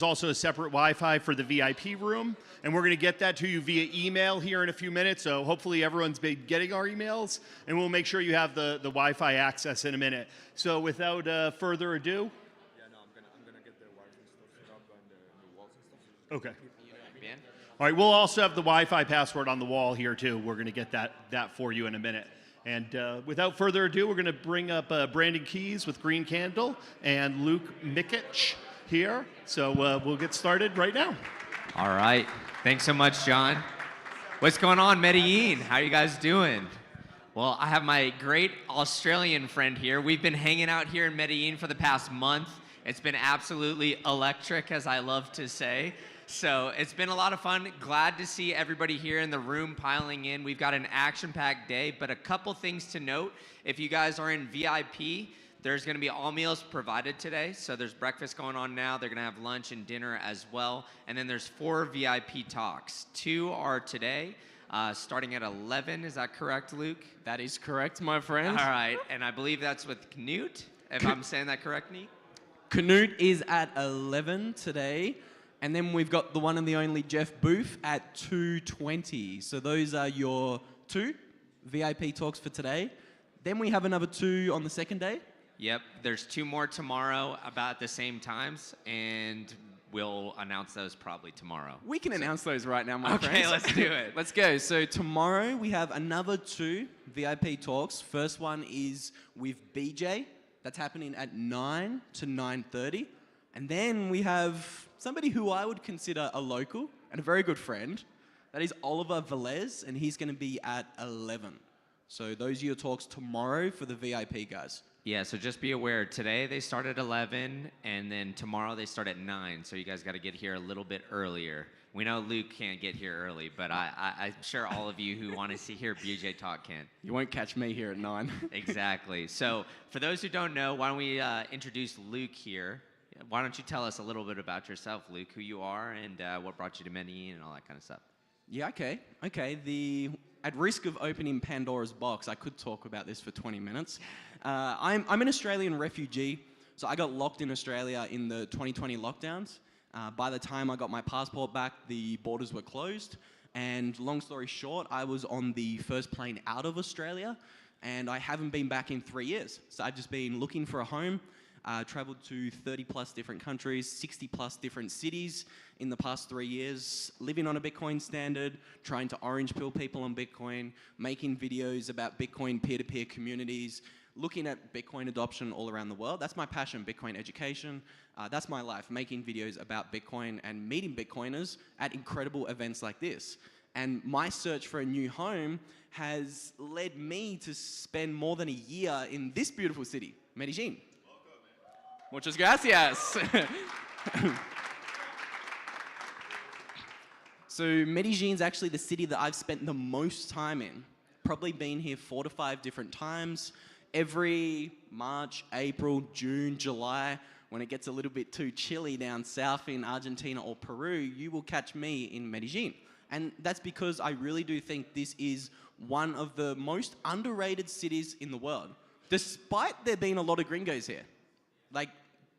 There's also a separate Wi-Fi for the VIP room, and we're going to get that to you via email here in a few minutes. So hopefully everyone's been getting our emails, and we'll make sure you have the Wi-Fi access in a minute. So without further ado. Yeah, no, I'm gonna get the wires and stuff set up and the walls and stuff. Okay. All right, we'll also have the Wi-Fi password on the wall here too. We're going to get that for you in a minute. And without further ado, we're going to bring up Brandon Keys with Green Candle and Luke Mikic here. So we'll get started right now. All right. Thanks so much, John. What's going on, Medellin? How are you guys doing? Well, I have my great Australian friend here. We've been hanging out here in Medellin for the past month. It's been absolutely electric, as I love to say. So it's been a lot of fun. Glad to see everybody here in the room piling in. We've got an action-packed day, but a couple things to note. If you guys are in VIP, there's going to be all meals provided today. So there's breakfast going on now. They're going to have lunch and dinner as well. And then there's 4 VIP talks. 2 are today, starting at 11. Is that correct, Luke? That is correct, my friend. All right. And I believe that's with Knut, if I'm saying that correct, Neat? Knut is at 11 today. And then we've got the one and the only Jeff Booth at 2:20. So those are your 2 VIP talks for today. Then we have another 2 on the second day. Yep, there's 2 more tomorrow about the same times, and we'll announce those probably tomorrow. We can announce those right now, my friends. Okay, let's do it. Let's go. So tomorrow we have another 2 VIP talks. First one is with BJ. That's happening at 9 to 9:30. And then we have somebody who I would consider a local and a very good friend. That is Oliver Velez, and he's going to be at 11. So those are your talks tomorrow for the VIP guys. Yeah, so just be aware, today they start at 11, and then tomorrow they start at 9, so you guys got to get here a little bit earlier. We know Luke can't get here early, but I'm sure all of you who want to hear BJ talk can. You won't catch me here at 9. Exactly. So for those who don't know, why don't we introduce Luke here. Why don't you tell us a little bit about yourself, Luke, who you are and what brought you to Medellin and all that kind of stuff. Yeah, okay. At risk of opening Pandora's box, I could talk about this for 20 minutes. I'm an Australian refugee, so I got locked in Australia in the 2020 lockdowns. By the time I got my passport back, the borders were closed. And long story short, I was on the first plane out of Australia, and I haven't been back in 3 years. So I've just been looking for a home. Traveled to 30 plus different countries, 60 plus different cities in the past 3 years, living on a Bitcoin standard, trying to orange pill people on Bitcoin, making videos about Bitcoin peer-to-peer communities, looking at Bitcoin adoption all around the world. That's my passion, Bitcoin education. That's my life, making videos about Bitcoin and meeting Bitcoiners at incredible events like this. And my search for a new home has led me to spend more than a year in this beautiful city, Medellin. Muchas gracias. So Medellin's actually the city that I've spent the most time in. Probably been here 4 to 5 different times. Every March, April, June, July, when it gets a little bit too chilly down south in Argentina or Peru, you will catch me in Medellin. And that's because I really do think this is one of the most underrated cities in the world, despite there being a lot of gringos here. Like,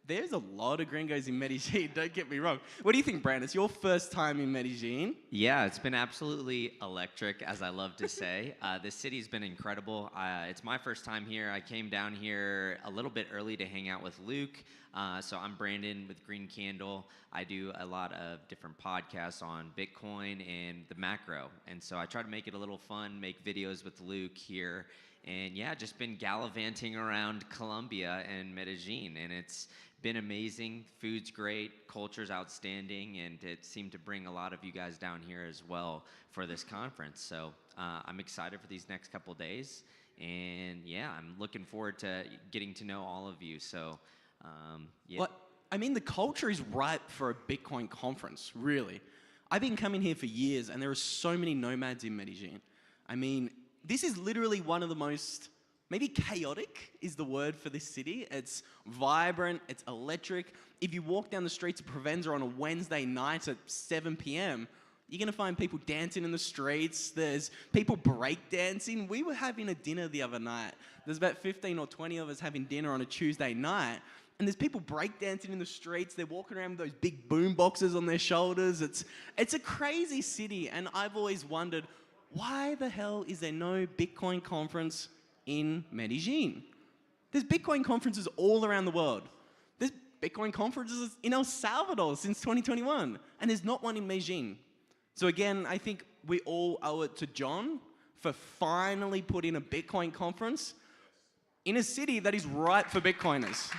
there's a lot of gringos in Medellin, don't get me wrong. What do you think, Brandon? It's your first time in Medellin. Yeah, it's been absolutely electric, as I love to say. This city's been incredible. It's my first time here. I came down here a little bit early to hang out with Luke. So I'm Brandon with Green Candle. I do a lot of different podcasts on Bitcoin and the macro. And so I try to make it a little fun, make videos with Luke here. And yeah, just been gallivanting around Colombia and Medellin, and it's been amazing. Food's great, culture's outstanding, and it seemed to bring a lot of you guys down here as well for this conference. So I'm excited for these next couple days, and yeah, I'm looking forward to getting to know all of you. So yeah. Well, I mean, the culture is ripe for a Bitcoin conference, really. I've been coming here for years, and there are so many nomads in Medellin. I mean, this is literally one of the most, maybe chaotic is the word for this city. It's vibrant, it's electric. If you walk down the streets of Provenza on a Wednesday night at 7 p.m., you're gonna find people dancing in the streets. There's people breakdancing. We were having a dinner the other night. There's about 15 or 20 of us having dinner on a Tuesday night, and there's people breakdancing in the streets. They're walking around with those big boom boxes on their shoulders. It's a crazy city, and I've always wondered, why the hell is there no Bitcoin conference in Medellin? There's Bitcoin conferences all around the world. There's Bitcoin conferences in El Salvador since 2021, and there's not one in Medellin. So again, I think we all owe it to John for finally putting a Bitcoin conference in a city that is ripe for Bitcoiners.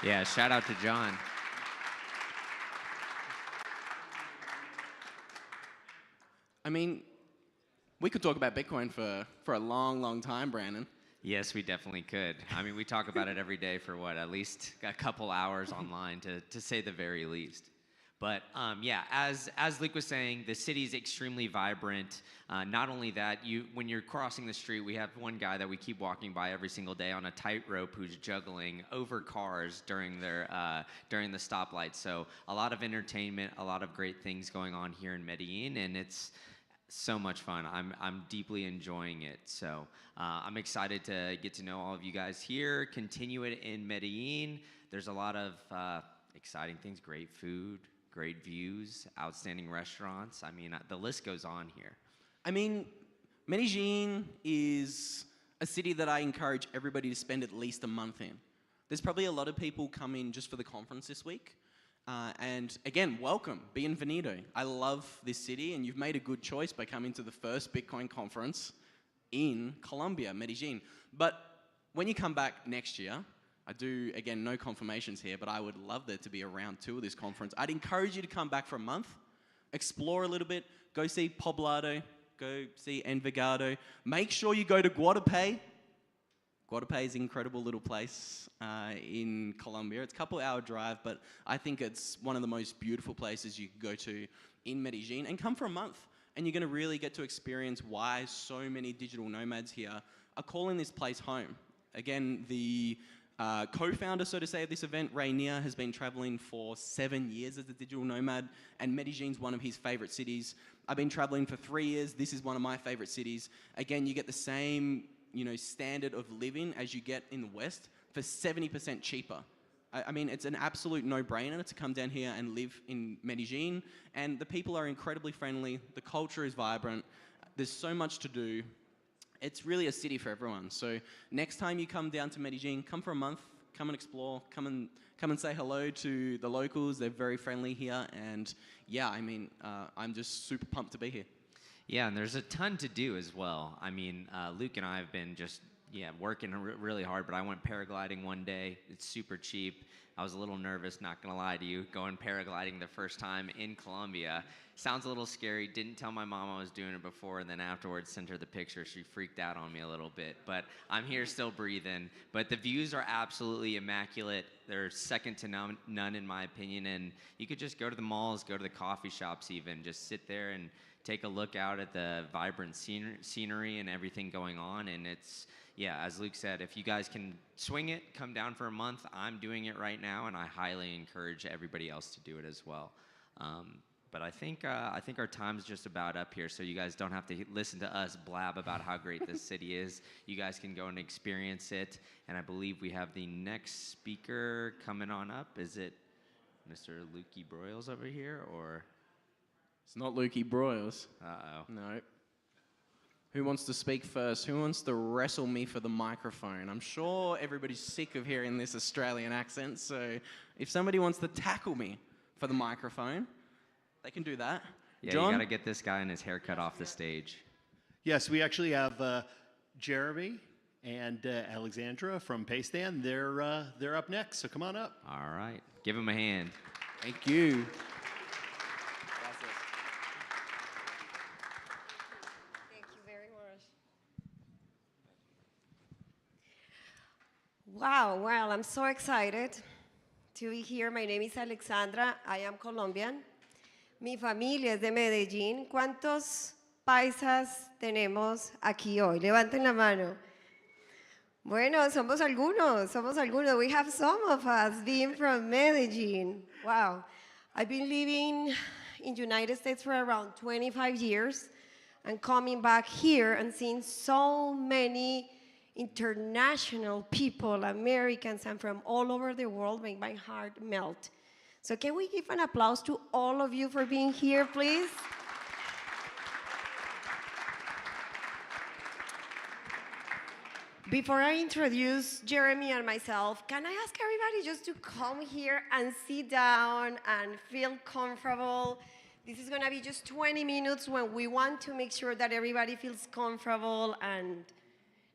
Yeah, shout out to John. I mean, we could talk about Bitcoin for a long, long time, Brandon. Yes, we definitely could. I mean, we talk about it every day for what, at least a couple hours online, to say the very least. But yeah, as Luke was saying, the city is extremely vibrant. Not only that, when you're crossing the street, we have one guy that we keep walking by every single day on a tightrope who's juggling over cars during the stoplights. So a lot of entertainment, a lot of great things going on here in Medellin, and it's so much fun. I'm deeply enjoying it. So I'm excited to get to know all of you guys here, continue it in Medellin. There's a lot of exciting things, great food, great views, outstanding restaurants. I mean, the list goes on here. I mean, Medellin is a city that I encourage everybody to spend at least a month in. There's probably a lot of people coming just for the conference this week. And again, welcome, bienvenido. I love this city, and you've made a good choice by coming to the first Bitcoin conference in Colombia, Medellin. But when you come back next year, I do, again, no confirmations here, but I would love there to be a round 2 of this conference. I'd encourage you to come back for a month, explore a little bit, go see Poblado, go see Envigado. Make sure you go to Guadalupe. Guadalupe is an incredible little place in Colombia. It's a couple-hour drive, but I think it's one of the most beautiful places you can go to in Medellin. And come for a month, and you're going to really get to experience why so many digital nomads here are calling this place home. Again, the co-founder, so to say, of this event, Rainier, has been traveling for 7 years as a digital nomad, and Medellin's one of his favorite cities. I've been traveling for 3 years. This is one of my favorite cities. Again, you get the same, standard of living as you get in the West for 70% cheaper. I mean, it's an absolute no-brainer to come down here and live in Medellin, and the people are incredibly friendly. The culture is vibrant. There's so much to do. It's really a city for everyone. So next time you come down to Medellin, come for a month, come and explore, come and say hello to the locals. They're very friendly here, and yeah, I mean, I'm just super pumped to be here. Yeah, and there's a ton to do as well. I mean, Luke and I have been just working really hard, but I went paragliding one day. It's super cheap. I was a little nervous, not gonna lie to you, going paragliding the first time in Colombia. Sounds a little scary. Didn't tell my mom I was doing it before, and then afterwards sent her the picture. She freaked out on me a little bit, but I'm here still breathing. But the views are absolutely immaculate. They're second to none in my opinion, and you could just go to the malls, go to the coffee shops even, just sit there and take a look out at the vibrant scenery and everything going on, and it's, yeah, as Luke said, if you guys can swing it, come down for a month. I'm doing it right now, and I highly encourage everybody else to do it as well. But I think our time's just about up here, so you guys don't have to listen to us blab about how great this city is. You guys can go and experience it, and I believe we have the next speaker coming on up. Is it Mr. Lukey Broyles over here, or? It's not Lukey Broyles. Uh-oh. No. Who wants to speak first? Who wants to wrestle me for the microphone? I'm sure everybody's sick of hearing this Australian accent, so if somebody wants to tackle me for the microphone, they can do that. Yeah, John? you gotta get this guy and his haircut off the stage. Yes, we actually have Jeremy and Alexandra from Paystand. They're up next, so come on up. All right, give him a hand. Thank you. Thank you very much. Wow, well, I'm so excited to be here. My name is Alexandra. I am Colombian. Mi familia es de Medellín. ¿Cuántos paisas tenemos aquí hoy? Levanten la mano. Bueno, somos algunos. We have some of us being from Medellin. Wow. I've been living in the United States for around 25 years and coming back here and seeing so many international people, Americans, and from all over the world make my heart melt. So can we give an applause to all of you for being here, please? Before I introduce Jeremy and myself, can I ask everybody just to come here and sit down and feel comfortable? This is gonna be just 20 minutes when we want to make sure that everybody feels comfortable and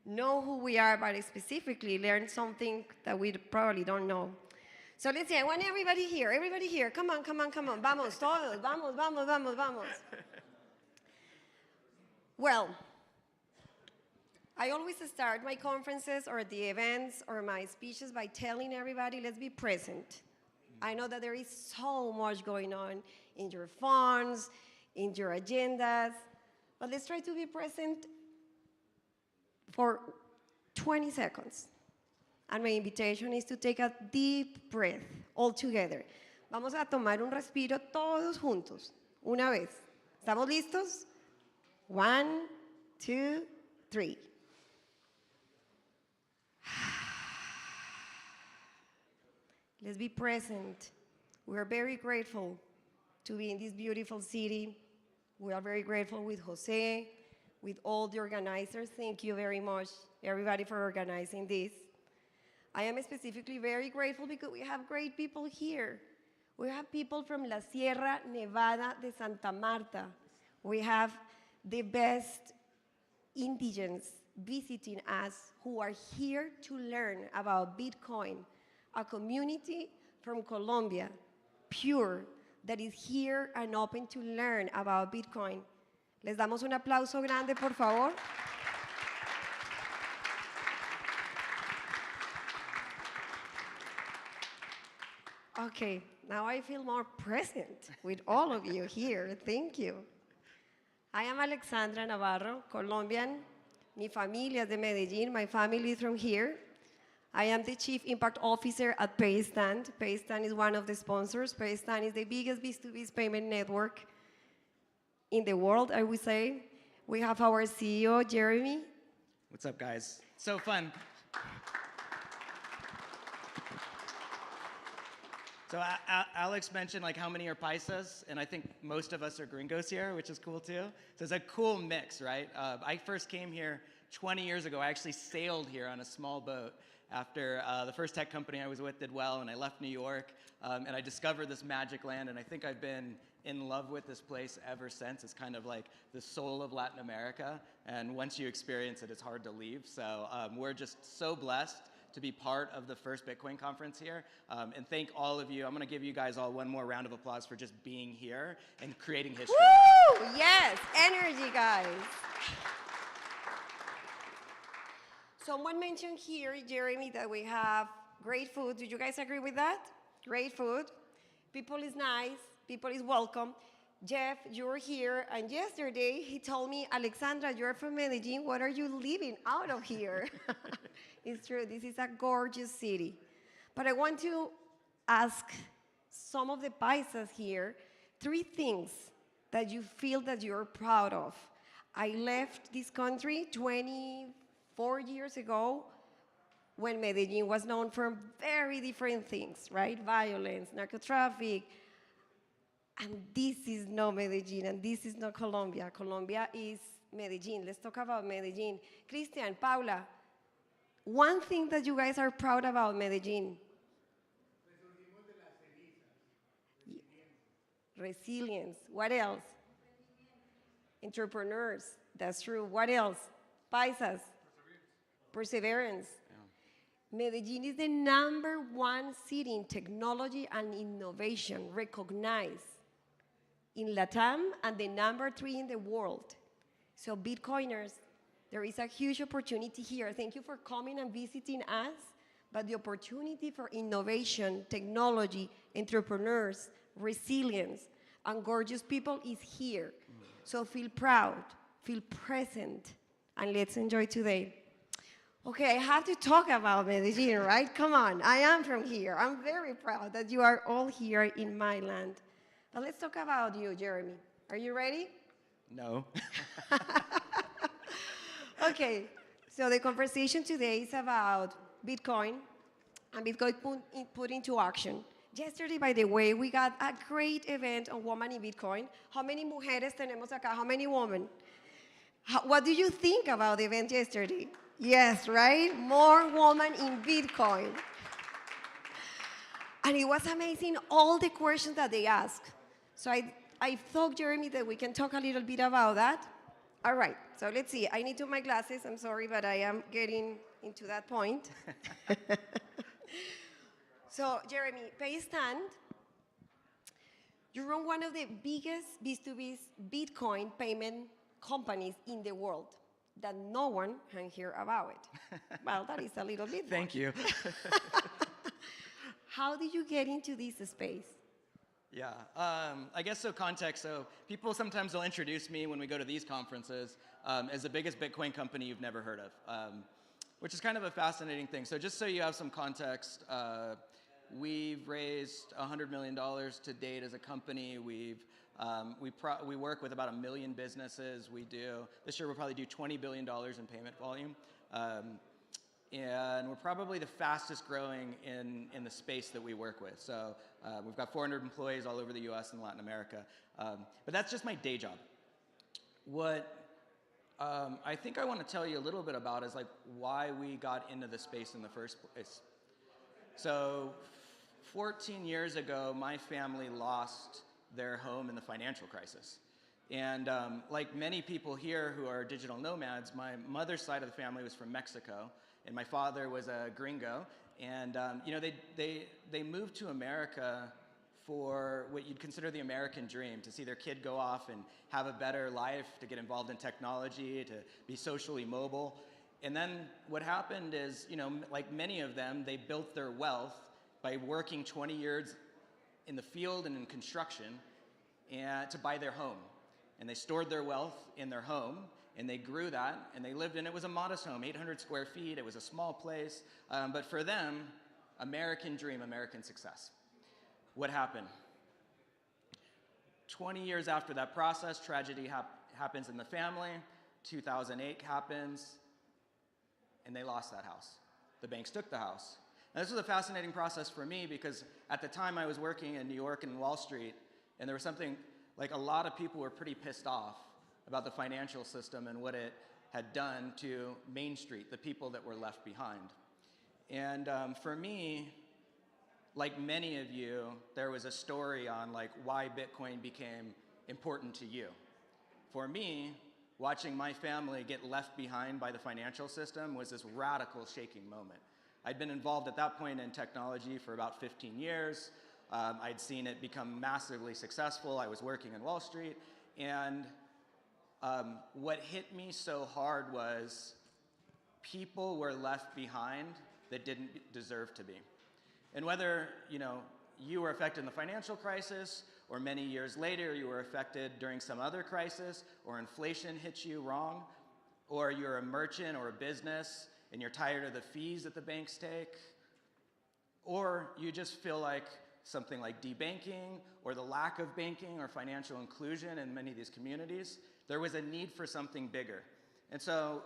know who we are, but specifically learn something that we probably don't know. So let's see, I want everybody here, come on, come on, come on, vamos, todos, vamos, vamos, vamos, vamos. Well, I always start my conferences or the events or my speeches by telling everybody, let's be present. I know that there is so much going on in your phones, in your agendas, but let's try to be present for 20 seconds. And my invitation is to take a deep breath all together. Vamos a tomar un respiro todos juntos, una vez. ¿Estamos listos? 1, 2, 3. Let's be present. We are very grateful to be in this beautiful city. We are very grateful with Jose, with all the organizers. Thank you very much, everybody, for organizing this. I am specifically very grateful because we have great people here. We have people from La Sierra Nevada de Santa Marta. We have the best indigents visiting us who are here to learn about Bitcoin, a community from Colombia, pure, that is here and open to learn about Bitcoin. Les damos un aplauso grande, por favor. Okay, now I feel more present with all of you here. Thank you. I am Alexandra Navarro, Colombian. Mi familia es de Medellin. My family is from here. I am the Chief Impact Officer at PayStand. PayStand is one of the sponsors. PayStand is the biggest B2B payment network in the world, I would say. We have our CEO, Jeremy. What's up, guys? So fun. So Alex mentioned like how many are paisas, and I think most of us are gringos here, which is cool too. So it's a cool mix, right? I first came here 20 years ago. I actually sailed here on a small boat after the first tech company I was with did well, and I left New York, and I discovered this magic land, and I think I've been in love with this place ever since. It's kind of like the soul of Latin America, and once you experience it, it's hard to leave. So we're just so blessed to be part of the first Bitcoin conference here, and thank all of you. I'm going to give you guys all one more round of applause for just being here and creating history. Woo! Yes, energy, guys. Someone mentioned here, Jeremy, that we have great food. Do you guys agree with that? Great food. People is nice. People is welcome. Jeff, you're here, and yesterday he told me, Alexandra, you're from Medellin. What are you leaving out of here? It's true. This is a gorgeous city. But I want to ask some of the paisas here 3 things that you feel that you're proud of. I left this country 24 years ago when Medellin was known for very different things, right? Violence, narco-traffic. And this is not Medellin, and this is not Colombia. Colombia is Medellin. Let's talk about Medellin. Christian, Paula, one thing that you guys are proud about Medellin. Resilience. What else? Entrepreneurs. That's true. What else? Paisas. Perseverance. Medellin is the #1 city in technology and innovation, recognized in LATAM, and the #3 in the world. So Bitcoiners, there is a huge opportunity here. Thank you for coming and visiting us, but the opportunity for innovation, technology, entrepreneurs, resilience, and gorgeous people is here. So feel proud, feel present, and let's enjoy today. Okay, I have to talk about Medellin, right? Come on, I am from here. I'm very proud that you are all here in my land. But let's talk about you, Jeremy. Are you ready? No. Okay, So the conversation today is about Bitcoin and Bitcoin put into action. Yesterday, by the way, we got a great event on Woman in Bitcoin. How many mujeres tenemos acá? How many women? What do you think about the event yesterday? Yes, right? More women in Bitcoin. And it was amazing, all the questions that they asked. So I thought, Jeremy, that we can talk a little bit about that. All right, so let's see. I need to my glasses. I'm sorry, but I am getting into that point. So, Jeremy, Paystand, you run one of the biggest B2B Bitcoin payment companies in the world that no one can hear about it. Well, that is a little bit. Thank you. How did you get into this space? Yeah, I guess so context. So people sometimes will introduce me when we go to these conferences as the biggest Bitcoin company you've never heard of, which is kind of a fascinating thing. So just so you have some context, we've raised $100 million to date as a company. We work with about 1 million businesses. This year we'll probably do $20 billion in payment volume. And we're probably the fastest growing in the space that we work with. So we've got 400 employees all over the US and Latin America. But that's just my day job. What I think I want to tell you a little bit about is like why we got into the space in the first place. So 14 years ago, my family lost their home in the financial crisis. And like many people here who are digital nomads, my mother's side of the family was from Mexico, and my father was a gringo. And you know, they moved to America for what you'd consider the American dream, to see their kid go off and have a better life, to get involved in technology, to be socially mobile. And then what happened is, you know, like many of them, they built their wealth by working 20 years in the field and in construction and to buy their home. And they stored their wealth in their home, and they grew that, and they lived in it. Was a modest home, 800 square feet. It was a small place, but for them, American dream, American success. What happened? 20 years after that process, tragedy happens in the family. 2008 happens, and they lost that house. The banks took the house. Now, this was a fascinating process for me because at the time I was working in New York and Wall Street, and there was something like a lot of people were pretty pissed off about the financial system and what it had done to Main Street, the people that were left behind. And for me, like many of you, there was a story on like why Bitcoin became important to you. For me, watching my family get left behind by the financial system was this radical shaking moment. I'd been involved at that point in technology for about 15 years. I'd seen it become massively successful. I was working in Wall Street, and what hit me so hard was people were left behind that didn't deserve to be. And whether you were affected in the financial crisis, or many years later you were affected during some other crisis, or inflation hit you wrong, or you're a merchant or a business and you're tired of the fees that the banks take, or you just feel like something like debanking or the lack of banking or financial inclusion in many of these communities, there was a need for something bigger. And so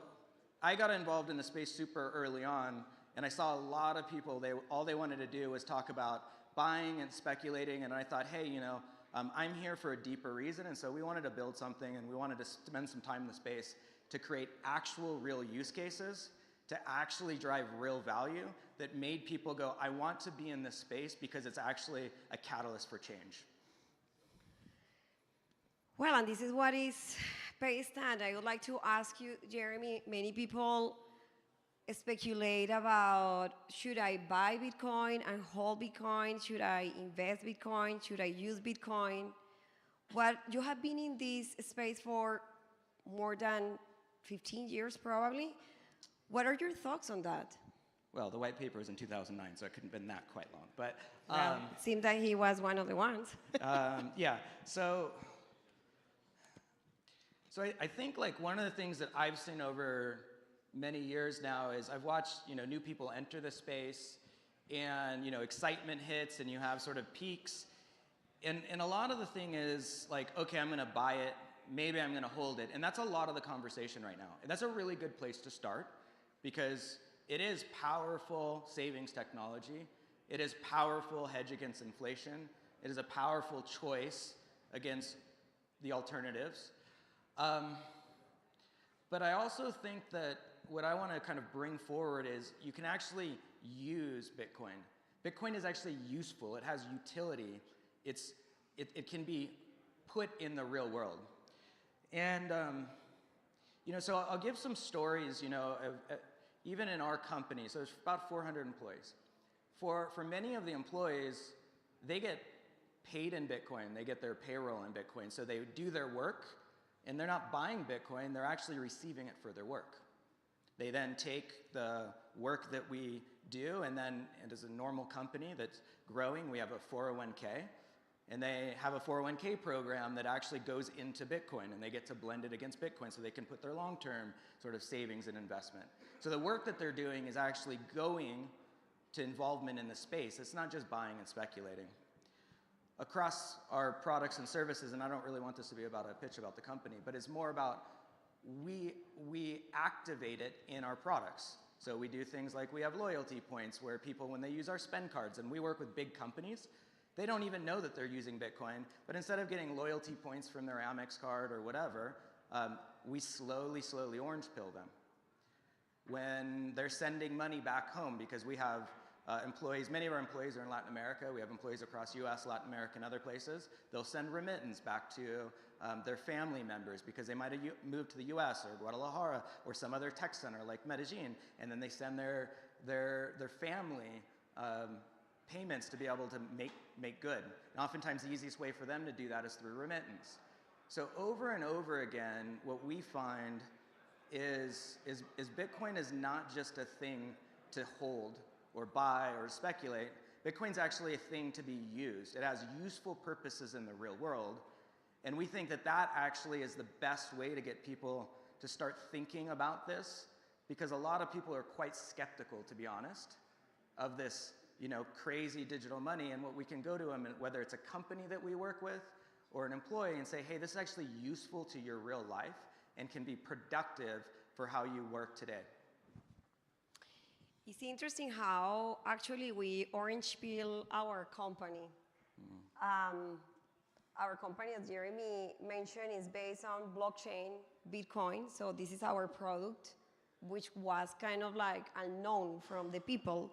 I got involved in the space super early on, and I saw a lot of people, all they wanted to do was talk about buying and speculating, and I thought, hey, I'm here for a deeper reason, and so we wanted to build something, and we wanted to spend some time in the space to create actual real use cases, to actually drive real value that made people go, I want to be in this space because it's actually a catalyst for change. Well, and this is what is Paystand. I would like to ask you, Jeremy, many people speculate about, should I buy Bitcoin and hold Bitcoin? Should I invest Bitcoin? Should I use Bitcoin? Well, you have been in this space for more than 15 years, probably. What are your thoughts on that? Well, the white paper was in 2009, so it couldn't have been that quite long. But it seemed that he was one of the ones. yeah, so I think like one of the things that I've seen over many years now is I've watched new people enter the space, and excitement hits, and you have sort of peaks, and a lot of the thing is like, okay, I'm going to buy it, maybe I'm going to hold it, and that's a lot of the conversation right now, and that's a really good place to start. because it is powerful savings technology. It is powerful hedge against inflation. It is a powerful choice against the alternatives. But I also think that what I want to kind of bring forward is you can actually use Bitcoin. Bitcoin is actually useful. It has utility. It can be put in the real world. And so I'll give some stories, even in our company. So there's about 400 employees. For many of the employees, they get paid in Bitcoin. They get their payroll in Bitcoin. So they do their work, and they're not buying Bitcoin. They're actually receiving it for their work. They then take the work that we do, and as a normal company that's growing, we have a 401k. And they have a 401k program that actually goes into Bitcoin, and they get to blend it against Bitcoin so they can put their long-term sort of savings and investment. So the work that they're doing is actually going to involvement in the space. It's not just buying and speculating. Across our products and services, and I don't really want this to be about a pitch about the company, but it's more about we activate it in our products. So we do things like we have loyalty points where people, when they use our spend cards, and we work with big companies, they don't even know that they're using Bitcoin, but instead of getting loyalty points from their Amex card or whatever, we slowly orange pill them. When they're sending money back home, because we have employees, many of our employees are in Latin America, we have employees across US, Latin America, and other places, they'll send remittance back to their family members because they might have moved to the US or Guadalajara or some other tech center like Medellin, and then they send their family payments to be able to make good. And oftentimes the easiest way for them to do that is through remittance. So over and over again, what we find is Bitcoin is not just a thing to hold or buy or speculate. Bitcoin's actually a thing to be used. It has useful purposes in the real world. And we think that actually is the best way to get people to start thinking about this, because a lot of people are quite skeptical, to be honest, of this crazy digital money. And what we can go to them, whether it's a company that we work with or an employee, and say, hey, this is actually useful to your real life and can be productive for how you work today. It's interesting how actually we orange peel our company. Our company, as Jeremy mentioned, is based on blockchain, Bitcoin. So this is our product, which was kind of like unknown from the people.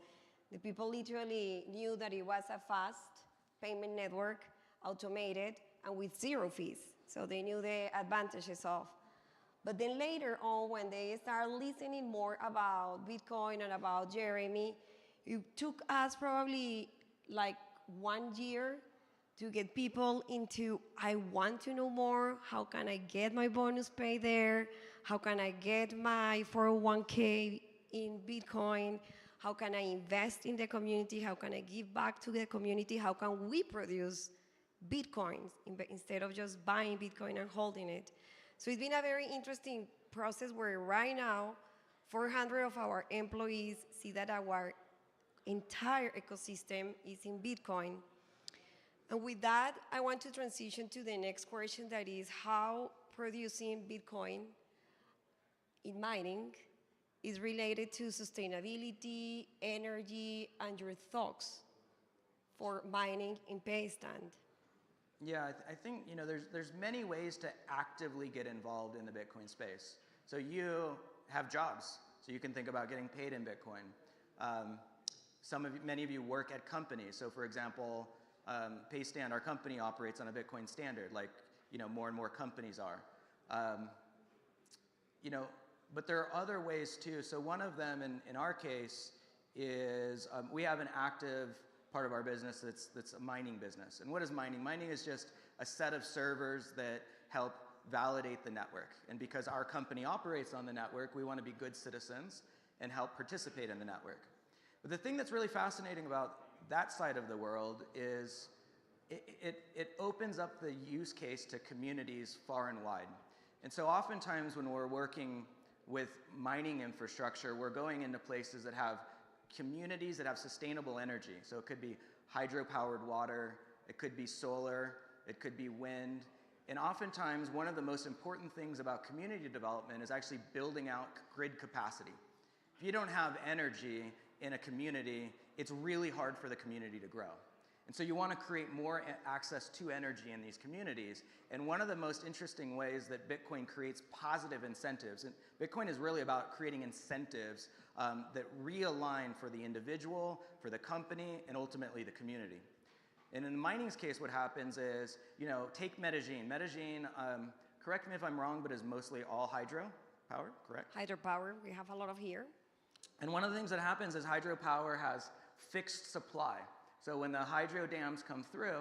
The people literally knew that it was a fast payment network, automated, and with zero fees. So they knew the advantages of. But then later on, when they started listening more about Bitcoin and about Jeremy, it took us probably like 1 year to get people into, I want to know more. How can I get my bonus pay there? How can I get my 401k in Bitcoin? How can I invest in the community? How can I give back to the community? How can we produce Bitcoins instead of just buying Bitcoin and holding it? So it's been a very interesting process where right now, 400 of our employees see that our entire ecosystem is in Bitcoin. And with that, I want to transition to the next question, that is how producing Bitcoin in mining is related to sustainability, energy, and your thoughts for mining in pay stand. Yeah, I think there's many ways to actively get involved in the Bitcoin space. So you have jobs, so you can think about getting paid in Bitcoin. Many of you work at companies. So for example, Paystand, our company, operates on a Bitcoin standard, like more and more companies are. But there are other ways too. So one of them, in our case, is we have an active part of our business that's a mining business. And what is mining? Mining is just a set of servers that help validate the network. And because our company operates on the network, we want to be good citizens and help participate in the network. But the thing that's really fascinating about that side of the world is it opens up the use case to communities far and wide. And so oftentimes when we're working with mining infrastructure, we're going into places that have communities that have sustainable energy. So it could be hydro-powered water, it could be solar, it could be wind. And oftentimes, one of the most important things about community development is actually building out grid capacity. If you don't have energy in a community, it's really hard for the community to grow. And so you want to create more access to energy in these communities. And one of the most interesting ways that Bitcoin creates positive incentives, and Bitcoin is really about creating incentives that realign for the individual, for the company, and ultimately the community. And in the mining's case, what happens is, take Medellin. Medellin, correct me if I'm wrong, but is mostly all hydro power, correct? Hydropower, we have a lot of here. And one of the things that happens is hydropower has fixed supply. So when the hydro dams come through,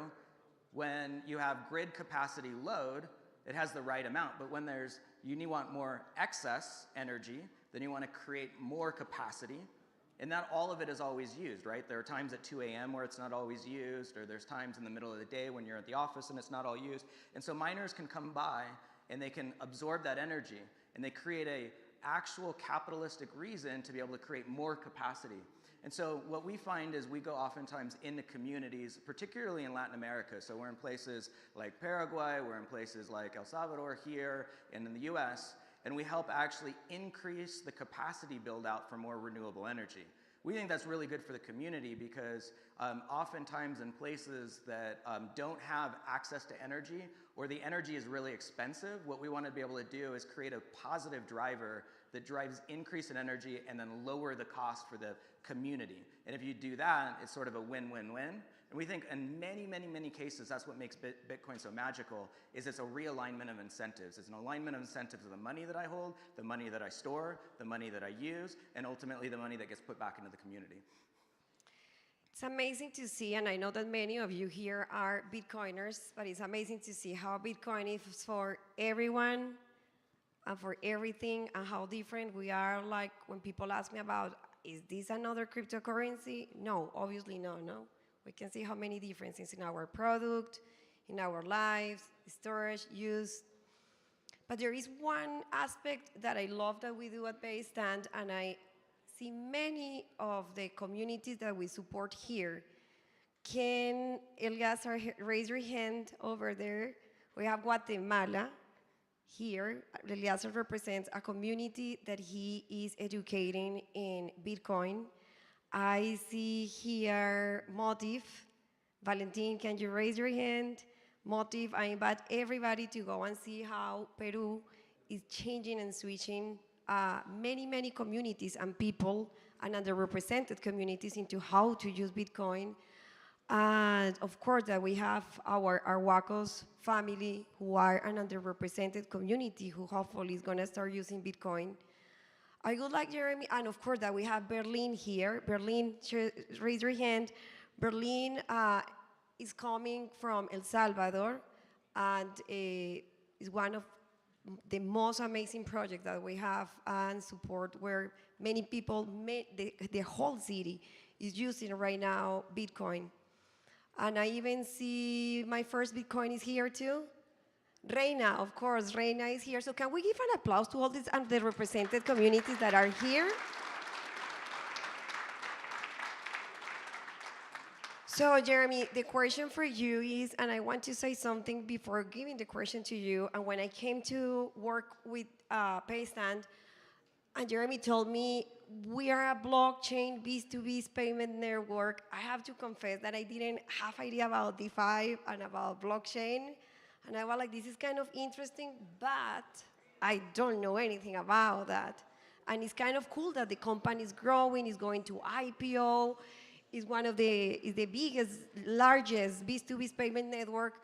when you have grid capacity load, it has the right amount. But when you want more excess energy, then you want to create more capacity. And not all of it is always used, right? There are times at 2 a.m. where it's not always used, or there's times in the middle of the day when you're at the office and it's not all used. And so miners can come by and they can absorb that energy, and they create a actual capitalistic reason to be able to create more capacity. And so what we find is we go oftentimes into communities, particularly in Latin America. So we're in places like Paraguay, we're in places like El Salvador here, and in the US, and we help actually increase the capacity build out for more renewable energy. We think that's really good for the community because oftentimes in places that don't have access to energy, or the energy is really expensive, what we want to be able to do is create a positive driver that drives increase in energy and then lower the cost for the community. And if you do that, it's sort of a win-win-win. And we think in many, many, many cases, that's what makes Bitcoin so magical, is it's a realignment of incentives. It's an alignment of incentives of the money that I hold, the money that I store, the money that I use, and ultimately the money that gets put back into the community. It's amazing to see, and I know that many of you here are Bitcoiners, but it's amazing to see how Bitcoin is for everyone and for everything, and how different we are. Like when people ask me about, is this another cryptocurrency? No, obviously no. We can see how many differences in our product, in our lives, storage, use. But there is one aspect that I love that we do at Baystand, and I see many of the communities that we support here. Can Eliazar raise your hand over there? We have Guatemala here. Eliazar represents a community that he is educating in Bitcoin. I see here Motif. Valentin, can you raise your hand? Motif, I invite everybody to go and see how Peru is changing and switching many, many communities and people and underrepresented communities into how to use Bitcoin. And of course that we have our Arhuacos family who are an underrepresented community who hopefully is gonna start using Bitcoin. I would like Jeremy, and of course that we have Berlin here. Berlin, raise your hand. Berlin is coming from El Salvador, and is one of the most amazing projects that we have and support, where many people, the whole city is using right now Bitcoin. And I even see my first Bitcoin is here too. Reina, of course, Reina is here. So can we give an applause to all these underrepresented communities that are here? So Jeremy, the question for you is, and I want to say something before giving the question to you, and when I came to work with Paystand, and Jeremy told me, we are a blockchain B2B payment network, I have to confess that I didn't have idea about DeFi and about blockchain. And I was like, this is kind of interesting, but I don't know anything about that. And it's kind of cool that the company is growing, is going to IPO, is the biggest, largest B2B payment network.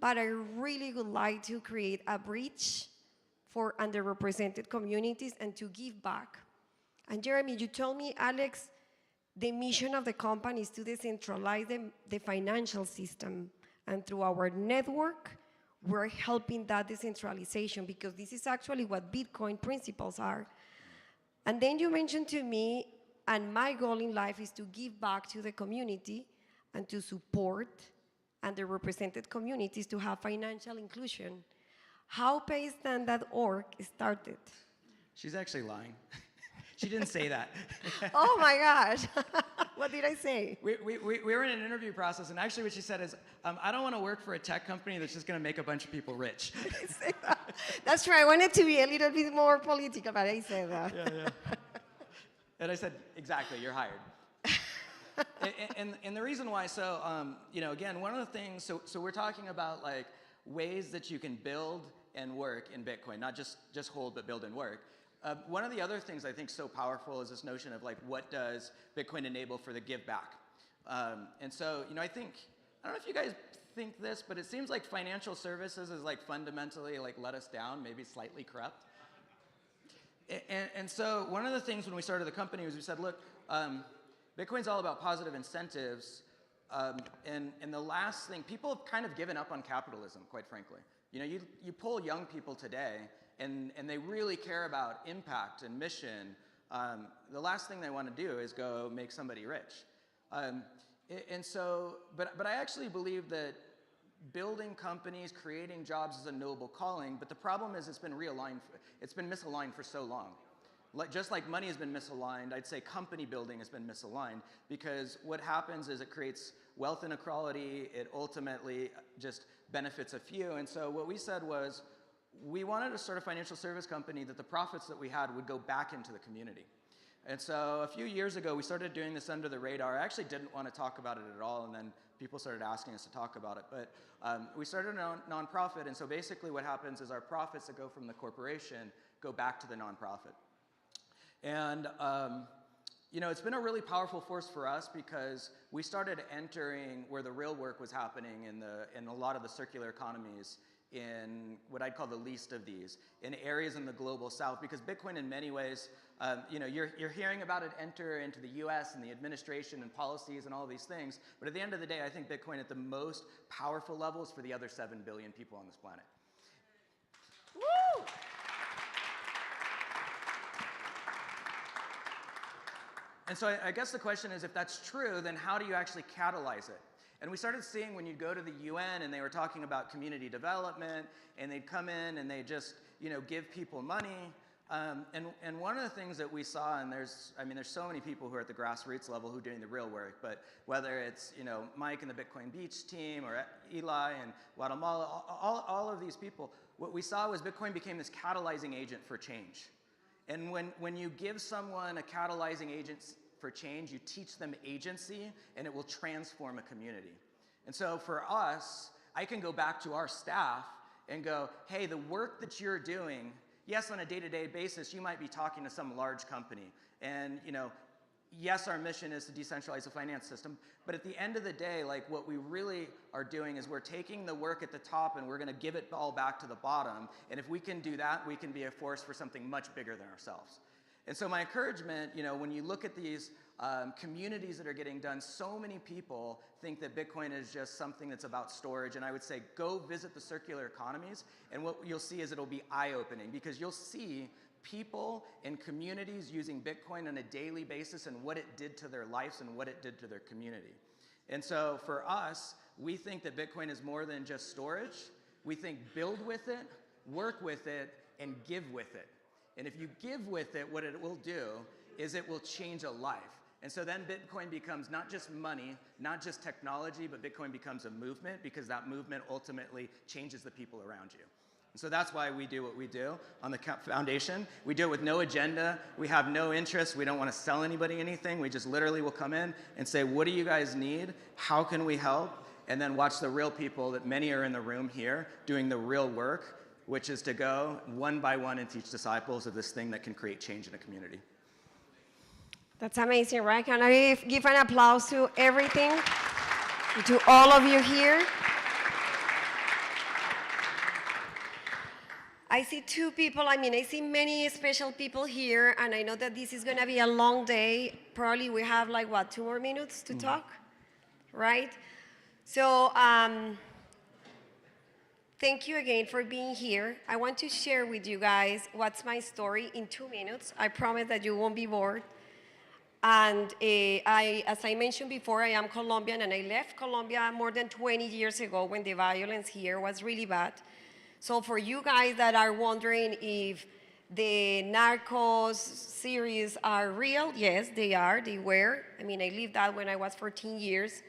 But I really would like to create a bridge for underrepresented communities and to give back. And Jeremy, you told me, Alex, the mission of the company is to decentralize the financial system. And through our network, we're helping that decentralization, because this is actually what Bitcoin principles are. And then you mentioned to me, and my goal in life is to give back to the community and to support underrepresented communities to have financial inclusion. How Paystand.org started? She's actually lying. She didn't say that. Oh my gosh. What did I say? We were in an interview process, and actually what she said is, I don't want to work for a tech company that's just going to make a bunch of people rich. That's true. I wanted to be a little bit more political, but I said that. Yeah. And I said, exactly, you're hired. And the reason why, so, again, one of the things, so we're talking about like ways that you can build and work in Bitcoin, not just hold, but build and work. One of the other things I think is so powerful is this notion of like, what does Bitcoin enable for the give back? And so, I think, I don't know if you guys think this, but it seems like financial services is like fundamentally like let us down, maybe slightly corrupt. And so one of the things when we started the company was we said, look, Bitcoin's all about positive incentives. And the last thing, people have kind of given up on capitalism, quite frankly. You pull young people today, and they really care about impact and mission. The last thing they want to do is go make somebody rich. And so, but I actually believe that building companies, creating jobs is a noble calling, but the problem is it's been misaligned for so long. Just like money has been misaligned, I'd say company building has been misaligned, because what happens is it creates wealth inequality, it ultimately just benefits a few. And so what we said was, we wanted to start a financial service company that the profits that we had would go back into the community. And so a few years ago, we started doing this under the radar. I actually didn't want to talk about it at all, and then people started asking us to talk about it. But we started a nonprofit, and so basically what happens is our profits that go from the corporation go back to the nonprofit. And it's been a really powerful force for us because we started entering where the real work was happening in a lot of the circular economies in what I'd call the least of these, in areas in the global south, because Bitcoin in many ways, you're hearing about it enter into the US and the administration and policies and all of these things, but at the end of the day, I think Bitcoin at the most powerful level is for the other 7 billion people on this planet. Woo! And so I guess the question is, if that's true, then how do you actually catalyze it? And we started seeing when you go to the UN and they were talking about community development, and they'd come in and they just, give people money. And one of the things that we saw, and there's so many people who are at the grassroots level who are doing the real work, but whether it's, Mike and the Bitcoin Beach team, or Eli and Guatemala, all of these people, what we saw was Bitcoin became this catalyzing agent for change. And when you give someone a catalyzing agent for change, you teach them agency, and it will transform a community. And so for us, I can go back to our staff and go, hey, the work that you're doing, yes, on a day-to-day basis, you might be talking to some large company. And, yes, our mission is to decentralize the finance system, but at the end of the day, like, what we really are doing is we're taking the work at the top and we're going to give it all back to the bottom. And if we can do that, we can be a force for something much bigger than ourselves. And so my encouragement, when you look at these communities that are getting done, so many people think that Bitcoin is just something that's about storage. And I would say, go visit the circular economies, and what you'll see is it'll be eye-opening, because you'll see people and communities using Bitcoin on a daily basis and what it did to their lives and what it did to their community. And so for us, we think that Bitcoin is more than just storage. We think build with it, work with it, and give with it. And if you give with it, what it will do is it will change a life. And so then Bitcoin becomes not just money, not just technology, but Bitcoin becomes a movement, because that movement ultimately changes the people around you. And so that's why we do what we do on the foundation. We do it with no agenda. We have no interest. We don't want to sell anybody anything. We just literally will come in and say, what do you guys need? How can we help? And then watch the real people, that many are in the room here, doing the real work, which is to go one by one and teach disciples of this thing that can create change in a community. That's amazing, right? Can I give an applause to everything, to all of you here? I see 2 people, I see many special people here, and I know that this is gonna be a long day. Probably we have 2 more minutes to talk, right? So, thank you again for being here. I want to share with you guys what's my story in 2 minutes. I promise that you won't be bored. And as I mentioned before, I am Colombian, and I left Colombia more than 20 years ago when the violence here was really bad. So for you guys that are wondering if the Narcos series are real, yes, they are, they were. I lived that when I was 14 years.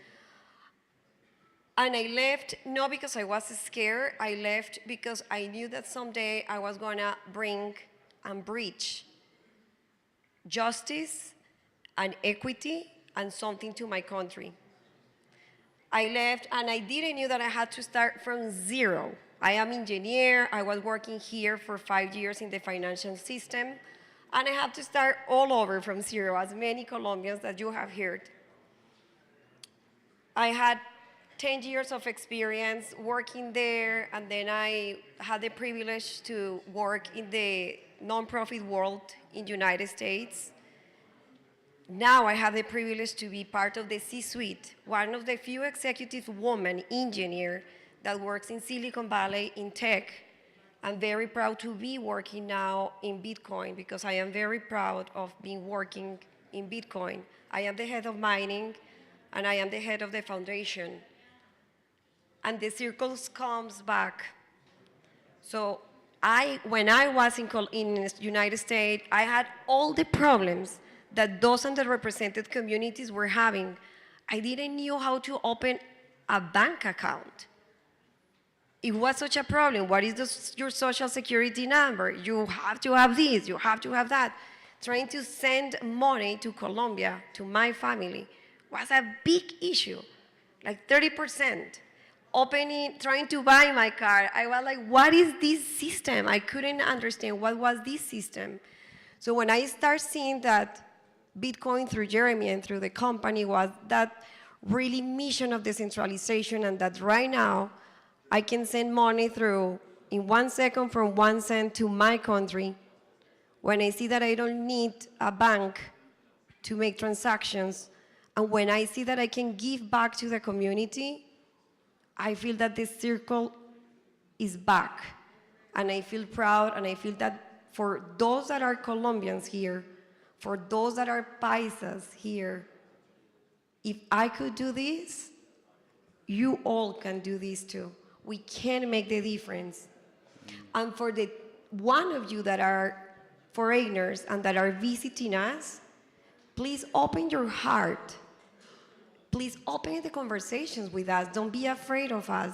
And I left not because I was scared, I left because I knew that someday I was gonna bring and breach justice and equity and something to my country. I left and I didn't know that I had to start from zero. I am engineer, I was working here for 5 years in the financial system, and I have to start all over from zero, as many Colombians that you have heard. I had 10 years of experience working there, and then I had the privilege to work in the nonprofit world in the United States. Now I have the privilege to be part of the C-suite, one of the few executive women engineer that works in Silicon Valley in tech. I'm very proud to be working now in Bitcoin because I am very proud of being working in Bitcoin. I am the head of mining and I am the head of the foundation. And the circles comes back. So when I was in the United States, I had all the problems that those underrepresented communities were having. I didn't know how to open a bank account. It was such a problem. What is your social security number? You have to have this, you have to have that. Trying to send money to Colombia, to my family, was a big issue, like 30%. Trying to buy my car, I was like, what is this system? I couldn't understand what was this system. So when I start seeing that Bitcoin through Jeremy and through the company was that really mission of decentralization, and that right now I can send money through in 1 second from 1 cent to my country. When I see that I don't need a bank to make transactions, and when I see that I can give back to the community, I feel that the circle is back. And I feel proud, and I feel that for those that are Colombians here, for those that are paisas here, if I could do this, you all can do this too. We can make the difference. And for the one of you that are foreigners and that are visiting us, please open your heart. Please open the conversations with us. Don't be afraid of us.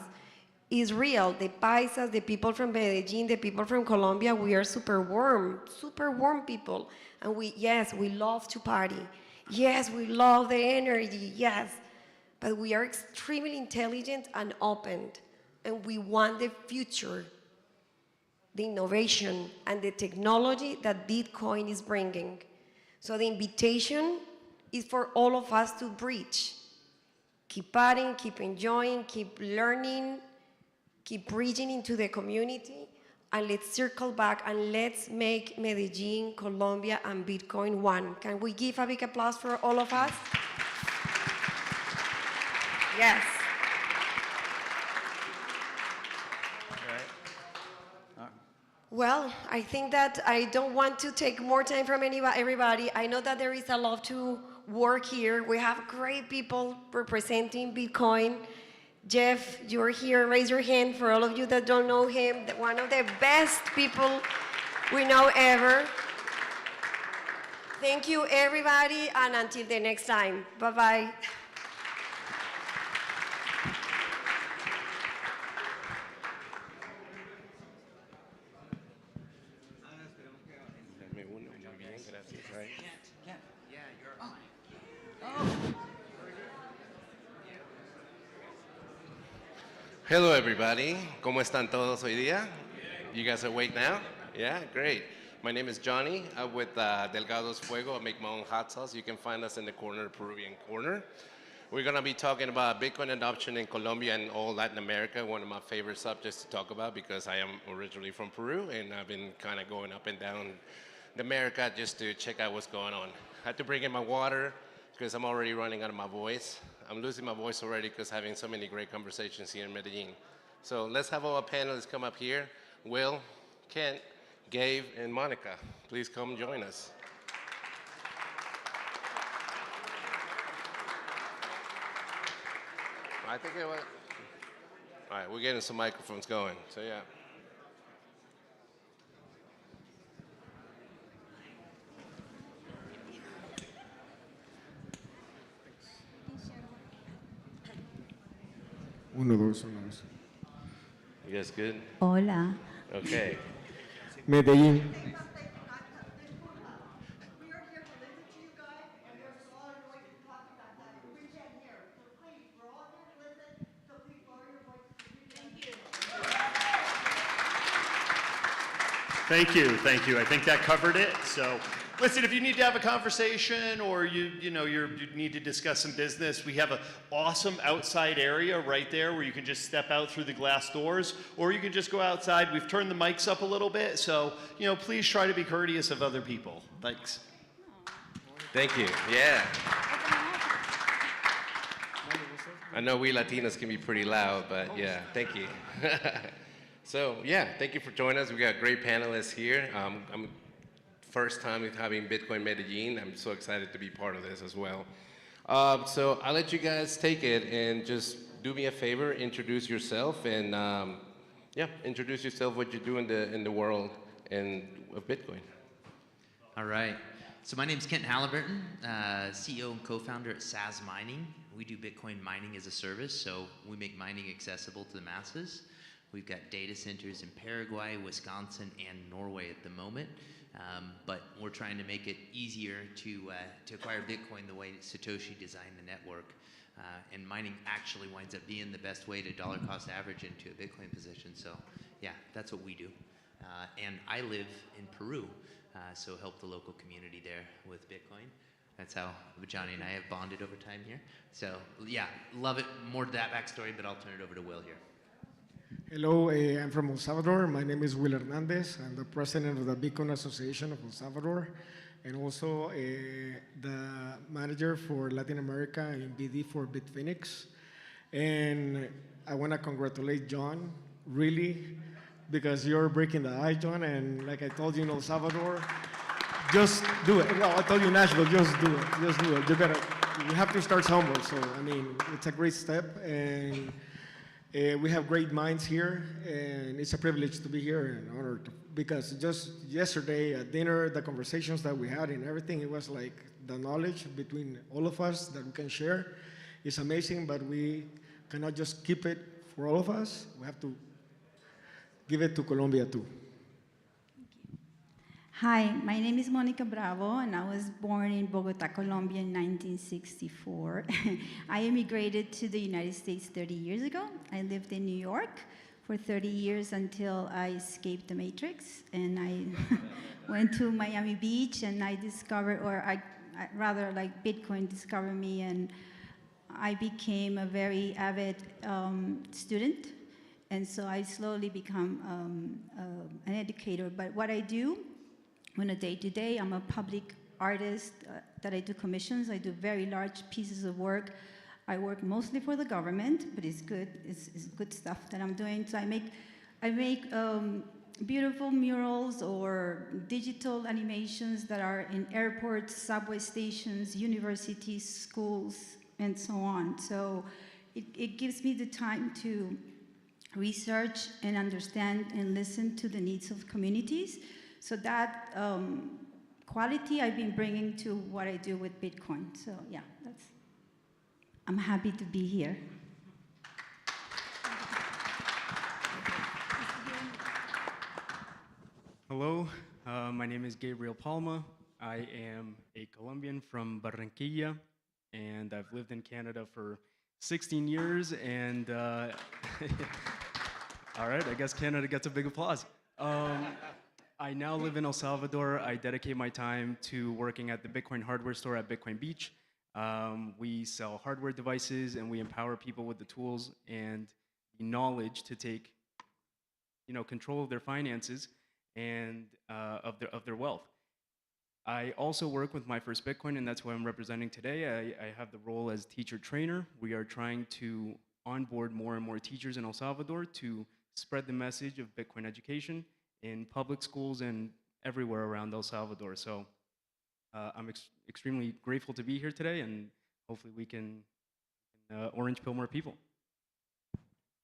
It's real. The paisas, the people from Medellin, the people from Colombia, we are super warm people. And yes, we love to party. Yes, we love the energy, yes. But we are extremely intelligent and open. And we want the future, the innovation, and the technology that Bitcoin is bringing. So the invitation is for all of us to bridge. Keep partying, keep enjoying, keep learning, keep bridging into the community, and let's circle back and let's make Medellin, Colombia, and Bitcoin one. Can we give a big applause for all of us? Yes. Well, I think that I don't want to take more time from everybody. I know that there is a lot to work here. We have great people representing Bitcoin. Jeff, you're here. Raise your hand for all of you that don't know him. One of the best people we know ever. Thank you, everybody, and until the next time. Bye-bye. Hello, everybody. ¿Cómo están todos hoy día? You guys awake now? Yeah, great. My name is Johnny. I'm with Delgado's Fuego. I make my own hot sauce. You can find us in the corner, Peruvian corner. We're going to be talking about Bitcoin adoption in Colombia and all Latin America, one of my favorite subjects to talk about because I am originally from Peru, and I've been kind of going up and down the America just to check out what's going on. I had to bring in my water because I'm already running out of my voice. I'm losing my voice already because having so many great conversations here in Medellin. So let's have all our panelists come up here. Will, Kent, Gabe, and Monica, please come join us. I think it was. All right, we're getting some microphones going, so yeah. Uno, dos, uno, dos. You guys good? Hola. Okay. Medellín. Thank you, thank you. I think that covered it. So, listen, if you need to have a conversation or you need to discuss some business, we have an awesome outside area right there where you can just step out through the glass doors, or you can just go outside. We've turned the mics up a little bit, so please try to be courteous of other people. Thanks. Thank you. Yeah. I know we Latinos can be pretty loud, but yeah, thank you. So yeah, thank you for joining us. We got great panelists here. I'm first time with having Bitcoin Medellin. I'm so excited to be part of this as well. So I'll let you guys take it and just do me a favor, introduce yourself, and introduce yourself, what you do in the world and of Bitcoin. All right. So my name is Kent Halliburton, CEO and co-founder at SAS Mining. We do Bitcoin mining as a service, so we make mining accessible to the masses. We've got data centers in Paraguay, Wisconsin, and Norway at the moment, but we're trying to make it easier to acquire Bitcoin the way Satoshi designed the network. And mining actually winds up being the best way to dollar cost average into a Bitcoin position. So yeah, that's what we do. And I live in Peru, so help the local community there with Bitcoin. That's how Johnny and I have bonded over time here. So yeah, love it. More to that backstory, but I'll turn it over to Will here. Hello, I'm from El Salvador. My name is Will Hernandez. I'm the president of the Bitcoin Association of El Salvador, and also the manager for Latin America in BD for Bitfinex. And I want to congratulate John, really, because you're breaking the ice, John. And like I told you in El Salvador, just do it. Well, I told you in Nashville, just do it. Just do it. You have to start somewhere. So, I mean, it's a great step. And we have great minds here, and it's a privilege to be here and honored because just yesterday at dinner, the conversations that we had and everything, it was like the knowledge between all of us that we can share is amazing, but we cannot just keep it for all of us. We have to give it to Colombia too. Hi, my name is Monica Bravo, and I was born in Bogota, Colombia in 1964. I immigrated to the United States 30 years ago. I lived in New York for 30 years until I escaped the Matrix, and I went to Miami Beach, and I discovered, or I rather like Bitcoin discovered me, and I became a very avid student, and so I slowly become an educator. But what I do on a day-to-day, I'm a public artist that I do commissions. I do very large pieces of work. I work mostly for the government, but it's good. It's good stuff that I'm doing. So I make beautiful murals or digital animations that are in airports, subway stations, universities, schools, and so on. So it gives me the time to research and understand and listen to the needs of communities. So that quality I've been bringing to what I do with Bitcoin. So yeah, I'm happy to be here. Hello, my name is Gabriel Palma. I am a Colombian from Barranquilla, and I've lived in Canada for 16 years, and all right, I guess Canada gets a big applause. I now live in El Salvador. I dedicate my time to working at the Bitcoin hardware store at Bitcoin Beach. We sell hardware devices, and we empower people with the tools and the knowledge to take, control of their finances and of their wealth. I also work with My First Bitcoin, and that's what I'm representing today. I have the role as teacher trainer. We are trying to onboard more and more teachers in El Salvador to spread the message of Bitcoin education in public schools and everywhere around El Salvador. So I'm extremely grateful to be here today, and hopefully we can orange pill more people.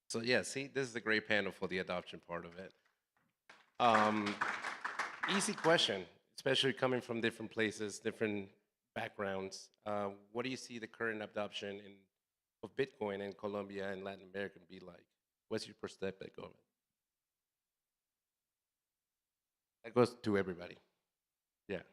So yeah, see, this is a great panel for the adoption part of it. Easy question, especially coming from different places, different backgrounds. What do you see the current adoption of Bitcoin in Colombia and Latin America be like? What's your perspective on it? That goes to everybody. Yeah.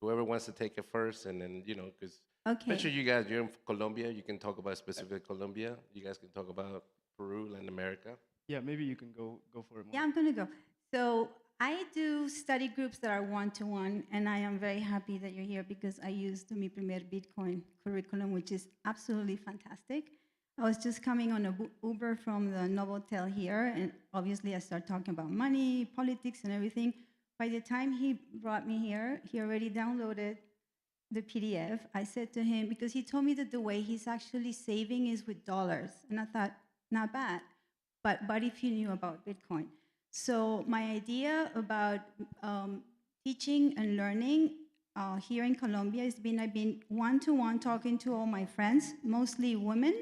Whoever wants to take it first, and then, because especially you guys, you're in Colombia, you can talk about specific Colombia. You guys can talk about Peru, Latin America. Yeah, maybe you can go for it more. Yeah, I'm gonna go. So I do study groups that are one-to-one, and I am very happy that you're here because I used Mi Primer Bitcoin curriculum, which is absolutely fantastic. I was just coming on a Uber from the Novotel here, and obviously I started talking about money, politics, and everything. By the time he brought me here, he already downloaded the PDF. I said to him, because he told me that the way he's actually saving is with dollars. And I thought, not bad. But if you knew about Bitcoin. So my idea about teaching and learning here in Colombia has been I've been one-to-one talking to all my friends, mostly women,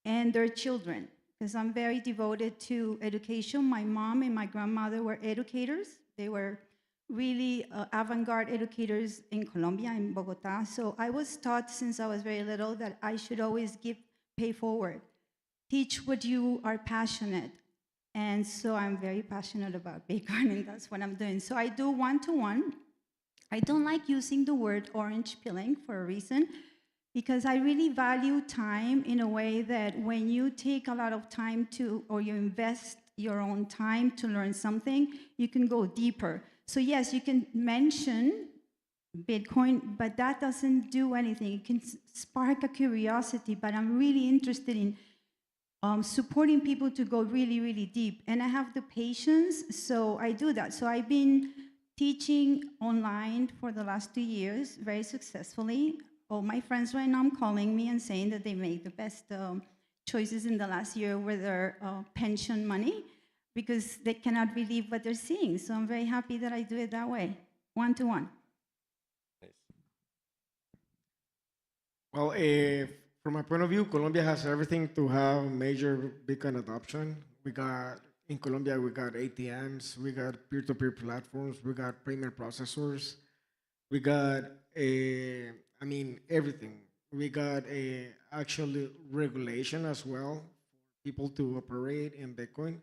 and their children, because I'm very devoted to education. My mom and my grandmother were educators. They were really avant-garde educators in Colombia, in Bogota. So I was taught since I was very little that I should always pay forward. Teach what you are passionate. And so I'm very passionate about Bitcoin, and that's what I'm doing. So I do one-to-one. I don't like using the word orange pilling for a reason, because I really value time in a way that when you take a lot of time to, or you invest your own time to learn something, you can go deeper. So yes, you can mention Bitcoin, but that doesn't do anything. It can spark a curiosity, but I'm really interested in supporting people to go really, really deep. And I have the patience, so I do that. So I've been teaching online for the last 2 years very successfully. All my friends right now are calling me and saying that they made the best choices in the last year with their pension money because they cannot believe what they're seeing. So I'm very happy that I do it that way, one-to-one. Well, from my point of view, Colombia has everything to have major Bitcoin adoption. In Colombia, we got ATMs, we got peer-to-peer platforms, we got payment processors, we got everything. We got actually regulation as well for people to operate in Bitcoin.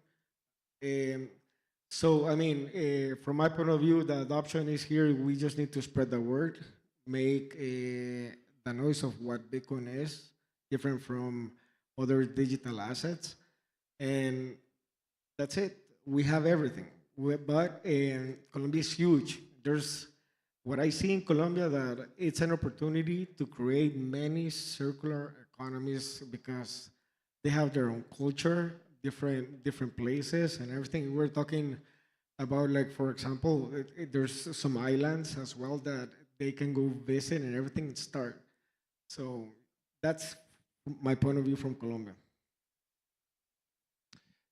From my point of view, the adoption is here. We just need to spread the word, make the noise of what Bitcoin is different from other digital assets, and that's it. We have everything. But Colombia is huge. There's what I see in Colombia that it's an opportunity to create many circular economies because they have their own culture, different places and everything. We're talking about, like, for example, there's some islands as well that they can go visit and everything and start. So that's my point of view from Colombia.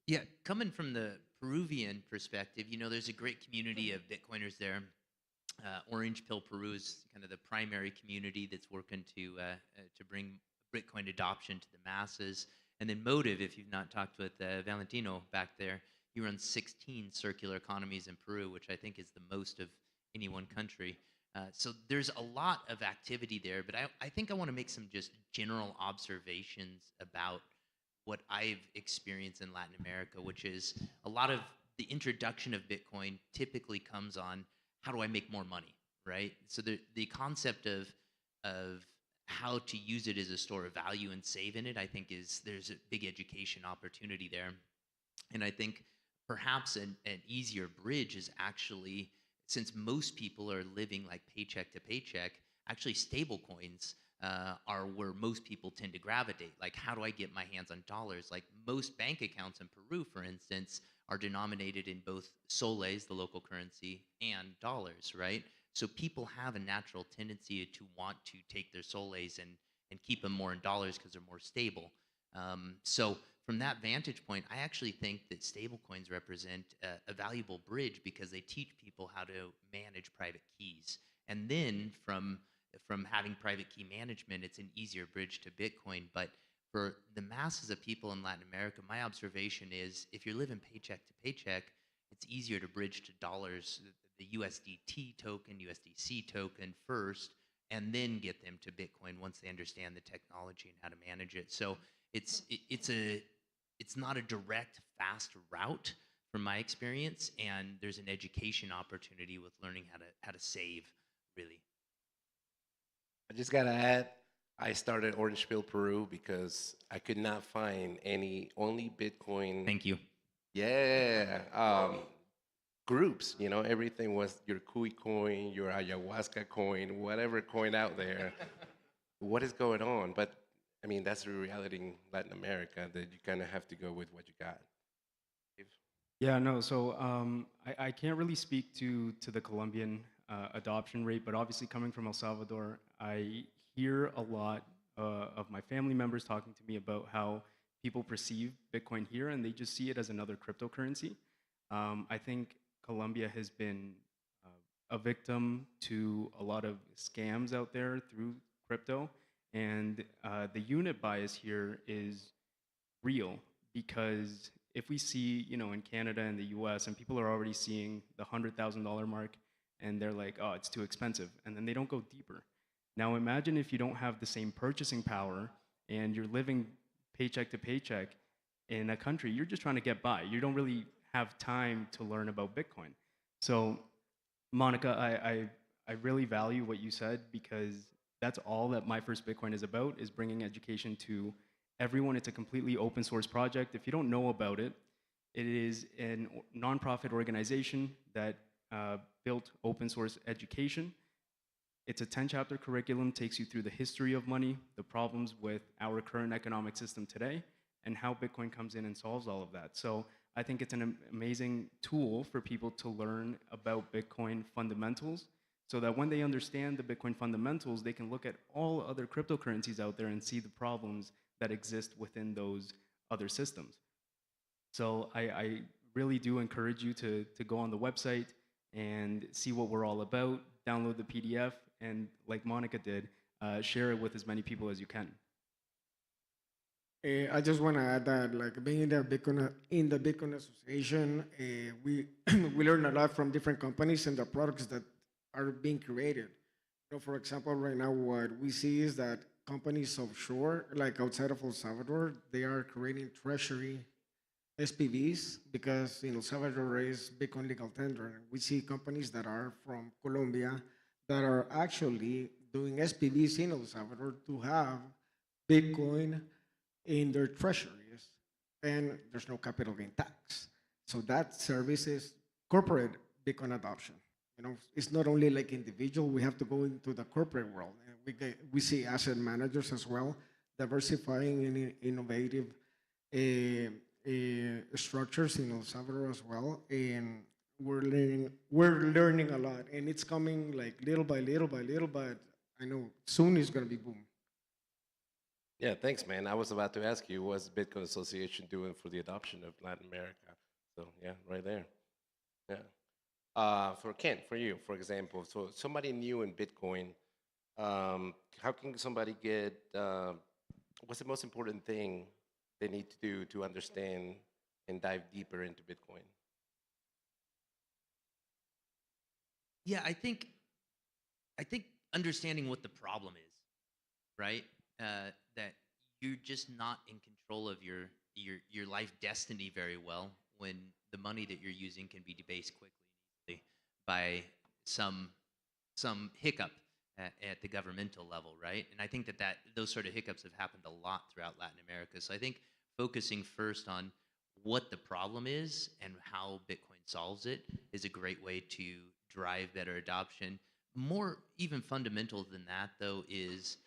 Yeah, coming from the Peruvian perspective, you know, there's a great community of Bitcoiners there. Orange Pill Peru is kind of the primary community that's working to bring Bitcoin adoption to the masses. And then Motive, if you've not talked with Valentino back there, he runs 16 circular economies in Peru, which I think is the most of any one country. So there's a lot of activity there, but I think I want to make some just general observations about what I've experienced in Latin America, which is a lot of the introduction of Bitcoin typically comes on how do I make more money, right? So the concept of how to use it as a store of value and save in it, I think there's a big education opportunity there. And I think perhaps an easier bridge is actually, since most people are living like paycheck to paycheck, actually stable coins are where most people tend to gravitate. Like, how do I get my hands on dollars? Like, most bank accounts in Peru, for instance, are denominated in both soles, the local currency, and dollars, right? So people have a natural tendency to want to take their soles and keep them more in dollars because they're more stable. So from that vantage point, I actually think that stablecoins represent a valuable bridge because they teach people how to manage private keys. And then from having private key management, it's an easier bridge to Bitcoin. But for the masses of people in Latin America, my observation is if you're living paycheck to paycheck, it's easier to bridge to dollars, the USDT token, USDC token first, and then get them to Bitcoin once they understand the technology and how to manage it. So it's not a direct, fast route from my experience, and there's an education opportunity with learning how to save, really. I just gotta add, I started Orange Pill Peru because I could not find only Bitcoin. Thank you. Yeah. groups. You know, everything was your Kui coin, your ayahuasca coin, whatever coin out there. What is going on? But I mean, that's the reality in Latin America that you kind of have to go with what you got. Yeah, no. So I can't really speak to the Colombian adoption rate, but obviously coming from El Salvador, I hear a lot of my family members talking to me about how people perceive Bitcoin here, and they just see it as another cryptocurrency. I think Colombia has been a victim to a lot of scams out there through crypto, and the unit bias here is real because if we see, you know, in Canada and the US, and people are already seeing the $100,000 mark, and they're like, oh, it's too expensive, and then they don't go deeper. Now imagine if you don't have the same purchasing power and you're living paycheck to paycheck in a country, you're just trying to get by. You don't really have time to learn about Bitcoin. So, Monica, I really value what you said because that's all that My First Bitcoin is about, is bringing education to everyone. It's a completely open source project. If you don't know about it, it is a nonprofit organization that built open source education. It's a 10-chapter curriculum, takes you through the history of money, the problems with our current economic system today, and how Bitcoin comes in and solves all of that. So I think it's an amazing tool for people to learn about Bitcoin fundamentals so that when they understand the Bitcoin fundamentals, they can look at all other cryptocurrencies out there and see the problems that exist within those other systems. So I really do encourage you to go on the website and see what we're all about, download the PDF, and like Monica did, share it with as many people as you can. I just want to add that, like being in the Bitcoin Association, we we learn a lot from different companies and the products that are being created. You know, for example, right now what we see is that companies offshore, like outside of El Salvador, they are creating treasury SPVs because in El Salvador is Bitcoin legal tender. And we see companies that are from Colombia that are actually doing SPVs in El Salvador to have Bitcoin in their treasuries, and there's no capital gain tax. So that service is corporate Bitcoin adoption. You know, it's not only like individual. We have to go into the corporate world. And we see asset managers as well diversifying in innovative structures in El Salvador as well, and we're learning a lot, and it's coming like little by little by little. But I know soon it's gonna be boom. Yeah, thanks, man. I was about to ask you, what's Bitcoin Association doing for the adoption of Latin America? So yeah, right there. Yeah. For Kent, for you, for example, so somebody new in Bitcoin, how can somebody get? What's the most important thing they need to do to understand and dive deeper into Bitcoin? Yeah, I think understanding what the problem is, right? That you're just not in control of your life destiny very well when the money that you're using can be debased quickly and easily by some hiccup at the governmental level, right? And I think that those sort of hiccups have happened a lot throughout Latin America. So I think focusing first on what the problem is and how Bitcoin solves it is a great way to drive better adoption. More even fundamental than that, though, is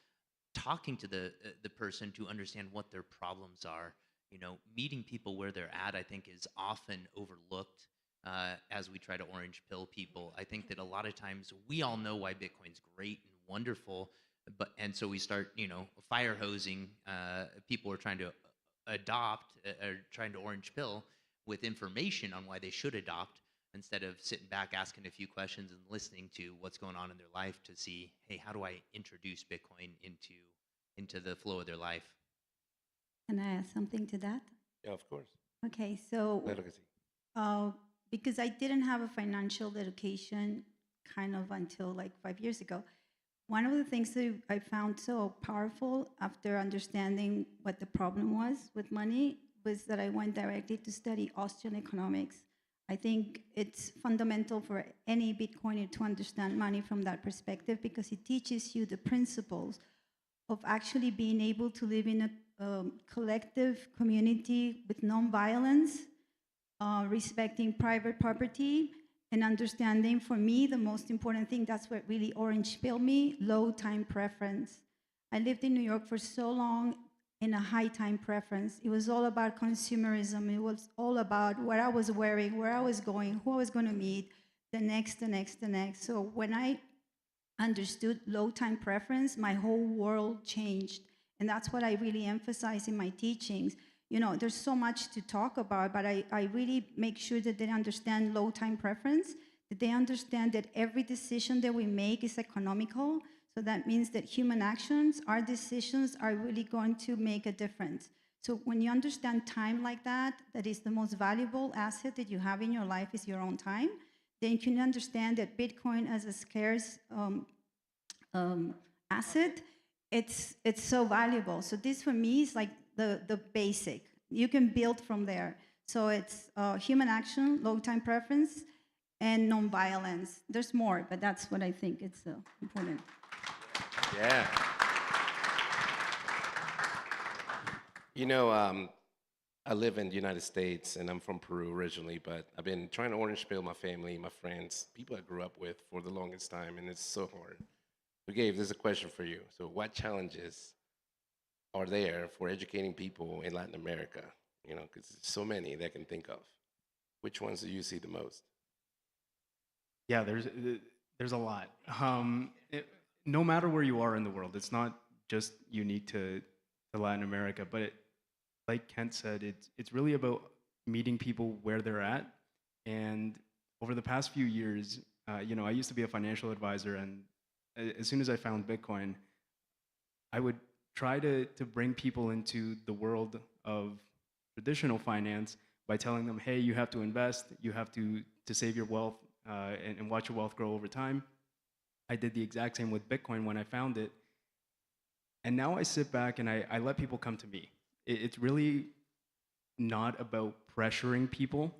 talking to the person to understand what their problems are. You know, meeting people where they're at, I think, is often overlooked as we try to orange pill people. I think that a lot of times we all know why Bitcoin's great and wonderful, and so we start, you know, fire hosing people who are trying to adopt or trying to orange pill with information on why they should adopt instead of sitting back asking a few questions and listening to what's going on in their life to see, hey, how do I introduce Bitcoin into the flow of their life? Can I add something to that? Yeah, of course. Okay, so Claro que sí. because I didn't have a financial education kind of until like 5 years ago, one of the things that I found so powerful after understanding what the problem was with money was that I went directly to study Austrian economics. I think it's fundamental for any Bitcoiner to understand money from that perspective because it teaches you the principles of actually being able to live in a collective community with non-violence, respecting private property, and understanding, for me, the most important thing, that's what really orange pilled me, low time preference. I lived in New York for so long in a high time preference. It was all about consumerism. It was all about what I was wearing, where I was going, who I was going to meet, the next, the next, the next. So when I understood low time preference, my whole world changed. And that's what I really emphasize in my teachings. You know, there's so much to talk about, but I really make sure that they understand low time preference, that they understand that every decision that we make is economical. So that means that human actions, our decisions are really going to make a difference. So when you understand time like that, that is the most valuable asset that you have in your life is your own time, then you can understand that Bitcoin as a scarce asset, it's so valuable. So this for me is like the basic. You can build from there. So it's human action, low time preference, and nonviolence. There's more, but that's what I think it's important. Yeah. You know, I live in the United States, and I'm from Peru originally, but I've been trying to orange peel my family, my friends, people I grew up with for the longest time, and it's so hard. So Gabe, there's a question for you. So what challenges are there for educating people in Latin America? You know, because there's so many that I can think of. Which ones do you see the most? Yeah, there's a lot. No matter where you are in the world, it's not just unique to Latin America, but like Kent said, it's really about meeting people where they're at. And over the past few years, you know, I used to be a financial advisor, and as soon as I found Bitcoin, I would try to bring people into the world of traditional finance by telling them, hey, you have to invest, you have to save your wealth and watch your wealth grow over time. I did the exact same with Bitcoin when I found it. And now I sit back and I let people come to me. It's really not about pressuring people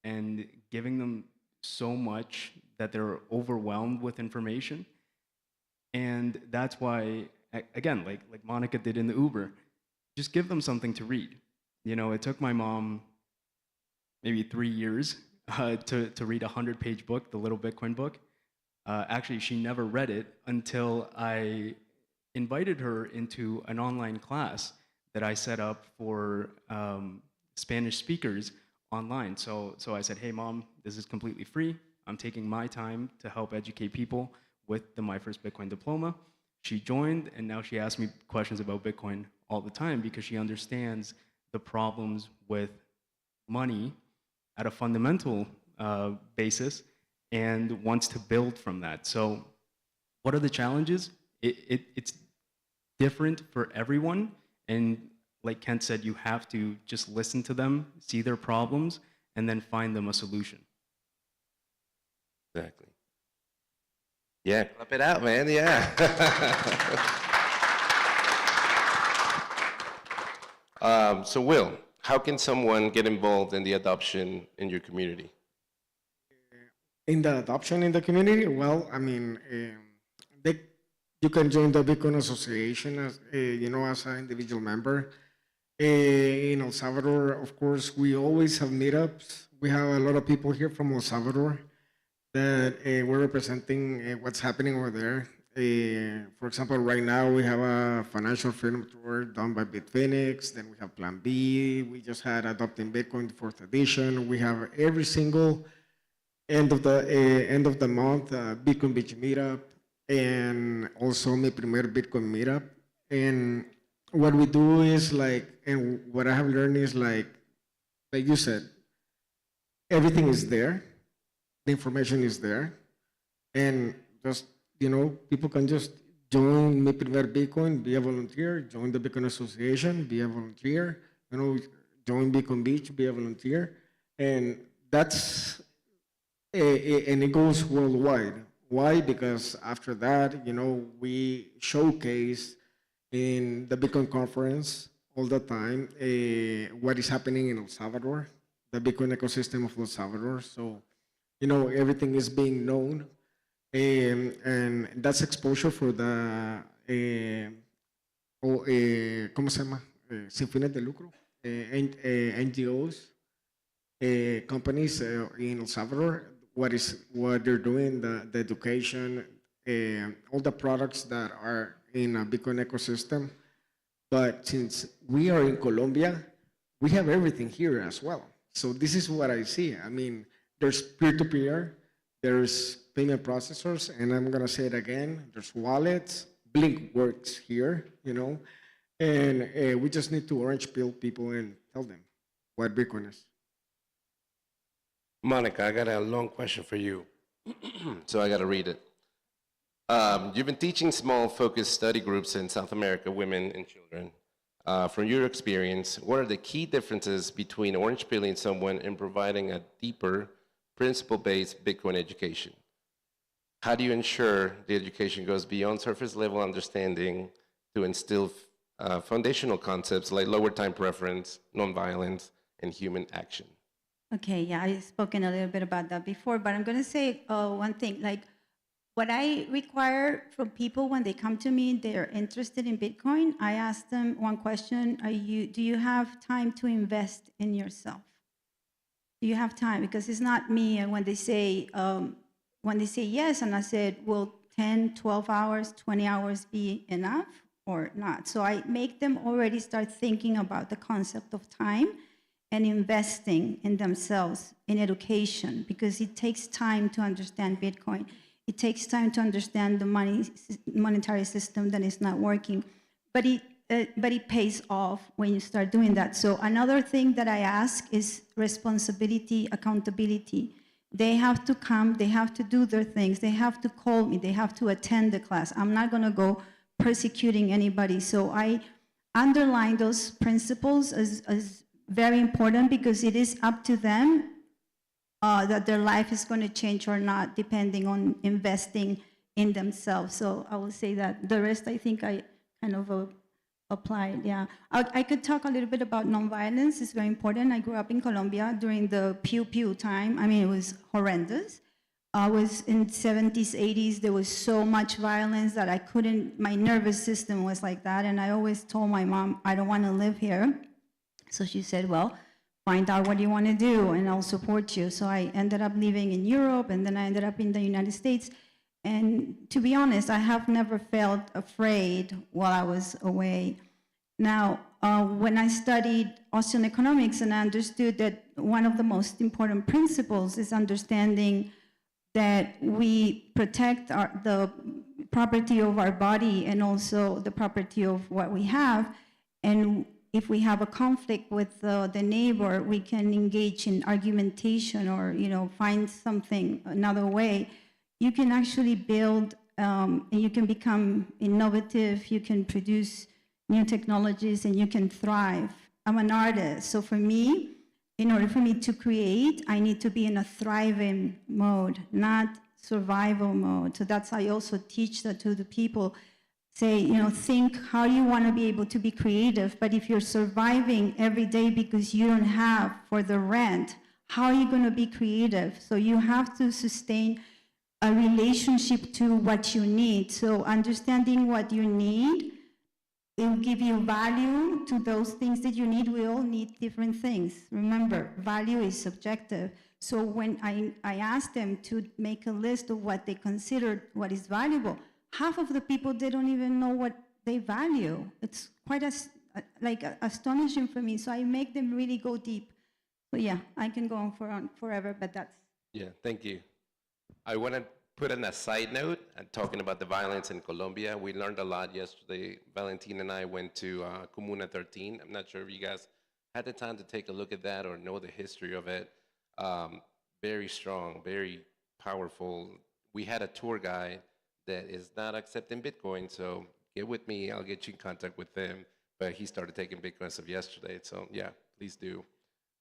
and giving them so much that they're overwhelmed with information. And that's why, again, like Monica did in the Uber, just give them something to read. You know, it took my mom maybe 3 years to read a 100-page book, the Little Bitcoin book. Actually, she never read it until I invited her into an online class that I set up for Spanish speakers online. So I said, hey, Mom, this is completely free. I'm taking my time to help educate people with the My First Bitcoin diploma. She joined, and now she asks me questions about Bitcoin all the time because she understands the problems with money at a fundamental basis and wants to build from that. So what are the challenges? It's different for everyone. And like Kent said, you have to just listen to them, see their problems, and then find them a solution. Exactly. Yeah, clap it out, man. Yeah. So Will, how can someone get involved in the adoption in your community? In the adoption in the community, well, I mean, you can join the Bitcoin Association as you know, as an individual member. In El Salvador, of course, we always have meetups. We have a lot of people here from El Salvador that we're representing what's happening over there. For example, right now we have a financial freedom tour done by Bitfinex. Then we have Plan B. We just had Adopting Bitcoin, the 4th edition. We have every single end of the month Bitcoin Beach meetup, and also Mi Primer Bitcoin meetup. And what we do is like, and what I have learned is like you said, everything is there, the information is there, and just, you know, people can just join Mi Primer Bitcoin, be a volunteer, join the Bitcoin Association, be a volunteer, you know, join Bitcoin Beach, be a volunteer, and that's, and it goes worldwide. Why? Because after that, you know, we showcase in the Bitcoin conference all the time what is happening in El Salvador, the Bitcoin ecosystem of El Salvador. So, you know, everything is being known, and that's exposure for the ¿cómo se llama? Sin fines de lucro, NGOs, companies in El Salvador. what they're doing, the education, all the products that are in a Bitcoin ecosystem. But since we are in Colombia, we have everything here as well. So this is what I see. I mean, there's peer-to-peer, there's payment processors, and I'm gonna say it again, there's wallets, Blink works here, and we just need to orange pill people and tell them what Bitcoin is. Monica, I got a long question for you. So I got to read it. You've been teaching small focused study groups in South America, women and children. From your experience, what are the key differences between orange pilling someone and providing a deeper, principle-based Bitcoin education? How do you ensure the education goes beyond surface level understanding to instill foundational concepts like lower time preference, nonviolence, and human action? Okay, yeah, I've spoken a little bit about that before, but I'm going to say one thing. Like, what I require from people when they come to me, they're interested in Bitcoin, I ask them one question: do you have time to invest in yourself? Do you have time? Because it's not me, and when they say yes, and I said, will 10, 12 hours, 20 hours be enough or not? So I make them already start thinking about the concept of time and investing in themselves, in education, because it takes time to understand Bitcoin. It takes time to understand the monetary system that is not working, but it pays off when you start doing that. So another thing that I ask is responsibility, accountability. They have to come, they have to do their things, they have to call me, they have to attend the class. I'm not gonna go persecuting anybody. So I underline those principles as very important, because it is up to them that their life is going to change or not, depending on investing in themselves. So I will say that. The rest, I think I kind of applied, yeah. I could talk a little bit about nonviolence. It's very important. I grew up in Colombia during the Pew Pew time. I mean, it was horrendous. I was in 70s, 80s. There was so much violence that I couldn't, my nervous system was like that. And I always told my mom, I don't want to live here. So she said, well, find out what you want to do and I'll support you. So I ended up living in Europe, and then I ended up in the United States. And to be honest, I have never felt afraid while I was away. Now, when I studied Austrian economics, and I understood that one of the most important principles is understanding that we protect the property of our body and also the property of what we have. And if we have a conflict with the neighbor, we can engage in argumentation or find something, another way. You can actually build, and you can become innovative, you can produce new technologies, and you can thrive. I'm an artist, so for me, in order for me to create, I need to be in a thriving mode, not survival mode. So that's how I also teach that to the people. Say, think how you want to be able to be creative, but if you're surviving every day because you don't have for the rent, how are you going to be creative? So you have to sustain a relationship to what you need. So understanding what you need, it will give you value to those things that you need. We all need different things. Remember, value is subjective. So when I asked them to make a list of what they considered what is valuable, half of the people, they don't even know what they value. It's quite astonishing for me. So I make them really go deep. So yeah, I can go on forever, but that's. Yeah, thank you. I want to put in a side note and talking about the violence in Colombia. We learned a lot yesterday. Valentin and I went to Comuna 13. I'm not sure if you guys had the time to take a look at that or know the history of it. Very strong, very powerful. We had a tour guide that is not accepting Bitcoin, so get with me, I'll get you in contact with them. But he started taking Bitcoin as of yesterday, so yeah, please do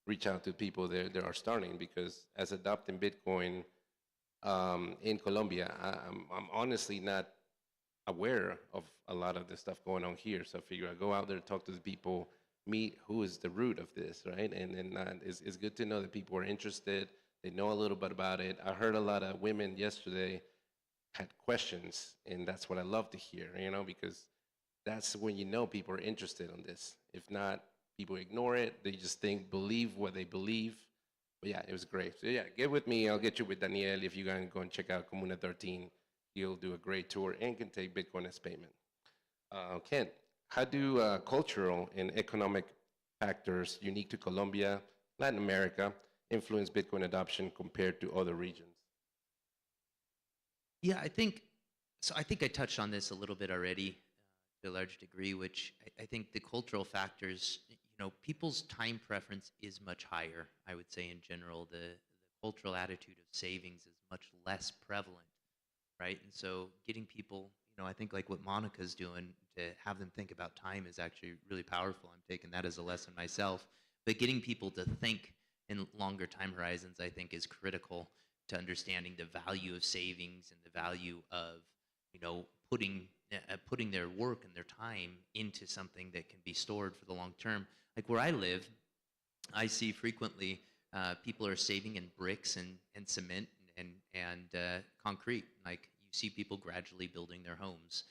reach out to people that are starting, because as adopting Bitcoin in Colombia, I'm honestly not aware of a lot of the stuff going on here, so I figure I go out there, talk to the people, meet who is the root of this, right? And it's good to know that people are interested, they know a little bit about it. I heard a lot of women yesterday had questions, and that's what I love to hear, because that's when people are interested in this. If not, people ignore it. They just believe what they believe, But yeah, it was great. So yeah, get with me. I'll get you with Daniel. If you guys go and check out Comuna 13, he'll do a great tour and can take Bitcoin as payment. Kent, how do cultural and economic factors unique to Colombia, Latin America, influence Bitcoin adoption compared to other regions? Yeah, I think so. I think I touched on this a little bit already to a large degree, which I think the cultural factors, people's time preference is much higher. I would say in general, the cultural attitude of savings is much less prevalent, right? And so getting people, I think like what Monica's doing to have them think about time is actually really powerful. I'm taking that as a lesson myself. But getting people to think in longer time horizons, I think, is critical to understanding the value of savings and the value of, putting their work and their time into something that can be stored for the long term. Like where I live, I see frequently people are saving in bricks and cement and concrete. Like you see people gradually building their homes.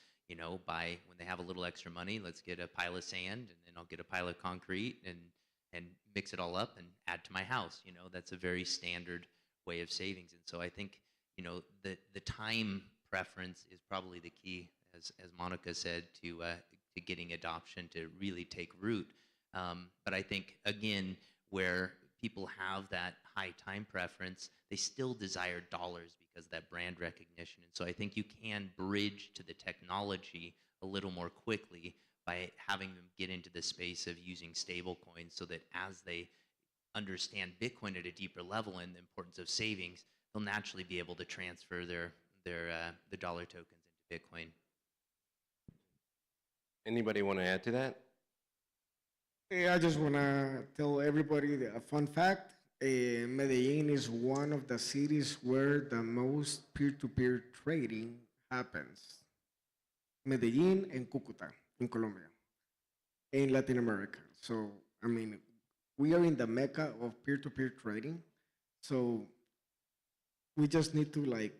By when they have a little extra money, let's get a pile of sand and then I'll get a pile of concrete and mix it all up and add to my house. That's a very standard way of savings. And so I think, the time preference is probably the key, as Monica said, to getting adoption to really take root. But I think, again, where people have that high time preference, they still desire dollars because of that brand recognition. And so I think you can bridge to the technology a little more quickly by having them get into the space of using stable coins so that as they understand Bitcoin at a deeper level and the importance of savings, they'll naturally be able to transfer the dollar tokens into Bitcoin. Anybody want to add to that? Hey, I just want to tell everybody a fun fact. Medellin is one of the cities where the most peer-to-peer trading happens. Medellin and Cúcuta in Colombia, in Latin America. So, I mean, we are in the mecca of peer-to-peer trading. So we just need to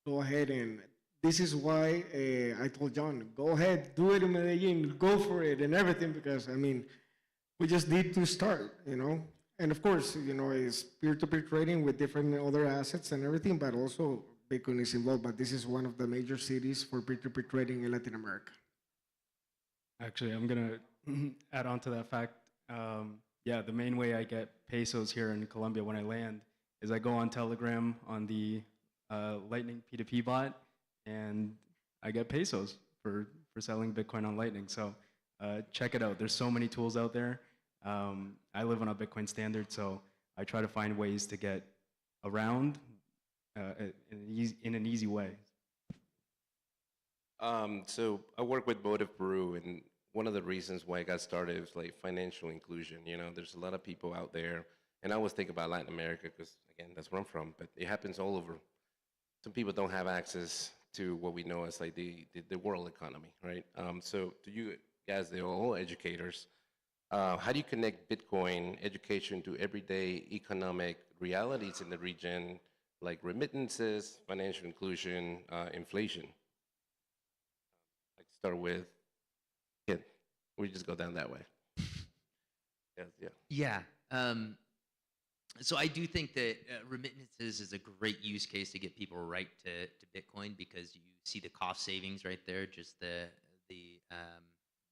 go ahead and this is why I told John, go ahead, do it in Medellin, go for it and everything, because I mean, we just need to start, And of course, it's peer-to-peer trading with different other assets and everything, but also Bitcoin is involved. But this is one of the major cities for peer-to-peer trading in Latin America. Actually, I'm gonna add on to that fact. Yeah, the main way I get pesos here in Colombia when I land is I go on Telegram on the Lightning P2P bot, and I get pesos for selling Bitcoin on Lightning. So check it out. There's so many tools out there. I live on a Bitcoin standard, so I try to find ways to get around in an easy way. So I work with Votive Peru, and one of the reasons why I got started is financial inclusion. There's a lot of people out there, and I always think about Latin America because, again, that's where I'm from, but it happens all over. Some people don't have access to what we know as the world economy, right? So to you guys, they're all educators. How do you connect Bitcoin education to everyday economic realities in the region, like remittances, financial inclusion, inflation? Start with Kent. We just go down that way. Yeah. So I do think that remittances is a great use case to get people right to Bitcoin because you see the cost savings right there, just the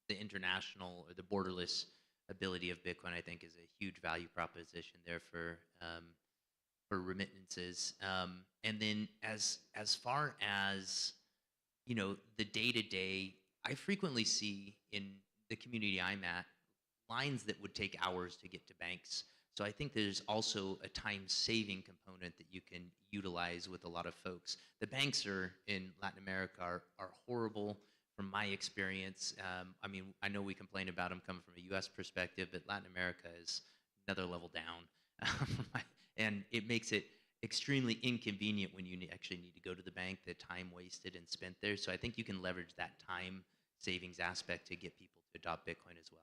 international or the borderless ability of Bitcoin. I think is a huge value proposition there for remittances. And then as far as the day-to-day, I frequently see in the community I'm at lines that would take hours to get to banks. So I think there's also a time-saving component that you can utilize with a lot of folks. The banks in Latin America are horrible from my experience. I mean, I know we complain about them coming from a U.S. perspective, but Latin America is another level down. And it makes it extremely inconvenient when you actually need to go to the bank, the time wasted and spent there. So I think you can leverage that time savings aspect to get people to adopt Bitcoin as well.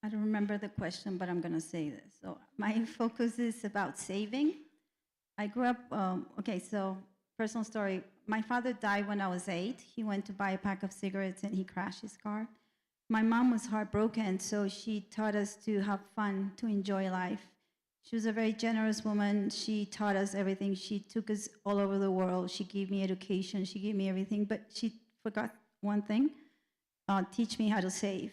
I don't remember the question, but I'm going to say this. So my focus is about saving. I grew up, so personal story. My father died when I was 8. He went to buy a pack of cigarettes and he crashed his car. My mom was heartbroken, so she taught us to have fun, to enjoy life. She was a very generous woman. She taught us everything. She took us all over the world. She gave me education. She gave me everything, but she forgot one thing, teach me how to save.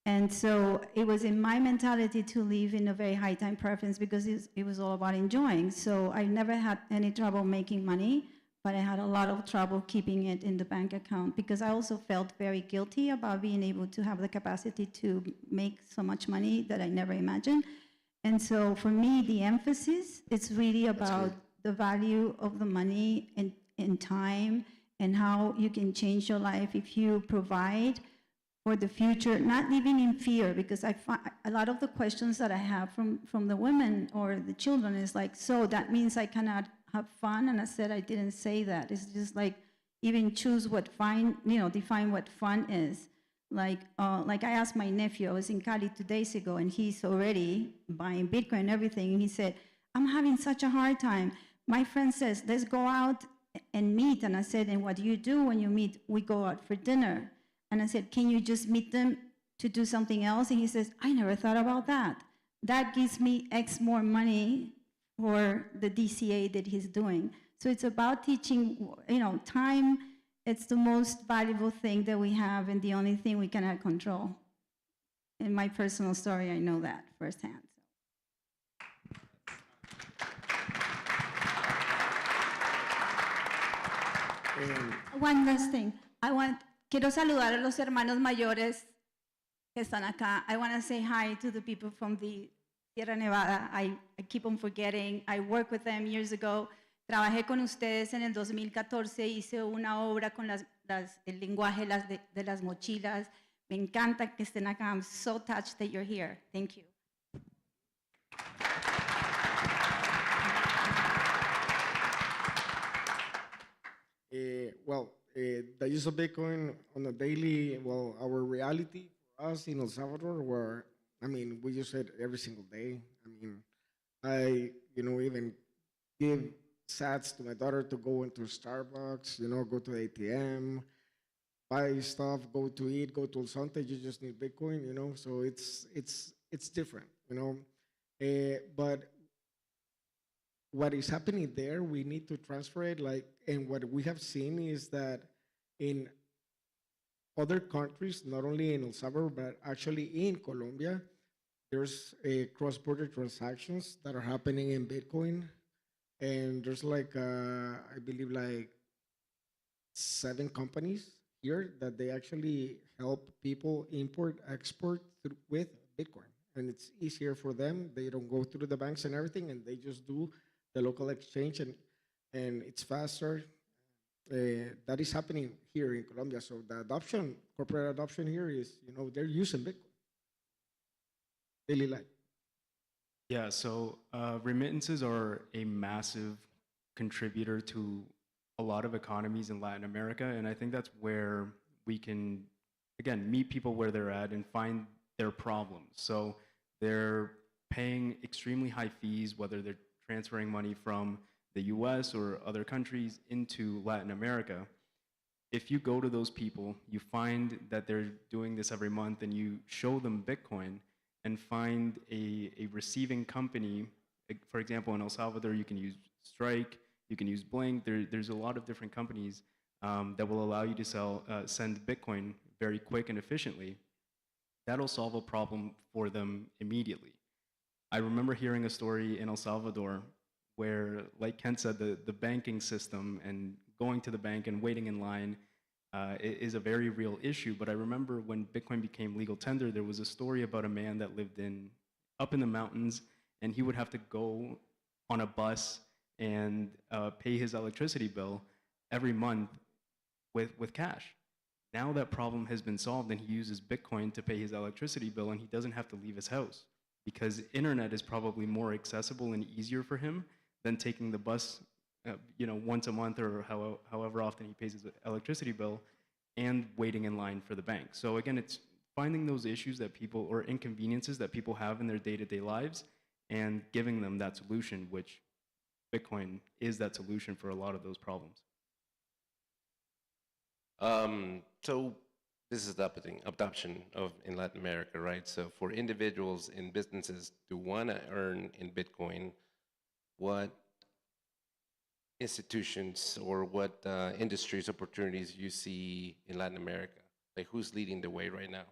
And so it was in my mentality to live in a very high time preference because it was all about enjoying. So I never had any trouble making money, but I had a lot of trouble keeping it in the bank account because I also felt very guilty about being able to have the capacity to make so much money that I never imagined. And so for me, the emphasis is really about the value of the money and time and how you can change your life if you provide for the future, not living in fear, because I find a lot of the questions that I have from the women or the children is like, so that means I cannot have fun? And I said, I didn't say that. It's just like, even choose what fun, define what fun is. Like I asked my nephew, I was in Cali 2 days ago, and he's already buying Bitcoin and everything, and he said, I'm having such a hard time. My friend says, let's go out and meet. And I said, and what do you do when you meet? We go out for dinner. And I said, can you just meet them to do something else? And he says, I never thought about that. That gives me X more money for the DCA that he's doing. So it's about teaching, time. It's the most valuable thing that we have and the only thing we cannot control. In my personal story, I know that firsthand. One last thing. Quiero saludar a los hermanos mayores que están acá. I want to say hi to the people from the Sierra Nevada. I keep on forgetting. I worked with them years ago. Trabajé con ustedes en el 2014. Hice una obra con el lenguaje de las mochilas. Me encanta que estén acá. I'm so touched that you're here. Thank you. The use of Bitcoin on a daily, our reality for us in El Salvador, we use it every single day. I even give sats to my daughter to go into Starbucks, go to the ATM, buy stuff, go to eat, go to El Sante, you just need Bitcoin, so it's different, but what is happening there, we need to transfer it, and what we have seen is that in other countries, not only in El Salvador, but actually in Colombia, there's cross-border transactions that are happening in Bitcoin, and there's I believe 7 companies here that they actually help people import, export with Bitcoin, and it's easier for them. They don't go through the banks and everything, and they just do the local exchange, and it's faster. That is happening here in Colombia. So the adoption, corporate adoption here is, they're using Bitcoin daily life. Yeah, so remittances are a massive contributor to a lot of economies in Latin America, and I think that's where we can, again, meet people where they're at and find their problems. So they're paying extremely high fees, whether they're transferring money from the US or other countries into Latin America. If you go to those people, you find that they're doing this every month, and you show them Bitcoin and find a receiving company. For example, in El Salvador, you can use Strike, you can use Blink. There's a lot of different companies that will allow you to send Bitcoin very quick and efficiently. That'll solve a problem for them immediately. I remember hearing a story in El Salvador where, like Kent said, the banking system and going to the bank and waiting in line is a very real issue. But I remember when Bitcoin became legal tender, there was a story about a man that lived up in the mountains, and he would have to go on a bus and pay his electricity bill every month with cash. Now that problem has been solved, and he uses Bitcoin to pay his electricity bill, and he doesn't have to leave his house, because internet is probably more accessible and easier for him than taking the bus, once a month or however often he pays his electricity bill, and waiting in line for the bank. So again, it's finding those issues that people, or inconveniences that people have in their day-to-day lives, and giving them that solution, which Bitcoin is that solution for a lot of those problems. So this is the adoption of in Latin America, right? So for individuals and businesses to want to earn in Bitcoin, what institutions or what industries opportunities you see in Latin America? Like who's leading the way right now?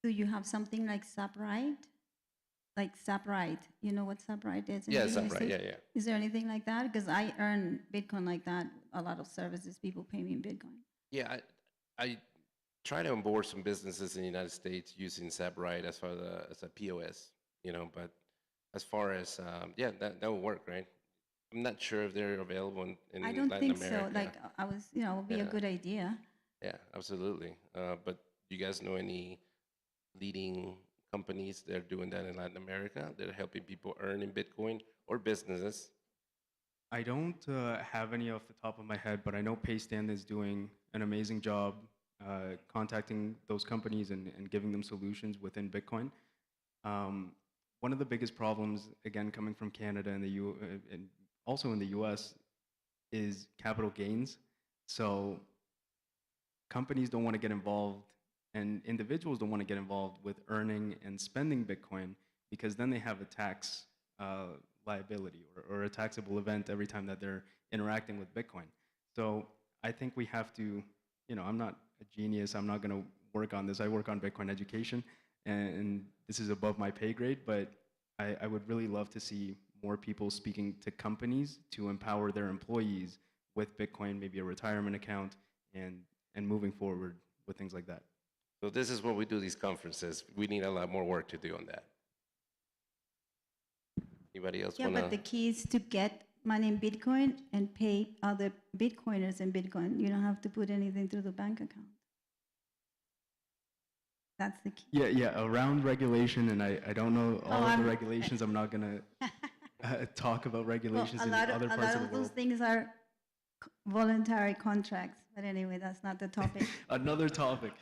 Do you have something like SubRite? Like SubRite, you know what SubRite is? in Yeah, the United SubRite, States? yeah. Is there anything like that? Because I earn Bitcoin like that. A lot of services, people pay me in Bitcoin. Yeah, I try to onboard some businesses in the United States using SubRite as a POS, but as far as, yeah, that would work, right? I'm not sure if they're available in I don't Latin think America. so. Like I was, would be a Yeah. good idea. Yeah, absolutely. But you guys know any leading companies that are doing that in Latin America that are helping people earn in Bitcoin or businesses? I don't have any off the top of my head, but I know Paystand is doing an amazing job contacting those companies and giving them solutions within Bitcoin. One of the biggest problems, again, coming from Canada and and also in the US, is capital gains. So companies don't want to get involved and individuals don't want to get involved with earning and spending Bitcoin because then they have a tax liability or a taxable event every time that they're interacting with Bitcoin. So I think we have to, I'm not a genius. I'm not going to work on this. I work on Bitcoin education, and this is above my pay grade, but I would really love to see more people speaking to companies to empower their employees with Bitcoin, maybe a retirement account, and moving forward with things like that. So this is when we do these conferences. We need a lot more work to do on that. Anybody else Yeah, want to? but the key is to get money in Bitcoin and pay other Bitcoiners in Bitcoin. You don't have to put anything through the bank account. That's the key. Yeah, around regulation, and I don't know all of I'm- the regulations. I'm not going to talk about Well, regulations a in lot other of, a parts lot of of the those world. things are voluntary contracts. But anyway, that's not the topic. Another topic.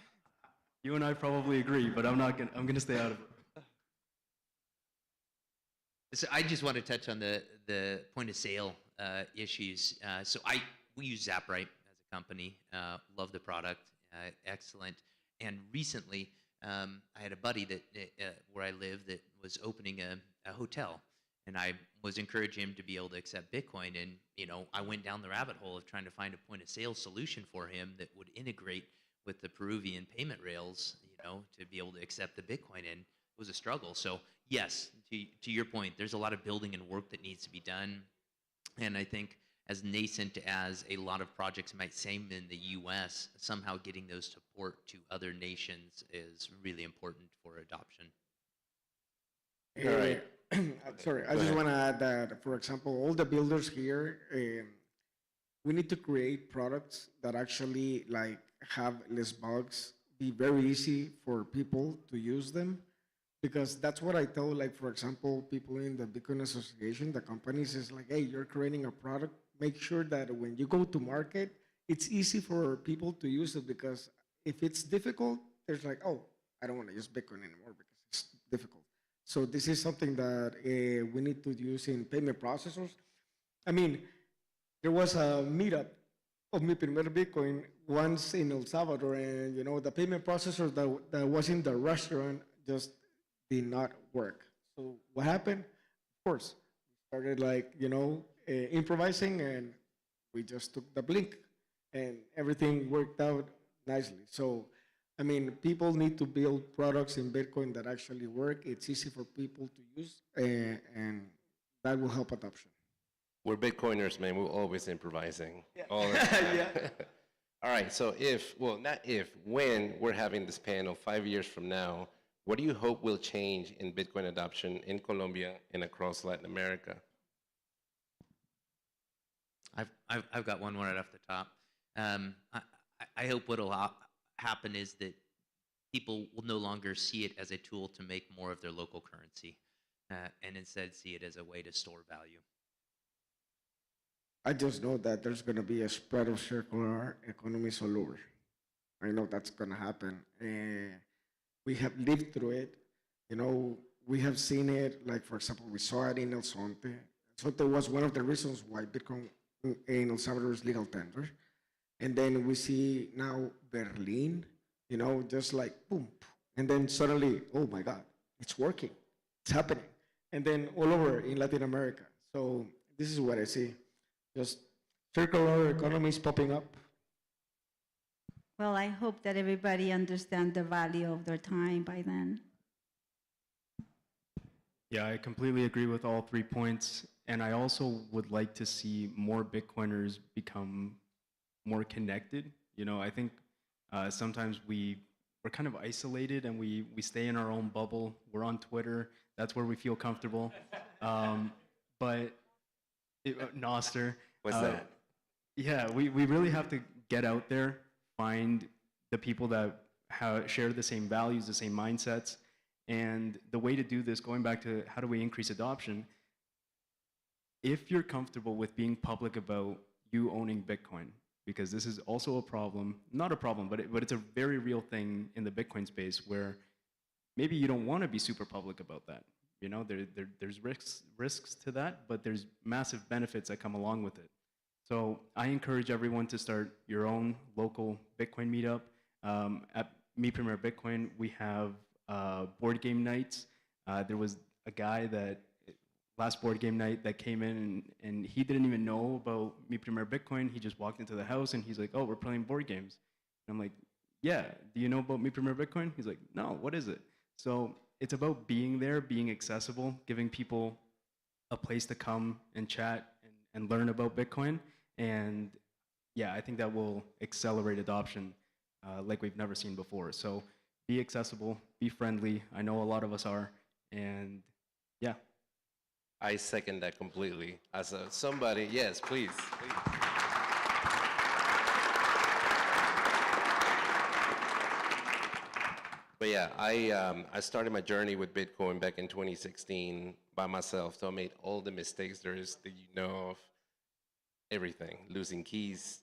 You and I probably agree, but I'm going to stay out of it. So I just want to touch on the point of sale issues. We use ZapRite as a company. Love the product, excellent. And recently, I had a buddy that where I live that was opening a hotel, and I was encouraging him to be able to accept Bitcoin. And I went down the rabbit hole of trying to find a point of sale solution for him that would integrate with the Peruvian payment rails, to be able to accept the Bitcoin in. It was a struggle. So yes, to your point, there's a lot of building and work that needs to be done. And I think as nascent as a lot of projects might seem in the U.S., somehow getting those support to other nations is really important for adoption. All right. Sorry, I Go just ahead. want to add that, for example, all the builders here, we need to create products that actually have less bugs, be very easy for people to use them, because that's what I tell, for example, people in the Bitcoin Association, the companies is like, hey, you're creating a product, make sure that when you go to market, it's easy for people to use it, because if it's difficult, there's like, oh, I don't want to use Bitcoin anymore because it's difficult. So this is something that we need to use in payment processors. I mean, there was a meetup of Mi Primer Bitcoin once in El Salvador, and the payment processor that was in the restaurant just did not work. So what happened? Of course, we started improvising, and we just took the blink, and everything worked out nicely. So, I mean, people need to build products in Bitcoin that actually work. It's easy for people to use, and that will help adoption. We're Bitcoiners, man. We're always improvising. All the time. All right. So when we're having this panel 5 years from now, what do you hope will change in Bitcoin adoption in Colombia and across Latin America? I've got one right off the top. I hope what'll happen is that people will no longer see it as a tool to make more of their local currency, and instead see it as a way to store value. I just know that there's going to be a spread of circular economies all over. I know that's going to happen. We have lived through it. We have seen it. Like, for example, we saw it in El Sonte. El Sonte was one of the reasons why Bitcoin in El Salvador is legal tender. And then we see now Berlin. just like boom. And then suddenly, oh my God, it's working, it's happening. And then all over in Latin America. So this is what I see. Just circular economies popping up. Well, I hope that everybody understands the value of their time by then. Yeah, I completely agree with all 3 points. And I also would like to see more Bitcoiners become more connected. I think sometimes we're kind of isolated and we stay in our own bubble. We're on Twitter. That's where we feel comfortable. But Noster. What's that? Yeah, we really have to get out there, find the people that share the same values, the same mindsets. And the way to do this, going back to how do we increase adoption, if you're comfortable with being public about you owning Bitcoin, because this is also a problem, not a problem, but it's a very real thing in the Bitcoin space where maybe you don't want to be super public about that. There's risks to that, but there's massive benefits that come along with it. So I encourage everyone to start your own local Bitcoin meetup. At Me Premier Bitcoin, we have board game nights. There was a guy that last board game night that came in and he didn't even know about Me Premier Bitcoin. He just walked into the house and he's like, oh, we're playing board games. And I'm like, yeah, do you know about Me Premier Bitcoin? He's like, no, what is it? So it's about being there, being accessible, giving people a place to come and chat and learn about Bitcoin. And yeah, I think that will accelerate adoption like we've never seen before. So be accessible, be friendly. I know a lot of us are. And yeah. I second that completely. As somebody, yes, please. But yeah, I started my journey with Bitcoin back in 2016 by myself. So I made all the mistakes there is that of, everything, losing keys,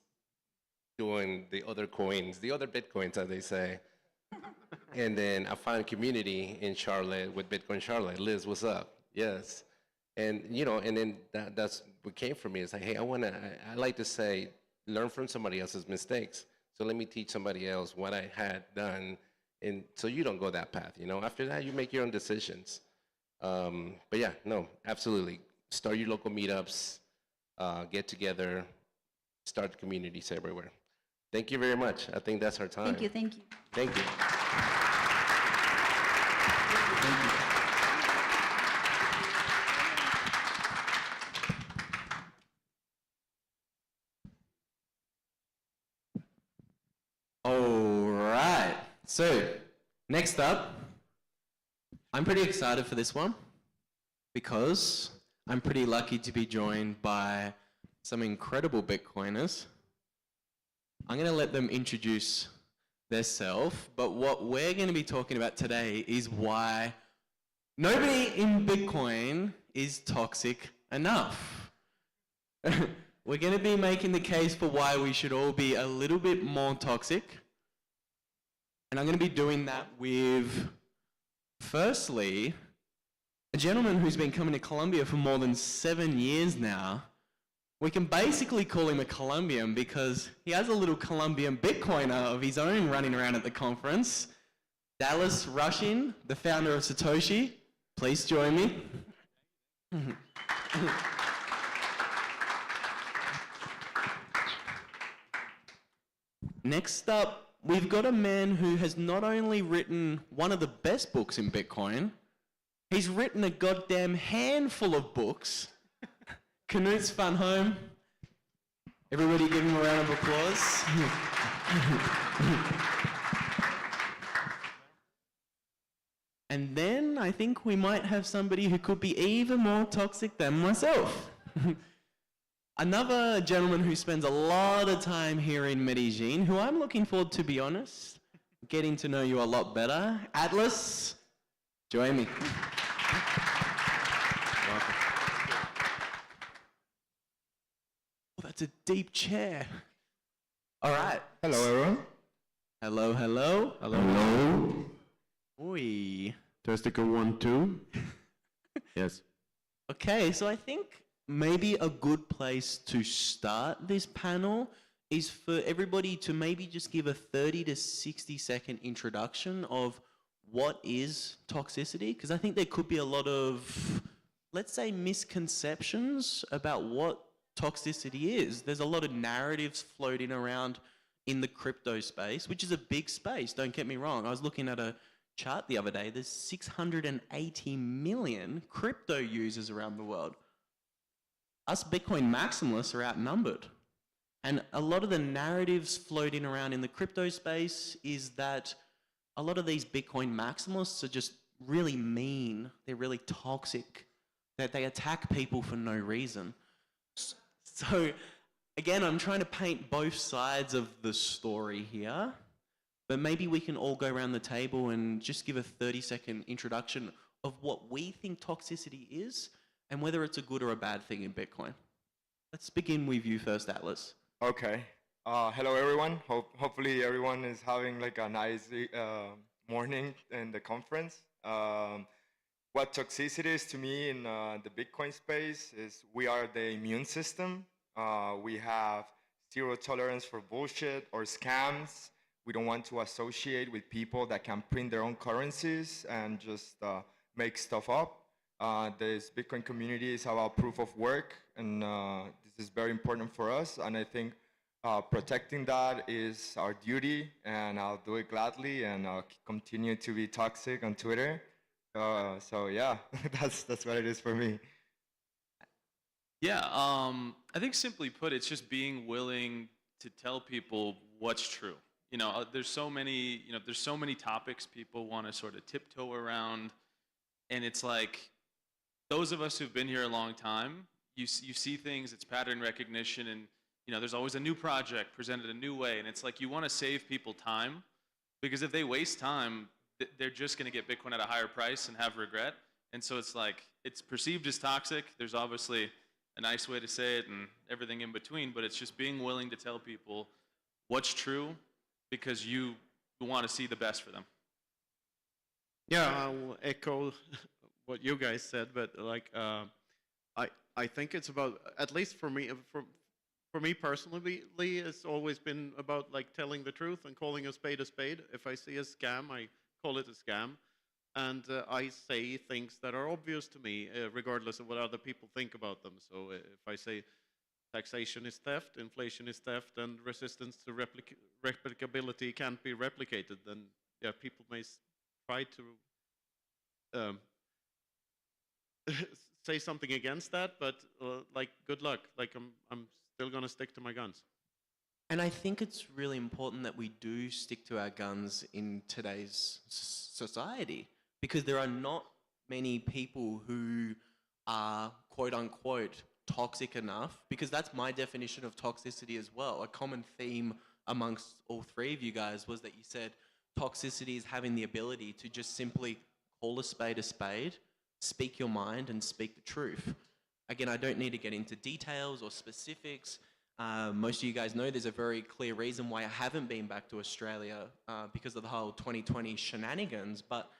doing the other coins, the other Bitcoins, as they say. And then I found a community in Charlotte with Bitcoin Charlotte. Liz, what's up? Yes. And and then that's what came from me. It's like, hey, I like to say, learn from somebody else's mistakes. So let me teach somebody else what I had done, and so you don't go that path. After that, you make your own decisions. But yeah, no, absolutely. Start your local meetups, get together, start communities everywhere. Thank you very much. I think that's our time. Thank you. Thank you. Thank you. All right. So, next up, I'm pretty excited for this one because I'm pretty lucky to be joined by some incredible Bitcoiners. I'm going to let them introduce themselves, but what we're going to be talking about today is why nobody in Bitcoin is toxic enough. We're going to be making the case for why we should all be a little bit more toxic. And I'm going to be doing that with, firstly, a gentleman who's been coming to Colombia for more than 7 years now. We can basically call him a Colombian because he has a little Colombian Bitcoiner of his own running around at the conference. Dallas Rushin, the founder of Satoshi. Please join me. Next up, we've got a man who has not only written one of the best books in Bitcoin, he's written a goddamn handful of books. Knut's Fun Home. Everybody give him a round of applause. And then I think we might have somebody who could be even more toxic than myself. Another gentleman who spends a lot of time here in Medellin, who I'm looking forward, to be honest, getting to know you a lot better. Atlas, join me. Welcome. Oh, that's a deep chair. All right. Hello, everyone. Hello, hello. Hello. Hello. Oi. Testicle 1, 2. Yes. Okay, so I think maybe a good place to start this panel is for everybody to maybe just give a 30 to 60-second introduction of what is toxicity, because I think there could be a lot of, let's say, misconceptions about what toxicity is. There's a lot of narratives floating around in the crypto space, which is a big space, don't get me wrong. I was looking at a chart the other day, there's 680 million crypto users around the world. Us Bitcoin maximalists are outnumbered. And a lot of the narratives floating around in the crypto space is that a lot of these Bitcoin maximalists are just really mean, they're really toxic, that they attack people for no reason. So again, I'm trying to paint both sides of the story here, but maybe we can all go around the table and just give a 30-second introduction of what we think toxicity is and whether it's a good or a bad thing in Bitcoin. Let's begin with you first, Atlas. Okay. Hello, everyone. Hopefully everyone is having like a nice morning in the conference. What toxicity is to me in the Bitcoin space is we are the immune system. We have zero tolerance for bullshit or scams. We don't want to associate with people that can print their own currencies and just make stuff up. This Bitcoin community is about proof of work, and this is very important for us. And I think protecting that is our duty, and I'll do it gladly, and I'll continue to be toxic on Twitter. So yeah, that's what it is for me. Yeah, I think simply put, it's just being willing to tell people what's true. You know, there's so many topics people want to sort of tiptoe around, and it's like those of us who've been here a long time, you see things, it's pattern recognition, and you know, there's always a new project presented a new way, and it's like you want to save people time, because if they waste time, they're just going to get Bitcoin at a higher price and have regret. And so it's like, it's perceived as toxic. There's obviously a nice way to say it and everything in between, but it's just being willing to tell people what's true because you want to see the best for them. Yeah, I'll echo what you guys said, but like, I think it's about, at least for me, for me personally, it's always been about like telling the truth and calling a spade a spade. If I see a scam, I call it a scam. And I say things that are obvious to me, regardless of what other people think about them. So if I say taxation is theft, inflation is theft, and resistance to replicability can't be replicated, then yeah, people may try to say something against that, but like, good luck. Like, I'm still gonna stick to my guns. And I think it's really important that we do stick to our guns in today's society, because there are not many people who are quote unquote toxic enough, because that's my definition of toxicity as well. A common theme amongst all three of you guys was that you said toxicity is having the ability to just simply call a spade, speak your mind, and speak the truth. Again, I don't need to get into details or specifics. Most of you guys know there's a very clear reason why I haven't been back to Australia because of the whole 2020 shenanigans, but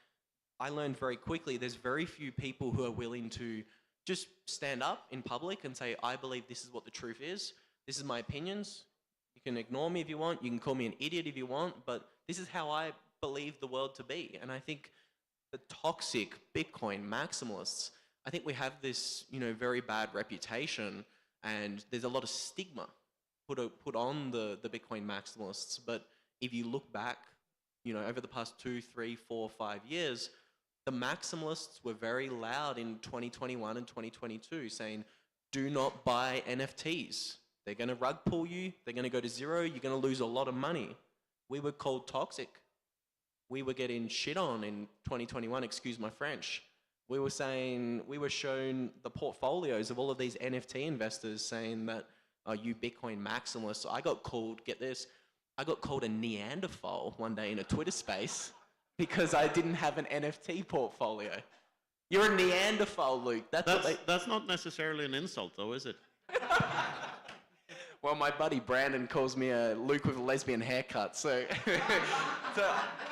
I learned very quickly there's very few people who are willing to just stand up in public and say, I believe this is what the truth is. This is my opinions. You can ignore me if you want. You can call me an idiot if you want, but this is how I believe the world to be. And I think the toxic Bitcoin maximalists, I think we have this, very bad reputation, and there's a lot of stigma put on the Bitcoin maximalists. But if you look back, over the past 2, 3, 4, 5 years, the maximalists were very loud in 2021 and 2022 saying, do not buy NFTs. They're going to rug pull you. They're going to go to zero. You're going to lose a lot of money. We were called toxic. We were getting shit on in 2021, excuse my French. We were shown the portfolios of all of these NFT investors saying that, you Bitcoin maximalists. I got called, get this, I got called a Neanderthal one day in a Twitter space because I didn't have an NFT portfolio. You're a Neanderthal, Luke. That's not necessarily an insult, though, is it? Well, my buddy Brandon calls me a Luke with a lesbian haircut, so,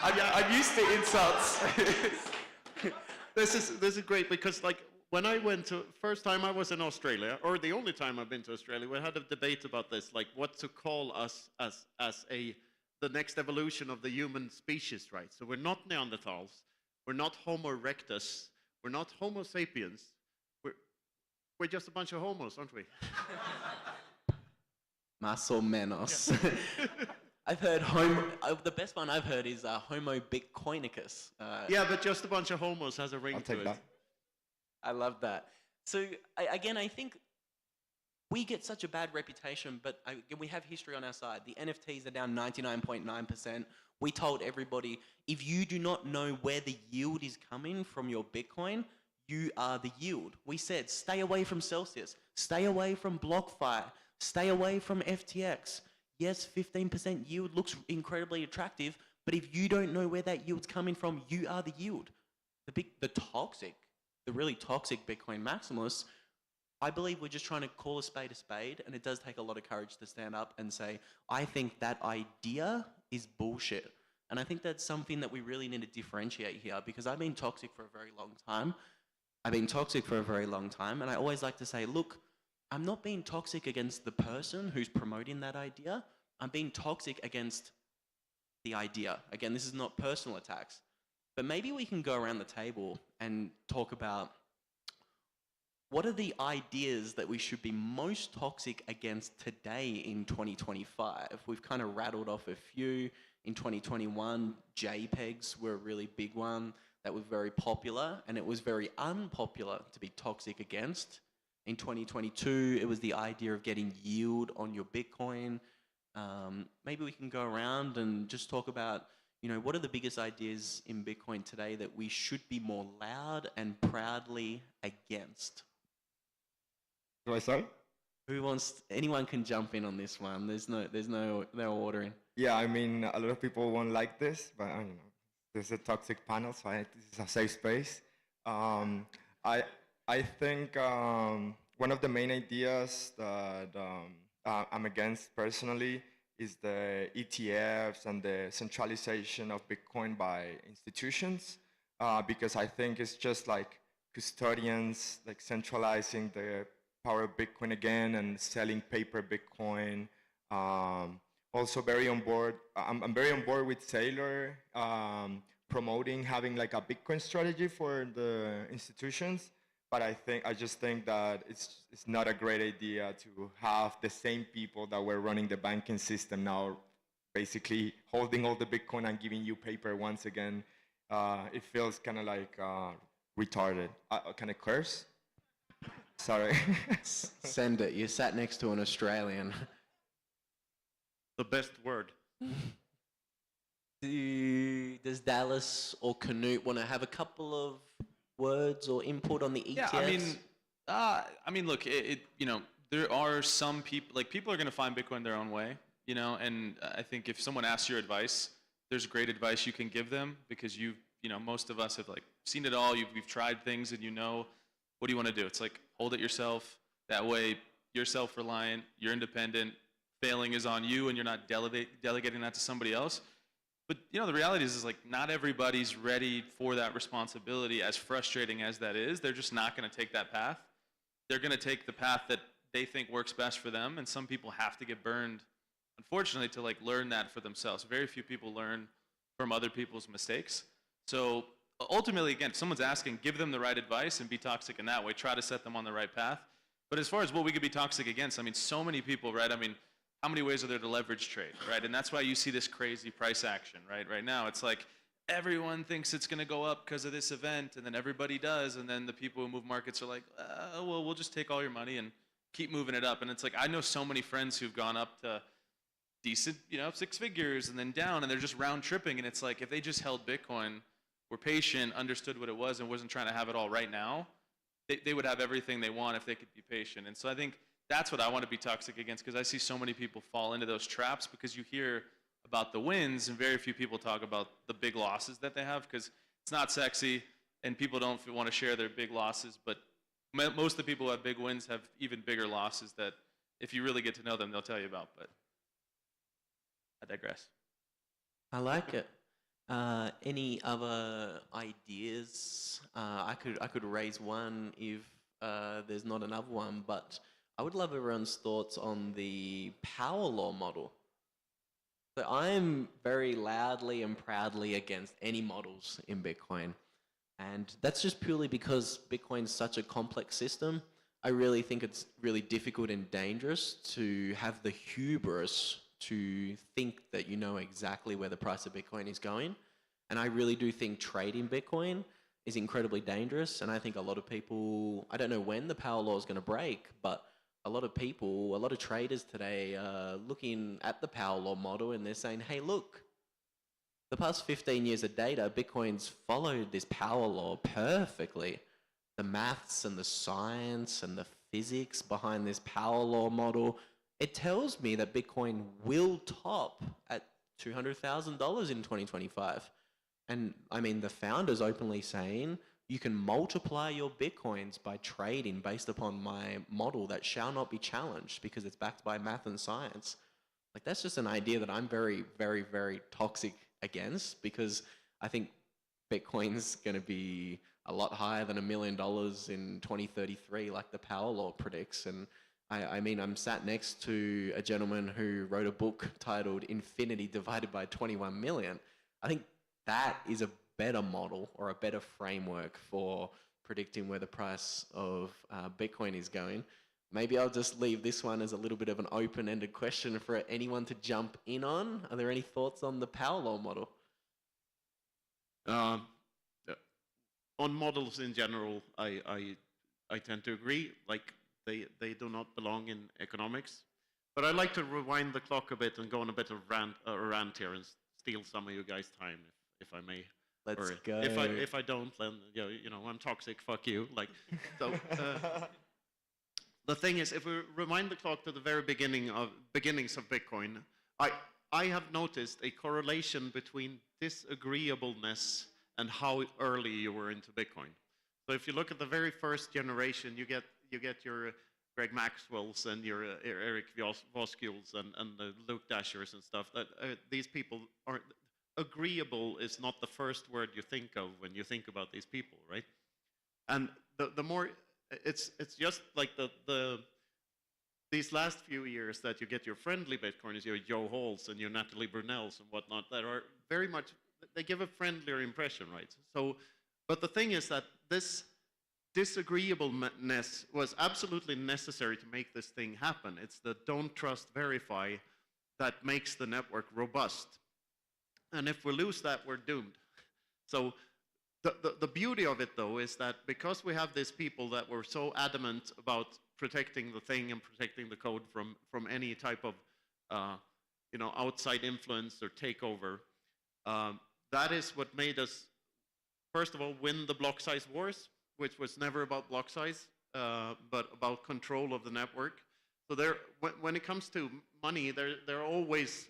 I'm used to insults. This is great because, like, when I went to, first time I was in Australia, or the only time I've been to Australia, we had a debate about this, like what to call us as the next evolution of the human species, right? So we're not Neanderthals, we're not Homo erectus, we're not Homo sapiens, we're just a bunch of homos, aren't we? Más o menos. I've heard the best one I've heard is Homo Bitcoinicus. Yeah, but just a bunch of homos has a ring to it. That. I love that. So again, I think we get such a bad reputation, but again, we have history on our side. The NFTs are down 99.9%. We told everybody, if you do not know where the yield is coming from your Bitcoin, you are the yield. We said, stay away from Celsius, stay away from BlockFi, stay away from FTX. Yes, 15% yield looks incredibly attractive, but if you don't know where that yield's coming from, you are the yield. The really toxic Bitcoin maximalists, I believe we're just trying to call a spade, and it does take a lot of courage to stand up and say, I think that idea is bullshit. And I think that's something that we really need to differentiate here, because I've been toxic for a very long time. And I always like to say, look, I'm not being toxic against the person who's promoting that idea. I'm being toxic against the idea. Again, this is not personal attacks. But maybe we can go around the table and talk about what are the ideas that we should be most toxic against today in 2025? We've kind of rattled off a few. In 2021, JPEGs were a really big one that was very popular, and it was very unpopular to be toxic against. In 2022, it was the idea of getting yield on your Bitcoin. Maybe we can go around and just talk about, what are the biggest ideas in Bitcoin today that we should be more loud and proudly against? Do I start? Anyone can jump in on this one. There's no ordering. Yeah, I mean, a lot of people won't like this, but I don't know. This is a toxic panel, so this is a safe space. I think one of the main ideas that I'm against personally is the ETFs and the centralization of Bitcoin by institutions, because I think it's just like custodians like centralizing the power of Bitcoin again and selling paper Bitcoin. Also very on board. I'm very on board with Saylor promoting having like a Bitcoin strategy for the institutions. But I just think that it's not a great idea to have the same people that were running the banking system now basically holding all the Bitcoin and giving you paper once again. It feels kind of like retarded. Can I curse? Sorry. Send it. You sat next to an Australian. The best word. Does Dallas or Canute want to have a couple of words or input on the ETFs? Yeah, I mean, look, there are some people, like people are going to find Bitcoin their own way, and I think if someone asks your advice, there's great advice you can give them because most of us have like seen it all. We've tried things and what do you want to do? It's like hold it yourself. That way you're self-reliant, you're independent. Failing is on you and you're not delegating that to somebody else. But the reality is like not everybody's ready for that responsibility, as frustrating as that is. They're just not going to take that path. They're going to take the path that they think works best for them, and some people have to get burned, unfortunately, to like learn that for themselves. Very few people learn from other people's mistakes. So ultimately, again, if someone's asking, give them the right advice and be toxic in that way. Try to set them on the right path. But as far as what we could be toxic against, I mean, so many people, right? I mean, how many ways are there to leverage trade, right? And that's why you see this crazy price action, right? Right now, it's like everyone thinks it's going to go up because of this event, and then everybody does, and then the people who move markets are like, well, we'll just take all your money and keep moving it up. And it's like I know so many friends who've gone up to decent, 6 figures and then down, and they're just round tripping. And it's like if they just held Bitcoin, were patient, understood what it was, and wasn't trying to have it all right now, they would have everything they want if they could be patient. And so I think that's what I want to be toxic against, because I see so many people fall into those traps because you hear about the wins and very few people talk about the big losses that they have because it's not sexy and people don't want to share their big losses. But most of the people who have big wins have even bigger losses that if you really get to know them, they'll tell you about. But I digress. I like it. Any other ideas? I could raise one if there's not another one, but I would love everyone's thoughts on the power law model. So I'm very loudly and proudly against any models in Bitcoin. And that's just purely because Bitcoin's such a complex system. I really think it's really difficult and dangerous to have the hubris to think that you know exactly where the price of Bitcoin is going. And I really do think trading Bitcoin is incredibly dangerous. And I think a lot of people, I don't know when the power law is going to break, but a lot of people, a lot of traders today are looking at the power law model and they're saying, hey, look, the past 15 years of data, Bitcoin's followed this power law perfectly. The maths and the science and the physics behind this power law model, it tells me that Bitcoin will top at $200,000 in 2025. And I mean, the founder's openly saying, you can multiply your Bitcoins by trading based upon my model that shall not be challenged because it's backed by math and science. Like, that's just an idea that I'm very, very, very toxic against, because I think Bitcoin's going to be a lot higher than $1 million in 2033, like the power law predicts. And I mean, I'm sat next to a gentleman who wrote a book titled Infinity Divided by 21 Million. I think that is a better model or a better framework for predicting where the price of Bitcoin is going. Maybe I'll just leave this one as a little bit of an open-ended question for anyone to jump in on. Are there any thoughts on the power law model? On models in general, I tend to agree. Like, they do not belong in economics. But I'd like to rewind the clock a bit and go on a bit of rant here and steal some of you guys' time, if I may. Let's go. If I don't, then you know I'm toxic. Fuck you. Like, so. The thing is, if we rewind the clock to the very beginnings of Bitcoin, I have noticed a correlation between disagreeableness and how early you were into Bitcoin. So if you look at the very first generation, you get your Greg Maxwell's and your Eric Voskuils and the Luke Dashers and stuff. That these people are agreeable is not the first word you think of when you think about these people, right? And the more it's just like these last few years that you get your friendly Bitcoiners, your Joe Halls and your Natalie Brunells and whatnot, that are very much, they give a friendlier impression, right? So, but the thing is that this disagreeableness was absolutely necessary to make this thing happen. It's the don't trust, verify that makes the network robust. And if we lose that, we're doomed. So the beauty of it, though, is that because we have these people that were so adamant about protecting the thing and protecting the code from any type of outside influence or takeover, that is what made us, first of all, win the block size wars, which was never about block size, but about control of the network. So when it comes to money, there are always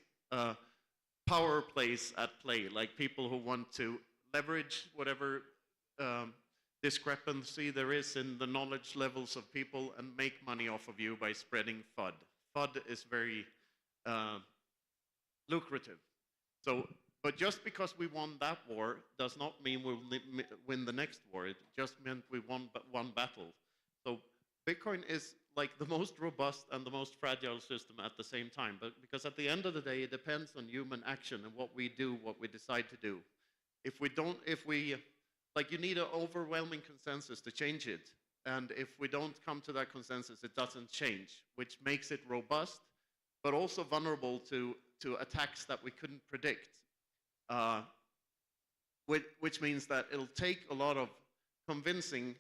power plays at play, like people who want to leverage whatever discrepancy there is in the knowledge levels of people and make money off of you by spreading FUD. FUD is very lucrative. So, but just because we won that war does not mean we'll win the next war. It just meant we won one battle. So Bitcoin is like the most robust and the most fragile system at the same time, but because at the end of the day, it depends on human action and what we do, what we decide to do. Like, you need an overwhelming consensus to change it. And if we don't come to that consensus, it doesn't change, which makes it robust, but also vulnerable to attacks that we couldn't predict. Which means that it'll take a lot of convincing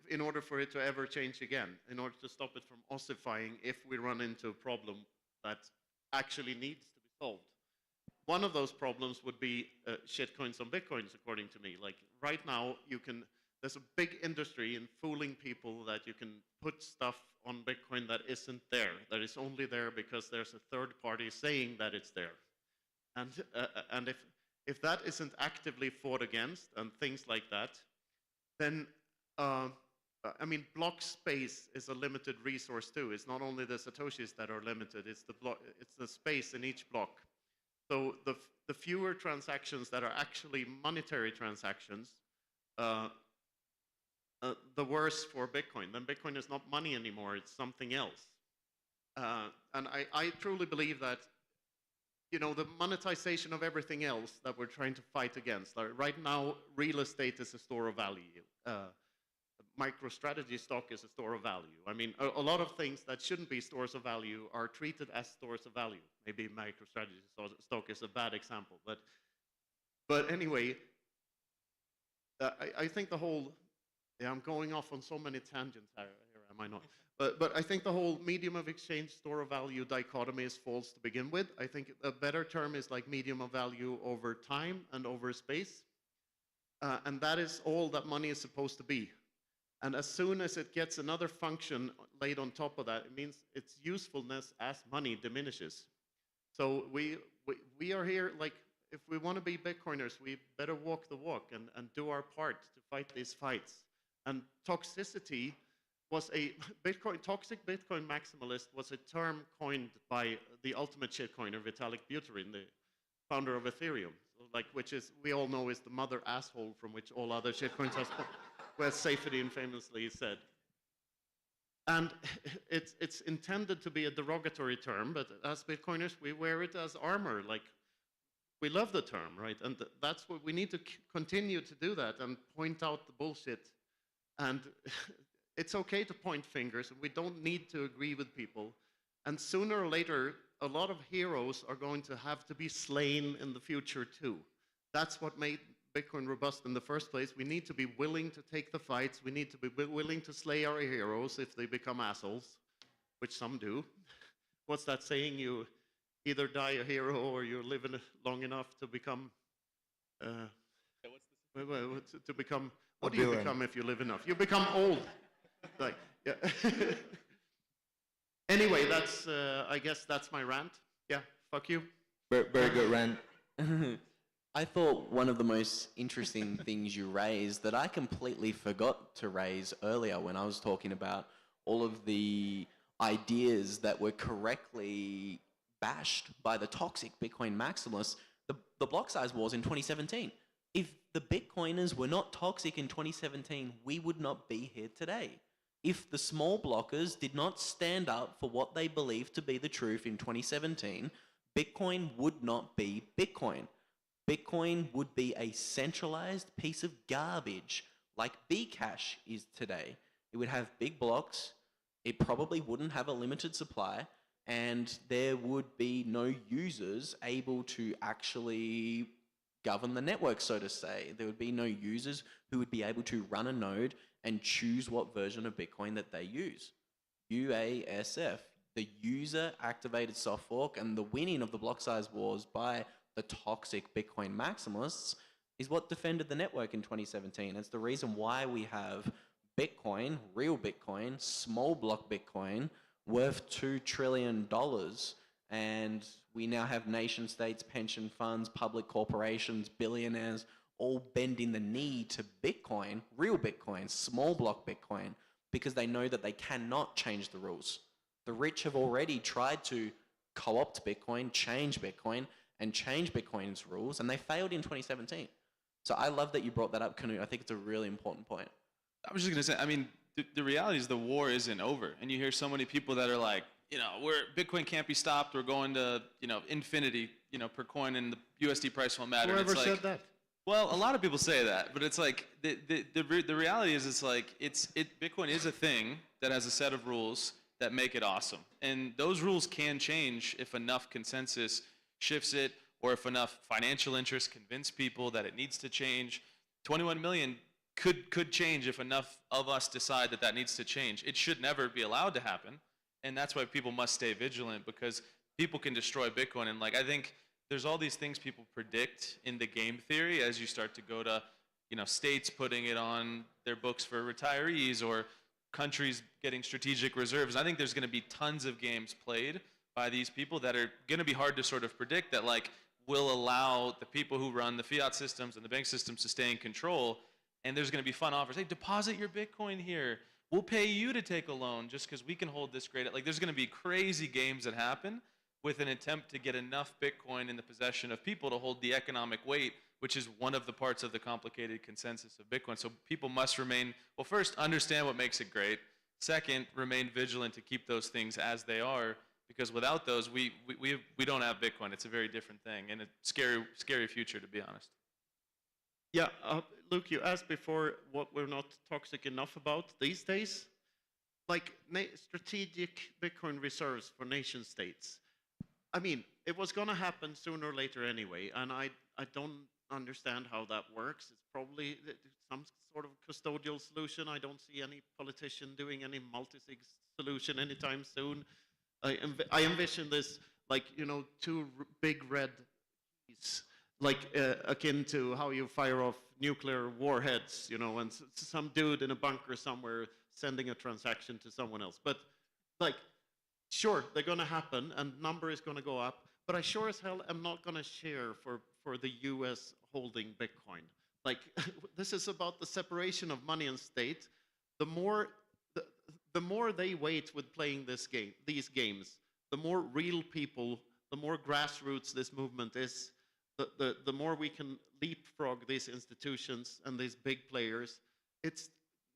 in order for it to ever change again, in order to stop it from ossifying if we run into a problem that actually needs to be solved. One of those problems would be shitcoins on bitcoins, according to me. Like, right now, there's a big industry in fooling people that you can put stuff on Bitcoin that isn't there, that is only there because there's a third party saying that it's there. And if that isn't actively fought against and things like that, then I mean, block space is a limited resource too. It's not only the satoshis that are limited; it's the space in each block. So the fewer transactions that are actually monetary transactions, the worse for Bitcoin. Then Bitcoin is not money anymore, it's something else. And I truly believe that, you know, the monetization of everything else that we're trying to fight against. Like right now, real estate is a store of value. MicroStrategy stock is a store of value. I mean, a lot of things that shouldn't be stores of value are treated as stores of value. Maybe MicroStrategy stock is a bad example, but anyway, I think the whole, yeah, I'm going off on so many tangents here, am I not? But I think the whole medium of exchange, store of value dichotomy is false to begin with. I think a better term is like medium of value over time and over space. And that is all that money is supposed to be. And as soon as it gets another function laid on top of that, it means its usefulness as money diminishes. So we are here, like, if we want to be Bitcoiners, we better walk the walk and do our part to fight these fights. And toxicity was toxic Bitcoin maximalist was a term coined by the ultimate shitcoiner, Vitalik Buterin, the founder of Ethereum, like, which is, we all know is the mother asshole from which all other shitcoins are spawned, where Seyfried famously said. And it's intended to be a derogatory term, but as Bitcoiners, we wear it as armor. Like, we love the term, right? And that's what we need to continue to do, that and point out the bullshit. And it's okay to point fingers, and we don't need to agree with people. And sooner or later, a lot of heroes are going to have to be slain in the future too. That's what made Bitcoin robust in the first place. We need to be willing to take the fights. We need to be willing to slay our heroes if they become assholes, which some do. What's that saying? You either die a hero or you live long enough to become. To become. What do you become if you live enough? You become old. Like, yeah. Anyway, that's. I guess that's my rant. Yeah. Fuck you. Very good rant. I thought one of the most interesting things you raised that I completely forgot to raise earlier when I was talking about all of the ideas that were correctly bashed by the toxic Bitcoin maximalists, the block size wars in 2017. If the Bitcoiners were not toxic in 2017, we would not be here today. If the small blockers did not stand up for what they believed to be the truth in 2017, Bitcoin would not be Bitcoin. Bitcoin would be a centralized piece of garbage like Bcash is today. It would have big blocks, it probably wouldn't have a limited supply, and there would be no users able to actually govern the network, so to say. There would be no users who would be able to run a node and choose what version of Bitcoin that they use. UASF, the user activated soft fork, and the winning of the block size wars by the toxic Bitcoin maximalists is what defended the network in 2017. It's the reason why we have Bitcoin, real Bitcoin, small block Bitcoin, worth $2 trillion. And we now have nation states, pension funds, public corporations, billionaires, all bending the knee to Bitcoin, real Bitcoin, small block Bitcoin, because they know that they cannot change the rules. The rich have already tried to co-opt Bitcoin, change Bitcoin, and change Bitcoin's rules, and they failed in 2017. So I love that you brought that up, Knut. I think it's a really important point. I was just going to say, I mean, the reality is the war isn't over. And you hear so many people that are like, you know, Bitcoin can't be stopped. We're going to, you know, infinity, you know, per coin, and the USD price won't matter. Whoever said that? Well, a lot of people say that, but it's like, the reality is, it's like, Bitcoin is a thing that has a set of rules that make it awesome. And those rules can change if enough consensus shifts it, or if enough financial interest convince people that it needs to change. 21 million could change if enough of us decide that that needs to change. It should never be allowed to happen, and that's why people must stay vigilant, because people can destroy Bitcoin. And like, I think there's all these things people predict in the game theory as you start to go to, you know, states putting it on their books for retirees, or countries getting strategic reserves. I think there's going to be tons of games played by these people that are going to be hard to sort of predict, that like will allow the people who run the fiat systems and the bank systems to stay in control. And there's going to be fun offers. Hey, deposit your Bitcoin here. We'll pay you to take a loan just because we can hold this great. Like, there's going to be crazy games that happen with an attempt to get enough Bitcoin in the possession of people to hold the economic weight, which is one of the parts of the complicated consensus of Bitcoin. So people must remain, well, first, understand what makes it great. Second, remain vigilant to keep those things as they are, because without those, we don't have Bitcoin. It's a very different thing, and a scary future, to be honest. Yeah, Luke, you asked before what we're not toxic enough about these days. Like strategic Bitcoin reserves for nation states. I mean, it was going to happen sooner or later anyway, and I don't understand how that works. It's probably some sort of custodial solution. I don't see any politician doing any multi-sig solution anytime soon. I envision this like, you know, two big red keys, like akin to how you fire off nuclear warheads, you know, and some dude in a bunker somewhere sending a transaction to someone else. But like, sure, they're going to happen, and number is going to go up. But I sure as hell am not going to share for the U.S. holding Bitcoin. Like, this is about the separation of money and state. The more they wait with playing these games, the more real people, the more grassroots this movement is, the more we can leapfrog these institutions and these big players. It's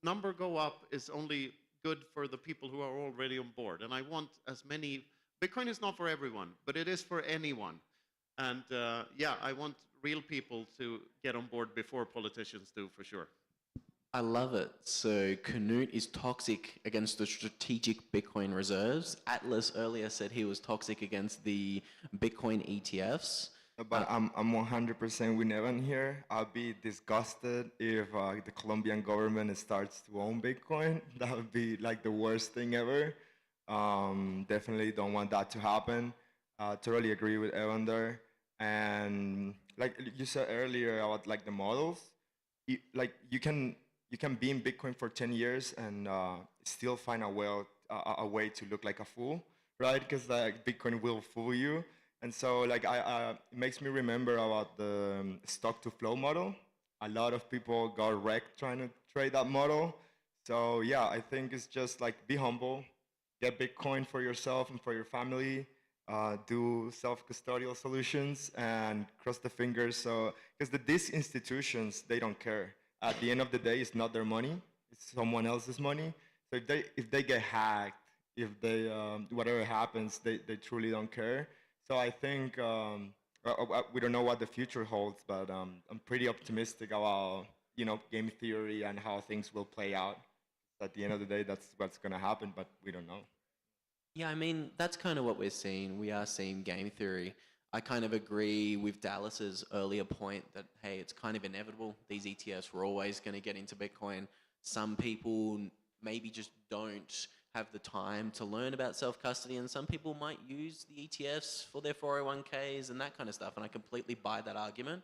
number go up is only good for the people who are already on board. And I want as many, Bitcoin is not for everyone, but it is for anyone. And yeah, I want real people to get on board before politicians do, for sure. I love it. So Canute is toxic against the strategic Bitcoin reserves. Atlas earlier said he was toxic against the Bitcoin ETFs. But I'm 100% with Evan here. I'll be disgusted if the Colombian government starts to own Bitcoin. That would be like the worst thing ever. Definitely don't want that to happen. Totally agree with Evan there. And like you said earlier about like the models, you can be in Bitcoin for 10 years and still find a way to look like a fool, right? Because like Bitcoin will fool you. And so like it makes me remember about the stock to flow model. A lot of people got wrecked trying to trade that model. So yeah, I think it's just like be humble, get Bitcoin for yourself and for your family, do self-custodial solutions, and cross the fingers. So because these institutions, they don't care. At the end of the day, it's not their money; it's someone else's money. So if they get hacked, if they whatever happens, they truly don't care. So I think we don't know what the future holds, but I'm pretty optimistic about game theory and how things will play out. At the end of the day, that's what's going to happen, but we don't know. Yeah, I mean, that's kind of what we're seeing. We are seeing game theory. I kind of agree with Dallas's earlier point that, hey, it's kind of inevitable. These ETFs were always going to get into Bitcoin. Some people maybe just don't have the time to learn about self-custody, and some people might use the ETFs for their 401ks and that kind of stuff, and I completely buy that argument.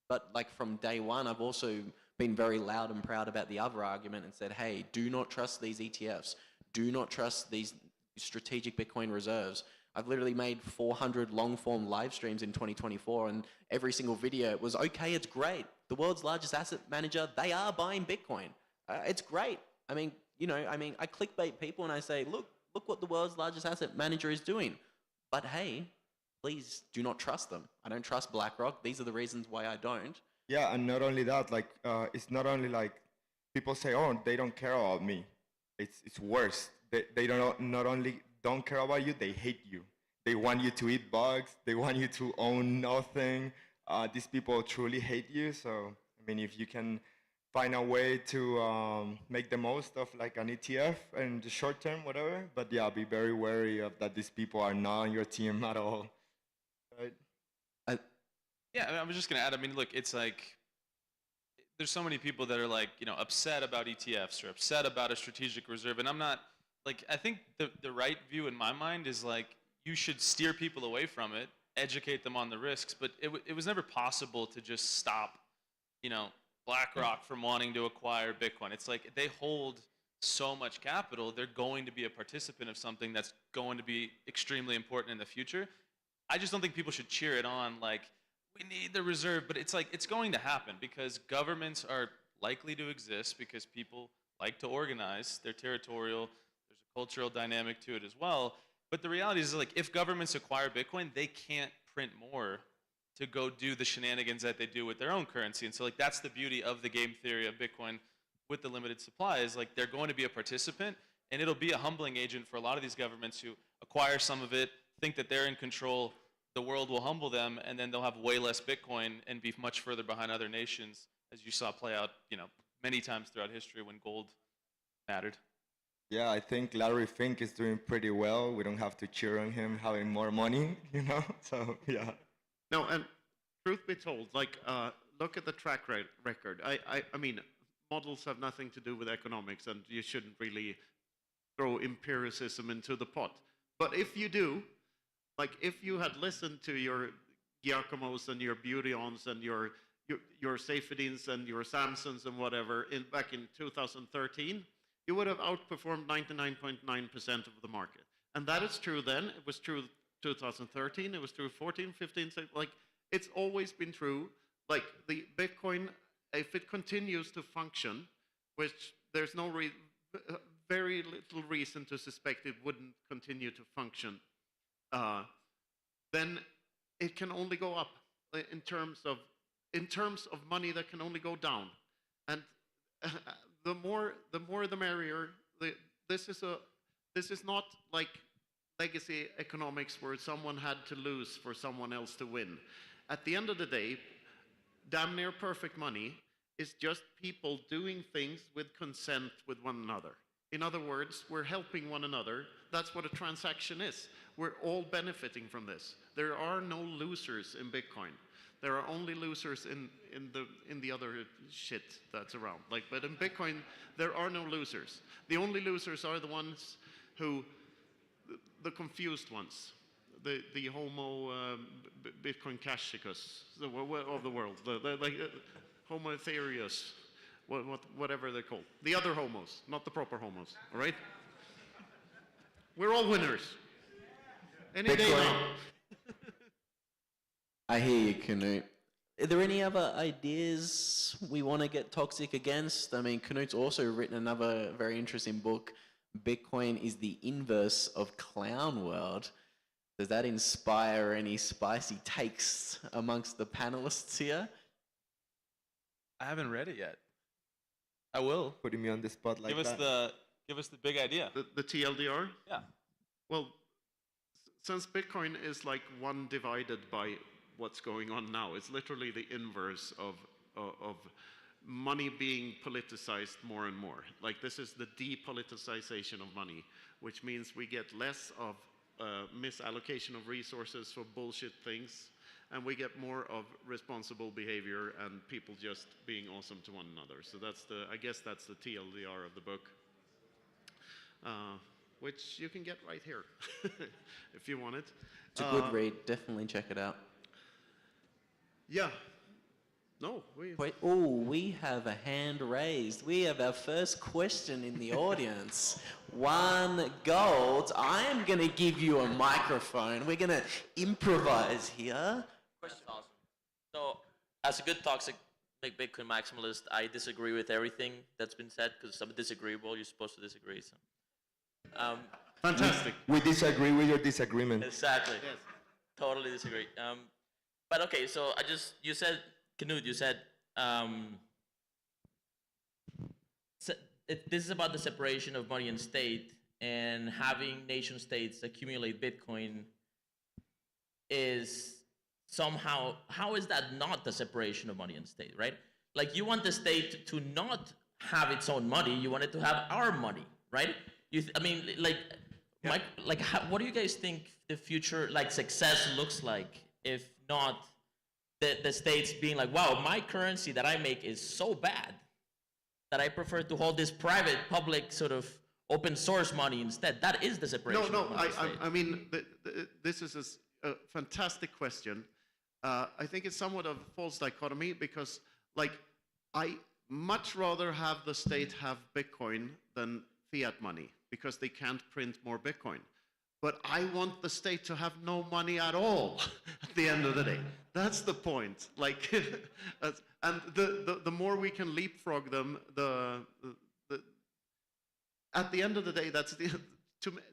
But like from day one, I've also been very loud and proud about the other argument and said, hey, do not trust these ETFs. Do not trust these strategic Bitcoin reserves. I've literally made 400 long-form live streams in 2024, and every single video it was, okay, it's great. The world's largest asset manager, they are buying Bitcoin. It's great. I mean, I clickbait people and I say, look what the world's largest asset manager is doing. But hey, please do not trust them. I don't trust BlackRock. These are the reasons why I don't. Yeah, and not only that, like it's not only like people say, oh, they don't care about me. It's worse. They not only don't care about you, they hate you. They want you to eat bugs. They want you to own nothing. These people truly hate you. So I mean, if you can find a way to make the most of like an ETF in the short term, whatever. But yeah, be very wary of that these people are not on your team at all. Right? Yeah, I was just gonna add. I mean, look, it's like there's so many people that are like, upset about ETFs or upset about a strategic reserve, and I'm not like. I think the right view in my mind is like you should steer people away from it, educate them on the risks, but it was never possible to just stop, BlackRock from wanting to acquire Bitcoin. It's like they hold so much capital, they're going to be a participant of something that's going to be extremely important in the future. I just don't think people should cheer it on like, we need the reserve, but it's like, it's going to happen because governments are likely to exist because people like to organize, they're territorial, there's a cultural dynamic to it as well. But the reality is, like, if governments acquire Bitcoin, they can't print more to go do the shenanigans that they do with their own currency. And so, like, that's the beauty of the game theory of Bitcoin with the limited supply, is like they're going to be a participant, and it'll be a humbling agent for a lot of these governments who acquire some of it, think that they're in control, the world will humble them, and then they'll have way less Bitcoin and be much further behind other nations, as you saw play out, many times throughout history when gold mattered. Yeah, I think Larry Fink is doing pretty well. We don't have to cheer on him having more money, So, yeah. No, and truth be told, like, look at the track record. I mean, models have nothing to do with economics, and you shouldn't really throw empiricism into the pot. But if you do, like, if you had listened to your Giacomos and your Beautyons and your Safedines and your Samsons and whatever back in 2013, you would have outperformed 99.9% of the market. And that is true then. It was true 2013. It was true 14, 15. Like, it's always been true. Like, the Bitcoin, if it continues to function, which there's very little reason to suspect it wouldn't continue to function, then it can only go up in terms of money. That can only go down, and the more the merrier. This is not like legacy economics where someone had to lose for someone else to win. At the end of the day, damn near perfect money is just people doing things with consent with one another. In other words, we're helping one another. That's what a transaction is. We're all benefiting from this. There are no losers in Bitcoin. There are only losers in the other shit that's around. But in Bitcoin, there are no losers. The only losers are the ones the confused ones, the Homo Bitcoin cashicus of the world, Homo ethereus, whatever they're called. The other homos, not the proper homos. All right. We're all winners. Any day now. I hear you, Knut. Are there any other ideas we want to get toxic against? I mean, Knut's also written another very interesting book, Bitcoin is the Inverse of Clown World. Does that inspire any spicy takes amongst the panelists here? I haven't read it yet. I will. Putting me on the spot like that. Give us the big idea. The TLDR? Yeah. Well, since Bitcoin is like one divided by what's going on now, it's literally the inverse of money being politicized more and more. Like, this is the depoliticization of money, which means we get less of misallocation of resources for bullshit things, and we get more of responsible behavior and people just being awesome to one another. So I guess that's the TLDR of the book, which you can get right here if you want it. It's a good read. Definitely check it out. Yeah. No. Wait, we have a hand raised. We have our first question in the audience. 1 gold. I am going to give you a microphone. We're going to improvise here. That's awesome. So, as a good toxic Bitcoin maximalist, I disagree with everything that's been said because I'm disagreeable. You're supposed to disagree. So, fantastic. We disagree with your disagreement. Exactly. Yes. Totally disagree. But okay, so you said, Knut, you said this is about the separation of money and state, and having nation states accumulate Bitcoin is somehow, how is that not the separation of money and state, right? Like, you want the state to not have its own money, you want it to have our money, right? What do you guys think the future, like, success looks like if not the states being like, wow, my currency that I make is so bad that I prefer to hold this private, public, sort of open source money instead? That is the separation. No, I mean, this is a fantastic question. I think it's somewhat of a false dichotomy because, like, I much rather have the state have Bitcoin than fiat money because they can't print more Bitcoin. But I want the state to have no money at all at the end of the day. That's the point. Like, and the more we can leapfrog them, at the end of the day,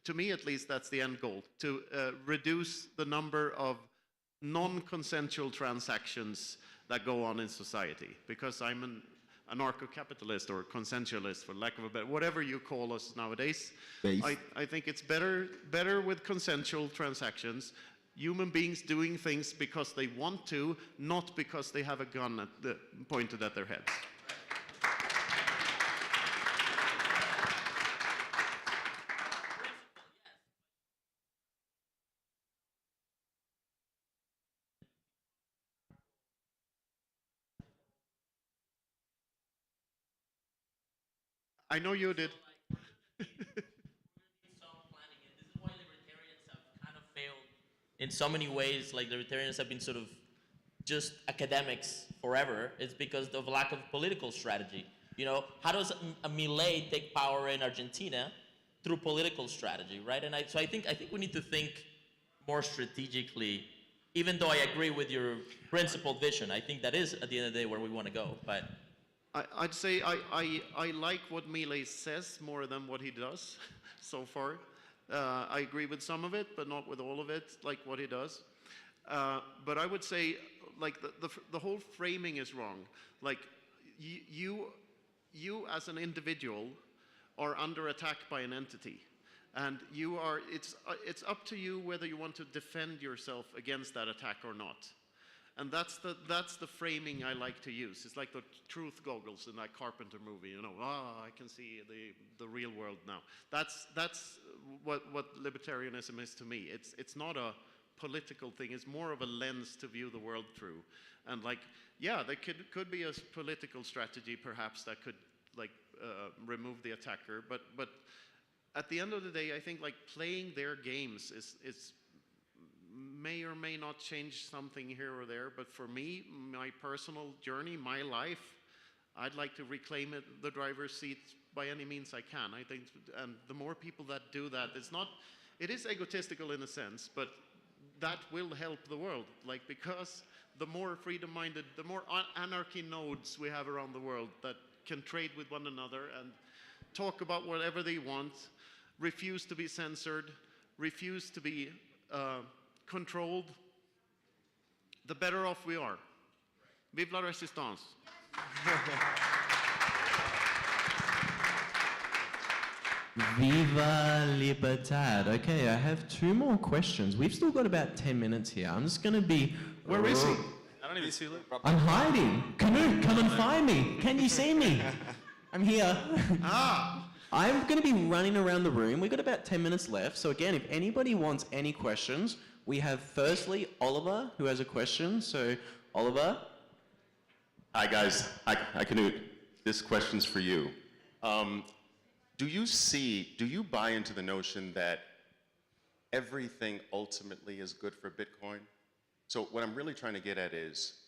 to me at least, that's the end goal, to reduce the number of non-consensual transactions that go on in society. Because I'm an anarcho-capitalist or consensualist, for lack of a better, whatever you call us nowadays. I think it's better with consensual transactions, human beings doing things because they want to, not because they have a gun pointed at their heads. I know you did. In so many ways, like the libertarians have been sort of just academics forever. It's because of lack of political strategy. You know, how does a Milei take power in Argentina? Through political strategy, right? And so I think we need to think more strategically. Even though I agree with your principled vision, I think that is at the end of the day where we want to go. But I'd say I like what Milei says more than what he does so far. I agree with some of it, but not with all of it, like what he does. But I would say, like, the whole framing is wrong. Like, you as an individual are under attack by an entity. And it's up to you whether you want to defend yourself against that attack or not. And that's the framing I like to use. It's like the truth goggles in that Carpenter movie, you know, I can see the real world now. That's what libertarianism is to me. It's not a political thing, it's more of a lens to view the world through. And like, yeah, there could be a political strategy perhaps that could like remove the attacker, but at the end of the day, I think like playing their games is may or may not change something here or there, but for me, my personal journey, my life, I'd like to reclaim the driver's seat by any means I can. I think, and the more people that do that, it is egotistical in a sense, but that will help the world. Like, because the more freedom-minded, the more anarchy nodes we have around the world that can trade with one another and talk about whatever they want, refuse to be censored, refuse to be controlled, the better off we are. Vive la résistance. Viva Libertad. Okay, I have 2 more questions. We've still got about 10 minutes here. I'm just going to be... Where is he? I don't even see Luke. I'm hiding. Canute, come and find me. Can you see me? I'm here. I'm going to be running around the room. We've got about 10 minutes left. So again, if anybody wants any questions, we have firstly Oliver, who has a question. So Oliver. Hi guys. Hi Canute. This question's for you. Do you buy into the notion that everything ultimately is good for Bitcoin? So what I'm really trying to get at is,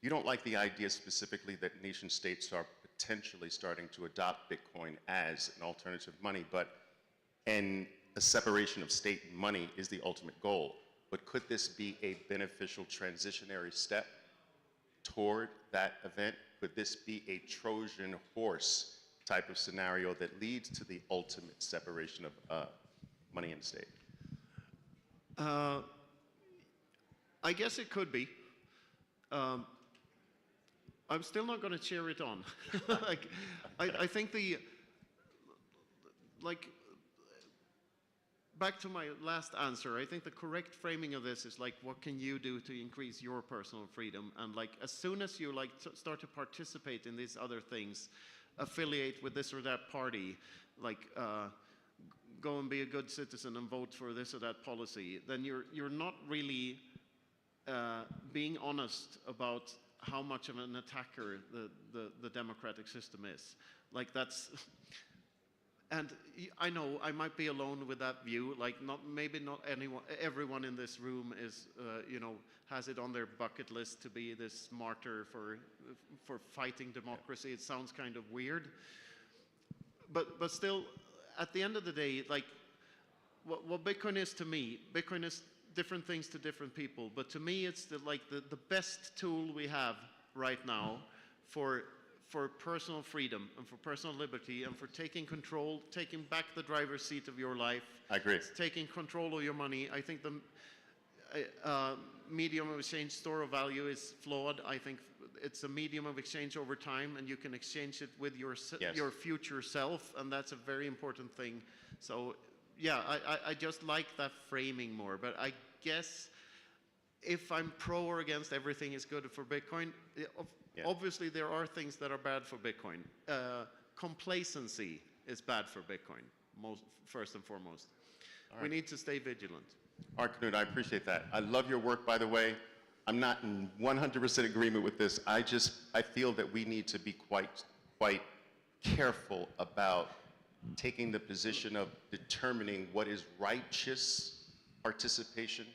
you don't like the idea specifically that nation states are potentially starting to adopt Bitcoin as an alternative money, and a separation of state and money is the ultimate goal. But could this be a beneficial transitionary step toward that event? Could this be a Trojan horse type of scenario that leads to the ultimate separation of money and state? I guess it could be. I'm still not going to cheer it on. Like, I think back to my last answer, I think the correct framing of this is like, what can you do to increase your personal freedom? And like, as soon as you like start to participate in these other things, affiliate with this or that party, like go and be a good citizen and vote for this or that policy, then you're not really being honest about how much of an attacker the democratic system is. Like, that's, and I know I might be alone with that view. Like, maybe not everyone in this room is, has it on their bucket list to be this martyr for fighting democracy. It sounds kind of weird, but still, at the end of the day, like, what Bitcoin is to me, Bitcoin is different things to different people, but to me it's the best tool we have right now for for personal freedom and for personal liberty and for taking control, taking back the driver's seat of your life. I agree. Taking control of your money. I think the medium of exchange store of value is flawed. I think it's a medium of exchange over time, and you can exchange it with your your future self, and that's a very important thing. So, yeah, I just like that framing more. But I guess if I'm pro or against everything is good for Bitcoin, obviously there are things that are bad for Bitcoin. Complacency is bad for Bitcoin, first and foremost. We need to stay vigilant. All right, Knut, I appreciate that. I love your work, by the way. I'm not in 100% agreement with this. I feel that we need to be quite careful about taking the position of determining what is righteous participation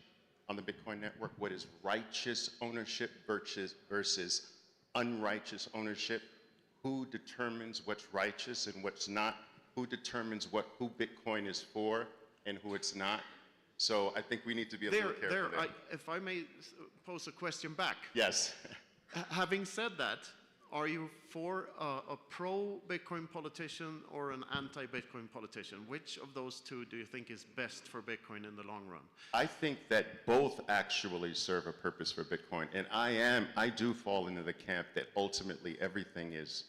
on the Bitcoin network, what is righteous ownership versus unrighteous ownership, who determines what's righteous and what's not, who determines who Bitcoin is for and who it's not. So I think we need to be a little careful there. If I may pose a question back. Yes. Having said that, are you for a pro-Bitcoin politician or an anti-Bitcoin politician? Which of those two do you think is best for Bitcoin in the long run? I think that both actually serve a purpose for Bitcoin. And I do fall into the camp that ultimately everything is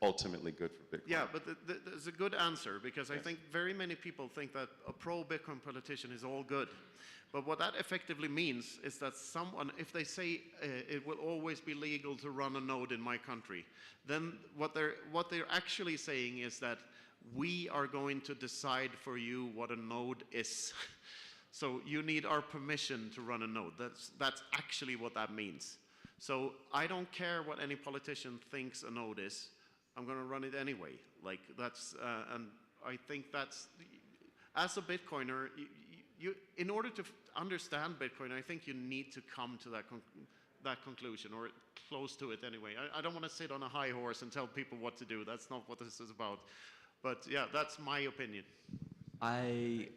ultimately good for Bitcoin. Yeah, but there's a good answer, because I think very many people think that a pro-Bitcoin politician is all good. But what that effectively means is that someone, if they say it will always be legal to run a node in my country, then what they're actually saying is that we are going to decide for you what a node is. So you need our permission to run a node. That's actually what that means. So I don't care what any politician thinks a node is. I'm going to run it anyway. Like that's, and I think that's, as a Bitcoiner, in order to understand Bitcoin, I think you need to come to that conclusion, or close to it anyway. I don't want to sit on a high horse and tell people what to do. That's not what this is about. But yeah, that's my opinion. I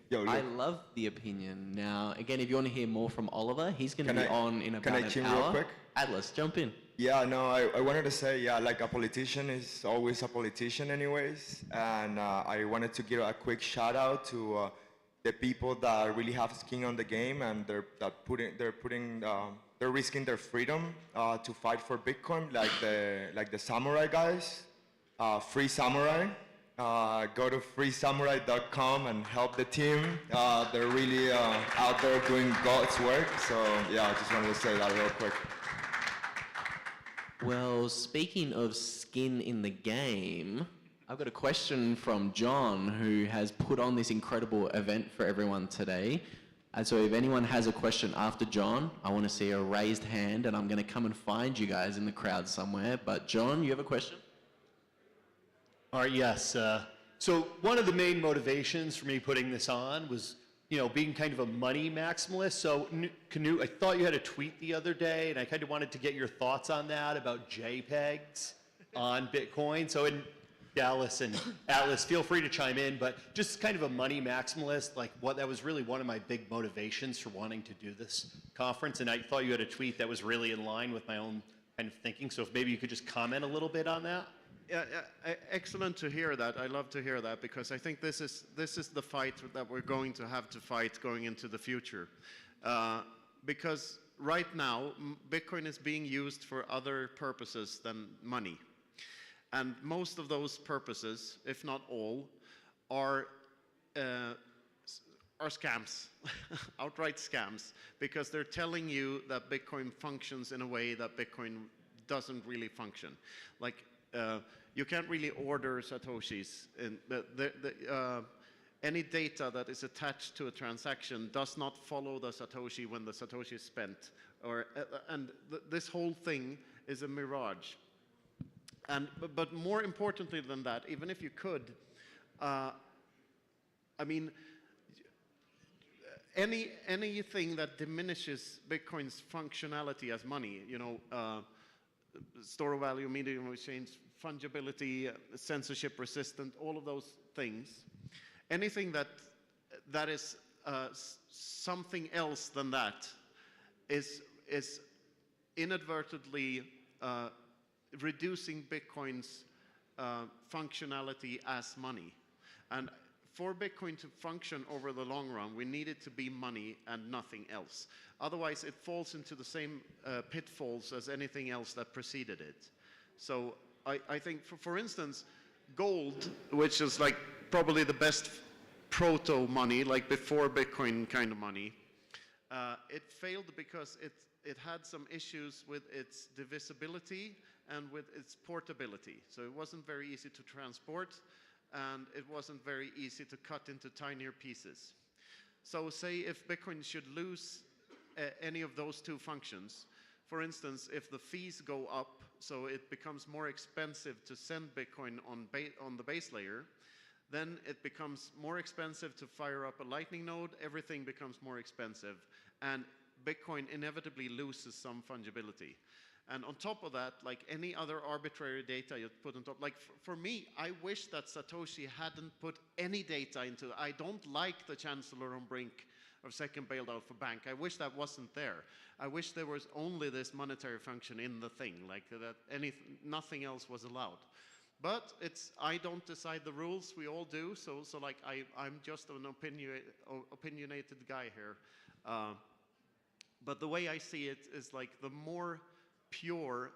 love the opinion. Now, again, if you want to hear more from Oliver, he's going to be on in about Can I an chime hour. real quick? Atlas, jump in. Yeah, no, I wanted to say, yeah, like a politician is always a politician anyways. And I wanted to give a quick shout out to the people that really have skin on the game, and they're risking their freedom to fight for Bitcoin, like the samurai guys, Free Samurai. Go to freesamurai.com and help the team. They're really out there doing God's work. So yeah, I just wanted to say that real quick. Well, speaking of skin in the game, I've got a question from John, who has put on this incredible event for everyone today. And so if anyone has a question after John, I want to see a raised hand, and I'm going to come and find you guys in the crowd somewhere. But John, you have a question? All right, yes. So one of the main motivations for me putting this on was, being kind of a money maximalist. So Knut, I thought you had a tweet the other day, and I kind of wanted to get your thoughts on that, about JPEGs on Bitcoin. So in Dallas and Atlas, feel free to chime in, but just kind of a money maximalist, that was really one of my big motivations for wanting to do this conference. And I thought you had a tweet that was really in line with my own kind of thinking. So if maybe you could just comment a little bit on that. Yeah, excellent to hear that. I love to hear that, because I think this is the fight that we're going to have to fight going into the future. Because right now, Bitcoin is being used for other purposes than money. And most of those purposes, if not all, are scams, outright scams, because they're telling you that Bitcoin functions in a way that Bitcoin doesn't really function. You can't really order Satoshis. Any data that is attached to a transaction does not follow the Satoshi when the Satoshi is spent. This whole thing is a mirage. But more importantly than that, even if you could, anything that diminishes Bitcoin's functionality as money, store of value, medium of exchange, fungibility, censorship resistant, all of those things. Anything that is something else than that is inadvertently reducing Bitcoin's functionality as money. And for Bitcoin to function over the long run, we need it to be money and nothing else. Otherwise, it falls into the same pitfalls as anything else that preceded it. So I think, for instance, gold, which is like probably the best proto money, like before Bitcoin kind of money, it failed because it had some issues with its divisibility and with its portability. So it wasn't very easy to transport, and it wasn't very easy to cut into tinier pieces. So say if Bitcoin should lose any of those two functions, for instance, if the fees go up, so it becomes more expensive to send Bitcoin on the base layer, then it becomes more expensive to fire up a Lightning node, everything becomes more expensive, and Bitcoin inevitably loses some fungibility. And on top of that, like any other arbitrary data you put on top, like for me, I wish that Satoshi hadn't put any data into it. I don't like the chancellor on brink of second bailout for bank. I wish that wasn't there. I wish there was only this monetary function in the thing, like that nothing else was allowed. But I don't decide the rules, we all do, so like I'm just an opinionated guy here. But the way I see it is like the more pure,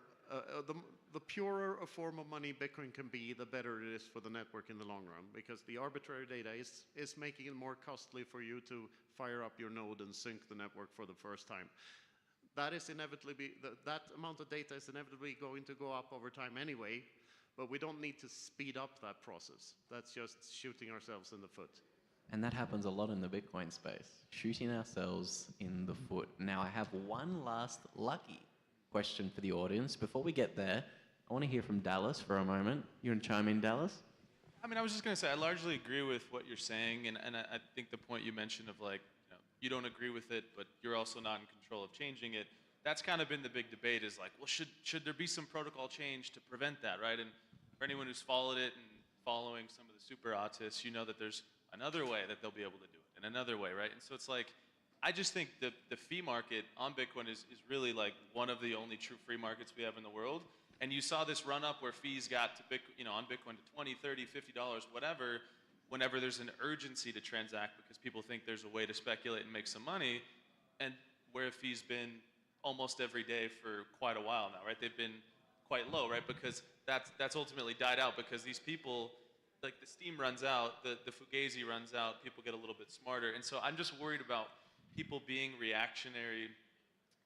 the purer a form of money Bitcoin can be, the better it is for the network in the long run, because the arbitrary data is making it more costly for you to fire up your node and sync the network for the first time. That is inevitably, that amount of data is inevitably going to go up over time anyway, but we don't need to speed up that process. That's just shooting ourselves in the foot. And that happens a lot in the Bitcoin space, shooting ourselves in the foot. Now, I have one last lucky question for the audience. Before we get there, I want to hear from Dallas for a moment. You want to chime in, Dallas? I mean, I was just going to say, I largely agree with what you're saying, and I think the point you mentioned of like, you don't agree with it, but you're also not in control of changing it. That's kind of been the big debate is like, well, should there be some protocol change to prevent that, right? And for anyone who's followed it and following some of the super autists, you know that there's another way that they'll be able to do it, and another way, right? And so it's like, I just think the fee market on Bitcoin is really like one of the only true free markets we have in the world. And you saw this run up where fees got to on Bitcoin to $20, $30, $50, whatever, whenever there's an urgency to transact because people think there's a way to speculate and make some money, and where fees been almost every day for quite a while now, right? They've been quite low, right? Because that's ultimately died out because these people, like the steam runs out, the fugazi runs out, people get a little bit smarter. And so I'm just worried about people being reactionary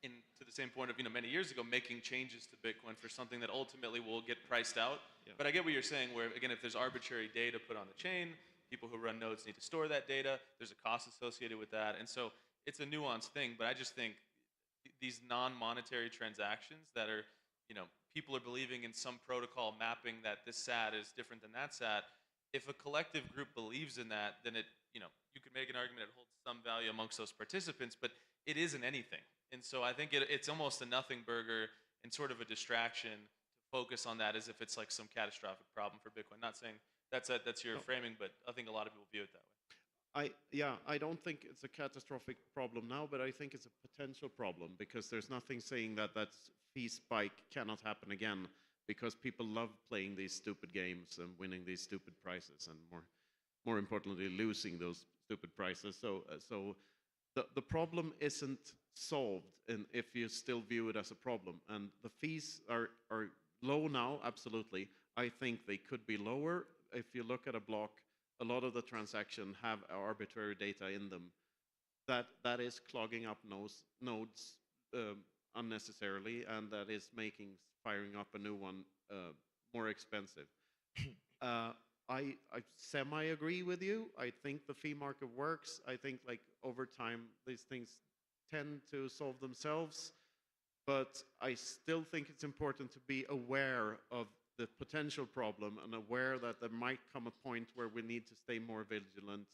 to the same point of, many years ago, making changes to Bitcoin for something that ultimately will get priced out. Yeah. But I get what you're saying where, again, if there's arbitrary data put on the chain, people who run nodes need to store that data. There's a cost associated with that. And so it's a nuanced thing, but I just think these non-monetary transactions that are, people are believing in some protocol mapping that this SAT is different than that SAT. If a collective group believes in that, then it, you could make an argument it holds some value amongst those participants, but it isn't anything. And so I think it's almost a nothing burger and sort of a distraction to focus on that as if it's like some catastrophic problem for Bitcoin. Not saying that's your framing, but I think a lot of people view it that way. I don't think it's a catastrophic problem now, but I think it's a potential problem because there's nothing saying that that fee spike cannot happen again because people love playing these stupid games and winning these stupid prizes and more importantly, losing those stupid prizes. So the problem isn't solved if you still view it as a problem. And the fees are low now, absolutely. I think they could be lower. If you look at a block, a lot of the transactions have arbitrary data in them. That is clogging up nodes unnecessarily, and that is making firing up a new one more expensive. I semi-agree with you. I think the fee market works. I think like over time these things tend to solve themselves, but I still think it's important to be aware of the potential problem and aware that there might come a point where we need to stay more vigilant.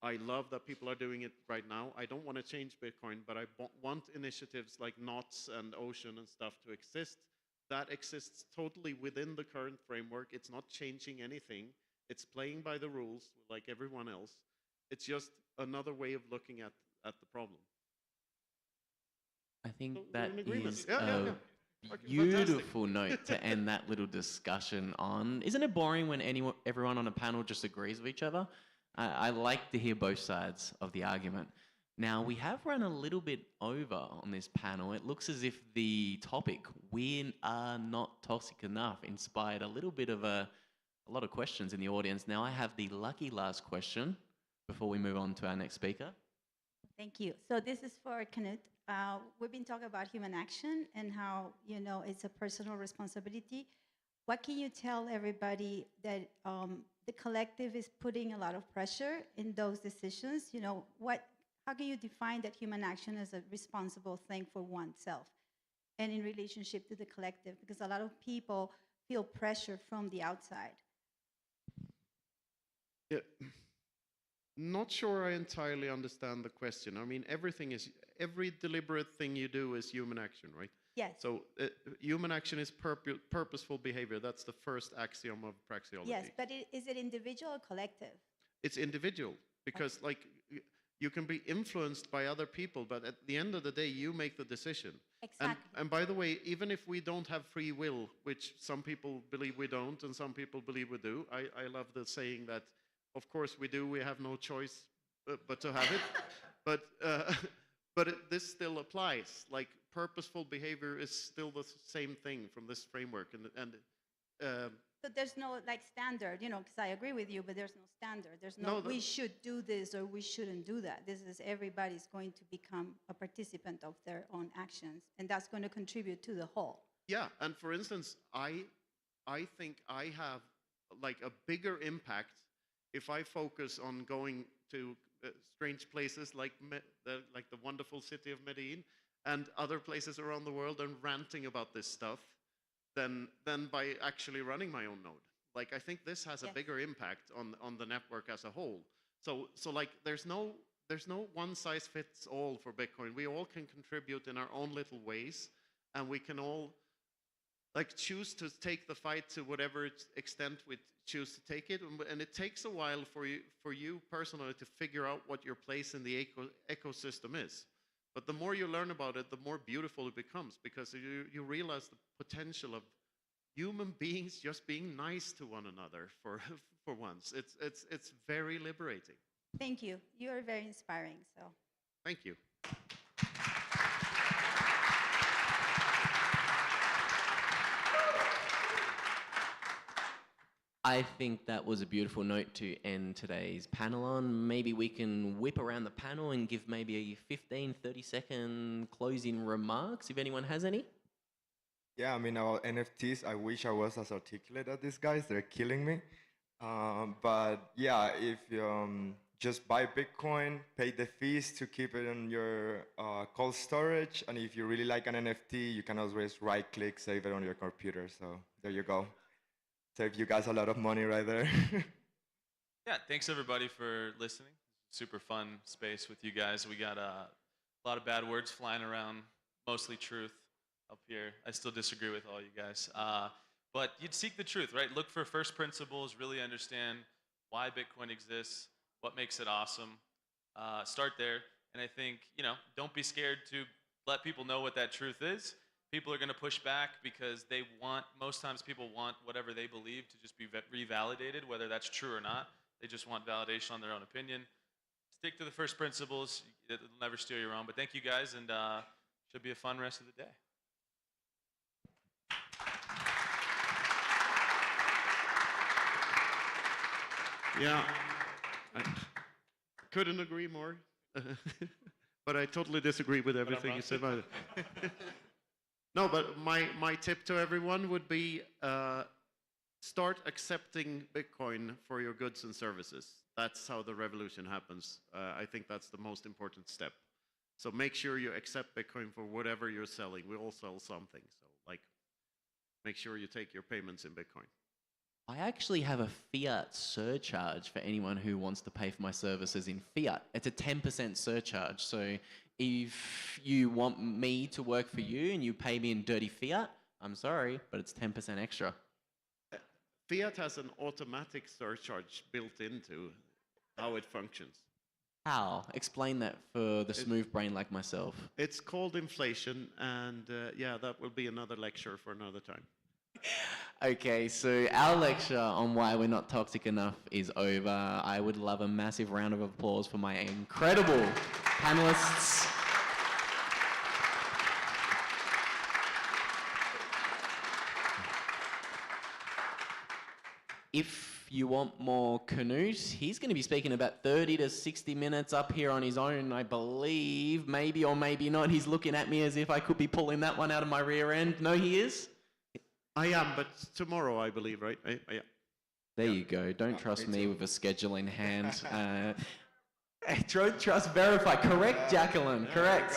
I love that people are doing it right now. I don't want to change Bitcoin, but I want initiatives like NOTS and Ocean and stuff to exist. That exists totally within the current framework. It's not changing anything. It's playing by the rules like everyone else. It's just another way of looking at the problem. I think So that we're in agreement. is Yeah. Beautiful note to end that little discussion on. Isn't it boring when everyone on a panel just agrees with each other? I like to hear both sides of the argument. Now, we have run a little bit over on this panel. It looks as if the topic, "We are not toxic enough," inspired a little bit of a lot of questions in the audience. Now, I have the lucky last question before we move on to our next speaker. Thank you. So this is for Knut. We've been talking about human action and how, you know, it's a personal responsibility. What can you tell everybody that the collective is putting a lot of pressure in those decisions? You know, how can you define that human action as a responsible thing for oneself and in relationship to the collective? Because a lot of people feel pressure from the outside. Yeah. Not sure I entirely understand the question. I mean, every deliberate thing you do is human action, right? Yes. So human action is purposeful behavior. That's the first axiom of praxeology. Yes, but is it individual or collective? It's individual because like you can be influenced by other people, but at the end of the day, you make the decision. Exactly. And by the way, even if we don't have free will, which some people believe we don't and some people believe we do, I love the saying that, of course we do, we have no choice but to have it. But this still applies. Like purposeful behavior is still the same thing from this framework. So there's no like standard, you know, because I agree with you, but there's no standard. There's no, we should do this or we shouldn't do that. This is everybody's going to become a participant of their own actions, and that's going to contribute to the whole. Yeah, and for instance, I think I have like a bigger impact if I focus on going to strange places like the wonderful city of Medellin and other places around the world and ranting about this stuff than by actually running my own node. Like I think this has a bigger impact on the network as a whole. So like there's no one size fits all for Bitcoin. We all can contribute in our own little ways, and we can all like choose to take the fight to whatever extent we choose to take it. And it takes a while for you personally to figure out what your place in the ecosystem is. But the more you learn about it, the more beautiful it becomes, because you realize the potential of human beings just being nice to one another for once. It's very liberating. Thank you. You are very inspiring. So. Thank you. I think that was a beautiful note to end today's panel on. Maybe we can whip around the panel and give maybe a 15, 30-second closing remarks, if anyone has any. Yeah, I mean, about NFTs, I wish I was as articulate as these guys. They're killing me. But yeah, if you just buy Bitcoin, pay the fees to keep it in your cold storage, and if you really like an NFT, you can always right-click, save it on your computer. So there you go. Save you guys a lot of money right there. Yeah, thanks everybody for listening. Super fun space with you guys. We got a lot of bad words flying around, mostly truth up here. I still disagree with all you guys. But you'd seek the truth, right? Look for first principles, really understand why Bitcoin exists, what makes it awesome. Start there. And I think, don't be scared to let people know what that truth is. People are going to push back because most times people want whatever they believe to just be revalidated, whether that's true or not. They just want validation on their own opinion. Stick to the first principles. It'll never steer you wrong. But thank you guys, and should be a fun rest of the day. Yeah, I couldn't agree more. But I totally disagree with everything you said about it. No, but my tip to everyone would be start accepting Bitcoin for your goods and services. That's how the revolution happens. I think that's the most important step. So make sure you accept Bitcoin for whatever you're selling. We all sell something. So like, make sure you take your payments in Bitcoin. I actually have a fiat surcharge for anyone who wants to pay for my services in fiat. It's a 10% surcharge. So if you want me to work for you and you pay me in dirty fiat, I'm sorry, but it's 10% extra. Fiat has an automatic surcharge built into how it functions. How? Explain that for the smooth brain like myself. It's called inflation, and yeah, that will be another lecture for another time. Okay, so our lecture on why we're not toxic enough is over. I would love a massive round of applause for my incredible panelists. If you want more Canute, he's going to be speaking about 30 to 60 minutes up here on his own, I believe. Maybe or maybe not. He's looking at me as if I could be pulling that one out of my rear end. No, he is? I am, but tomorrow, I believe, right? Yeah. There you go. Don't trust me with a schedule in hand. Don't trust verify. Correct, Jacqueline. Correct.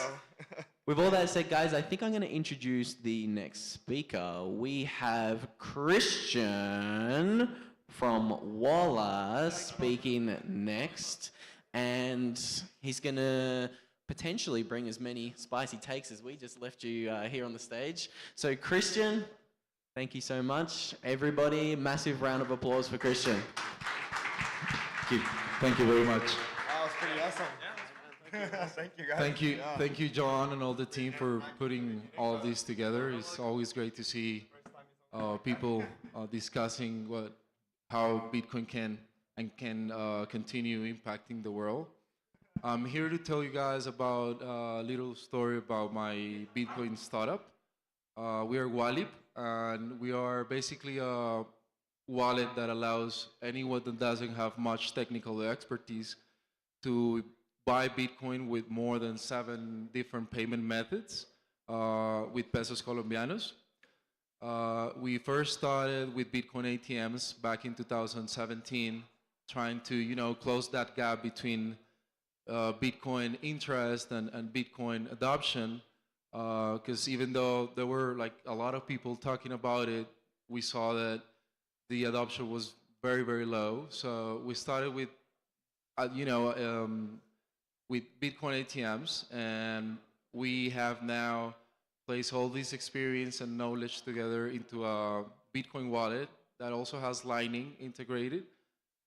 With all that said, guys, I think I'm going to introduce the next speaker. We have Christian from Walla speaking next. And he's going to potentially bring as many spicy takes as we just left you here on the stage. So, Christian, thank you so much. Everybody, massive round of applause for Christian. Thank you very much. That was pretty awesome. Thank you, guys. Thank you, John, and all the team for putting all of this together. It's always great to see people discussing how Bitcoin can continue impacting the world. I'm here to tell you guys about a little story about my Bitcoin startup. We are Walip, and we are basically a wallet that allows anyone that doesn't have much technical expertise to buy Bitcoin with more than 7 different payment methods with pesos colombianos. We first started with Bitcoin ATMs back in 2017, trying to close that gap between Bitcoin interest and Bitcoin adoption. Because even though there were like a lot of people talking about it, we saw that the adoption was very, very low. So we started with with Bitcoin ATMs, and we have now placed all this experience and knowledge together into a Bitcoin wallet that also has Lightning integrated.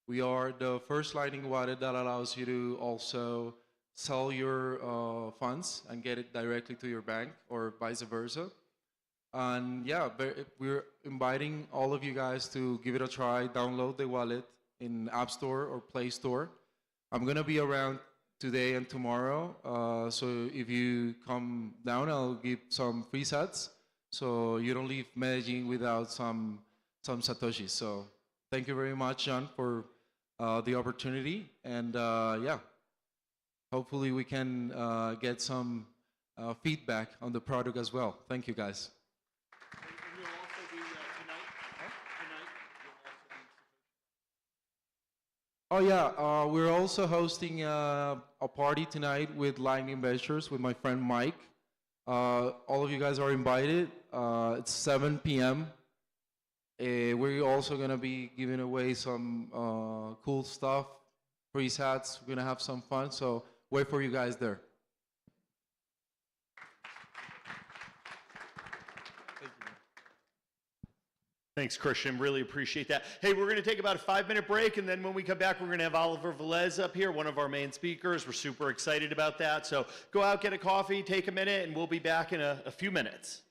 We are the first Lightning wallet that allows you to also sell your funds and get it directly to your bank or vice versa. And yeah, we're inviting all of you guys to give it a try, download the wallet in App Store or Play Store. I'm gonna be around today and tomorrow. So if you come down, I'll give some free sats. So you don't leave Medellin without some satoshis. So thank you very much, John, for the opportunity. And yeah, hopefully we can get some feedback on the product as well. Thank you, guys. Oh yeah, we're also hosting a party tonight with Lightning Investors with my friend Mike. All of you guys are invited. It's 7 p.m. We're also gonna be giving away some cool stuff, free sats. We're gonna have some fun, so wait for you guys there. Thanks, Christian. Really appreciate that. Hey, we're going to take about a 5-minute break, and then when we come back, we're going to have Oliver Velez up here, one of our main speakers. We're super excited about that. So go out, get a coffee, take a minute, and we'll be back in a few minutes.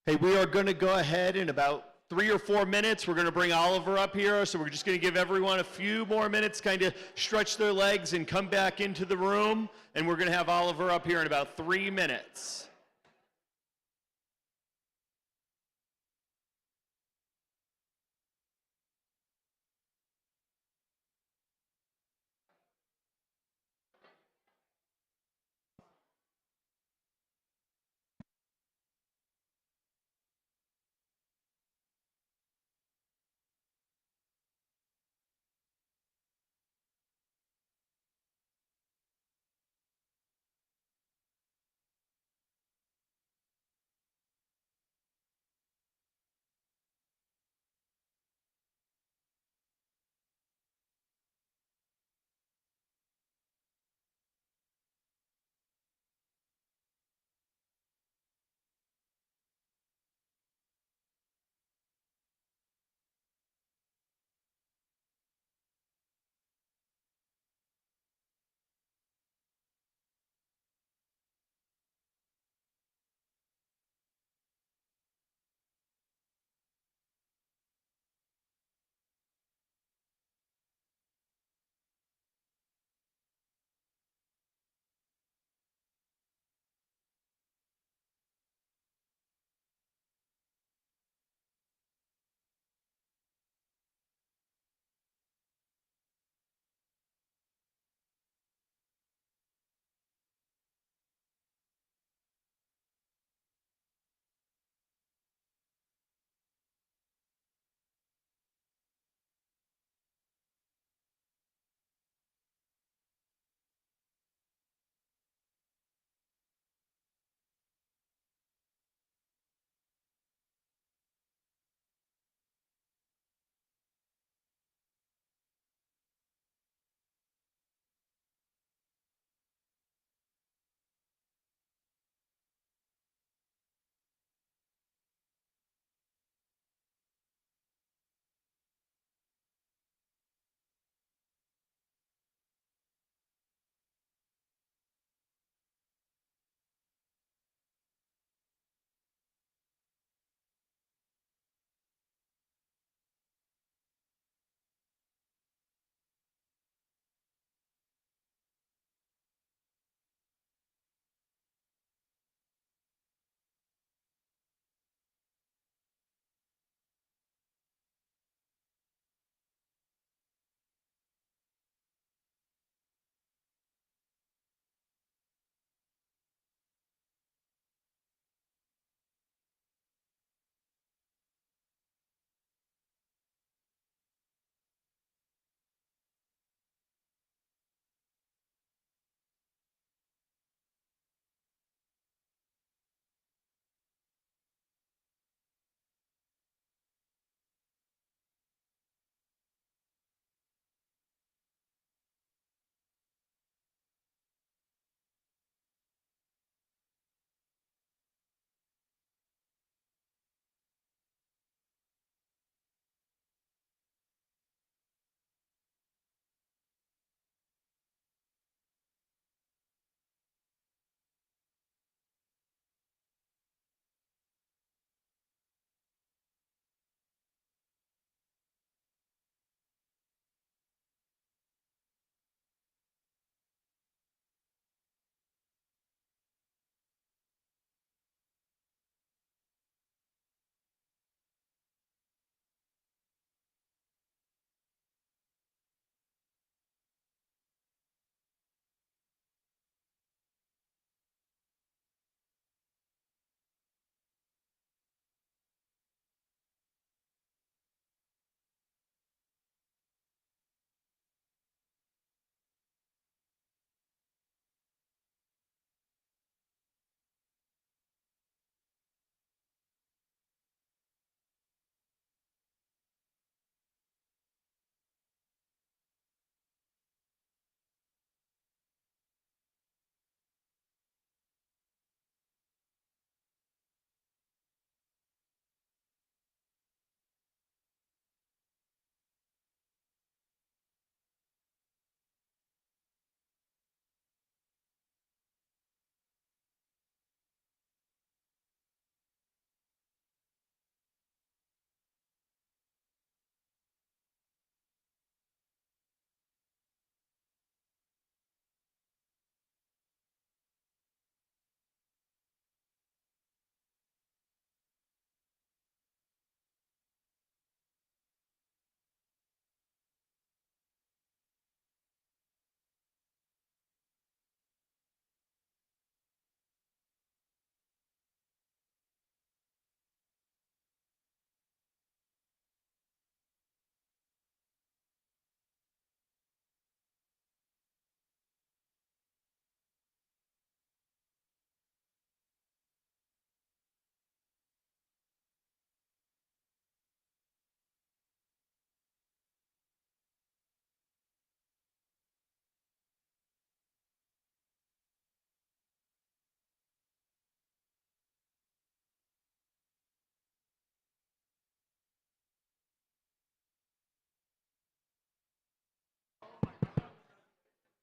Hey, we are going to go ahead in about 3 or 4 minutes. We're going to bring Oliver up here, so we're just going to give everyone a few more minutes, kind of stretch their legs and come back into the room. And we're going to have Oliver up here in about 3 minutes.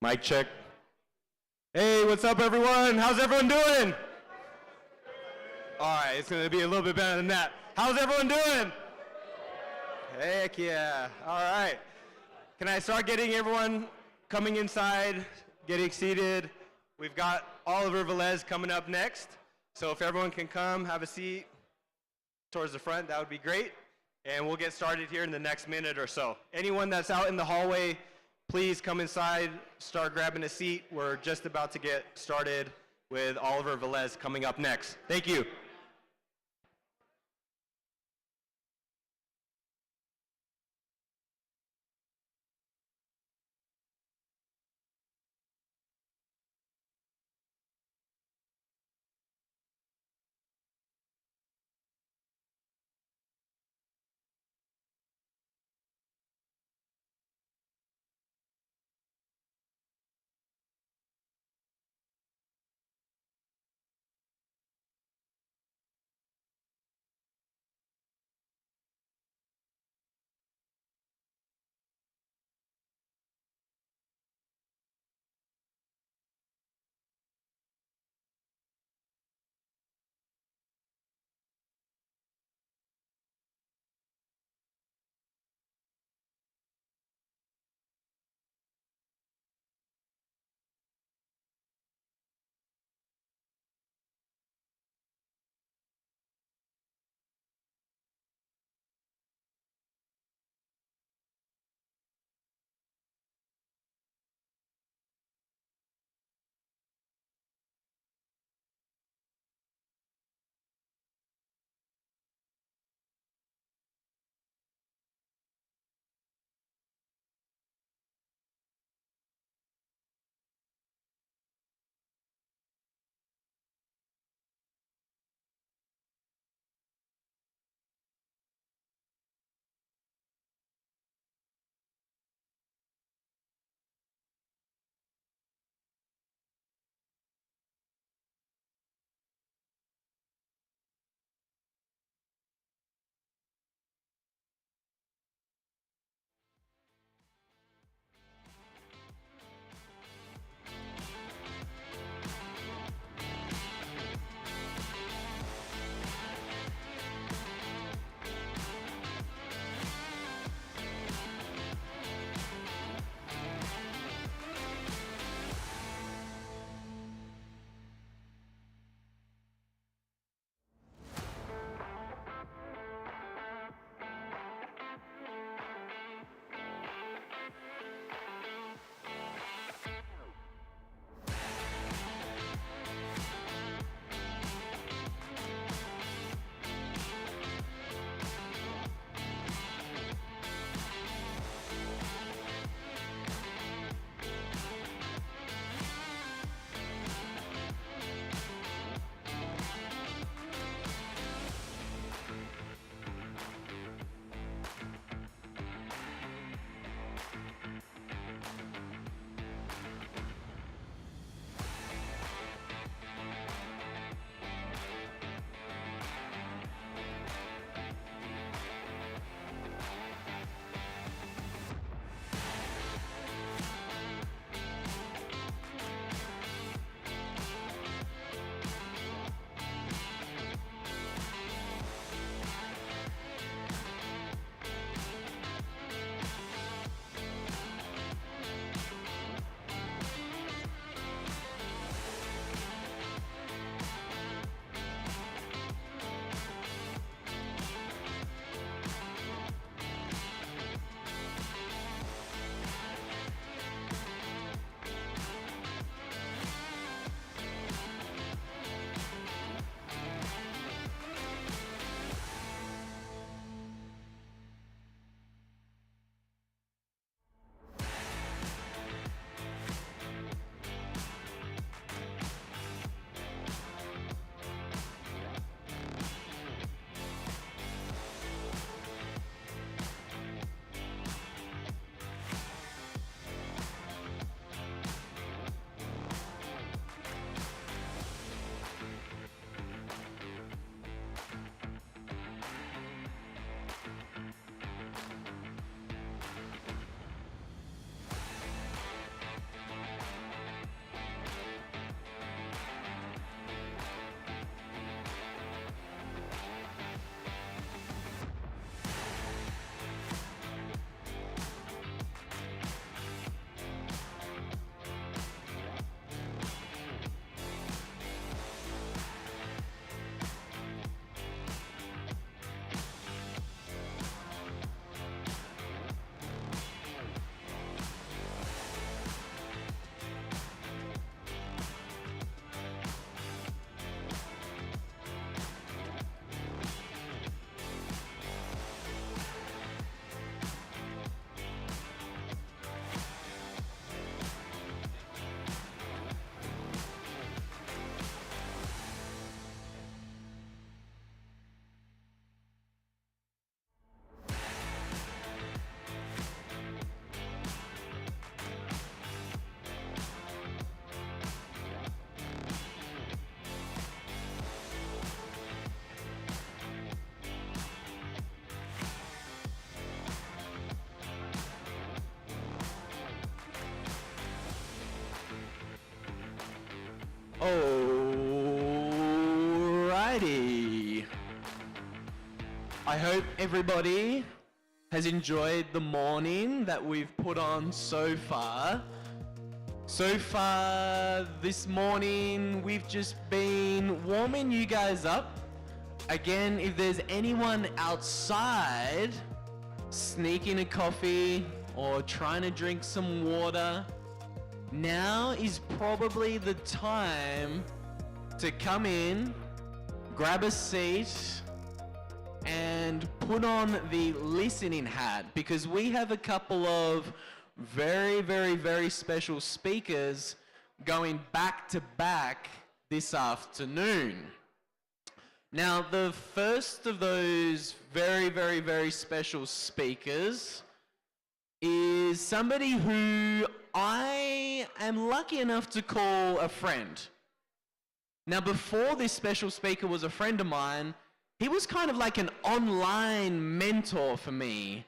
Mic check. Hey, what's up, everyone? How's everyone doing? All right, it's going to be a little bit better than that. How's everyone doing? Heck yeah. All right. Can I start getting everyone coming inside, getting seated? We've got Oliver Velez coming up next. So if everyone can come, have a seat towards the front, that would be great. And we'll get started here in the next minute or so. Anyone that's out in the hallway, please come inside, start grabbing a seat. We're just about to get started with Oliver Velez coming up next. Thank you. Alrighty. I hope everybody has enjoyed the morning that we've put on so far. So far this morning, we've just been warming you guys up. Again, if there's anyone outside sneaking a coffee or trying to drink some water, now is probably the time to come in, grab a seat, and put on the listening hat, because we have a couple of very, very, very special speakers going back to back this afternoon. Now, the first of those very, very, very special speakers is somebody who I am lucky enough to call a friend. Now, before this special speaker was a friend of mine, he was kind of like an online mentor for me.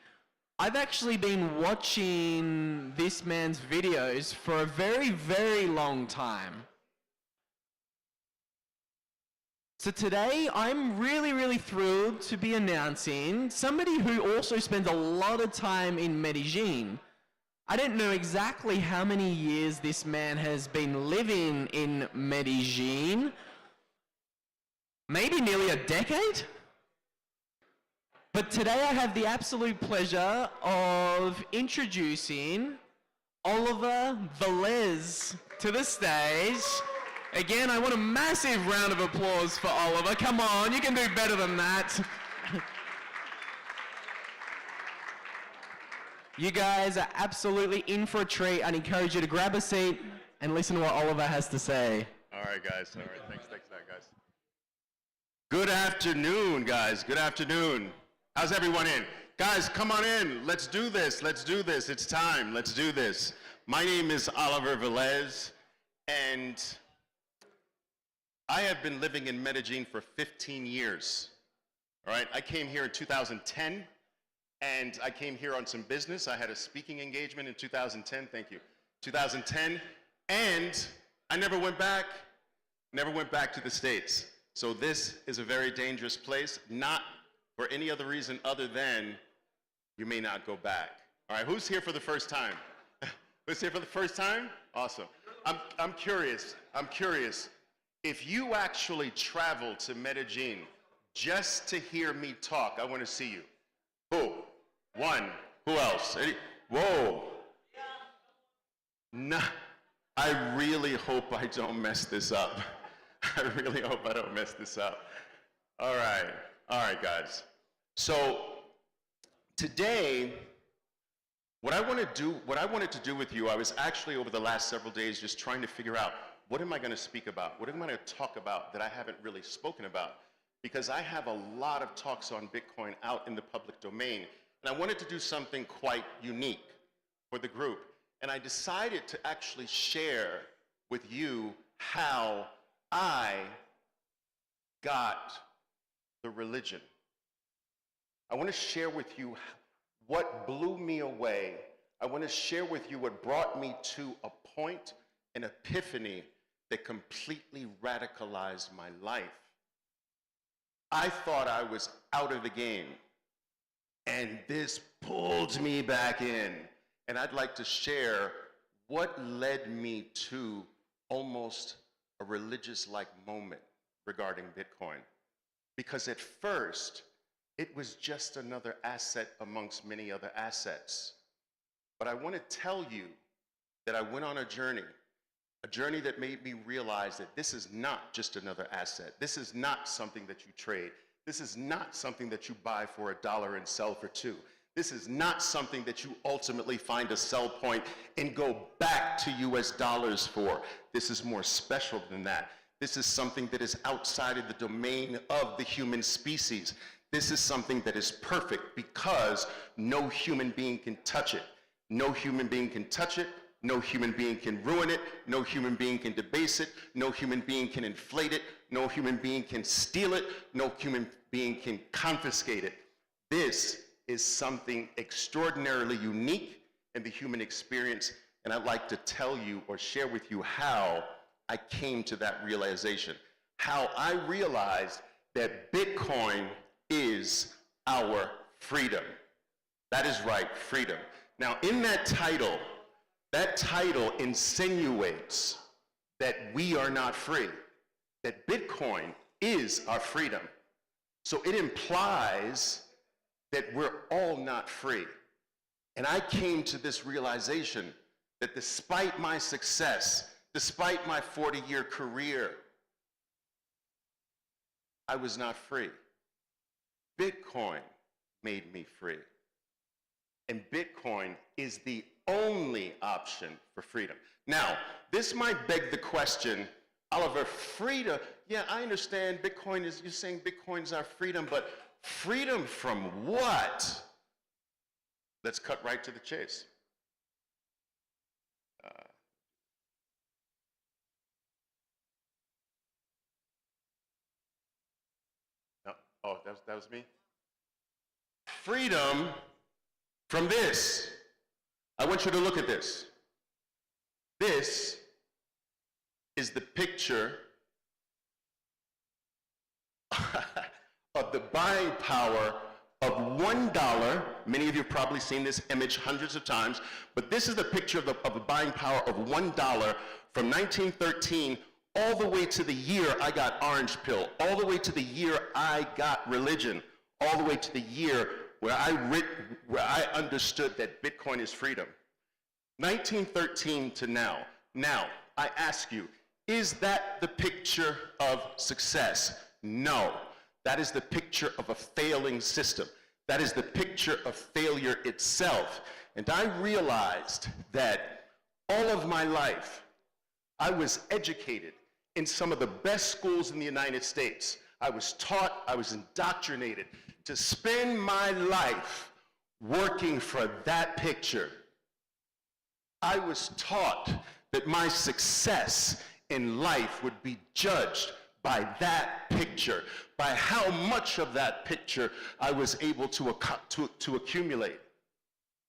I've actually been watching this man's videos for a very, very long time. So today, I'm really, really thrilled to be announcing somebody who also spends a lot of time in Medellin. I don't know exactly how many years this man has been living in Medellin. Maybe nearly a decade? But today I have the absolute pleasure of introducing Oliver Velez to the stage. Again, I want a massive round of applause for Oliver. Come on, you can do better than that. You guys are absolutely in for a treat. I'd encourage you to grab a seat and listen to what Oliver has to say. All right, guys. All right, thanks for that, guys. Good afternoon, guys. Good afternoon. How's everyone in? Guys, come on in. Let's do this. Let's do this. It's time. Let's do this. My name is Oliver Velez, and I have been living in Medellin for 15 years. All right, I came here in 2010, and I came here on some business. I had a speaking engagement in 2010. Thank you. 2010, and I never went back to the States. So this is a very dangerous place, not for any other reason other than you may not go back. All right, who's here for the first time? Who's here for the first time? Awesome. I'm curious. If you actually travel to Medellin just to hear me talk, I want to see you. Who? One. Who else? Whoa. No, I really hope I don't mess this up. I really hope I don't mess this up. All right, guys. So today, what I wanted to do with you, I was actually over the last several days just trying to figure out, what am I going to speak about? What am I going to talk about that I haven't really spoken about? Because I have a lot of talks on Bitcoin out in the public domain, and I wanted to do something quite unique for the group. And I decided to actually share with you how I got the religion. I want to share with you what blew me away. I want to share with you what brought me to a point, an epiphany that completely radicalized my life. I thought I was out of the game, and this pulled me back in. And I'd like to share what led me to almost a religious-like moment regarding Bitcoin. Because at first, it was just another asset amongst many other assets. But I want to tell you that I went on a journey that made me realize that this is not just another asset. This is not something that you trade. This is not something that you buy for $1 and sell for $2. This is not something that you ultimately find a sell point and go back to US dollars for. This is more special than that. This is something that is outside of the domain of the human species. This is something that is perfect because no human being can touch it. No human being can touch it. No human being can ruin it. No human being can debase it. No human being can inflate it. No human being can steal it. No human being can confiscate it. This is something extraordinarily unique in the human experience, and I'd like to tell you or share with you how I came to that realization. How I realized that Bitcoin is our freedom. That is right, freedom. Now, in that title insinuates that we are not free, that Bitcoin is our freedom. So it implies that we're all not free. And I came to this realization that despite my success, despite my 40-year career, I was not free. Bitcoin made me free. And Bitcoin is the only option for freedom. Now, this might beg the question, Oliver, freedom, yeah, I understand Bitcoin is, you're saying Bitcoin's our freedom, but freedom from what? Let's cut right to the chase. No, oh, that was me? Freedom from this. I want you to look at this. This is the picture of the buying power of $1. Many of you have probably seen this image hundreds of times, but this is the picture of the buying power of $1 from 1913 all the way to the year I got Orange Pill, all the way to the year I got religion, all the way to the year where I understood that Bitcoin is freedom. 1913 to now. Now, I ask you, is that the picture of success? No. That is the picture of a failing system. That is the picture of failure itself. And I realized that all of my life, I was educated in some of the best schools in the United States. I was taught, I was indoctrinated to spend my life working for that picture. I was taught that my success in life would be judged by that picture, by how much of that picture I was able to accumulate.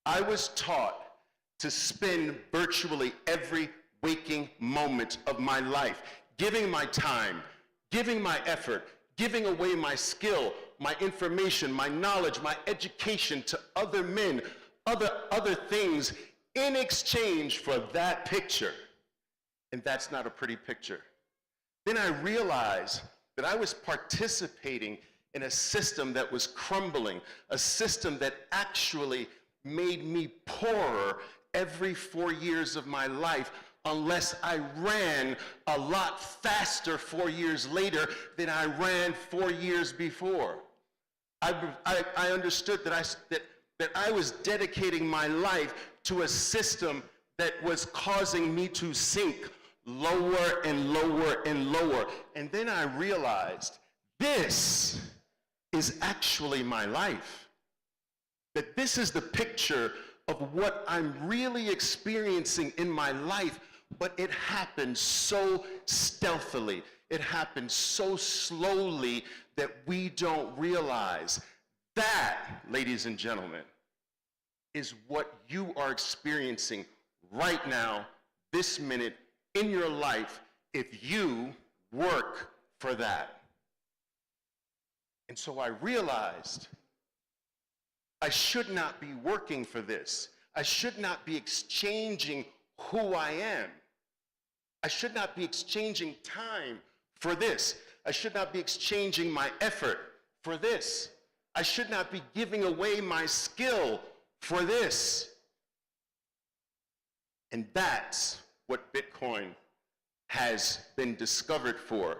I was taught to spend virtually every waking moment of my life, giving my time, giving my effort, giving away my skill, my information, my knowledge, my education to other men, other things in exchange for that picture. And that's not a pretty picture. Then I realized that I was participating in a system that was crumbling, a system that actually made me poorer every 4 years of my life unless I ran a lot faster 4 years later than I ran 4 years before. I understood that I was dedicating my life to a system that was causing me to sink lower and lower and lower. And then I realized this is actually my life. That this is the picture of what I'm really experiencing in my life, but it happened so stealthily. It happened so slowly that we don't realize. That, ladies and gentlemen, is what you are experiencing right now, this minute, in your life, if you work for that. And so I realized I should not be working for this. I should not be exchanging who I am. I should not be exchanging time for this. I should not be exchanging my effort for this. I should not be giving away my skill for this. And that's what Bitcoin has been discovered for.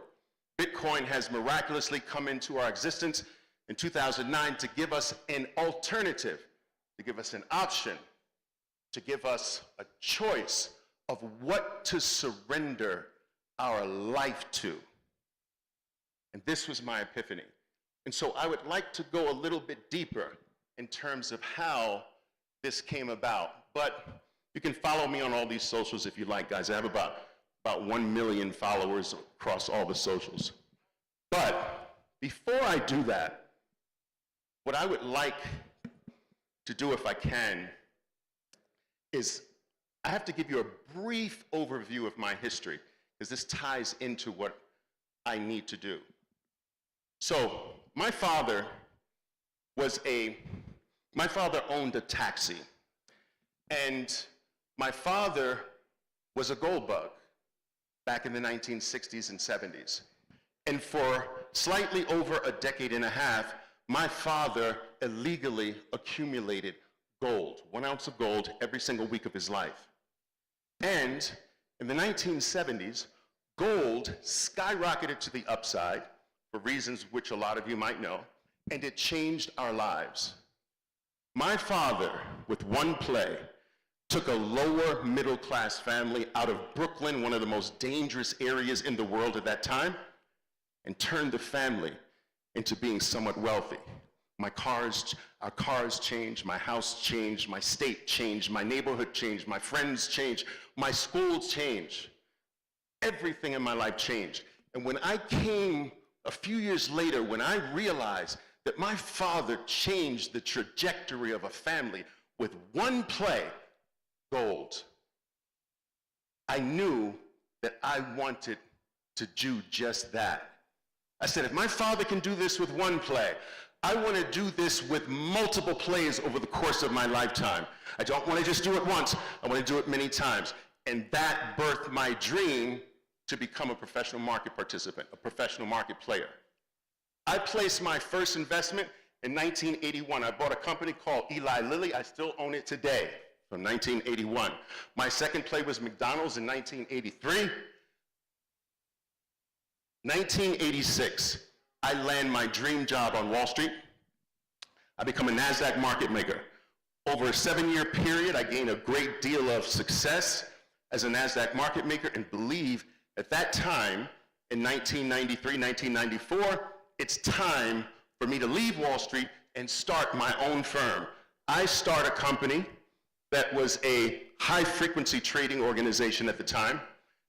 Bitcoin has miraculously come into our existence in 2009 to give us an alternative, to give us an option, to give us a choice of what to surrender our life to. And this was my epiphany. And so I would like to go a little bit deeper in terms of how this came about. But you can follow me on all these socials if you like, guys. I have about 1 million followers across all the socials. But before I do that, what I would like to do, if I can, is I have to give you a brief overview of my history, because this ties into what I need to do. So my father owned a taxi, and my father was a gold bug back in the 1960s and 70s. And for slightly over a decade and a half, my father illegally accumulated gold, 1 ounce of gold every single week of his life. And in the 1970s, gold skyrocketed to the upside for reasons which a lot of you might know, and it changed our lives. My father, with one play, took a lower middle class family out of Brooklyn, one of the most dangerous areas in the world at that time, and turned the family into being somewhat wealthy. Our cars changed, my house changed, my state changed, my neighborhood changed, my friends changed, my schools changed. Everything in my life changed. And when I came a few years later, when I realized that my father changed the trajectory of a family with one play, gold, I knew that I wanted to do just that. I said, if my father can do this with one play, I want to do this with multiple plays over the course of my lifetime. I don't want to just do it once, I want to do it many times. And that birthed my dream to become a professional market participant, a professional market player. I placed my first investment in 1981. I bought a company called Eli Lilly. I still own it today, from 1981. My second play was McDonald's in 1983. 1986, I land my dream job on Wall Street. I become a NASDAQ market maker. Over a 7-year period, I gain a great deal of success as a NASDAQ market maker and believe at that time, in 1993, 1994, it's time for me to leave Wall Street and start my own firm. I start a company that was a high-frequency trading organization at the time,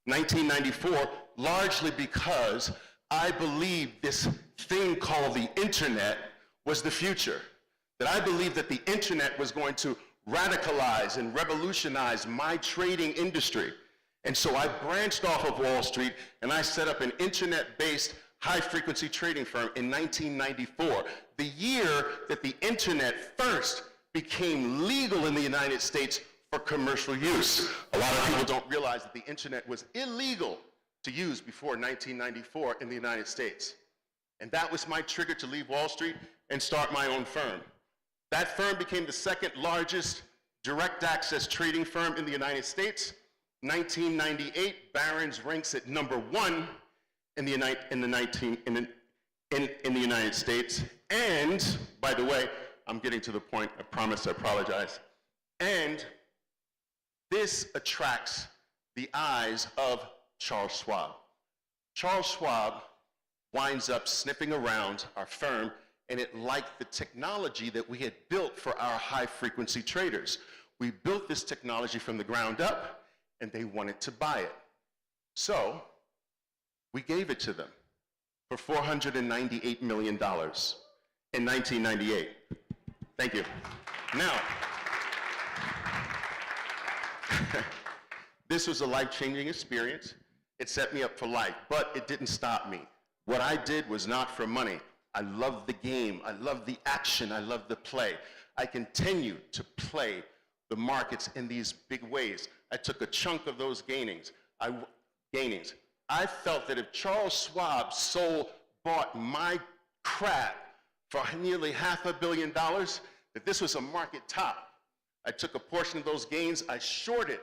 1994, largely because I believed this thing called the internet was the future. That I believed that the internet was going to radicalize and revolutionize my trading industry. And so I branched off of Wall Street and I set up an internet-based high-frequency trading firm in 1994, the year that the internet first became legal in the United States for commercial use. A lot of people don't realize that the internet was illegal to use before 1994 in the United States. And that was my trigger to leave Wall Street and start my own firm. That firm became the second largest direct access trading firm in the United States. 1998, Barron's ranks at #1 in the United States. And, by the way, I'm getting to the point, I promise, I apologize. And this attracts the eyes of Charles Schwab. Charles Schwab winds up sniffing around our firm, and it liked the technology that we had built for our high-frequency traders. We built this technology from the ground up, and they wanted to buy it. So we gave it to them for $498 million in 1998. Thank you. Now, this was a life-changing experience. It set me up for life, but it didn't stop me. What I did was not for money. I loved the game. I loved the action. I loved the play. I continued to play the markets in these big ways. I took a chunk of those gainings. I felt that if Charles Schwab bought my crap for nearly $500 million, that this was a market top. I took a portion of those gains. I shorted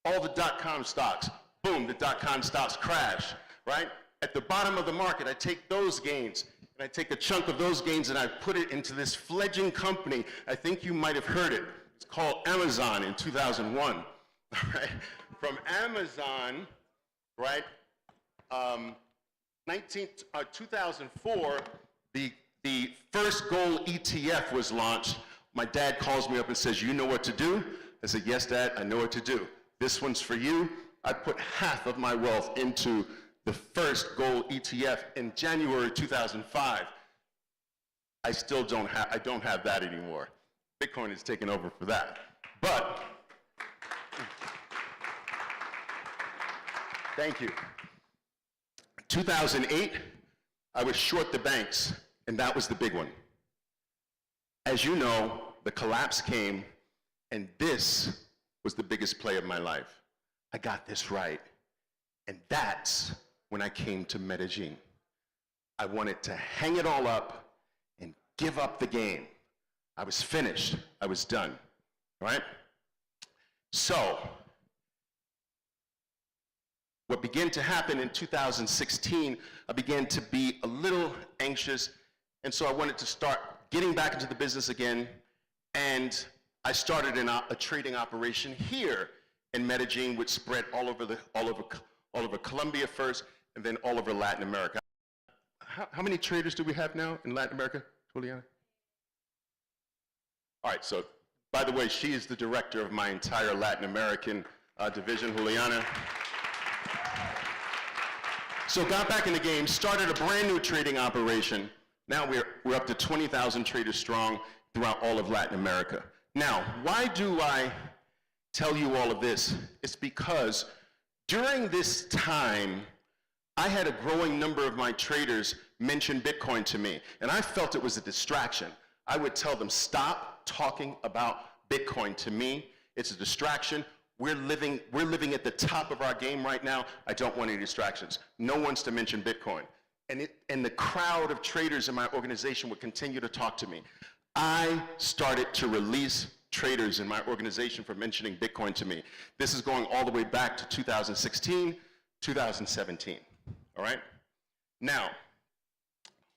all the dot-com stocks. Boom, the dot-com stocks crash, right? At the bottom of the market, I take those gains, and I take a chunk of those gains and I put it into this fledgling company. I think you might have heard it. It's called Amazon in 2001, right? From Amazon, right, 2004, the first gold ETF was launched. My dad calls me up and says, "You know what to do?" I said, "Yes, Dad, I know what to do. This one's for you." I put half of my wealth into the first gold ETF in January 2005. I don't have that anymore. Bitcoin has taken over for that. But Thank you. 2008, I was short the banks, and that was the big one. As you know, the collapse came, and this was the biggest play of my life. I got this right. And that's when I came to Medellin. I wanted to hang it all up and give up the game. I was finished. I was done. All right? So, what began to happen in 2016, I began to be a little anxious, and so I wanted to start getting back into the business again, and I started a trading operation here in Medellin, which spread all over Colombia first, and then all over Latin America. How many traders do we have now in Latin America, Juliana? All right, so by the way, she is the director of my entire Latin American division, Juliana. So got back in the game, started a brand new trading operation. Now we're up to 20,000 traders strong throughout all of Latin America. Now, why do I tell you all of this? It's because during this time, I had a growing number of my traders mention Bitcoin to me, and I felt it was a distraction. I would tell them, stop talking about Bitcoin to me. It's a distraction. We're living at the top of our game right now. I don't want any distractions. No one's to mention Bitcoin. And the crowd of traders in my organization would continue to talk to me. I started to release traders in my organization for mentioning Bitcoin to me. This is going all the way back to 2016, 2017, all right? Now,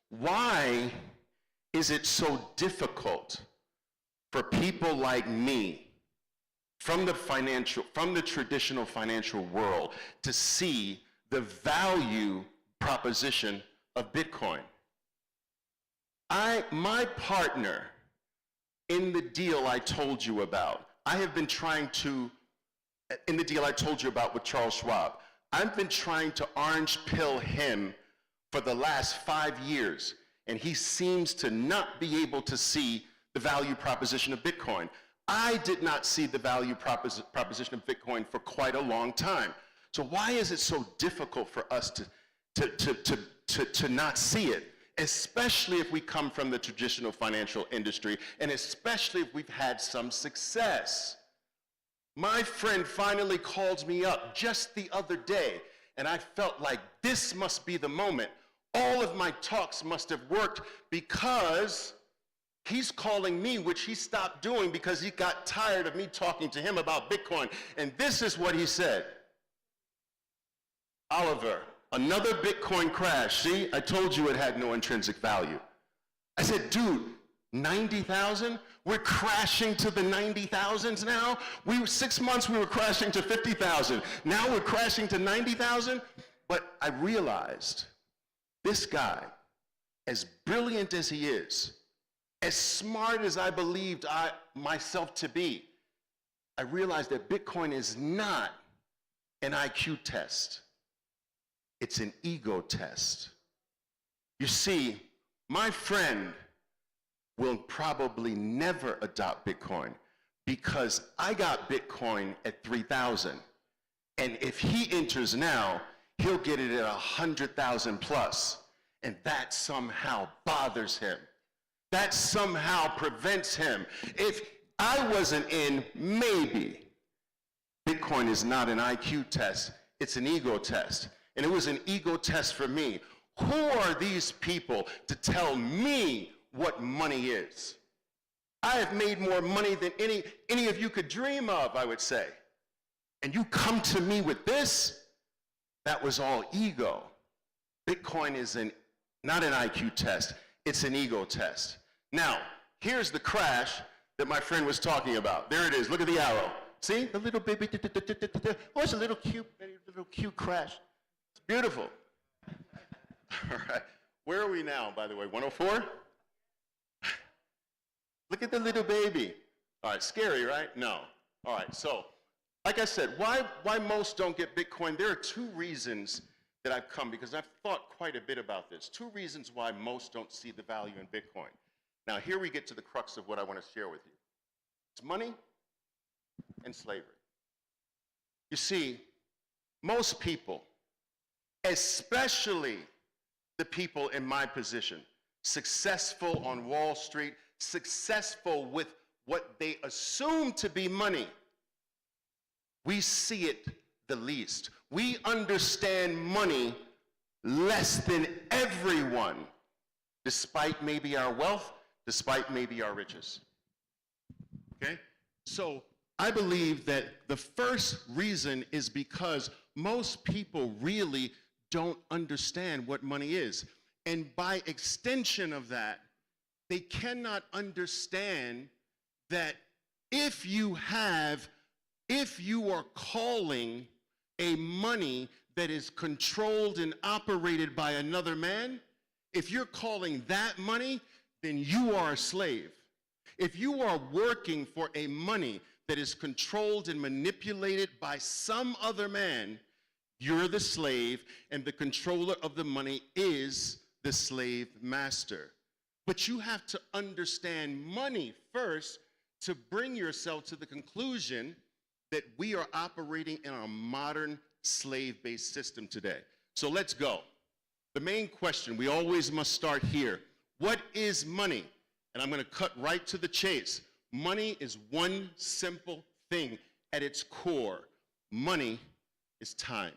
why is it so difficult for people like me from the traditional financial world to see the value proposition of Bitcoin? My partner in the deal I told you about, in the deal I told you about with Charles Schwab, I've been trying to orange pill him for the last 5 years, and he seems to not be able to see the value proposition of Bitcoin. I did not see the value proposition of Bitcoin for quite a long time. So why is it so difficult for us to not see it, especially if we come from the traditional financial industry, and especially if we've had some success? My friend finally called me up just the other day, and I felt like this must be the moment. All of my talks must have worked because he's calling me, which he stopped doing because he got tired of me talking to him about Bitcoin. And this is what he said. Oliver, another Bitcoin crash. See, I told you it had no intrinsic value. I said, dude, 90,000? We're crashing to the 90,000s now? 6 months we were crashing to 50,000. Now we're crashing to 90,000? But I realized this guy, as brilliant as he is, as smart as I believed myself to be, I realized that Bitcoin is not an IQ test. It's an ego test. You see, my friend will probably never adopt Bitcoin because I got Bitcoin at 3,000. And if he enters now, he'll get it at 100,000 plus. And that somehow bothers him. That somehow prevents him. If I wasn't in, maybe. Bitcoin is not an IQ test, it's an ego test. And it was an ego test for me. Who are these people to tell me what money is? I have made more money than any of you could dream of, I would say. And you come to me with this? That was all ego. Bitcoin is not an IQ test, it's an ego test. Now, here's the crash that my friend was talking about. There it is, look at the arrow. See, the little baby, oh, it's a little cute crash. It's beautiful. All right, where are we now, by the way, 104? Look at the little baby. All right, scary, right? No. All right, so, like I said, why most don't get Bitcoin? There are 2 reasons that I've come, because I've thought quite a bit about this. 2 reasons why most don't see the value in Bitcoin. Now, here we get to the crux of what I want to share with you. It's money and slavery. You see, most people, especially the people in my position, successful on Wall Street, successful with what they assume to be money, we see it the least. We understand money less than everyone, despite maybe our wealth, despite maybe our riches. Okay? So I believe that the first reason is because most people really don't understand what money is. And by extension of that, they cannot understand that if you are calling a money that is controlled and operated by another man, if you're calling that money, then you are a slave. If you are working for a money that is controlled and manipulated by some other man, you're the slave, and the controller of the money is the slave master. But you have to understand money first to bring yourself to the conclusion that we are operating in a modern slave-based system today. So let's go. The main question, we always must start here. What is money? And I'm going to cut right to the chase. Money is one simple thing at its core. Money is time.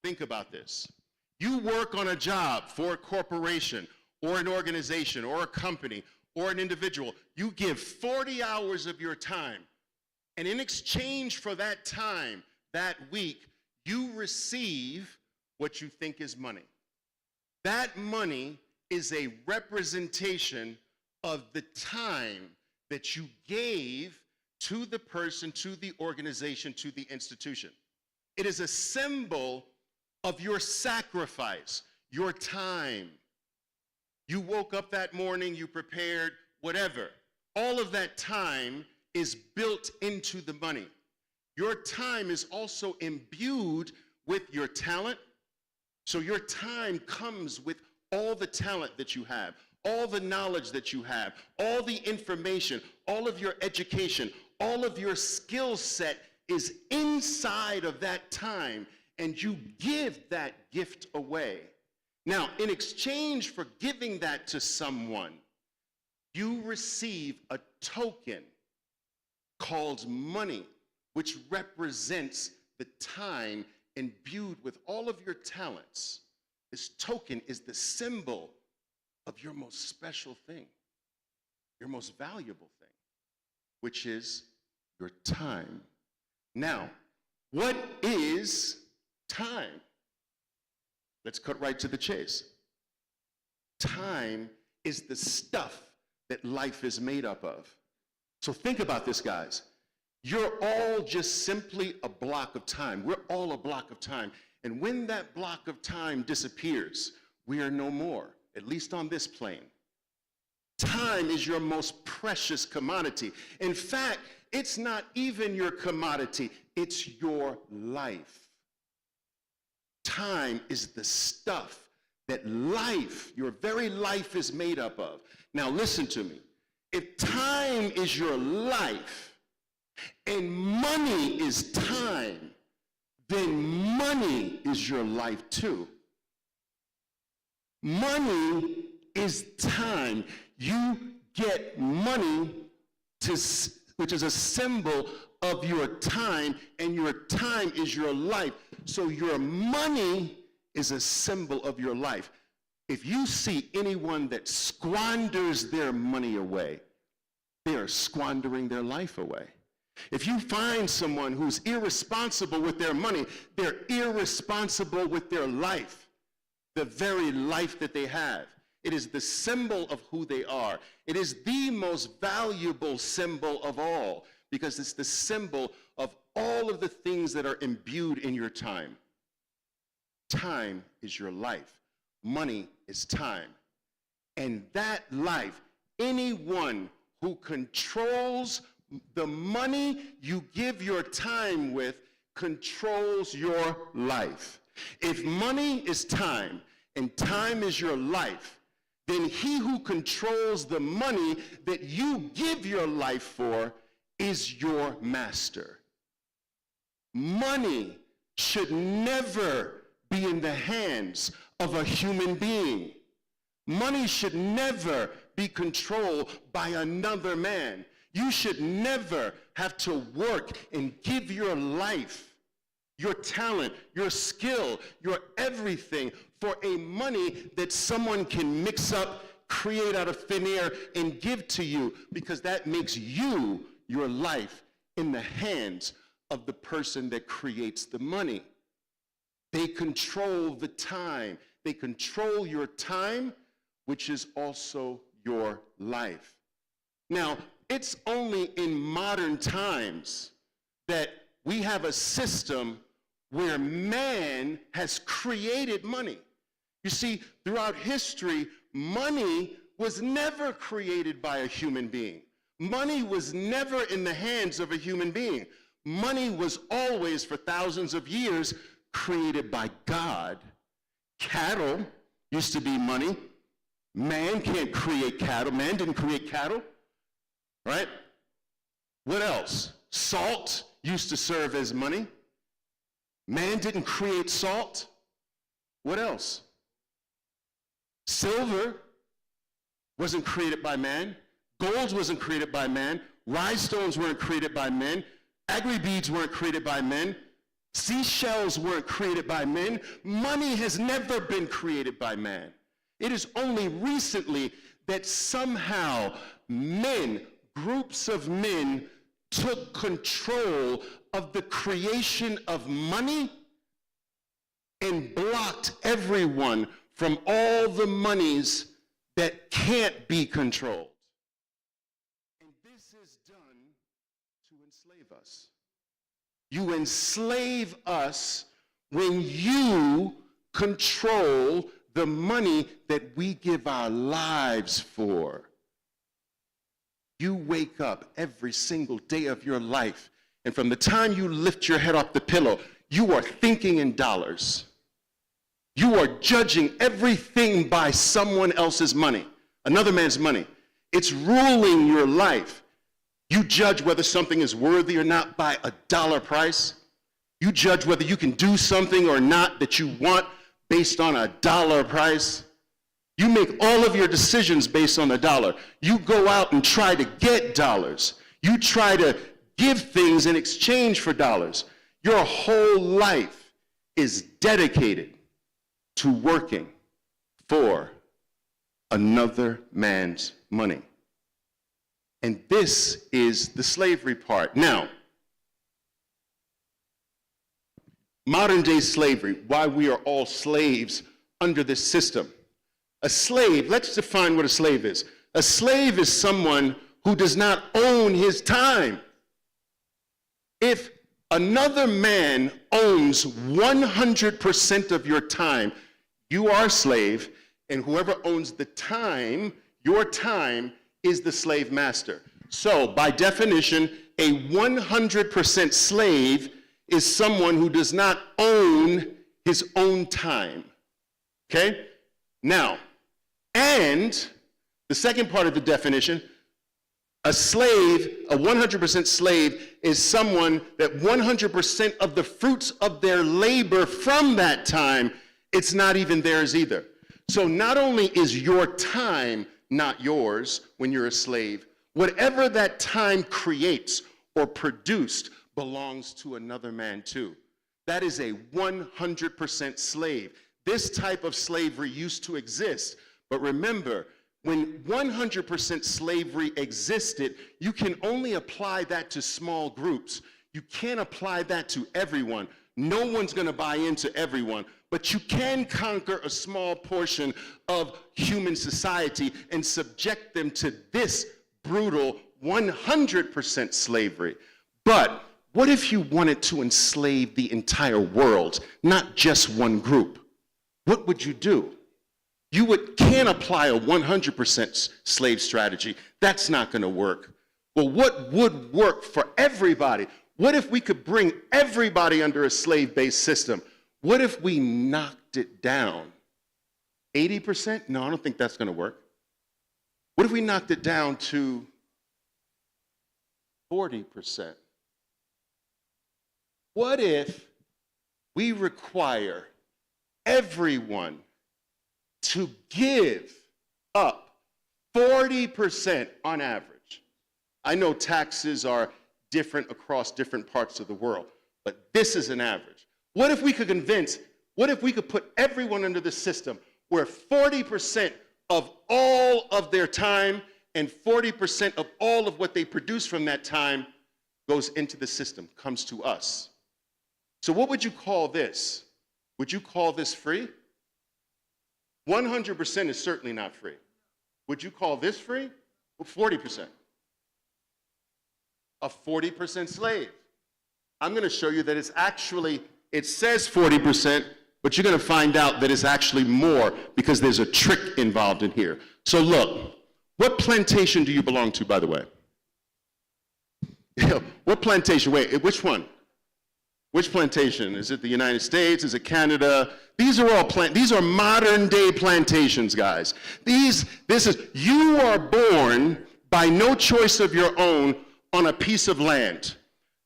Think about this. You work on a job for a corporation or an organization or a company or an individual. You give 40 hours of your time. And in exchange for that time, that week, you receive what you think is money. That money is a representation of the time that you gave to the person, to the organization, to the institution. It is a symbol of your sacrifice, your time. You woke up that morning, you prepared, whatever. All of that time is built into the money. Your time is also imbued with your talent. So your time comes with all the talent that you have, all the knowledge that you have, all the information, all of your education, all of your skill set is inside of that time, and you give that gift away. Now, in exchange for giving that to someone, you receive a token called money, which represents the time imbued with all of your talents. This token is the symbol of your most special thing, your most valuable thing, which is your time. Now, what is time? Let's cut right to the chase. Time is the stuff that life is made up of. So think about this, guys. You're all just simply a block of time. We're all a block of time. And when that block of time disappears, we are no more, at least on this plane. Time is your most precious commodity. In fact, it's not even your commodity, it's your life. Time is the stuff that life, your very life, is made up of. Now listen to me. If time is your life and money is time, then money is your life too. Money is time. You get money, which is a symbol of your time, and your time is your life. So your money is a symbol of your life. If you see anyone that squanders their money away, they are squandering their life away. If you find someone who's irresponsible with their money, they're irresponsible with their life, the very life that they have. It is the symbol of who they are. It is the most valuable symbol of all, because it's the symbol of all of the things that are imbued in your time. Time is your life. Money is time. And that life, anyone who controls the money you give your time with controls your life. If money is time and time is your life, then he who controls the money that you give your life for is your master. Money should never be in the hands of a human being. Money should never be controlled by another man. You should never have to work and give your life, your talent, your skill, your everything for a money that someone can mix up, create out of thin air, and give to you, because that makes you, your life, in the hands of the person that creates the money. They control the time. They control your time, which is also your life. Now, it's only in modern times that we have a system where man has created money. You see, throughout history, money was never created by a human being. Money was never in the hands of a human being. Money was always, for thousands of years, created by God. Cattle used to be money. Man can't create cattle. Man didn't create cattle, right? What else? Salt used to serve as money. Man didn't create salt. What else? Silver wasn't created by man. Gold wasn't created by man. Rhinestones weren't created by men. Agri-beads weren't created by men. Seashells weren't created by men. Money has never been created by man. It is only recently that somehow men, groups of men, took control of the creation of money and blocked everyone from all the monies that can't be controlled. And this is done to enslave us. You enslave us when you control the money that we give our lives for. You wake up every single day of your life, and from the time you lift your head off the pillow, you are thinking in dollars. You are judging everything by someone else's money, another man's money. It's ruling your life. You judge whether something is worthy or not by a dollar price. You judge whether you can do something or not that you want based on a dollar price. You make all of your decisions based on a dollar. You go out and try to get dollars. You try to give things in exchange for dollars. Your whole life is dedicated to working for another man's money. And this is the slavery part. Now, modern day slavery, why we are all slaves under this system. A slave, let's define what a slave is. A slave is someone who does not own his time. If another man owns 100% of your time, you are a slave, and whoever owns the time, your time, is the slave master. So, by definition, a 100% slave is someone who does not own his own time. Okay? Now, and the second part of the definition, a slave, a 100% slave, is someone that 100% of the fruits of their labor from that time, it's not even theirs either. So not only is your time not yours when you're a slave, whatever that time creates or produced belongs to another man too. That is a 100% slave. This type of slavery used to exist, but remember, when 100% slavery existed, you can only apply that to small groups. You can't apply that to everyone. No one's going to buy into everyone, but you can conquer a small portion of human society and subject them to this brutal 100% slavery. But what if you wanted to enslave the entire world, not just one group? What would you do? You can't apply a 100% slave strategy. That's not going to work. Well, what would work for everybody? What if we could bring everybody under a slave-based system? What if we knocked it down? 80%? No, I don't think that's going to work. What if we knocked it down to 40%? What if we require everyone to give up 40% on average. I know taxes are different across different parts of the world, but this is an average. What if we could put everyone under the system where 40% of all of their time and 40% of all of what they produce from that time goes into the system, comes to us. So what would you call this? Would you call this free? 100% is certainly not free. Would you call this free? 40%. A 40% slave. I'm going to show you that it's actually, it says 40%, but you're going to find out that it's actually more because there's a trick involved in here. So look, what plantation do you belong to, by the way? What plantation? Wait, which one? Which plantation? Is it the United States? Is it Canada? These are all these are modern day plantations, guys. You are born by no choice of your own on a piece of land.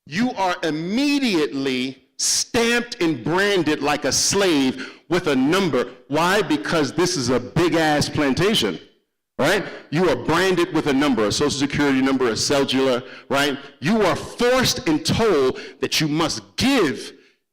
You are immediately stamped and branded like a slave with a number. Why? Because this is a big ass plantation. Right? You are branded with a number, a social security number, a cellular, right? You are forced and told that you must give,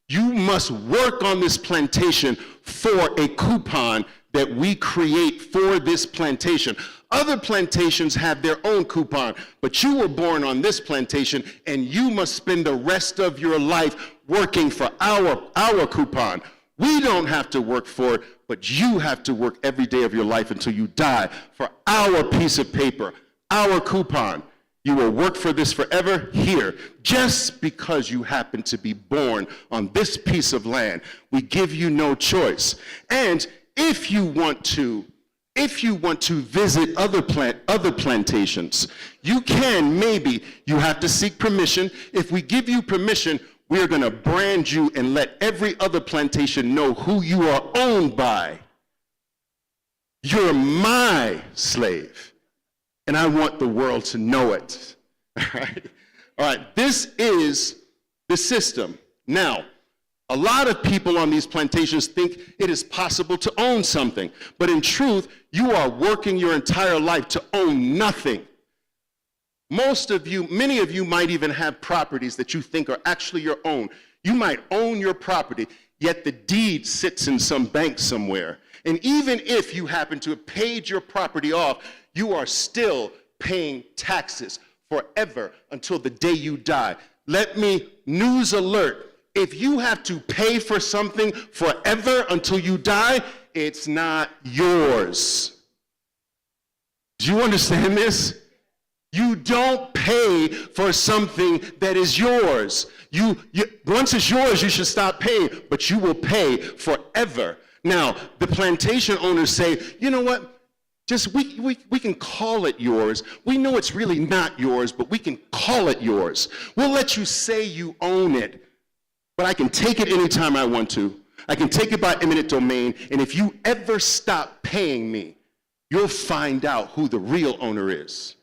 you must work on this plantation for a coupon that we create for this plantation. Other plantations have their own coupon, but you were born on this plantation and you must spend the rest of your life working for our coupon. We don't have to work for it, but you have to work every day of your life until you die for our piece of paper, our coupon. You will work for this forever here, just because you happen to be born on this piece of land. We give you no choice. And if you want to visit other plantations, you can, maybe. You have to seek permission. If we give you permission, we are going to brand you and let every other plantation know who you are owned by. You're my slave, and I want the world to know it. All right? All right, this is the system. Now, a lot of people on these plantations think it is possible to own something, but in truth, you are working your entire life to own nothing. Most of you, many of you might even have properties that you think are actually your own. You might own your property, yet the deed sits in some bank somewhere. And even if you happen to have paid your property off, you are still paying taxes forever until the day you die. News alert, if you have to pay for something forever until you die, it's not yours. Do you understand this? You don't pay for something that is yours. Once it's yours, you should stop paying, but you will pay forever. Now, the plantation owners say, you know what? We can call it yours. We know it's really not yours, but we can call it yours. We'll let you say you own it, but I can take it anytime I want to. I can take it by eminent domain, and if you ever stop paying me, you'll find out who the real owner is.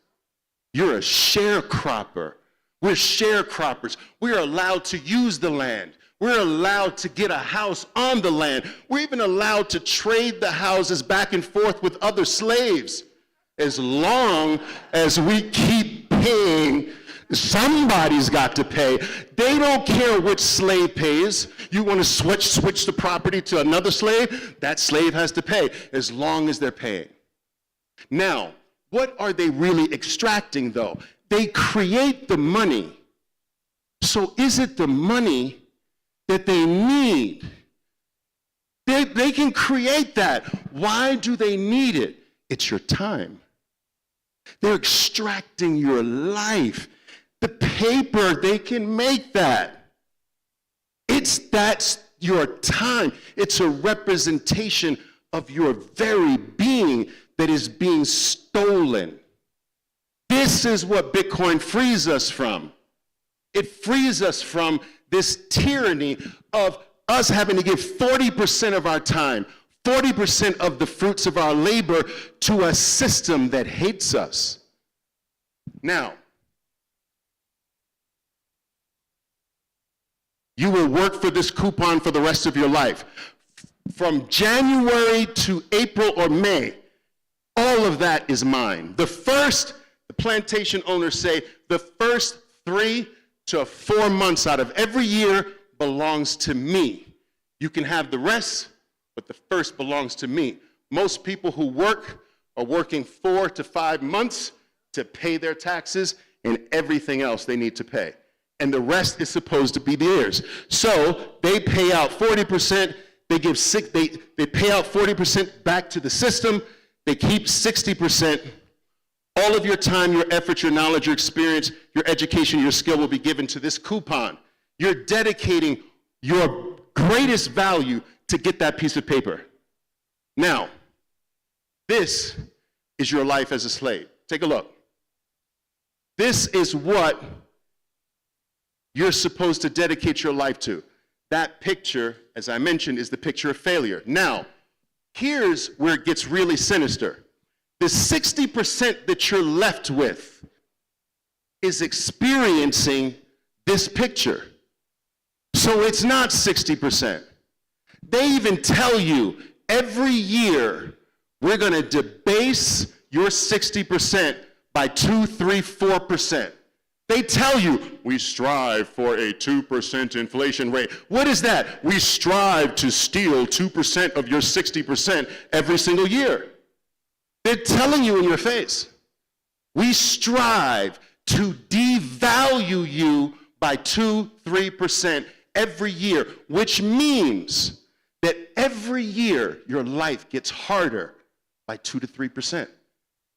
You're a sharecropper. We're sharecroppers. We're allowed to use the land. We're allowed to get a house on the land. We're even allowed to trade the houses back and forth with other slaves. As long as we keep paying, somebody's got to pay. They don't care which slave pays. You want to switch the property to another slave? That slave has to pay, as long as they're paying. Now, what are they really extracting, though? They create the money. So is it the money that they need? They can create that. Why do they need it? It's your time. They're extracting your life. The paper, they can make that. That's your time. It's a representation of your very being that is being stolen. This is what Bitcoin frees us from. It frees us from this tyranny of us having to give 40% of our time, 40% of the fruits of our labor to a system that hates us. Now, You will work for this coupon for the rest of your life. From January to April or May, all of that is mine. The plantation owners say, the first 3 to 4 months out of every year belongs to me. You can have the rest, but the first belongs to me. Most people who work are working 4 to 5 months to pay their taxes and everything else they need to pay. And the rest is supposed to be theirs. So they pay out 40%, they pay out 40% back to the system, they keep 60%. All of your time, your effort, your knowledge, your experience, your education, your skill will be given to this coupon. You're dedicating your greatest value to get that piece of paper. Now, this is your life as a slave. Take a look. This is what you're supposed to dedicate your life to. That picture, as I mentioned, is the picture of failure. Now, here's where it gets really sinister. The 60% that you're left with is experiencing this picture. So it's not 60%. They even tell you every year, we're going to debase your 60% by 2, 3, 4%. They tell you, we strive for a 2% inflation rate. What is that? We strive to steal 2% of your 60% every single year. They're telling you in your face. We strive to devalue you by 2, 3% every year, which means that every year your life gets harder by 2 to 3%.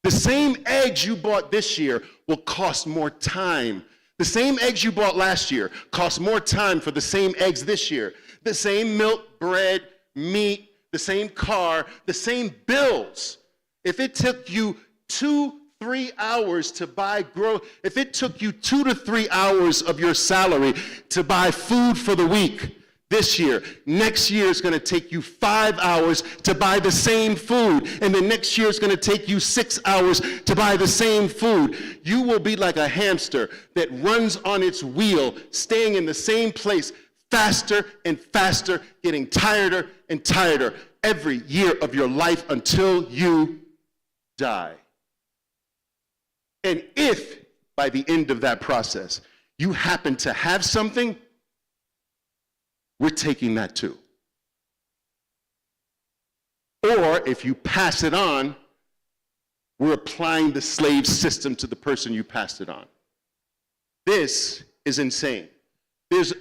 The same eggs you bought this year will cost more time. The same eggs you bought last year cost more time for the same eggs this year. The same milk, bread, meat, the same car, the same bills. If it took you 2, 3 hours to buy if it took you 2 to 3 hours of your salary to buy food for the week this year, next year is going to take you 5 hours to buy the same food, and the next year is going to take you 6 hours to buy the same food. You will be like a hamster that runs on its wheel, staying in the same place faster and faster, getting tireder and tireder every year of your life until you die. And if by the end of that process you happen to have something, we're taking that too. Or if you pass it on, we're applying the slave system to the person you passed it on. This is insane. There's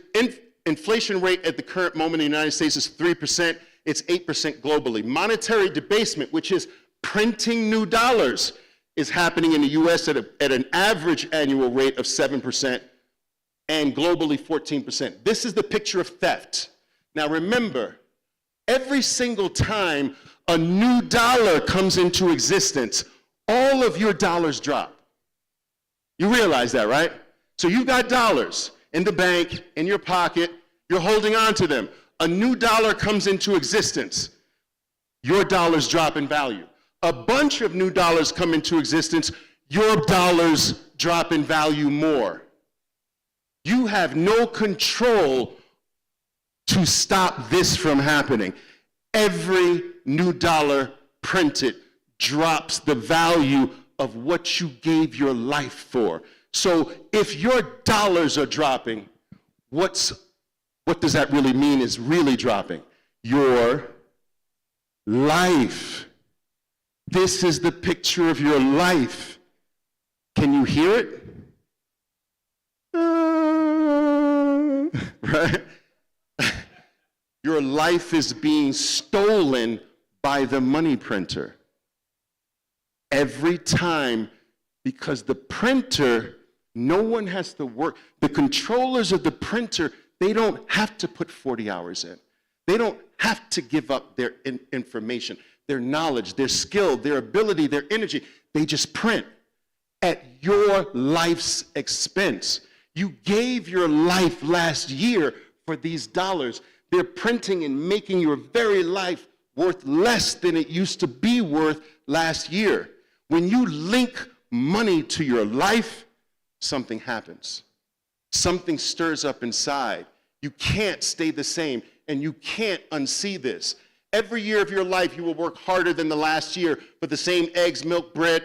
inflation rate at the current moment in the United States is 3%. It's 8% globally. Monetary debasement, which is printing new dollars, is happening in the US at an average annual rate of 7%. And globally 14%. This is the picture of theft. Now remember, every single time a new dollar comes into existence, all of your dollars drop. You realize that, right? So you've got dollars in the bank, in your pocket, you're holding on to them. A new dollar comes into existence, your dollars drop in value. A bunch of new dollars come into existence, your dollars drop in value more. You have no control to stop this from happening. Every new dollar printed drops the value of what you gave your life for. So if your dollars are dropping, what does that really mean is really dropping? Your life. This is the picture of your life. Can you hear it? Right? Your life is being stolen by the money printer. Every time, because the printer, no one has to work. The controllers of the printer, they don't have to put 40 hours in. They don't have to give up their information, their knowledge, their skill, their ability, their energy. They just print at your life's expense. You gave your life last year for these dollars. They're printing and making your very life worth less than it used to be worth last year. When you link money to your life, something happens. Something stirs up inside. You can't stay the same, and you can't unsee this. Every year of your life, you will work harder than the last year for the same eggs, milk, bread,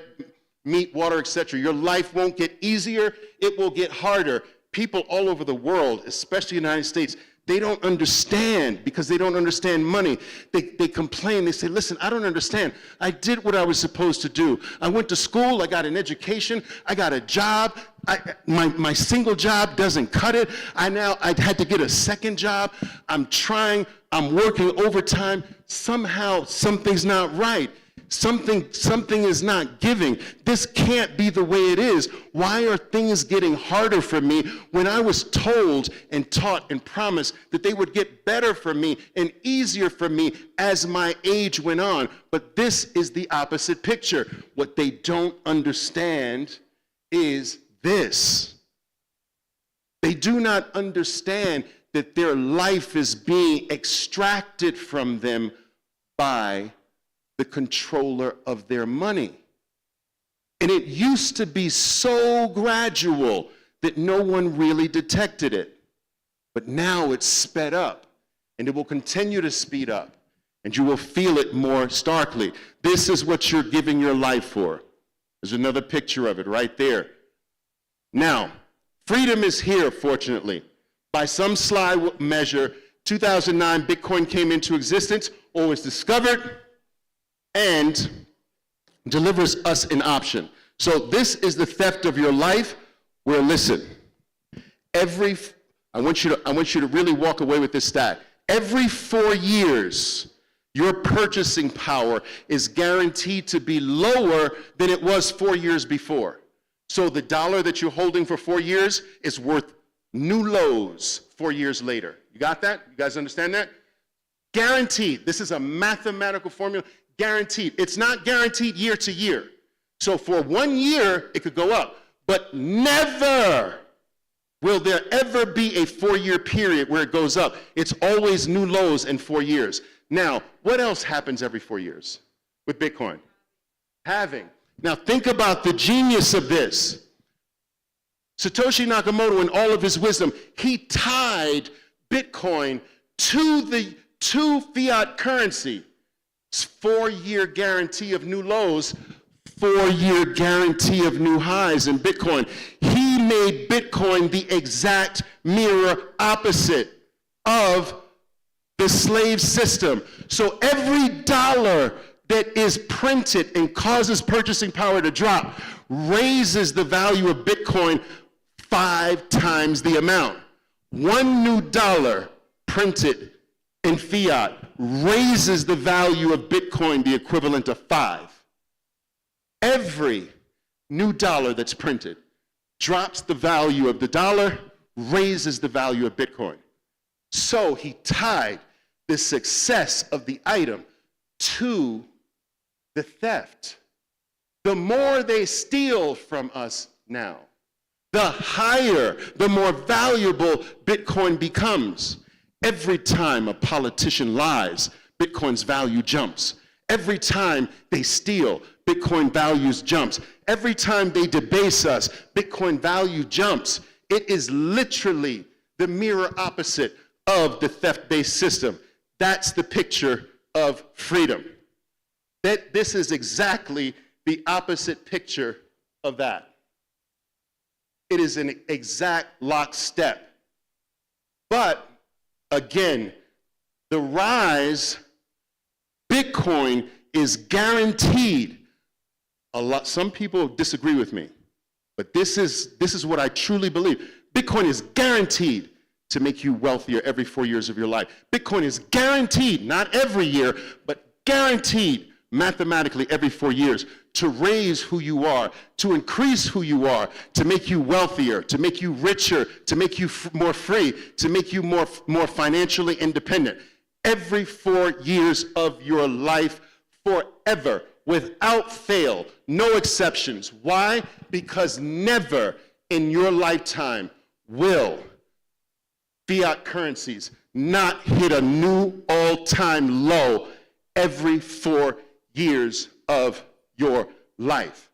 meat, water, etc. Your life won't get easier, it will get harder. People all over the world, especially the United States, they don't understand because they don't understand money. They complain, they say, listen, I don't understand. I did what I was supposed to do. I went to school, I got an education, I got a job. My single job doesn't cut it. I had to get a second job. I'm trying, I'm working overtime. Somehow something's not right. Something is not giving. This can't be the way it is. Why are things getting harder for me when I was told and taught and promised that they would get better for me and easier for me as my age went on? But this is the opposite picture. What they don't understand is this. They do not understand that their life is being extracted from them by the controller of their money. And it used to be so gradual that no one really detected it. But now it's sped up, and it will continue to speed up, and you will feel it more starkly. This is what you're giving your life for. There's another picture of it right there. Now, freedom is here, fortunately. By some sly measure, 2009, Bitcoin came into existence or was discovered and delivers us an option. So this is the theft of your life, where, listen, I want you to really walk away with this stat. Every 4 years, your purchasing power is guaranteed to be lower than it was 4 years before. So the dollar that you're holding for 4 years is worth new lows 4 years later. You got that? You guys understand that? Guaranteed. This is a mathematical formula. Guaranteed. It's not guaranteed year to year. So for 1 year, it could go up. But never will there ever be a 4-year period where it goes up. It's always new lows in 4 years. Now, what else happens every 4 years with Bitcoin? Halving. Now think about the genius of this. Satoshi Nakamoto, in all of his wisdom, he tied Bitcoin to fiat currency. 4-year guarantee of new lows, 4-year guarantee of new highs in Bitcoin. He made Bitcoin the exact mirror opposite of the slave system. So every dollar that is printed and causes purchasing power to drop raises the value of Bitcoin 5 times the amount. One new dollar printed in fiat raises the value of Bitcoin the equivalent of 5. Every new dollar that's printed drops the value of the dollar, raises the value of Bitcoin. So he tied the success of the item to the theft. The more they steal from us now, the higher, the more valuable Bitcoin becomes. Every time a politician lies, Bitcoin's value jumps. Every time they steal, Bitcoin values jumps. Every time they debase us, Bitcoin value jumps. It is literally the mirror opposite of the theft-based system. That's the picture of freedom. This is exactly the opposite picture of that. It is an exact lockstep. But again, the rise, Bitcoin is guaranteed. Some people disagree with me, but this is what I truly believe. Bitcoin is guaranteed to make you wealthier every 4 years of your life. Bitcoin is guaranteed, not every year, but guaranteed mathematically every 4 years to raise who you are, to increase who you are, to make you wealthier, to make you richer, to make you more free, to make you more financially independent. Every 4 years of your life, forever, without fail, no exceptions. Why? Because never in your lifetime will fiat currencies not hit a new all-time low every 4 years of your life.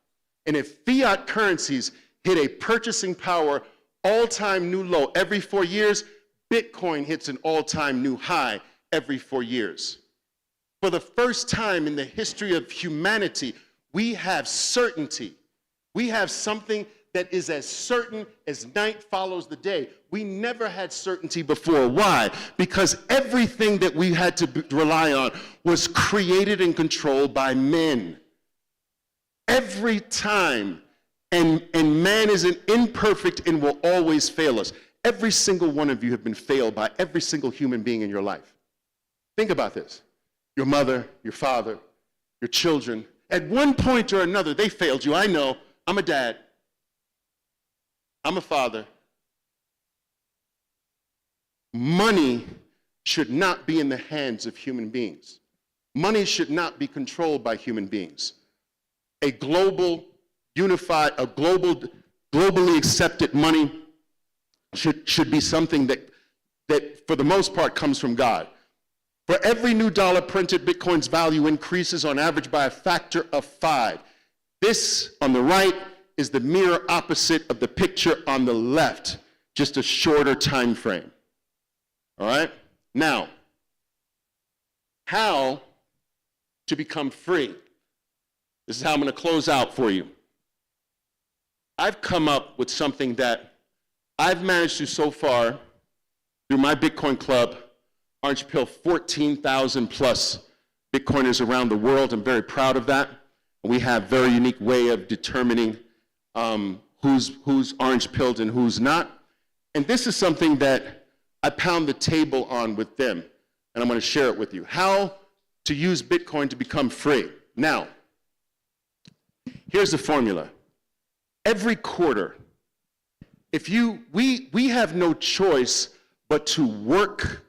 And if fiat currencies hit a purchasing power all-time new low every 4 years, Bitcoin hits an all-time new high every 4 years. For the first time in the history of humanity, we have certainty. We have something that is as certain as night follows the day. We never had certainty before. Why? Because everything that we had to rely on was created and controlled by men. Every time, and man is an imperfect and will always fail us. Every single one of you have been failed by every single human being in your life. Think about this. Your mother, your father, your children. At one point or another, they failed you. I know. I'm a dad. I'm a father. Money should not be in the hands of human beings. Money should not be controlled by human beings. A global, unified, globally accepted money should be something that for the most part comes from God. For every new dollar printed, Bitcoin's value increases on average by a factor of 5. This on the right is the mirror opposite of the picture on the left, just a shorter time frame. All right? Now, how to become free? This is how I'm going to close out for you. I've come up with something that I've managed to so far through my Bitcoin club, Orange Pill, 14,000 plus Bitcoiners around the world. I'm very proud of that. We have a very unique way of determining who's orange pilled and who's not. And this is something that I pound the table on with them, and I'm going to share it with you. How to use Bitcoin to become free. Now, here's the formula. Every quarter, we have no choice but to work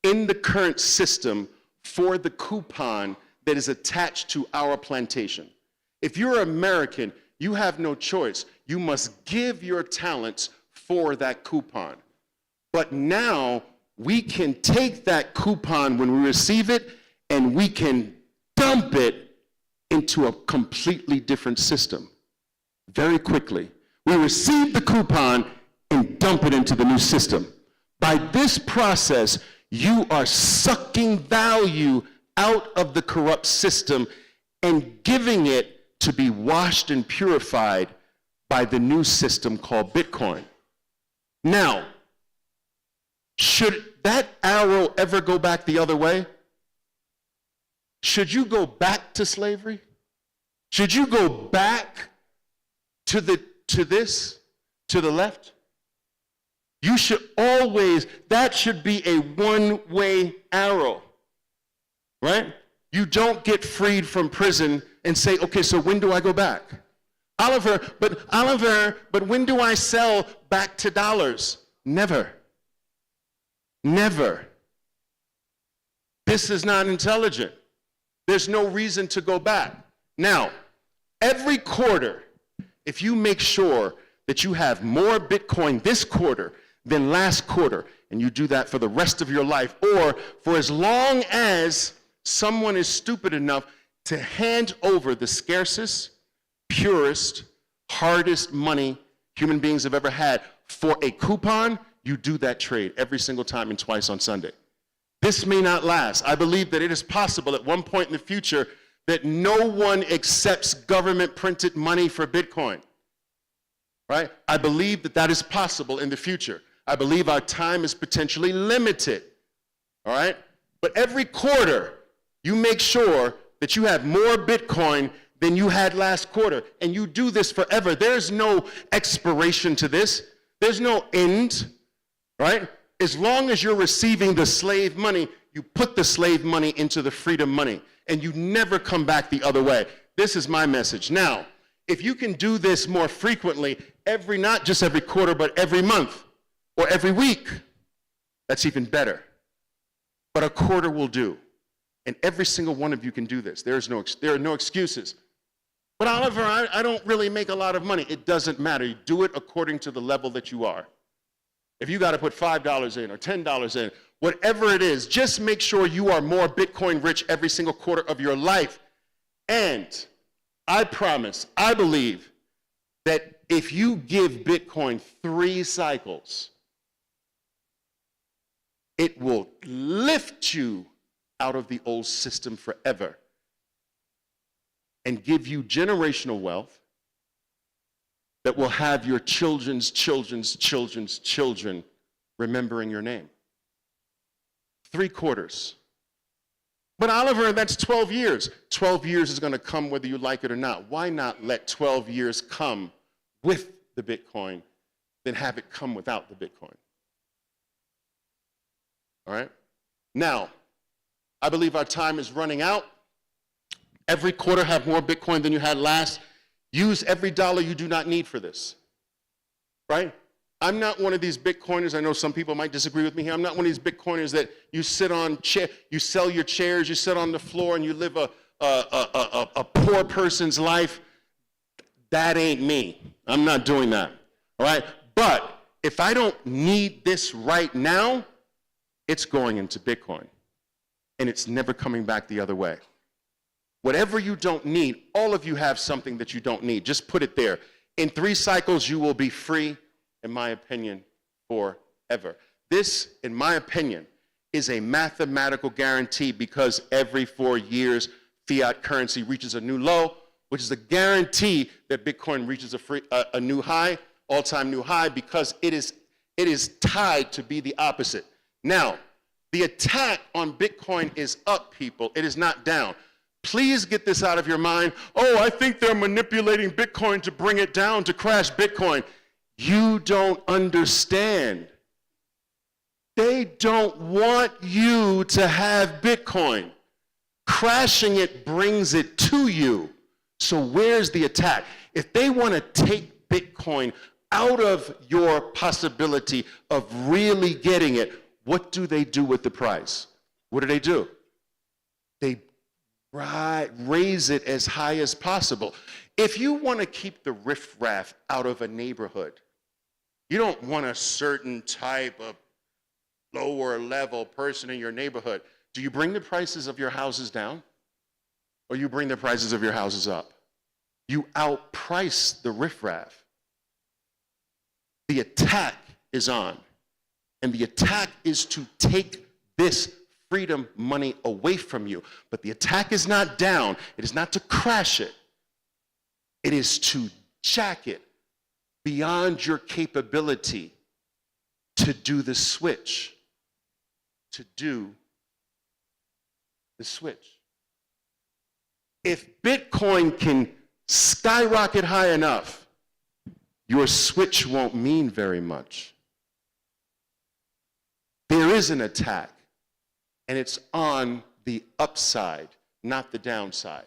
in the current system for the coupon that is attached to our plantation. If you're American, you have no choice. You must give your talents for that coupon. But now we can take that coupon when we receive it and we can dump it into a completely different system very quickly. We receive the coupon and dump it into the new system. By this process, you are sucking value out of the corrupt system and giving it to be washed and purified by the new system called Bitcoin. Now, should that arrow ever go back the other way? Should you go back to slavery? Should you go back to the left? You should always, that should be a one-way arrow, right? You don't get freed from prison and say, okay, so when do I go back? Oliver, but when do I sell back to dollars? Never. Never. This is not intelligent. There's no reason to go back. Now, every quarter, if you make sure that you have more Bitcoin this quarter than last quarter, and you do that for the rest of your life, or for as long as someone is stupid enough to hand over the scarcest, purest, hardest money human beings have ever had for a coupon, you do that trade every single time and twice on Sunday. This may not last. I believe that it is possible at one point in the future that no one accepts government printed money for Bitcoin, right? I believe that that is possible in the future. I believe our time is potentially limited, all right? But every quarter, you make sure that you have more Bitcoin than you had last quarter, and you do this forever. There's no expiration to this. There's no end, right? As long as you're receiving the slave money, you put the slave money into the freedom money, and you never come back the other way. This is my message. Now, if you can do this more frequently, not just every quarter, but every month or every week, that's even better. But a quarter will do. And every single one of you can do this. There are no excuses. But Oliver, I don't really make a lot of money. It doesn't matter. You do it according to the level that you are. If you got to put $5 in or $10 in, whatever it is, just make sure you are more Bitcoin rich every single quarter of your life. And I promise, I believe that if you give Bitcoin 3 cycles, It will lift you out of the old system forever and give you generational wealth that will have your children's children's children's children remembering your name. 3/4. But Oliver, that's 12 years. 12 years is going to come whether you like it or not. Why not let 12 years come with the Bitcoin than have it come without the Bitcoin? All right? Now, I believe our time is running out. Every quarter have more Bitcoin than you had last. Use every dollar you do not need for this. Right? I'm not one of these Bitcoiners. I know some people might disagree with me here. I'm not one of these Bitcoiners that you sit on, you sell your chairs, you sit on the floor, and you live a poor person's life. That ain't me. I'm not doing that. All right? But if I don't need this right now, it's going into Bitcoin. And it's never coming back the other way. Whatever you don't need, all of you have something that you don't need. Just put it there. In 3 cycles, you will be free, in my opinion, forever. This, in my opinion, is a mathematical guarantee because every 4 years, fiat currency reaches a new low, which is a guarantee that Bitcoin reaches a new high, all-time new high, because it is tied to be the opposite. Now, the attack on Bitcoin is up, people. It is not down. Please get this out of your mind. Oh, I think they're manipulating Bitcoin to bring it down, to crash Bitcoin. You don't understand. They don't want you to have Bitcoin. Crashing it brings it to you. So where's the attack? If they want to take Bitcoin out of your possibility of really getting it, what do they do with the price? What do? They raise it as high as possible. If you want to keep the riffraff out of a neighborhood, you don't want a certain type of lower level person in your neighborhood. Do you bring the prices of your houses down? Or you bring the prices of your houses up? You outprice the riffraff. The attack is on. And the attack is to take this freedom money away from you. But the attack is not down. It is not to crash it. It is to jack it beyond your capability to do the switch. To do the switch. If Bitcoin can skyrocket high enough, your switch won't mean very much. There is an attack, and it's on the upside, not the downside.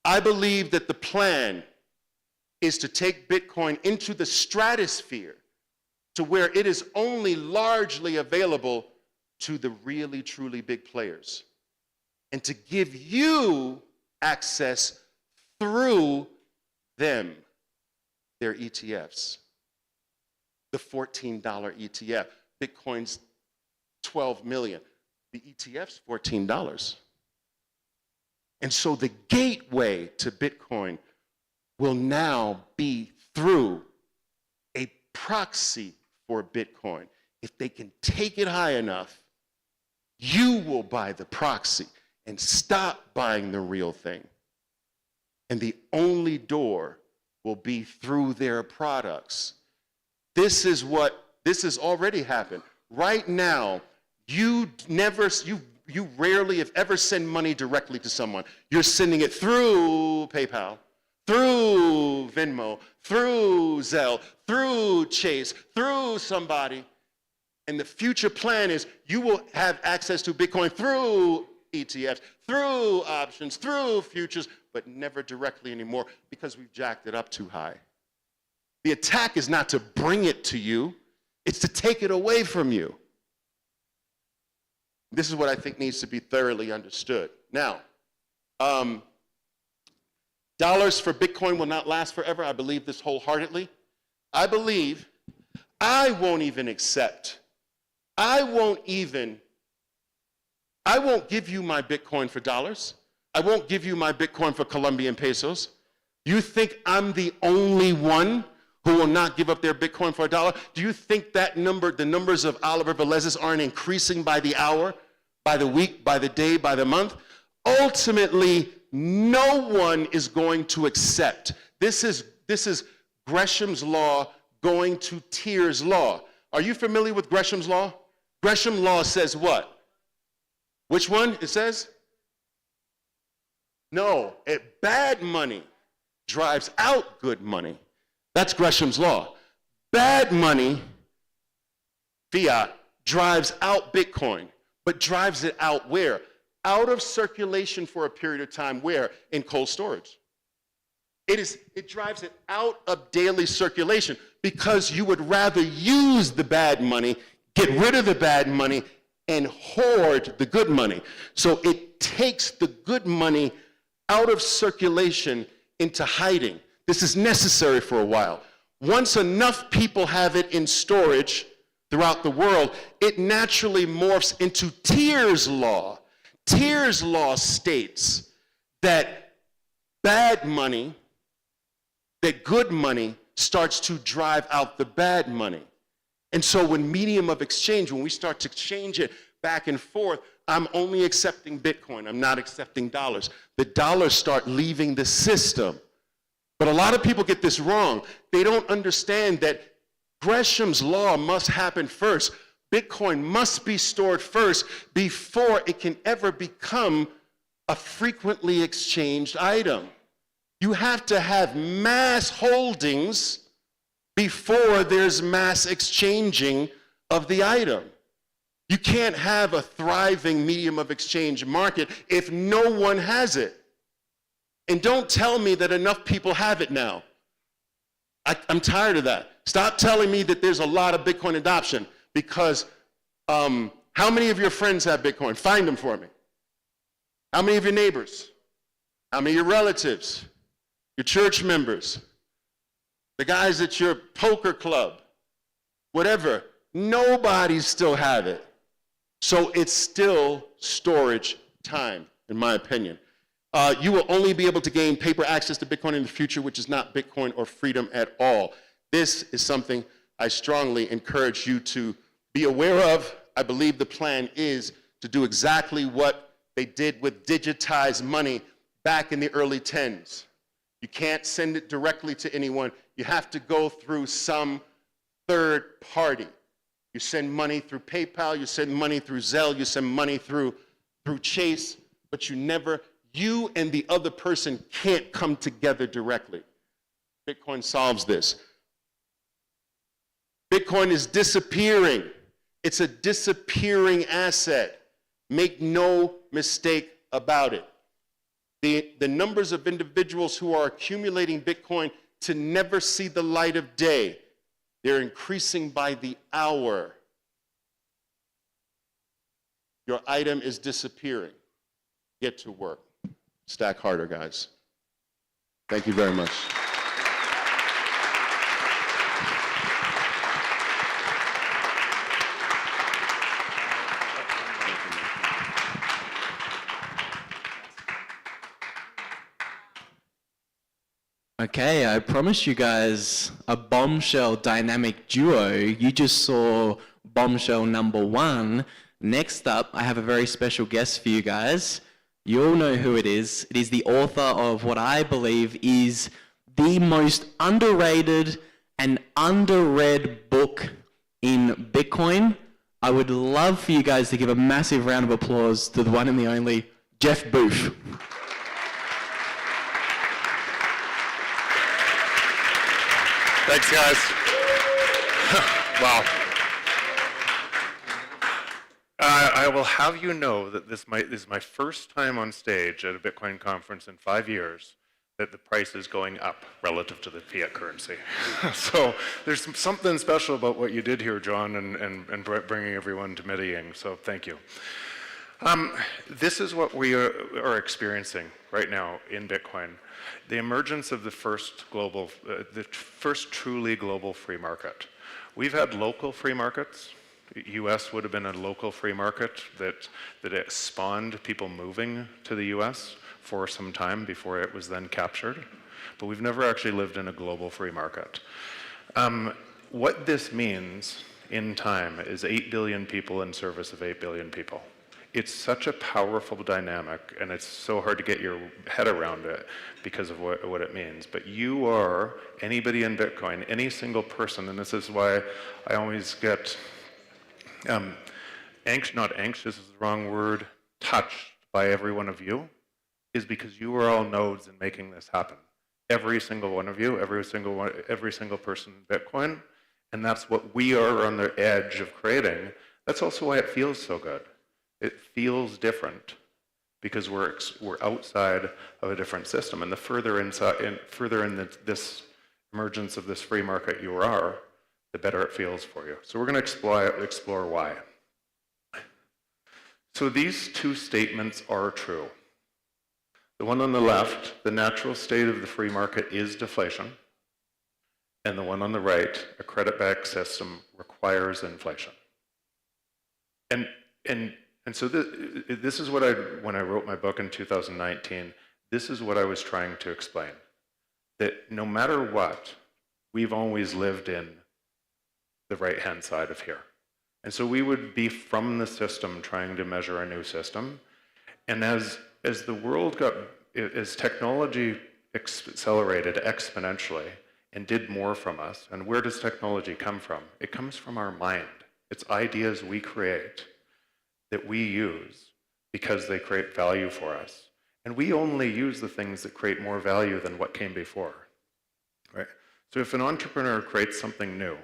I believe that the plan is to take Bitcoin into the stratosphere to where it is only largely available to the really, truly big players, and to give you access through them, their ETFs. The $14 ETF. Bitcoin's 12 million. The ETF's $14. And so the gateway to Bitcoin will now be through a proxy for Bitcoin. If they can take it high enough, you will buy the proxy and stop buying the real thing. And the only door will be through their products. This has already happened. Right now, you rarely, if ever, send money directly to someone. You're sending it through PayPal, through Venmo, through Zelle, through Chase, through somebody. And the future plan is you will have access to Bitcoin through ETFs, through options, through futures, but never directly anymore because we've jacked it up too high. The attack is not to bring it to you, it's to take it away from you. This is what I think needs to be thoroughly understood. Now, dollars for Bitcoin will not last forever. I believe this wholeheartedly. I won't even accept. I won't give you my Bitcoin for dollars. I won't give you my Bitcoin for Colombian pesos. You think I'm the only one who will not give up their Bitcoin for $1? Do you think that number, the numbers of Oliver Velez's aren't increasing by the hour, by the week, by the day, by the month? Ultimately, no one is going to accept. This is Gresham's law going to Tyr's law. Are you familiar with Gresham's law? Gresham law says what? Which one it says? No, bad money drives out good money. That's Gresham's law. Bad money, fiat, drives out Bitcoin, but drives it out where? Out of circulation for a period of time. Where? In cold storage. It drives it out of daily circulation because you would rather use the bad money, get rid of the bad money, and hoard the good money. So it takes the good money out of circulation into hiding. This is necessary for a while. Once enough people have it in storage throughout the world, it naturally morphs into Tyr's law. Tyr's law states that bad money, that good money starts to drive out the bad money. And so when medium of exchange, when we start to exchange it back and forth, I'm only accepting Bitcoin, I'm not accepting dollars. The dollars start leaving the system. But a lot of people get this wrong. They don't understand that Gresham's law must happen first. Bitcoin must be stored first before it can ever become a frequently exchanged item. You have to have mass holdings before there's mass exchanging of the item. You can't have a thriving medium of exchange market if no one has it. And don't tell me that enough people have it now. I'm tired of that. Stop telling me that there's a lot of Bitcoin adoption because how many of your friends have Bitcoin? Find them for me. How many of your neighbors? How many of your relatives? Your church members? The guys at your poker club? Whatever. Nobody still have it. So it's still storage time, in my opinion. You will only be able to gain paper access to Bitcoin in the future, which is not Bitcoin or freedom at all. This is something I strongly encourage you to be aware of. I believe the plan is to do exactly what they did with digitized money back in the early 10s. You can't send it directly to anyone. You have to go through some third party. You send money through PayPal, you send money through Zelle, you send money through Chase, but you and the other person can't come together directly. Bitcoin solves this. Bitcoin is disappearing. It's a disappearing asset. Make no mistake about it. The numbers of individuals who are accumulating Bitcoin to never see the light of day, they're increasing by the hour. Your item is disappearing. Get to work. Stack harder, guys. Thank you very much. Okay, I promised you guys a bombshell dynamic duo. You just saw bombshell number one. Next up, I have a very special guest for you guys. You all know who it is. It is the author of what I believe is the most underrated and underread book in Bitcoin. I would love for you guys to give a massive round of applause to the one and the only Jeff Booth. Thanks, guys. Wow. I will have you know that this is my first time on stage at a Bitcoin conference in 5 years that the price is going up relative to the fiat currency. So there's something special about what you did here, John, and bringing everyone to Medellin. So thank you. This is what we are experiencing right now in Bitcoin. The emergence of the first truly global free market. We've had local free markets. The US would have been a local free market that it spawned people moving to the US for some time before it was then captured. But we've never actually lived in a global free market. What this means in time is 8 billion people in service of 8 billion people. It's such a powerful dynamic, and it's so hard to get your head around it because of what it means. But you are, anybody in Bitcoin, any single person, and this is why I always get not anxious is the wrong word, touched by every one of you, is because you are all nodes in making this happen. Every single one of you, every single person in Bitcoin, and that's what we are on the edge of creating. That's also why it feels so good. It feels different because we're outside of a different system, and the further in this emergence of this free market you are, the better it feels for you. So we're going to explore why. So these two statements are true. The one on the left, the natural state of the free market is deflation, and the one on the right, a credit-backed system requires inflation. And so this is what when I wrote my book in 2019, this is what I was trying to explain. That no matter what, we've always lived in the right-hand side of here. And so we would be from the system trying to measure a new system. And as the world as technology accelerated exponentially and did more from us, and where does technology come from? It comes from our mind. It's ideas we create that we use because they create value for us. And we only use the things that create more value than what came before, right? So if an entrepreneur creates something new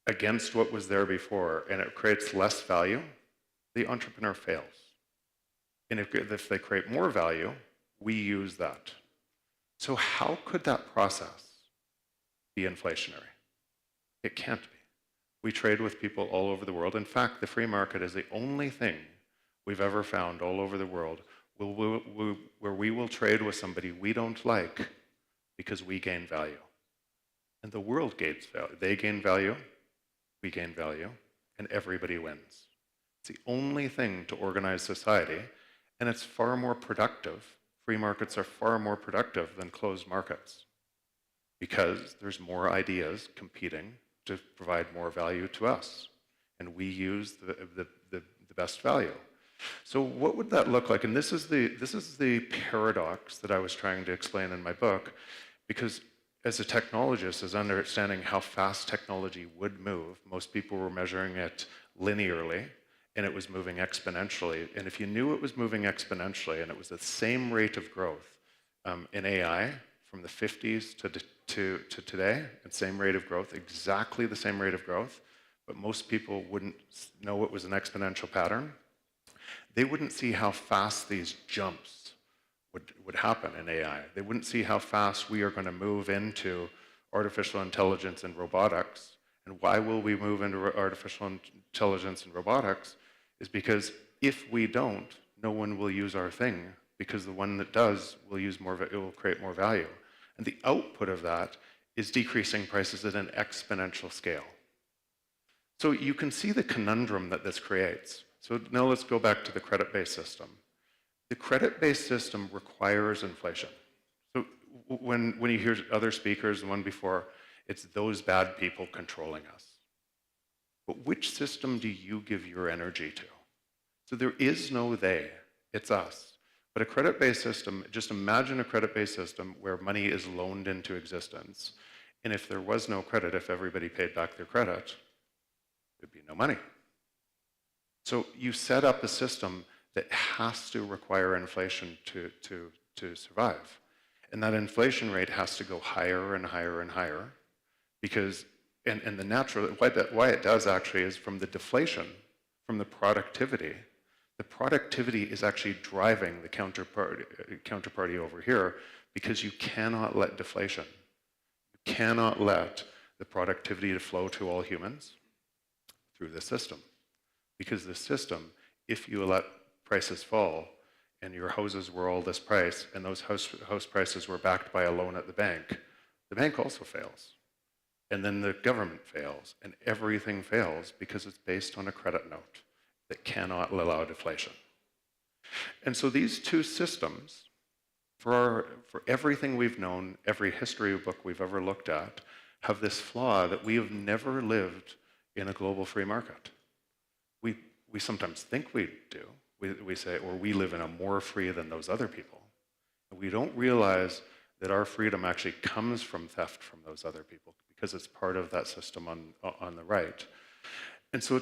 against what was there before and it creates less value, the entrepreneur fails. And if they create more value, we use that. So how could that process be inflationary? It can't be. We trade with people all over the world. In fact, the free market is the only thing we've ever found all over the world where we will trade with somebody we don't like because we gain value. And the world gains value. They gain value, we gain value, and everybody wins. It's the only thing to organize society, and it's far more productive. Free markets are far more productive than closed markets because there's more ideas competing to provide more value to us, and we use the best value. So what would that look like? And this is the paradox that I was trying to explain in my book, because as a technologist, as understanding how fast technology would move, most people were measuring it linearly, and it was moving exponentially. And if you knew it was moving exponentially, and it was the same rate of growth in AI from the 50s to today, and same rate of growth, exactly the same rate of growth, but most people wouldn't know it was an exponential pattern. They wouldn't see how fast these jumps would happen in AI. They wouldn't see how fast we are going to move into artificial intelligence and robotics. And why will we move into artificial intelligence and robotics? Is because if we don't, no one will use our thing, because the one that does will use more, it will create more value. And the output of that is decreasing prices at an exponential scale. So you can see the conundrum that this creates. So now let's go back to the credit-based system. The credit-based system requires inflation. So when you hear other speakers, the one before, it's those bad people controlling us. But which system do you give your energy to? So there is no they, it's us. But a credit-based system, just imagine a credit-based system where money is loaned into existence. And if there was no credit, if everybody paid back their credit, there'd be no money. So you set up a system that has to require inflation to survive. And that inflation rate has to go higher and higher and higher, because, and the natural, why it does actually is from the deflation, from the productivity is actually driving the counterparty over here, because you cannot let deflation, you cannot let the productivity to flow to all humans through the system. Because the system, if you let prices fall, and your houses were all this price, and those house prices were backed by a loan at the bank also fails. And then the government fails, and everything fails because it's based on a credit note that cannot allow deflation. And so these two systems, for everything we've known, every history book we've ever looked at, have this flaw that we have never lived in a global free market. We sometimes think we do. We say, or we live in a more free than those other people. And we don't realize that our freedom actually comes from theft from those other people because it's part of that system on the right. And so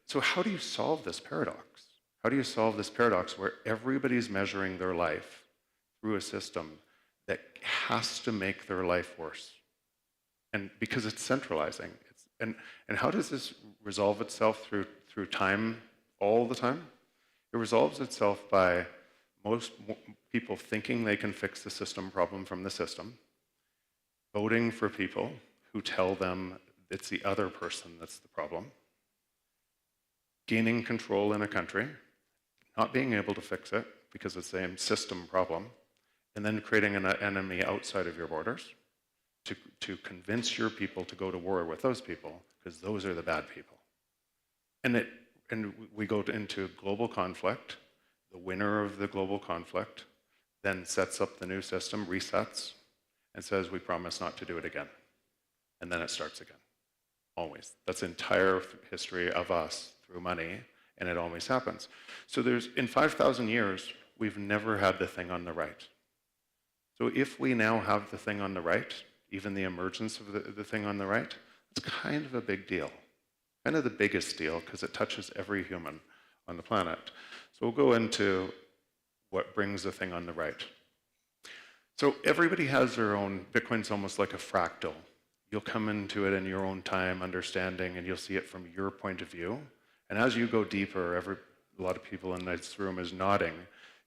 so how do you solve this paradox? How do you solve this paradox where everybody's measuring their life through a system that has to make their life worse? And because it's centralizing. And how does this resolve itself through time all the time? It resolves itself by most people thinking they can fix the system problem from the system, voting for people who tell them it's the other person that's the problem, gaining control in a country, not being able to fix it because it's the same system problem, and then creating an enemy outside of your borders to convince your people to go to war with those people because those are the bad people. And we go into global conflict. The winner of the global conflict then sets up the new system, resets, and says, we promise not to do it again. And then it starts again, always. That's the entire history of us through money, and it always happens. So in 5,000 years, we've never had the thing on the right. So if we now have the thing on the right, even the emergence of the thing on the right, it's kind of a big deal. Kind of the biggest deal, because it touches every human on the planet. So we'll go into what brings the thing on the right. So everybody has their own, Bitcoin's almost like a fractal. You'll come into it in your own time, understanding, and you'll see it from your point of view. And as you go deeper, a lot of people in this room is nodding,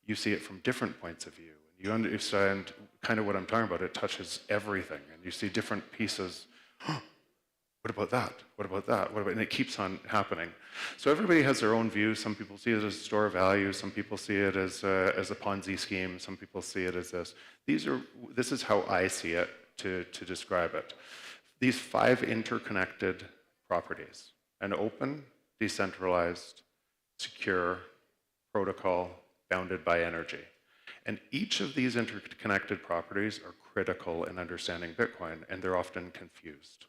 you see it from different points of view. You understand kind of what I'm talking about. It touches everything, and you see different pieces. What about that? What about that? And it keeps on happening. So everybody has their own view. Some people see it as a store of value. Some people see it as a Ponzi scheme. Some people see it as this. This is how I see it to describe it. These 5 interconnected properties: an open, decentralized, secure protocol bounded by energy. And each of these interconnected properties are critical in understanding Bitcoin, and they're often confused.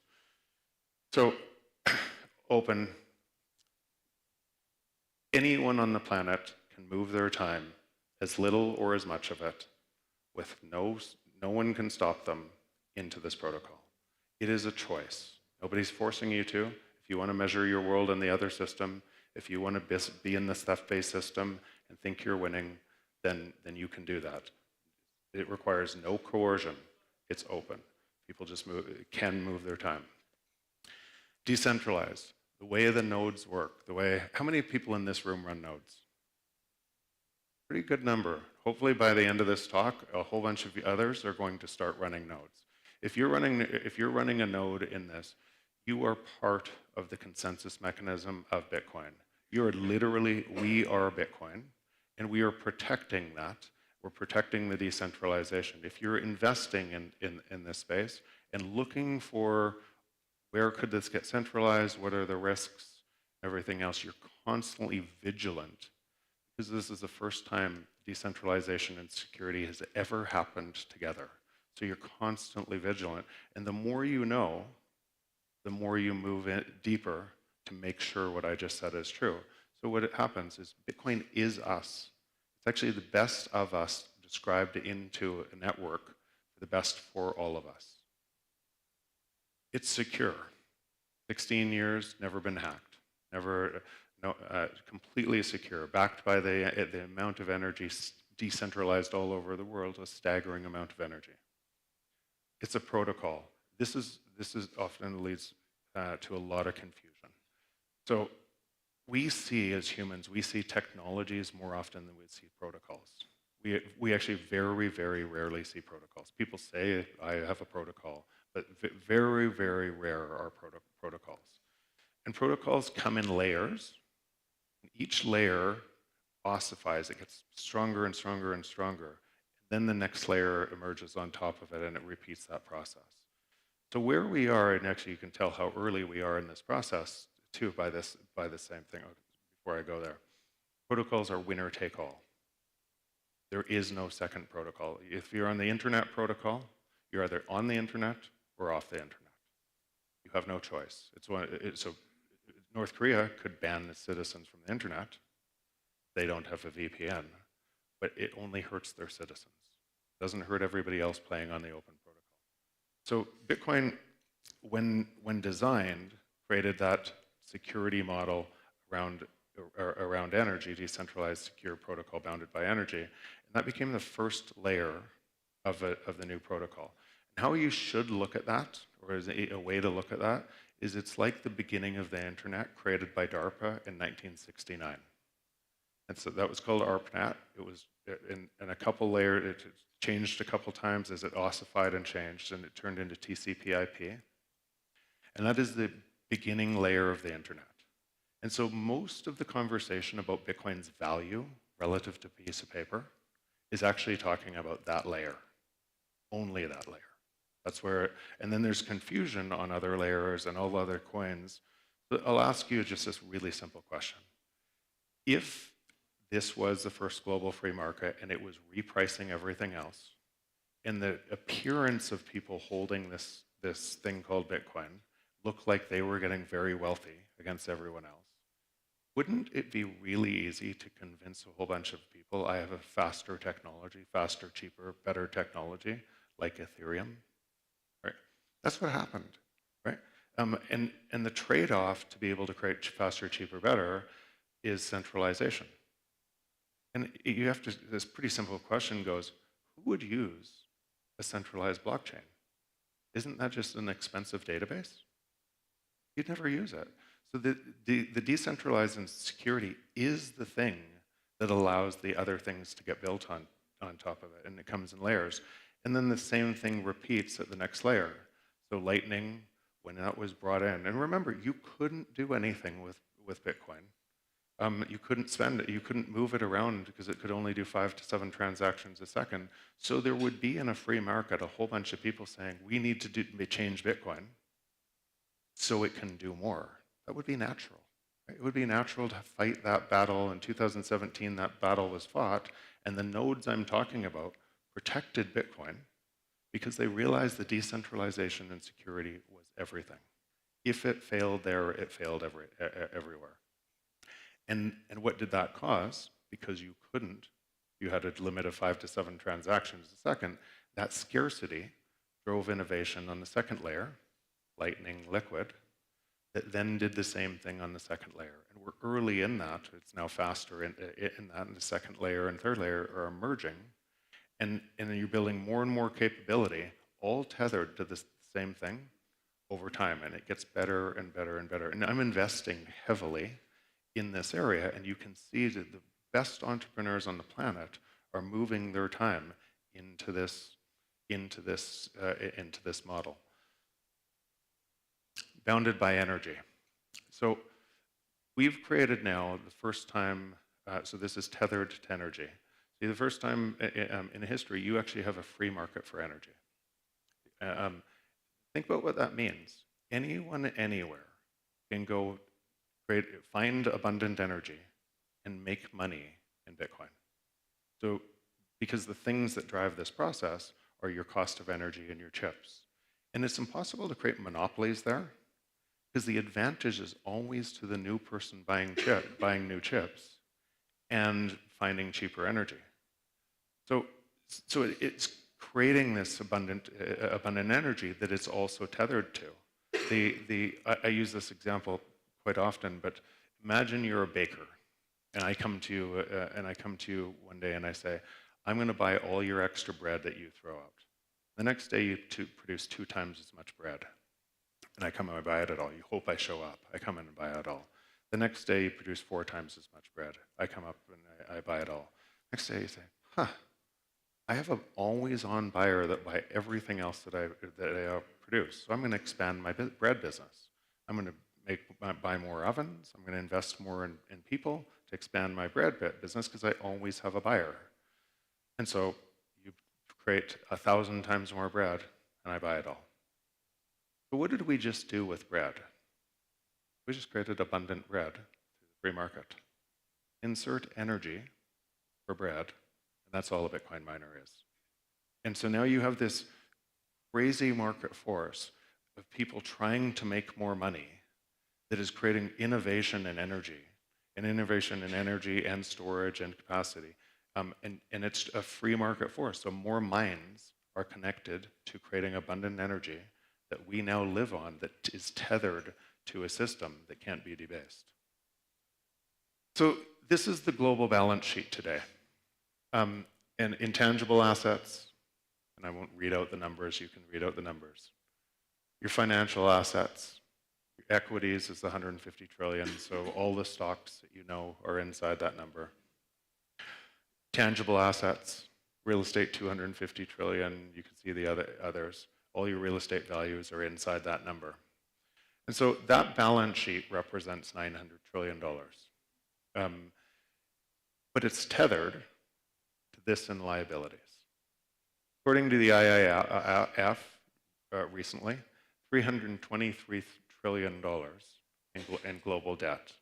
So, open. Anyone on the planet can move their time, as little or as much of it, with no one can stop them, into this protocol. It is a choice. Nobody's forcing you to. If you want to measure your world in the other system, if you want to be in this theft-based system and think you're winning, then you can do that. It requires no coercion. It's open. People just can move their time. Decentralized. The way the nodes work. How many people in this room run nodes? Pretty good number. Hopefully by the end of this talk, a whole bunch of others are going to start running nodes. If you're running a node in this, you are part of the consensus mechanism of Bitcoin. You are literally, we are Bitcoin, and we are protecting that. We're protecting the decentralization. If you're investing in this space and looking for where could this get centralized, what are the risks, everything else, you're constantly vigilant, because this is the first time decentralization and security has ever happened together. So you're constantly vigilant. And the more you know, the more you move in deeper to make sure what I just said is true. So what happens is Bitcoin is us. It's actually the best of us described into a network, the best for all of us. It's secure. 16 years, never been hacked. Completely secure, backed by the amount of energy decentralized all over the world, a staggering amount of energy. It's a protocol. This is often leads to a lot of confusion. So we see, as humans, we see technologies more often than we see protocols. We actually very, very rarely see protocols. People say, I have a protocol, but very, very rare are protocols. And protocols come in layers. Each layer ossifies. It gets stronger and stronger and stronger. Then the next layer emerges on top of it, and it repeats that process. So where we are, and actually you can tell how early we are in this process, too, by the same thing, before I go there. Protocols are winner take all. There is no second protocol. If you're on the internet protocol, you're either on the internet or off the internet. You have no choice. So North Korea could ban its citizens from the internet. They don't have a VPN, but it only hurts their citizens. It doesn't hurt everybody else playing on the open protocol. So Bitcoin, when designed, created that security model around energy, decentralized secure protocol bounded by energy, and that became the first layer of the new protocol. And how you should look at that, or as a way to look at that, is it's like the beginning of the internet created by DARPA in 1969. And so that was called ARPANET. It was in a couple layers, it changed a couple times as it ossified and changed, and it turned into TCP/IP. And that is the beginning layer of the internet. And so most of the conversation about Bitcoin's value relative to a piece of paper is actually talking about that layer, only that layer. That's where, and then there's confusion on other layers and all other coins. But I'll ask you just this really simple question. If this was the first global free market and it was repricing everything else, and the appearance of people holding this thing called Bitcoin looked like they were getting very wealthy against everyone else, wouldn't it be really easy to convince a whole bunch of people I have a faster technology, faster, cheaper, better technology, like Ethereum? Right? That's what happened, right? And the trade-off to be able to create faster, cheaper, better is centralization. And you have to, this pretty simple question goes, who would use a centralized blockchain? Isn't that just an expensive database? You'd never use it. So the decentralized security is the thing that allows the other things to get built on top of it, and it comes in layers. And then the same thing repeats at the next layer. So Lightning, when that was brought in, and remember, you couldn't do anything with Bitcoin. You couldn't spend it, you couldn't move it around because it could only do 5 to 7 transactions a second. So there would be in a free market a whole bunch of people saying, we need to change Bitcoin so it can do more. That would be natural. Right? It would be natural to fight that battle. In 2017, that battle was fought, and the nodes I'm talking about protected Bitcoin because they realized the decentralization and security was everything. If it failed there, it failed everywhere. And what did that cause? Because you couldn't, you had a limit of 5 to 7 transactions a second, that scarcity drove innovation on the second layer, Lightning Liquid, that then did the same thing on the second layer. And we're early in that. It's now faster in that, and the second layer and third layer are emerging. And then you're building more and more capability, all tethered to the same thing over time. And it gets better and better and better. And I'm investing heavily in this area, and you can see that the best entrepreneurs on the planet are moving their time into this model. Bounded by energy. So we've created now the first time, so this is tethered to energy. See, the first time in history, you actually have a free market for energy. Think about what that means. Anyone, anywhere can go find abundant energy and make money in Bitcoin. So, because the things that drive this process are your cost of energy and your chips. And it's impossible to create monopolies there, because the advantage is always to the new person buying new chips and finding cheaper energy. So it's creating this abundant energy that it's also tethered to. I use this example quite often, but imagine you're a baker, and I come to you one day and I say, I'm going to buy all your extra bread that you throw out. The next day you produce 2 times as much bread. And I come and I buy it all. You hope I show up. I come in and buy it all. The next day you produce 4 times as much bread. I come up and I buy it all. Next day you say, I have an always-on buyer that buy everything else that I produce. So I'm going to expand my bread business. I'm going to buy more ovens. I'm going to invest more in people to expand my bread business because I always have a buyer. And so you create 1,000 times more bread, and I buy it all. But what did we just do with bread? We just created abundant bread through the free market. Insert energy for bread, and that's all a Bitcoin miner is. And so now you have this crazy market force of people trying to make more money that is creating innovation in energy, and storage and capacity. And it's a free market force. So more minds are connected to creating abundant energy that we now live on that is tethered to a system that can't be debased. So this is the global balance sheet today. And intangible assets, and I won't read out the numbers, you can read out the numbers. Your financial assets, your equities is the 150 trillion, so all the stocks that you know are inside that number. Tangible assets, real estate 250 trillion, you can see the others. All your real estate values are inside that number. And so that balance sheet represents $900 trillion. But it's tethered to this in liabilities. According to the IIF recently, $323 trillion in global debt.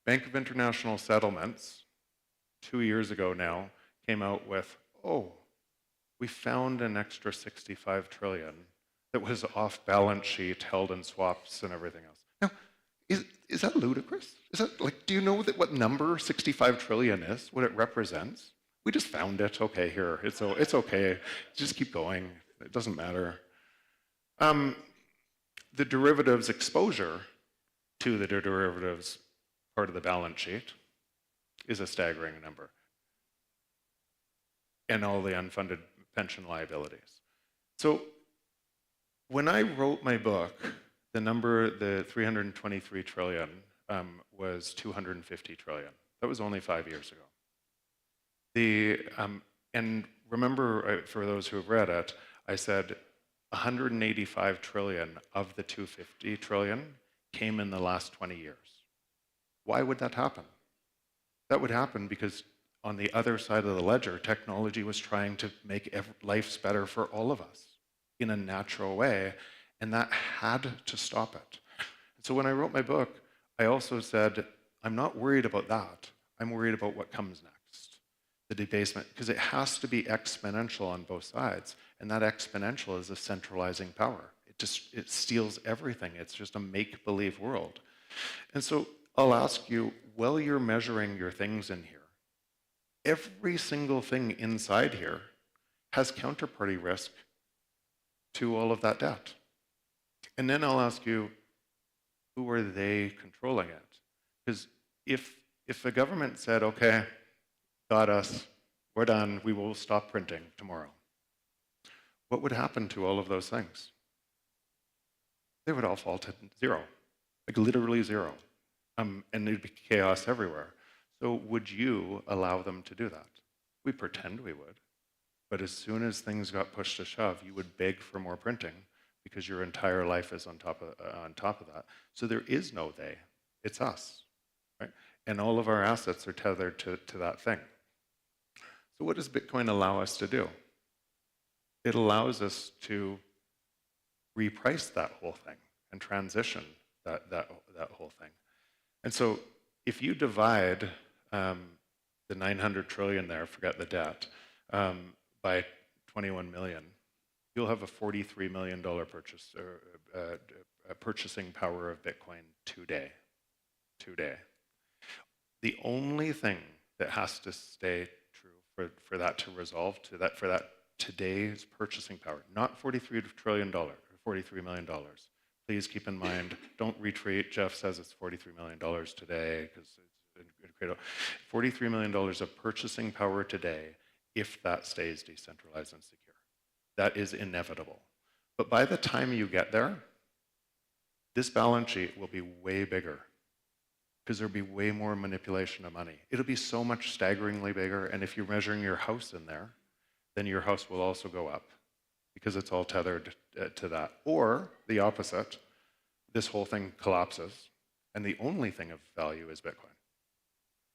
Bank of International Settlements, 2 years ago now, came out with, oh, we found an extra 65 trillion that was off balance sheet, held in swaps and everything else. Now, is that ludicrous? Is that like, do you know that what number 65 trillion is, what it represents? We just found it, okay, here, it's okay, just keep going, it doesn't matter. The derivatives exposure to the derivatives part of the balance sheet is a staggering number. And all the unfunded pension liabilities. So when I wrote my book, the number, the 323 trillion was 250 trillion. That was only 5 years ago. And remember, for those who have read it, I said 185 trillion of the 250 trillion came in the last 20 years. Why would that happen? That would happen because on the other side of the ledger, technology was trying to make lives better for all of us in a natural way, and that had to stop it. So when I wrote my book, I also said, I'm not worried about that. I'm worried about what comes next, the debasement, because it has to be exponential on both sides, and that exponential is a centralizing power. It steals everything. It's just a make-believe world. And so I'll ask you, while you're measuring your things in here, every single thing inside here has counterparty risk to all of that debt. And then I'll ask you, who are they controlling it? Because if the government said, okay, got us, we're done, we will stop printing tomorrow, what would happen to all of those things? They would all fall to zero, like literally zero. And there'd be chaos everywhere. So would you allow them to do that? We pretend we would. But as soon as things got pushed to shove, you would beg for more printing because your entire life is on top of that. So there is no they, it's us, right? And all of our assets are tethered to that thing. So what does Bitcoin allow us to do? It allows us to reprice that whole thing and transition that whole thing. And so if you divide the 900 trillion there, forget the debt, by 21 million, you'll have a $43 million purchasing power of Bitcoin today. The only thing that has to stay true for that to resolve, for that today's purchasing power, not $43 million. Please keep in mind, don't retreat. Jeff says it's $43 million today because it's incredible. $43 million of purchasing power today if that stays decentralized and secure. That is inevitable. But by the time you get there, this balance sheet will be way bigger because there'll be way more manipulation of money. It'll be so much staggeringly bigger, and if you're measuring your house in there, then your house will also go up because it's all tethered to that. Or the opposite, this whole thing collapses, and the only thing of value is Bitcoin.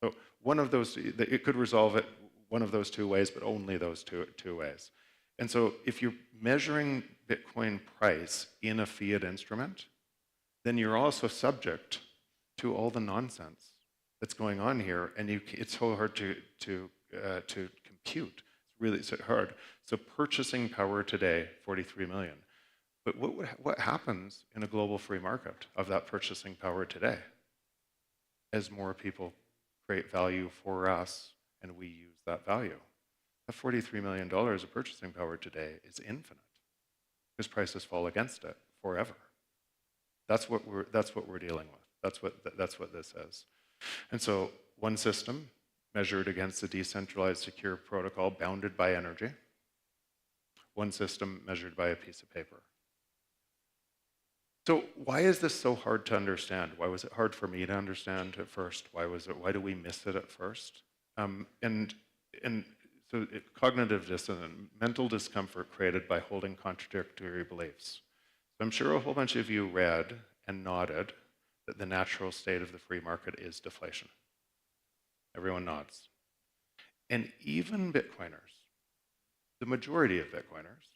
So one of those, it could resolve it one of those two ways, but only those two ways. And so if you're measuring Bitcoin price in a fiat instrument, then you're also subject to all the nonsense that's going on here, and it's so hard to compute. It's really hard. So purchasing power today, 43 million. But what happens in a global free market of that purchasing power today as more people create value for us and we use that value? That $43 million of purchasing power today is infinite because prices fall against it forever. That's what we're dealing with. That's what this is. And so one system measured against a decentralized secure protocol bounded by energy. One system measured by a piece of paper. So why is this so hard to understand? Why was it hard for me to understand at first? Why do we miss it at first? Cognitive dissonance, mental discomfort created by holding contradictory beliefs. So I'm sure a whole bunch of you read and nodded that the natural state of the free market is deflation. Everyone nods. And even Bitcoiners, the majority of Bitcoiners,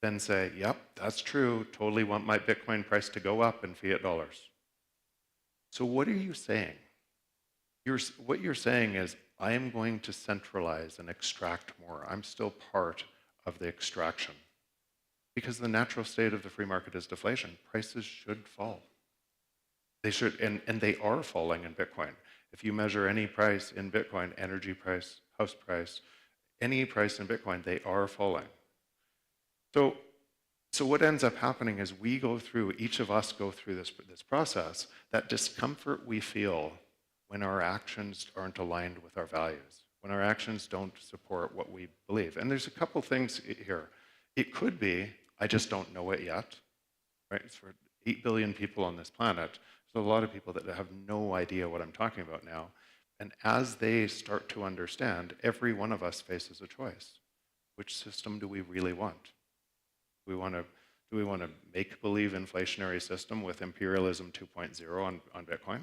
then say, yep, that's true, totally want my Bitcoin price to go up in fiat dollars. So what are you saying? What you're saying is, I am going to centralize and extract more. I'm still part of the extraction. Because the natural state of the free market is deflation. Prices should fall. They should, and they are falling in Bitcoin. If you measure any price in Bitcoin, energy price, house price, any price in Bitcoin, they are falling. So what ends up happening is each of us go through this process, that discomfort we feel when our actions aren't aligned with our values, when our actions don't support what we believe. And there's a couple things here. It could be, I just don't know it yet, right? It's for 8 billion people on this planet. There's a lot of people that have no idea what I'm talking about now. And as they start to understand, every one of us faces a choice. Which system do we really want? Do we want to make-believe inflationary system with imperialism 2.0 on Bitcoin?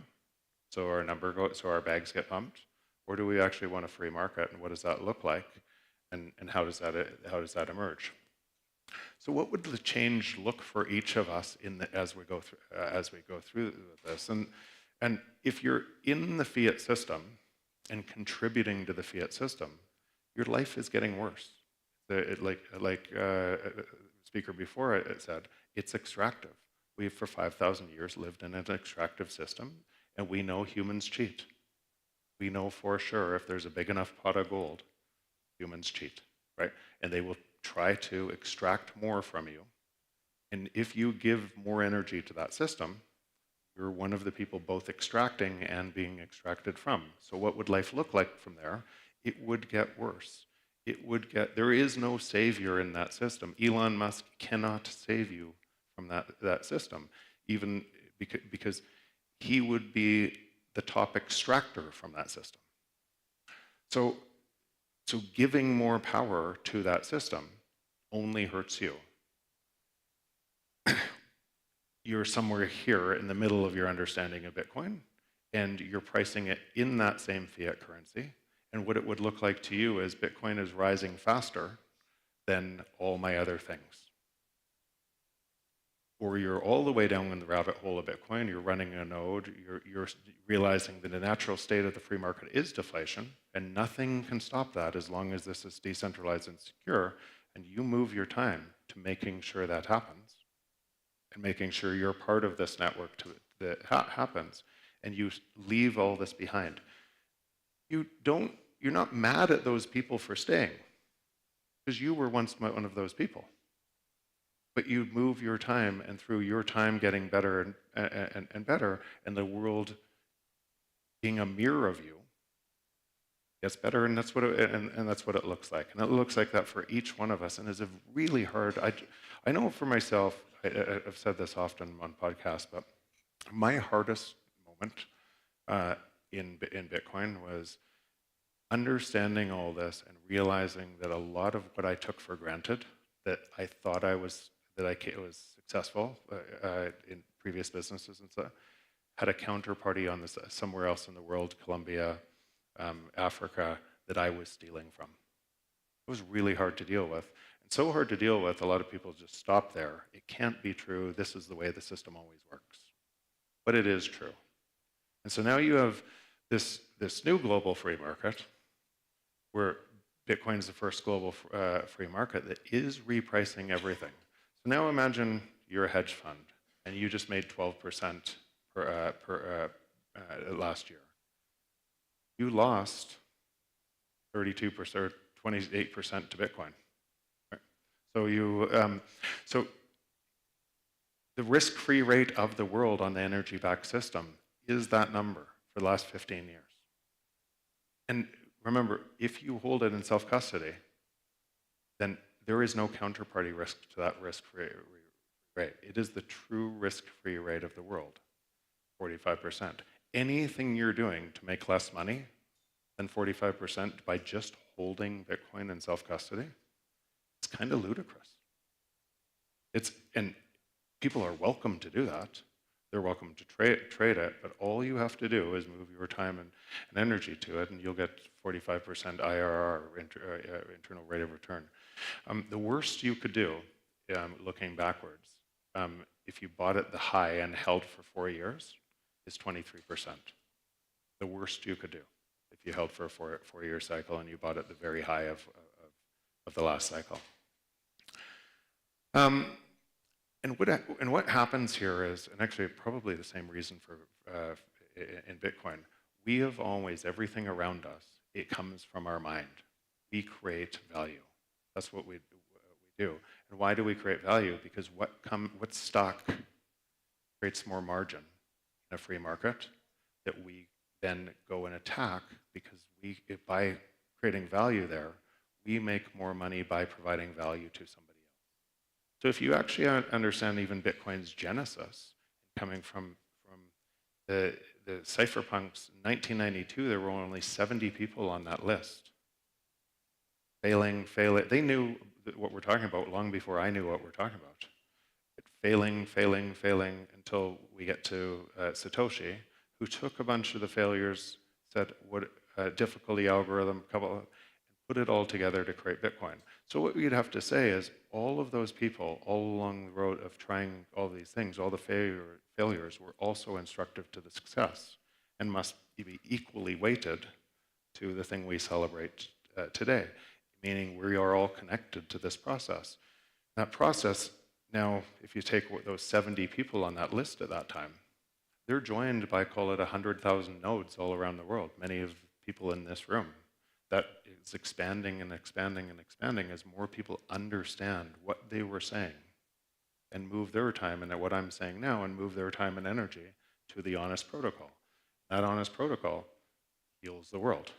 So our bags get pumped? Or do we actually want a free market, and what does that look like? And how does that emerge? So what would the change look for each of us as we go through this? And if you're in the fiat system and contributing to the fiat system, your life is getting worse. Speaker before it said, it's extractive. We've for 5,000 years lived in an extractive system, and we know humans cheat. We know for sure if there's a big enough pot of gold, humans cheat, right? And they will try to extract more from you. And if you give more energy to that system, you're one of the people both extracting and being extracted from. So what would life look like from there? It would get worse. There is no savior in that system. Elon Musk cannot save you from that system, even because he would be the top extractor from that system. So giving more power to that system only hurts you. You're somewhere here in the middle of your understanding of Bitcoin, and you're pricing it in that same fiat currency. And what it would look like to you is Bitcoin is rising faster than all my other things. Or you're all the way down in the rabbit hole of Bitcoin, you're running a node, you're realizing that the natural state of the free market is deflation, and nothing can stop that as long as this is decentralized and secure, and you move your time to making sure that happens, and making sure you're part of this network that happens, and you leave all this behind. You're not mad at those people for staying, because you were once one of those people. But you move your time, and through your time getting better and better, and the world being a mirror of you, gets better, and that's what it looks like. And it looks like that for each one of us, and it's a really hard. I know for myself, I've said this often on podcasts, but my hardest moment in Bitcoin was understanding all this and realizing that a lot of what I took for granted, that I thought I was successful in previous businesses and stuff, had a counterparty on this somewhere else in the world, Colombia, Africa, that I was stealing from. It was really hard to deal with. And so hard to deal with, a lot of people just stop there. It can't be true. This is the way the system always works. But it is true. And so now you have this new global free market where Bitcoin is the first global free market that is repricing everything. So now imagine you're a hedge fund and you just made 12% last year. You lost 32%, 28% to Bitcoin. Right? So the risk-free rate of the world on the energy-backed system is that number for the last 15 years. And remember, if you hold it in self-custody, then there is no counterparty risk to that risk-free rate. It is the true risk-free rate of the world, 45%. Anything you're doing to make less money than 45% by just holding Bitcoin in self-custody, it's kind of ludicrous. And people are welcome to do that. They're welcome to trade it, but all you have to do is move your time and energy to it, and you'll get 45% IRR, internal rate of return. The worst you could do, looking backwards, if you bought at the high and held for 4 years, is 23%. The worst you could do if you held for a four-year cycle and you bought at the very high of the last cycle. And what happens here is, and actually probably the same reason for in Bitcoin, we have always, everything around us, it comes from our mind. We create value. That's what we do. And why do we create value? Because what stock creates more margin in a free market that we then go and attack, because by creating value there, we make more money by providing value to somebody. So if you actually understand even Bitcoin's genesis, coming from the cypherpunks, in 1992, there were only 70 people on that list. Failing. They knew what we're talking about long before I knew what we're talking about. Failing, until we get to Satoshi, who took a bunch of the failures, said what difficulty algorithm, and put it all together to create Bitcoin. So what we'd have to say is all of those people all along the road of trying all these things, all the failures were also instructive to the success and must be equally weighted to the thing we celebrate today, meaning we are all connected to this process. That process, now, if you take those 70 people on that list at that time, they're joined by, call it 100,000 nodes all around the world, many of people in this room. That is expanding and expanding and expanding as more people understand what they were saying and move their time, and what I'm saying now, and move their time and energy to the honest protocol. That honest protocol heals the world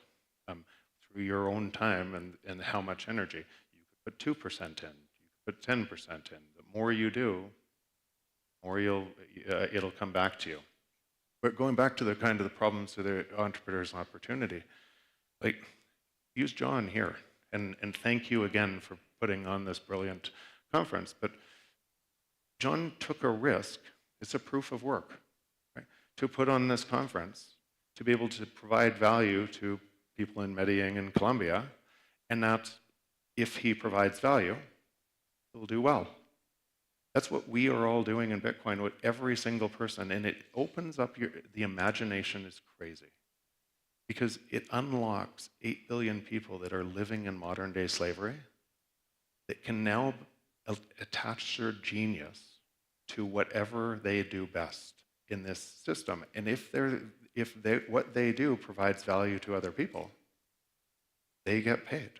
through your own time and how much energy. You could put 2% in, you could put 10% in. The more you do, more it'll come back to you. But going back to the kind of the problems of the entrepreneur's opportunity, like, use John here, and thank you again for putting on this brilliant conference. But John took a risk. It's a proof of work, right? To put on this conference, to be able to provide value to people in Medellin and Colombia, and that if he provides value, he'll do well. That's what we are all doing in Bitcoin with every single person, and it opens up the imagination is crazy. Because it unlocks 8 billion people that are living in modern-day slavery that can now attach their genius to whatever they do best in this system. And if what they do provides value to other people, they get paid,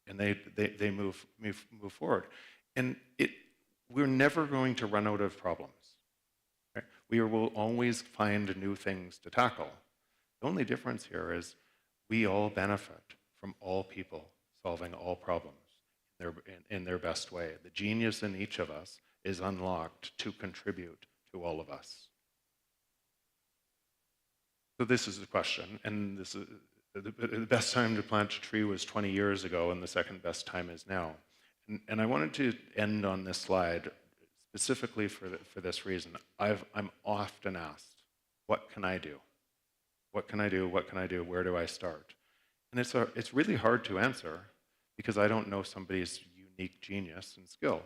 and they move forward. And we're never going to run out of problems. Right? We will always find new things to tackle. The only difference here is we all benefit from all people solving all problems in their best way. The genius in each of us is unlocked to contribute to all of us. So this is the question, and this is the best time to plant a tree was 20 years ago, and the second best time is now. And I wanted to end on this slide specifically for this reason. I'm often asked, what can I do? What can I do? What can I do? Where do I start? And it's really hard to answer because I don't know somebody's unique genius and skill.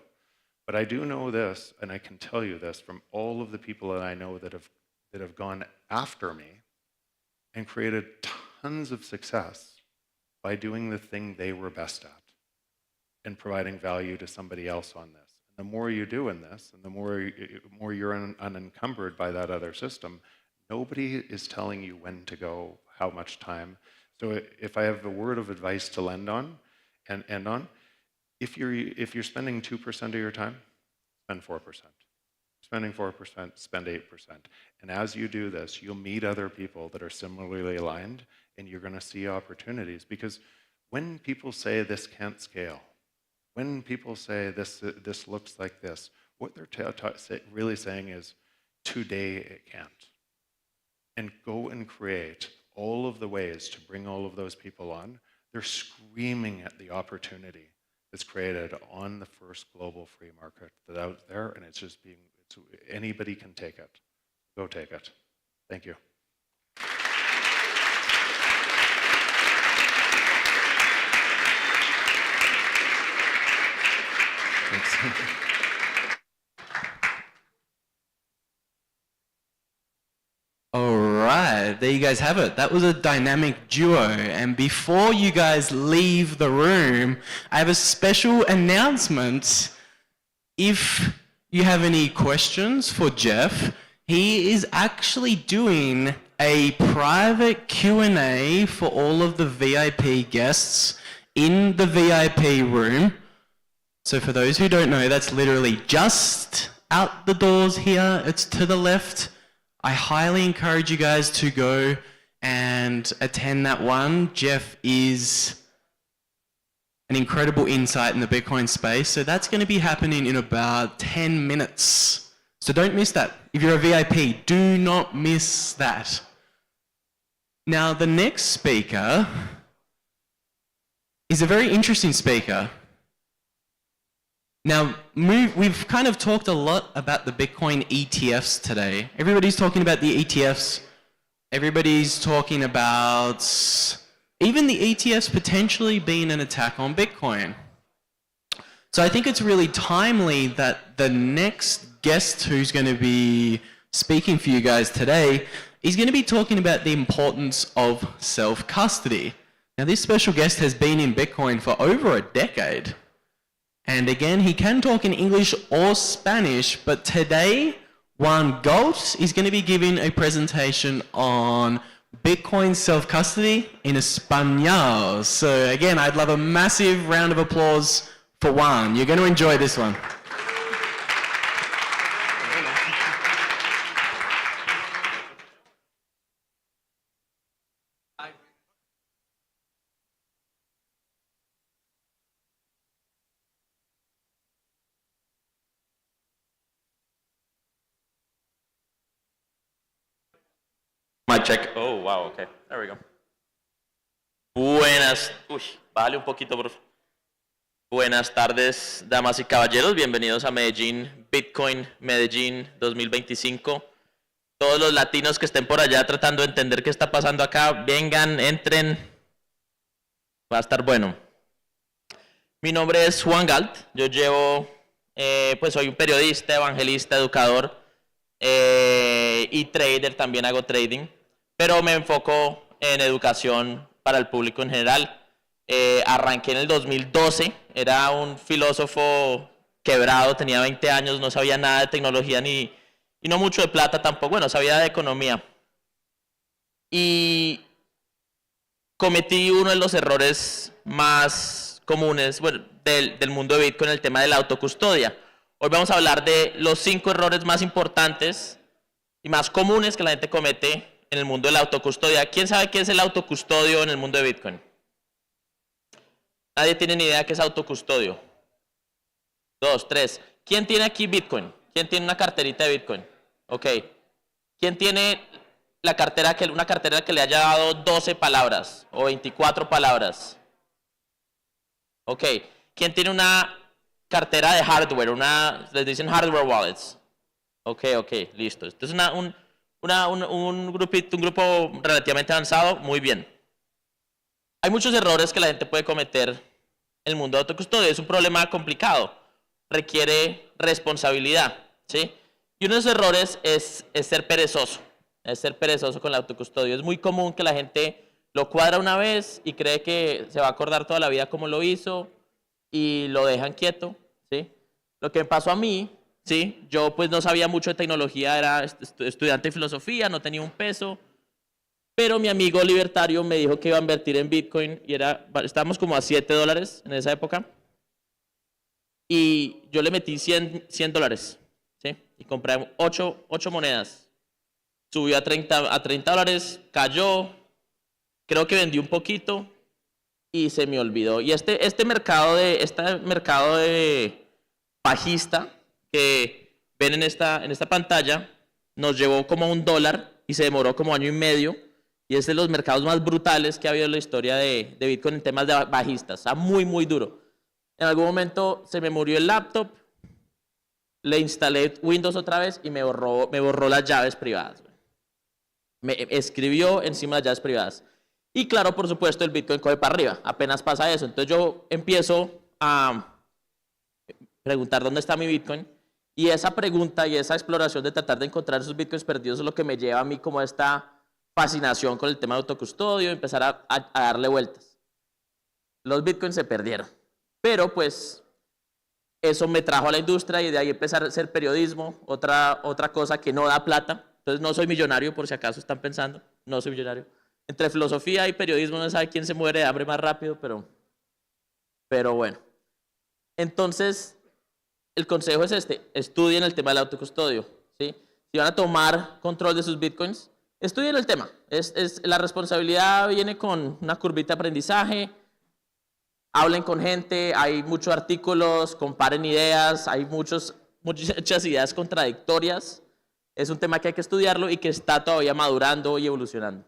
But I do know this, and I can tell you this from all of the people that I know that have gone after me and created tons of success by doing the thing they were best at and providing value to somebody else on this. And the more you do in this, and the more you're unencumbered by that other system, nobody is telling you when to go, how much time. So if I have a word of advice to end on, if you're spending 2% of your time, spend 4%. Spending 4%, spend 8%. And as you do this, you'll meet other people that are similarly aligned, and you're going to see opportunities. Because when people say this can't scale, when people say this looks like this, what they're really saying is, today it can't. And go and create all of the ways to bring all of those people on. They're screaming at the opportunity that's created on the first global free market that's out there, and it's just anybody can take it. Go take it. Thank you. Thanks. All right, there you guys have it. That was a dynamic duo. And before you guys leave the room, I have a special announcement. If you have any questions for Jeff, he is actually doing a private Q&A for all of the VIP guests in the VIP room. So for those who don't know, that's literally just out the doors here. It's to the left. I highly encourage you guys to go and attend that one. Jeff is an incredible insight in the Bitcoin space. So that's going to be happening in about 10 minutes. So don't miss that. If you're a VIP, do not miss that. Now, the next speaker is a very interesting speaker. Now, we've kind of talked a lot about the Bitcoin ETFs today. Everybody's talking about the ETFs. Everybody's talking about even the ETFs potentially being an attack on Bitcoin. So I think it's really timely that the next guest who's going to be speaking for you guys today is going to be talking about the importance of self-custody. Now, this special guest has been in Bitcoin for over a decade. And again, he can talk in English or Spanish, but today, Juan Galt is going to be giving a presentation on Bitcoin self-custody in Espanol. So again, I'd love a massive round of applause for Juan. You're going to enjoy this one. Mic check. Oh, wow, okay. There we go. Buenas. Uy, bájale un poquito, por favor. Buenas tardes, damas y caballeros. Bienvenidos a Medellín, Bitcoin Medellín 2025. Todos los latinos que estén por allá tratando de entender qué está pasando acá, vengan, entren. Va a estar bueno. Mi nombre es Juan Galt. Yo llevo, pues soy un periodista, evangelista, educador. Y trader, también hago trading, pero me enfoco en educación para el público en general. Arranqué en el 2012, era un filósofo quebrado, tenía 20 años, no sabía nada de tecnología y no mucho de plata tampoco, bueno, sabía de economía. Y cometí uno de los errores más comunes del mundo de Bitcoin, el tema de la autocustodia. Hoy vamos a hablar de los 5 errores más importantes y más comunes que la gente comete en el mundo de la autocustodia. ¿Quién sabe qué es el autocustodio en el mundo de Bitcoin? Nadie tiene ni idea de qué es autocustodio. 2, 3. ¿Quién tiene aquí Bitcoin? ¿Quién tiene una carterita de Bitcoin? Ok. ¿Quién tiene una cartera que le haya dado 12 palabras o 24 palabras? Ok. ¿Quién tiene una cartera de hardware, les dicen hardware wallets? Ok, listo. Esto es un grupo relativamente avanzado, muy bien. Hay muchos errores que la gente puede cometer en el mundo de autocustodia. Es un problema complicado, requiere responsabilidad, ¿sí? Y uno de esos errores es ser perezoso con la autocustodia. Es muy común que la gente lo cuadra una vez y cree que se va a acordar toda la vida cómo lo hizo y lo dejan quieto, ¿sí? Lo que me pasó a mí, ¿sí? Yo pues no sabía mucho de tecnología, era estudiante de filosofía, no tenía un peso, pero mi amigo libertario me dijo que iba a invertir en Bitcoin y estábamos como a $7 en esa época. Y yo le metí $100, ¿sí? Y compré 8 monedas. Subió a $30, cayó, creo que vendí un poquito y se me olvidó. Y este mercado de bajista que ven en esta pantalla nos llevó como a $1 y se demoró como año y medio. Y es de los mercados más brutales que ha habido en la historia de Bitcoin en temas de bajistas. Está muy, muy duro. En algún momento se me murió el laptop, le instalé Windows otra vez y me borró las llaves privadas. Me escribió encima de las llaves privadas. Y claro, por supuesto, el Bitcoin coge para arriba. Apenas pasa eso. Entonces yo empiezo a preguntar dónde está mi Bitcoin. Y esa pregunta y esa exploración de tratar de encontrar esos Bitcoins perdidos es lo que me lleva a mí como a esta fascinación con el tema de autocustodio, empezar a darle vueltas. Los Bitcoins se perdieron. Pero pues eso me trajo a la industria y de ahí empezar a hacer periodismo, otra cosa que no da plata. Entonces no soy millonario, por si acaso están pensando, no soy millonario. Entre filosofía y periodismo no sabe quién se muere de hambre más rápido, pero bueno. Entonces, el consejo es estudien el tema del autocustodio, ¿sí? Si van a tomar control de sus Bitcoins, estudien el tema. La responsabilidad viene con una curvita de aprendizaje. Hablen con gente, hay muchos artículos, comparen ideas, hay muchas ideas contradictorias. Es un tema que hay que estudiarlo y que está todavía madurando y evolucionando.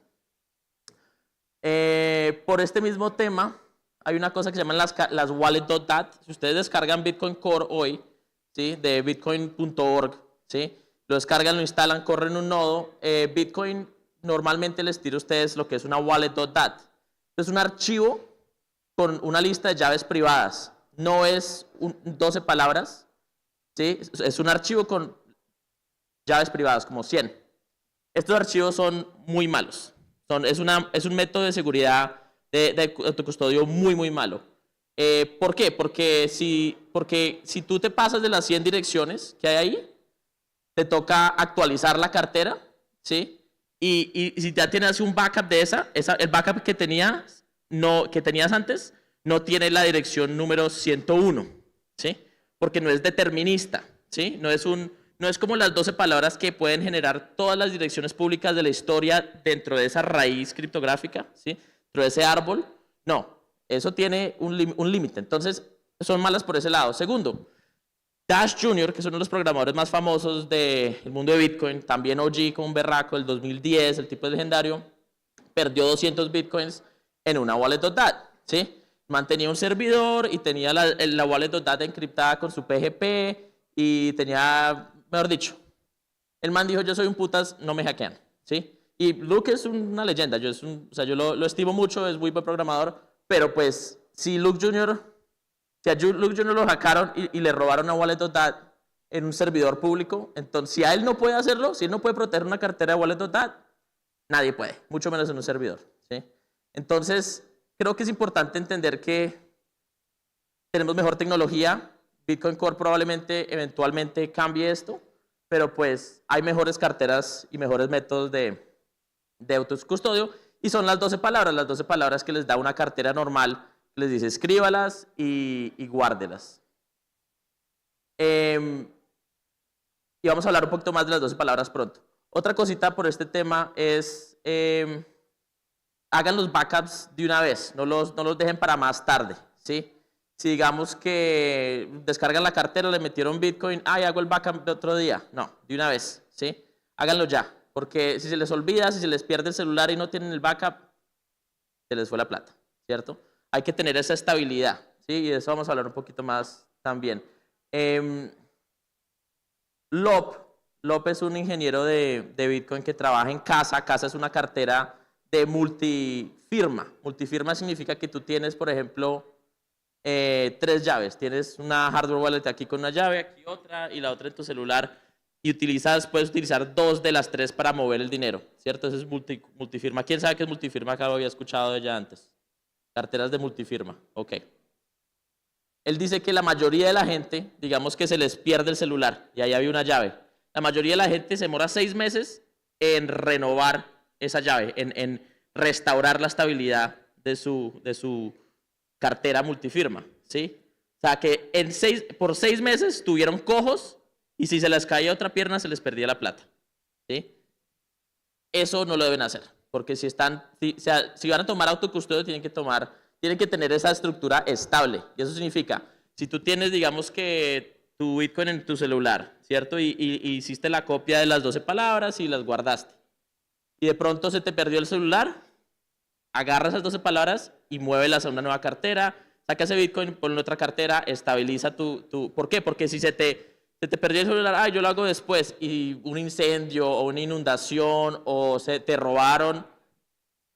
Por este mismo tema, hay una cosa que se llaman las wallet.dat. Si ustedes descargan Bitcoin Core hoy, ¿sí? De bitcoin.org, ¿sí? Lo descargan, lo instalan, corren un nodo. Bitcoin normalmente les tira a ustedes lo que es una wallet.dat. Es un archivo con una lista de llaves privadas. No es 12 palabras, ¿sí? Es un archivo con llaves privadas, como 100. Estos archivos son muy malos. Es un método de seguridad de autocustodio muy, muy malo. ¿Por qué? Porque si tú te pasas de las 100 direcciones que hay ahí, te toca actualizar la cartera, ¿sí? Y si ya tienes un backup de el backup que tenías antes no tiene la dirección número 101, ¿sí? Porque no es determinista, ¿sí? No es como las 12 palabras que pueden generar todas las direcciones públicas de la historia dentro de esa raíz criptográfica, ¿sí? Dentro de ese árbol. No, eso tiene un límite. Entonces, son malas por ese lado. Segundo, Dash Jr., que es uno de los programadores más famosos del mundo de Bitcoin, también OG como un berraco, del 2010, el tipo es legendario, perdió 200 Bitcoins en una wallet.dat, ¿sí? Mantenía un servidor y tenía la wallet.dat encriptada con su PGP y tenía, mejor dicho, el man dijo, yo soy un putas, no me hackean, ¿sí? Y Luke es una leyenda, yo lo estimo mucho, es muy buen programador, pero pues si a Luke Jr. lo hackearon y le robaron una wallet.dat en un servidor público, entonces si a él no puede hacerlo, si él no puede proteger una cartera de wallet.dat, nadie puede, mucho menos en un servidor, ¿sí? Entonces, creo que es importante entender que tenemos mejor tecnología. Bitcoin Core probablemente, eventualmente cambie esto, pero pues hay mejores carteras y mejores métodos de autocustodio y son las 12 palabras que les da una cartera normal, les dice escríbalas y guárdelas. Y vamos a hablar un poquito más de las 12 palabras pronto. Otra cosita por este tema es hagan los backups de una vez, no los dejen para más tarde, ¿sí? Si digamos que descargan la cartera, le metieron Bitcoin, hago el backup de otro día. No, de una vez, ¿sí? Háganlo ya, porque si se les olvida, si se les pierde el celular y no tienen el backup, se les fue la plata, ¿cierto? Hay que tener esa estabilidad, ¿sí? Y de eso vamos a hablar un poquito más también. Lop es un ingeniero de Bitcoin que trabaja en Casa. Casa es una cartera de multifirma. Multifirma significa que tú tienes, por ejemplo, 3 llaves. Tienes una hardware wallet aquí con una llave, aquí otra y la otra en tu celular. y puedes utilizar 2 de las 3 para mover el dinero, ¿cierto? Eso es multifirma. ¿Quién sabe qué es multifirma? Acá lo había escuchado de ella antes. Carteras de multifirma, ok. Él dice que la mayoría de la gente, digamos que se les pierde el celular y ahí había una llave. La mayoría de la gente se demora 6 meses en renovar esa llave, en restaurar la estabilidad de su cartera multifirma, ¿sí? O sea que por 6 meses tuvieron cojos y si se les caía otra pierna se les perdía la plata, ¿sí? Eso no lo deben hacer, porque si van a tomar autocustodio tienen que tener esa estructura estable. Y eso significa, si tú tienes, digamos que tu Bitcoin en tu celular, ¿cierto? Y hiciste la copia de las 12 palabras y las guardaste. Y de pronto se te perdió el celular, agarra esas 12 palabras y muévelas a una nueva cartera, saca ese Bitcoin, ponlo en otra cartera, estabiliza tu... ¿Por qué? Porque si se te perdió el celular, yo lo hago después, y un incendio o una inundación o te robaron,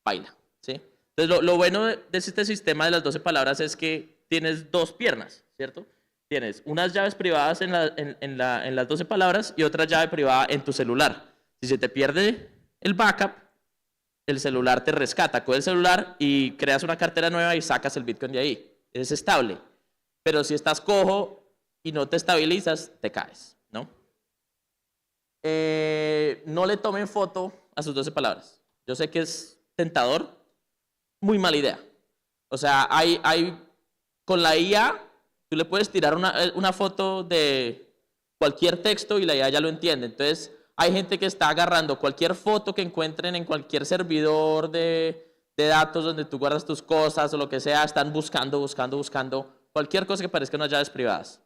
baila, ¿sí? Entonces, lo bueno de este sistema de las 12 palabras es que tienes 2 piernas, ¿cierto? Tienes unas llaves privadas en las 12 palabras y otra llave privada en tu celular. Si se te pierde el backup, el celular te rescata. Coge el celular y creas una cartera nueva y sacas el Bitcoin de ahí. Es estable. Pero si estás cojo y no te estabilizas, te caes, ¿no? No le tomen foto a sus 12 palabras. Yo sé que es tentador, muy mala idea. O sea, con la IA, tú le puedes tirar una foto de cualquier texto y la IA ya lo entiende. Entonces, hay gente que está agarrando cualquier foto que encuentren en cualquier servidor de datos donde tú guardas tus cosas o lo que sea, están buscando cualquier cosa que parezca unas llaves privadas.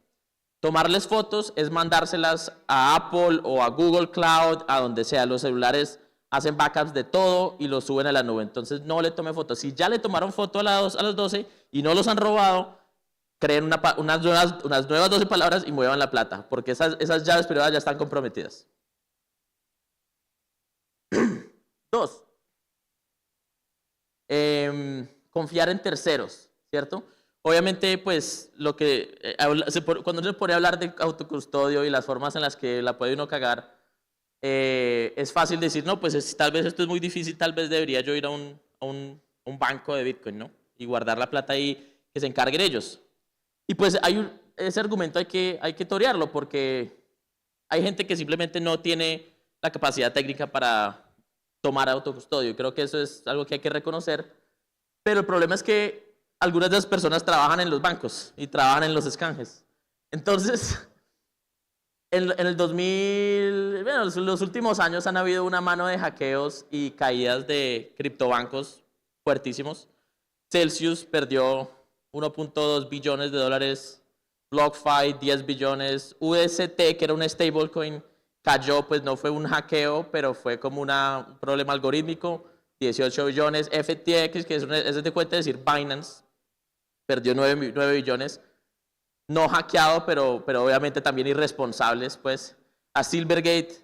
Tomarles fotos es mandárselas a Apple o a Google Cloud, a donde sea. Los celulares hacen backups de todo y los suben a la nube. Entonces no le tome fotos. Si ya le tomaron foto a las 12 y no los han robado, creen unas nuevas 12 palabras y muevan la plata, porque esas llaves privadas ya están comprometidas. 2. Confiar en terceros, ¿cierto? Obviamente, pues, cuando uno se pone a hablar de autocustodio y las formas en las que la puede uno cagar, es fácil decir, no, pues tal vez esto es muy difícil, tal vez debería yo ir a un banco de Bitcoin, ¿no? Y guardar la plata ahí, que se encarguen ellos. Y pues ese argumento hay que torearlo, porque hay gente que simplemente no tiene la capacidad técnica para tomar autocustodio. Y creo que eso es algo que hay que reconocer. Pero el problema es que algunas de las personas trabajan en los bancos y trabajan en los escanjes. Entonces, en el 2000, bueno, en los últimos años han habido una mano de hackeos y caídas de criptobancos fuertísimos. Celsius perdió 1.2 billones de dólares, BlockFi 10 billones, UST, que era un stablecoin, cayó, pues no fue un hackeo, pero fue como un problema algorítmico, 18 billones, FTX, que es de cuenta decir Binance, perdió 9 billones, no hackeado, pero obviamente también irresponsables, pues. A Silvergate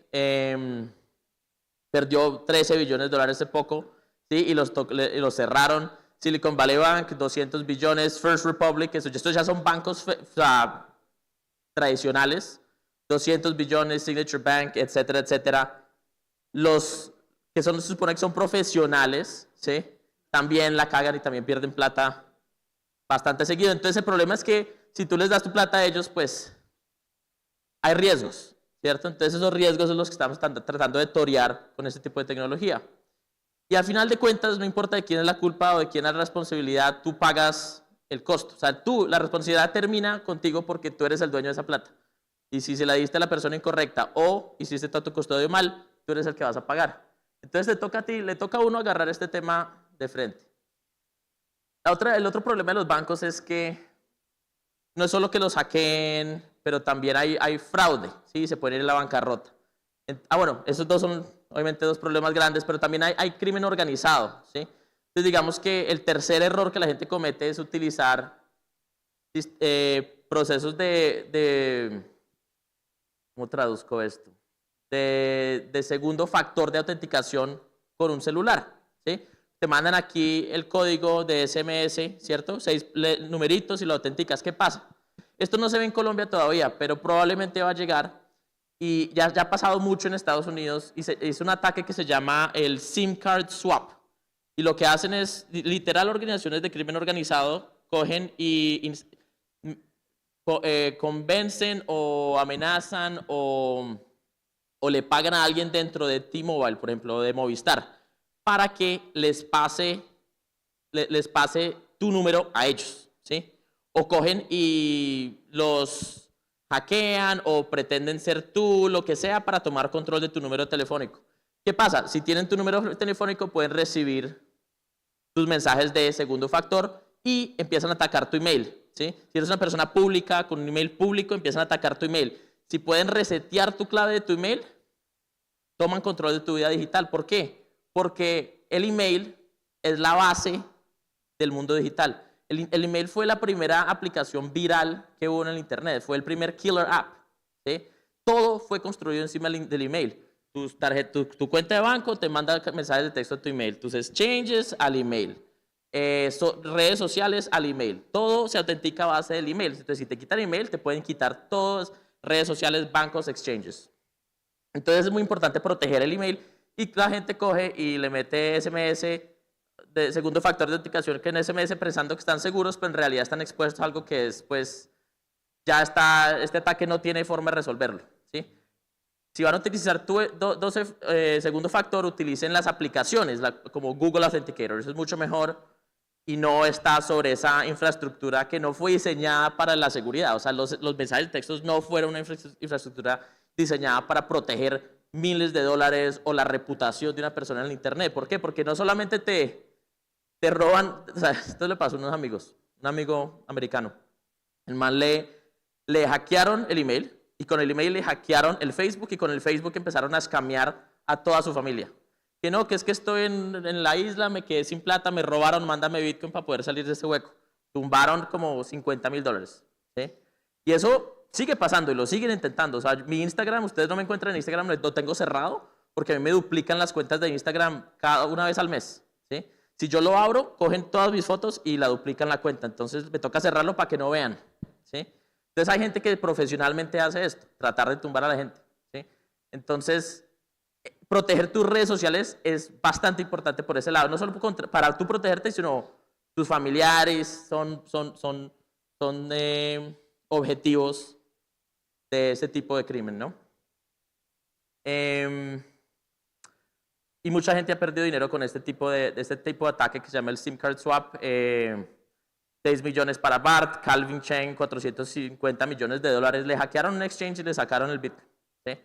perdió 13 billones de dólares hace poco, ¿sí? Y los cerraron. Silicon Valley Bank, 200 billones, First Republic, estos ya son bancos tradicionales, 200 billones, Signature Bank, etcétera, etcétera. Los que se supone que son profesionales, ¿sí? También la cagan y también pierden plata bastante seguido. Entonces el problema es que si tú les das tu plata a ellos, pues hay riesgos, ¿cierto? Entonces esos riesgos son los que estamos tratando de torear con este tipo de tecnología. Y al final de cuentas, no importa de quién es la culpa o de quién es la responsabilidad, tú pagas el costo. O sea, la responsabilidad termina contigo porque tú eres el dueño de esa plata. Y si se la diste a la persona incorrecta o hiciste todo tu custodio mal, tú eres el que vas a pagar. Entonces le toca a uno agarrar este tema de frente. El otro problema de los bancos es que no es solo que los hackeen, pero también hay fraude, ¿sí? Se puede ir en la bancarrota. Bueno, esos dos son obviamente dos problemas grandes, pero también hay crimen organizado, ¿sí? Entonces digamos que el tercer error que la gente comete es utilizar procesos ¿cómo traduzco esto? De segundo factor de autenticación con un celular, ¿sí? Te mandan aquí el código de SMS, ¿cierto? 6 numeritos y lo autenticas. ¿Qué pasa? Esto no se ve en Colombia todavía, pero probablemente va a llegar. y ya ha pasado mucho en Estados Unidos, y es un ataque que se llama el SIM card swap. Y lo que hacen es, literal, organizaciones de crimen organizado cogen y convencen o amenazan o le pagan a alguien dentro de T-Mobile, por ejemplo, o de Movistar, para que les pase tu número a ellos, ¿sí? O cogen y los hackean o pretenden ser tú, lo que sea, para tomar control de tu número telefónico. ¿Qué pasa? Si tienen tu número telefónico, pueden recibir tus mensajes de segundo factor y empiezan a atacar tu email, ¿sí? Si eres una persona pública con un email público, empiezan a atacar tu email. Si pueden resetear tu clave de tu email, toman control de tu vida digital. ¿Por qué? Porque el email es la base del mundo digital. El email fue la primera aplicación viral que hubo en el Internet. Fue el primer killer app, ¿sí? Todo fue construido encima del email. Tu cuenta de banco te manda mensajes de texto a tu email. Tus exchanges al email. Redes sociales al email. Todo se autentica a base del email. Entonces, si te quitan email, te pueden quitar todas redes sociales, bancos, exchanges. Entonces, es muy importante proteger el email. Y la gente coge y le mete SMS de segundo factor de autenticación, que en SMS pensando que están seguros, pero en realidad están expuestos a algo que es, pues, ya está, este ataque no tiene forma de resolverlo, ¿sí? Si van a utilizar segundo factor, utilicen las aplicaciones, como Google Authenticator. Eso es mucho mejor y no está sobre esa infraestructura que no fue diseñada para la seguridad. O sea, los mensajes de textos no fueron una infraestructura diseñada para proteger miles de dólares o la reputación de una persona en el Internet. ¿Por qué? Porque no solamente te roban, o sea, esto le pasó a unos amigos, un amigo americano. El man le hackearon el email. Y con el email le hackearon el Facebook y con el Facebook empezaron a scamear a toda su familia. Que no, que es que estoy en la isla, me quedé sin plata, me robaron, mándame Bitcoin para poder salir de ese hueco. Tumbaron como $50,000, ¿sí? Y eso sigue pasando y lo siguen intentando. O sea, mi Instagram, ustedes no me encuentran en Instagram, lo tengo cerrado porque a mí me duplican las cuentas de Instagram una vez al mes, ¿sí? Si yo lo abro, cogen todas mis fotos y la duplican la cuenta. Entonces me toca cerrarlo para que no vean, ¿sí? Entonces hay gente que profesionalmente hace esto, tratar de tumbar a la gente, ¿sí? Entonces, proteger tus redes sociales es bastante importante por ese lado, no solo para tú protegerte, sino tus familiares son objetivos de ese tipo de crimen, ¿no? Y mucha gente ha perdido dinero con este tipo de ataque que se llama el SIM card swap. 6 millones para Bart, Calvin Chen, $450 millones. Le hackearon un exchange y le sacaron el Bitcoin, ¿sí?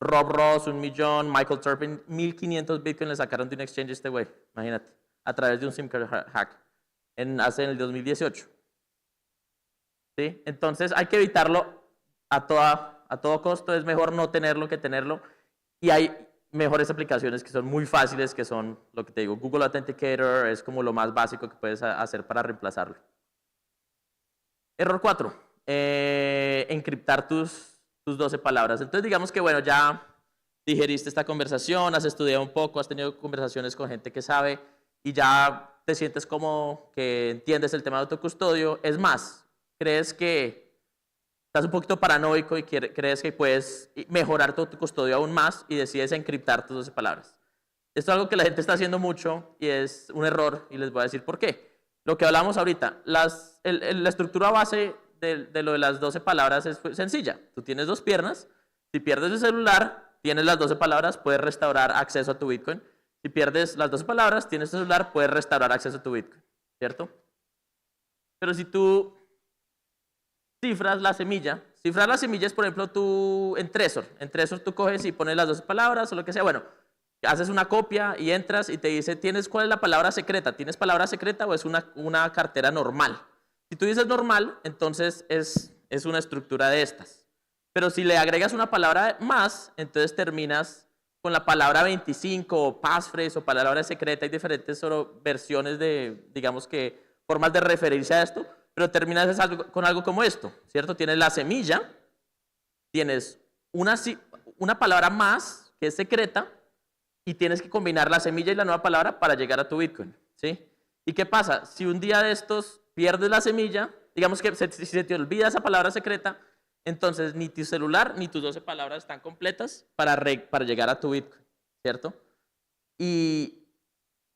Rob Ross, 1 millón. Michael Turpin, 1.500 Bitcoin le sacaron de un exchange este güey, imagínate, a través de un SIM card hack, en el 2018. ¿Sí? Entonces hay que evitarlo a todo costo. Es mejor no tenerlo que tenerlo. Y hay mejores aplicaciones que son muy fáciles, que son lo que te digo, Google Authenticator es como lo más básico que puedes hacer para reemplazarlo. Error 4, encriptar tus 12 palabras. Entonces digamos que bueno, ya digeriste esta conversación, has estudiado un poco, has tenido conversaciones con gente que sabe y ya te sientes como que entiendes el tema de autocustodio. Es más, crees que estás un poquito paranoico y crees que puedes mejorar tu custodio aún más y decides encriptar tus 12 palabras. Esto es algo que la gente está haciendo mucho y es un error y les voy a decir por qué. Lo que hablamos ahorita, la estructura base de lo de las 12 palabras es sencilla. Tú tienes 2 piernas, si pierdes el celular, tienes las 12 palabras, puedes restaurar acceso a tu Bitcoin. Si pierdes las 12 palabras, tienes tu celular, puedes restaurar acceso a tu Bitcoin, ¿cierto? Pero si tú cifras la semilla. Cifrar la semilla es, por ejemplo, tú en Trezor. En Trezor tú coges y pones las 12 palabras o lo que sea. Bueno, haces una copia y entras y te dice, ¿cuál es la palabra secreta? ¿Tienes palabra secreta o es una cartera normal? Si tú dices normal, entonces es una estructura de estas. Pero si le agregas una palabra más, entonces terminas con la palabra 25 o passphrase o palabra secreta. Hay diferentes versiones de, digamos que, formas de referirse a esto. Pero terminas con algo como esto, ¿cierto? Tienes la semilla, tienes una palabra más que es secreta y tienes que combinar la semilla y la nueva palabra para llegar a tu Bitcoin, ¿sí? ¿Y qué pasa? Si un día de estos pierdes la semilla, digamos que si se te olvida esa palabra secreta Entonces, ni tu celular ni tus 12 palabras están completas para llegar a tu Bitcoin, ¿cierto? Y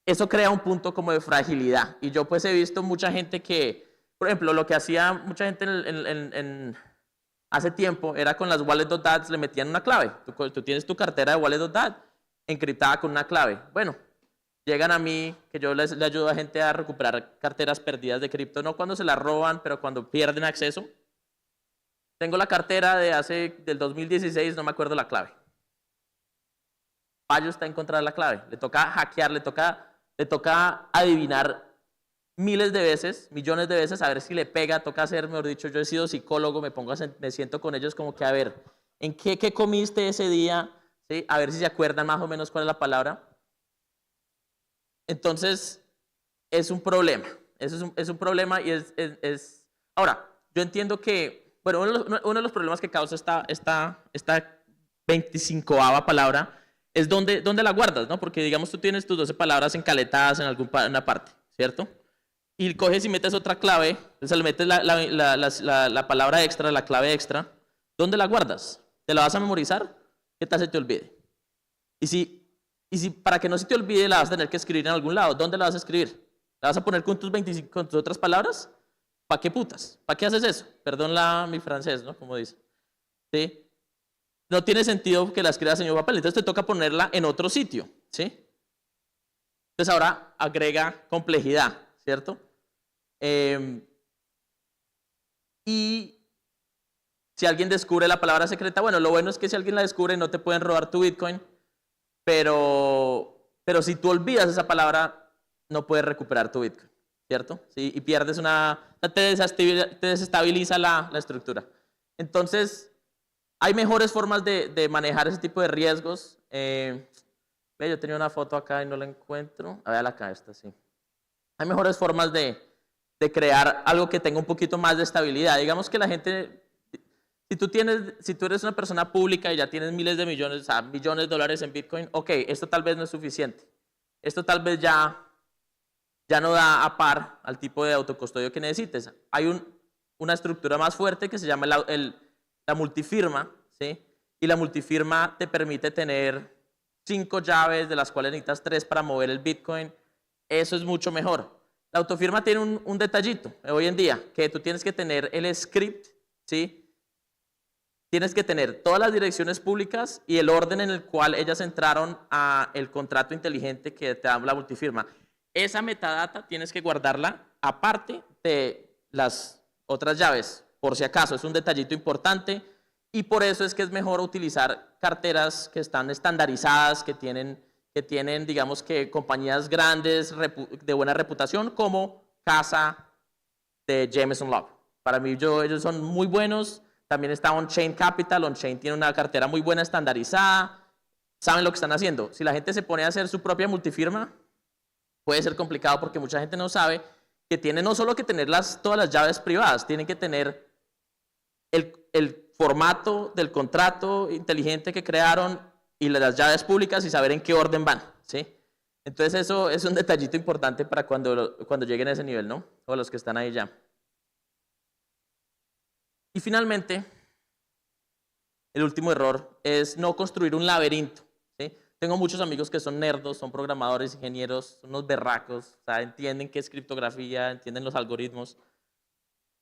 eso crea un punto como de fragilidad. Y yo pues he visto mucha gente que, por ejemplo, lo que hacía mucha gente hace tiempo era con las wallet.dat le metían una clave. Tú tienes tu cartera de wallet.dat encriptada con una clave. Bueno, llegan a mí, que yo le ayudo a gente a recuperar carteras perdidas de cripto, no cuando se las roban, pero cuando pierden acceso. Tengo la cartera del 2016, no me acuerdo la clave. Fallo está en encontrar la clave. Le toca hackear, le toca adivinar miles de veces, millones de veces, a ver si le pega, toca hacer, mejor dicho, yo he sido psicólogo, me siento con ellos como que, a ver, ¿en qué comiste ese día? ¿Sí? A ver si se acuerdan más o menos cuál es la palabra. Entonces, es un problema. Eso es un problema y es... Ahora, yo entiendo que, bueno, uno de los problemas que causa esta 25ª palabra es dónde la guardas, ¿no? Porque, digamos, tú tienes tus 12 palabras encaletadas en alguna parte, ¿cierto? Y coges y metes otra clave, o sea, le metes la palabra extra, la clave extra, ¿dónde la guardas? ¿Te la vas a memorizar? ¿Qué tal se te olvide? Y si para que no se te olvide la vas a tener que escribir en algún lado, ¿dónde la vas a escribir? ¿La vas a poner con tus otras palabras? ¿Para qué putas? ¿Para qué haces eso? Perdón mi francés, ¿no? Como dice. ¿Sí? No tiene sentido que la escribas en un papel, entonces te toca ponerla en otro sitio, ¿sí? Entonces ahora agrega complejidad, ¿cierto? Y si alguien descubre la palabra secreta, bueno, lo bueno es que si alguien la descubre no te pueden robar tu Bitcoin, pero si tú olvidas esa palabra, no puedes recuperar tu Bitcoin, ¿cierto? ¿Sí? Y pierdes te desestabiliza la estructura. Entonces, hay mejores formas de manejar ese tipo de riesgos. Yo tenía una foto acá y no la encuentro. A ver, acá está, sí. Hay mejores formas de crear algo que tenga un poquito más de estabilidad. Digamos que la gente, si tú eres una persona pública y ya tienes miles de millones, o sea, millones de dólares en Bitcoin, ok, esto tal vez no es suficiente. Esto tal vez ya no da a par al tipo de autocustodio que necesites. Hay una estructura más fuerte que se llama la multifirma, ¿sí? Y la multifirma te permite tener 5 llaves, de las cuales necesitas 3 para mover el Bitcoin. Eso es mucho mejor. La autofirma tiene un detallito hoy en día, que tú tienes que tener el script, ¿sí? Tienes que tener todas las direcciones públicas y el orden en el cual ellas entraron a el contrato inteligente que te da la multifirma. Esa metadata tienes que guardarla aparte de las otras llaves, por si acaso, es un detallito importante y por eso es que es mejor utilizar carteras que están estandarizadas, que tienen, digamos que compañías grandes de buena reputación como Casa de Jameson Love. Para mí ellos son muy buenos. También está On-Chain Capital. On-Chain tiene una cartera muy buena, estandarizada. Saben lo que están haciendo. Si la gente se pone a hacer su propia multifirma, puede ser complicado porque mucha gente no sabe que tiene no solo que tener todas las llaves privadas, tienen que tener el formato del contrato inteligente que crearon y las llaves públicas y saber en qué orden van, ¿sí? Entonces eso es un detallito importante para cuando lleguen a ese nivel, ¿no? O los que están ahí ya. Y finalmente, el último error es no construir un laberinto, ¿sí? Tengo muchos amigos que son nerdos, son programadores, ingenieros, son unos berracos, o sea, entienden qué es criptografía, entienden los algoritmos.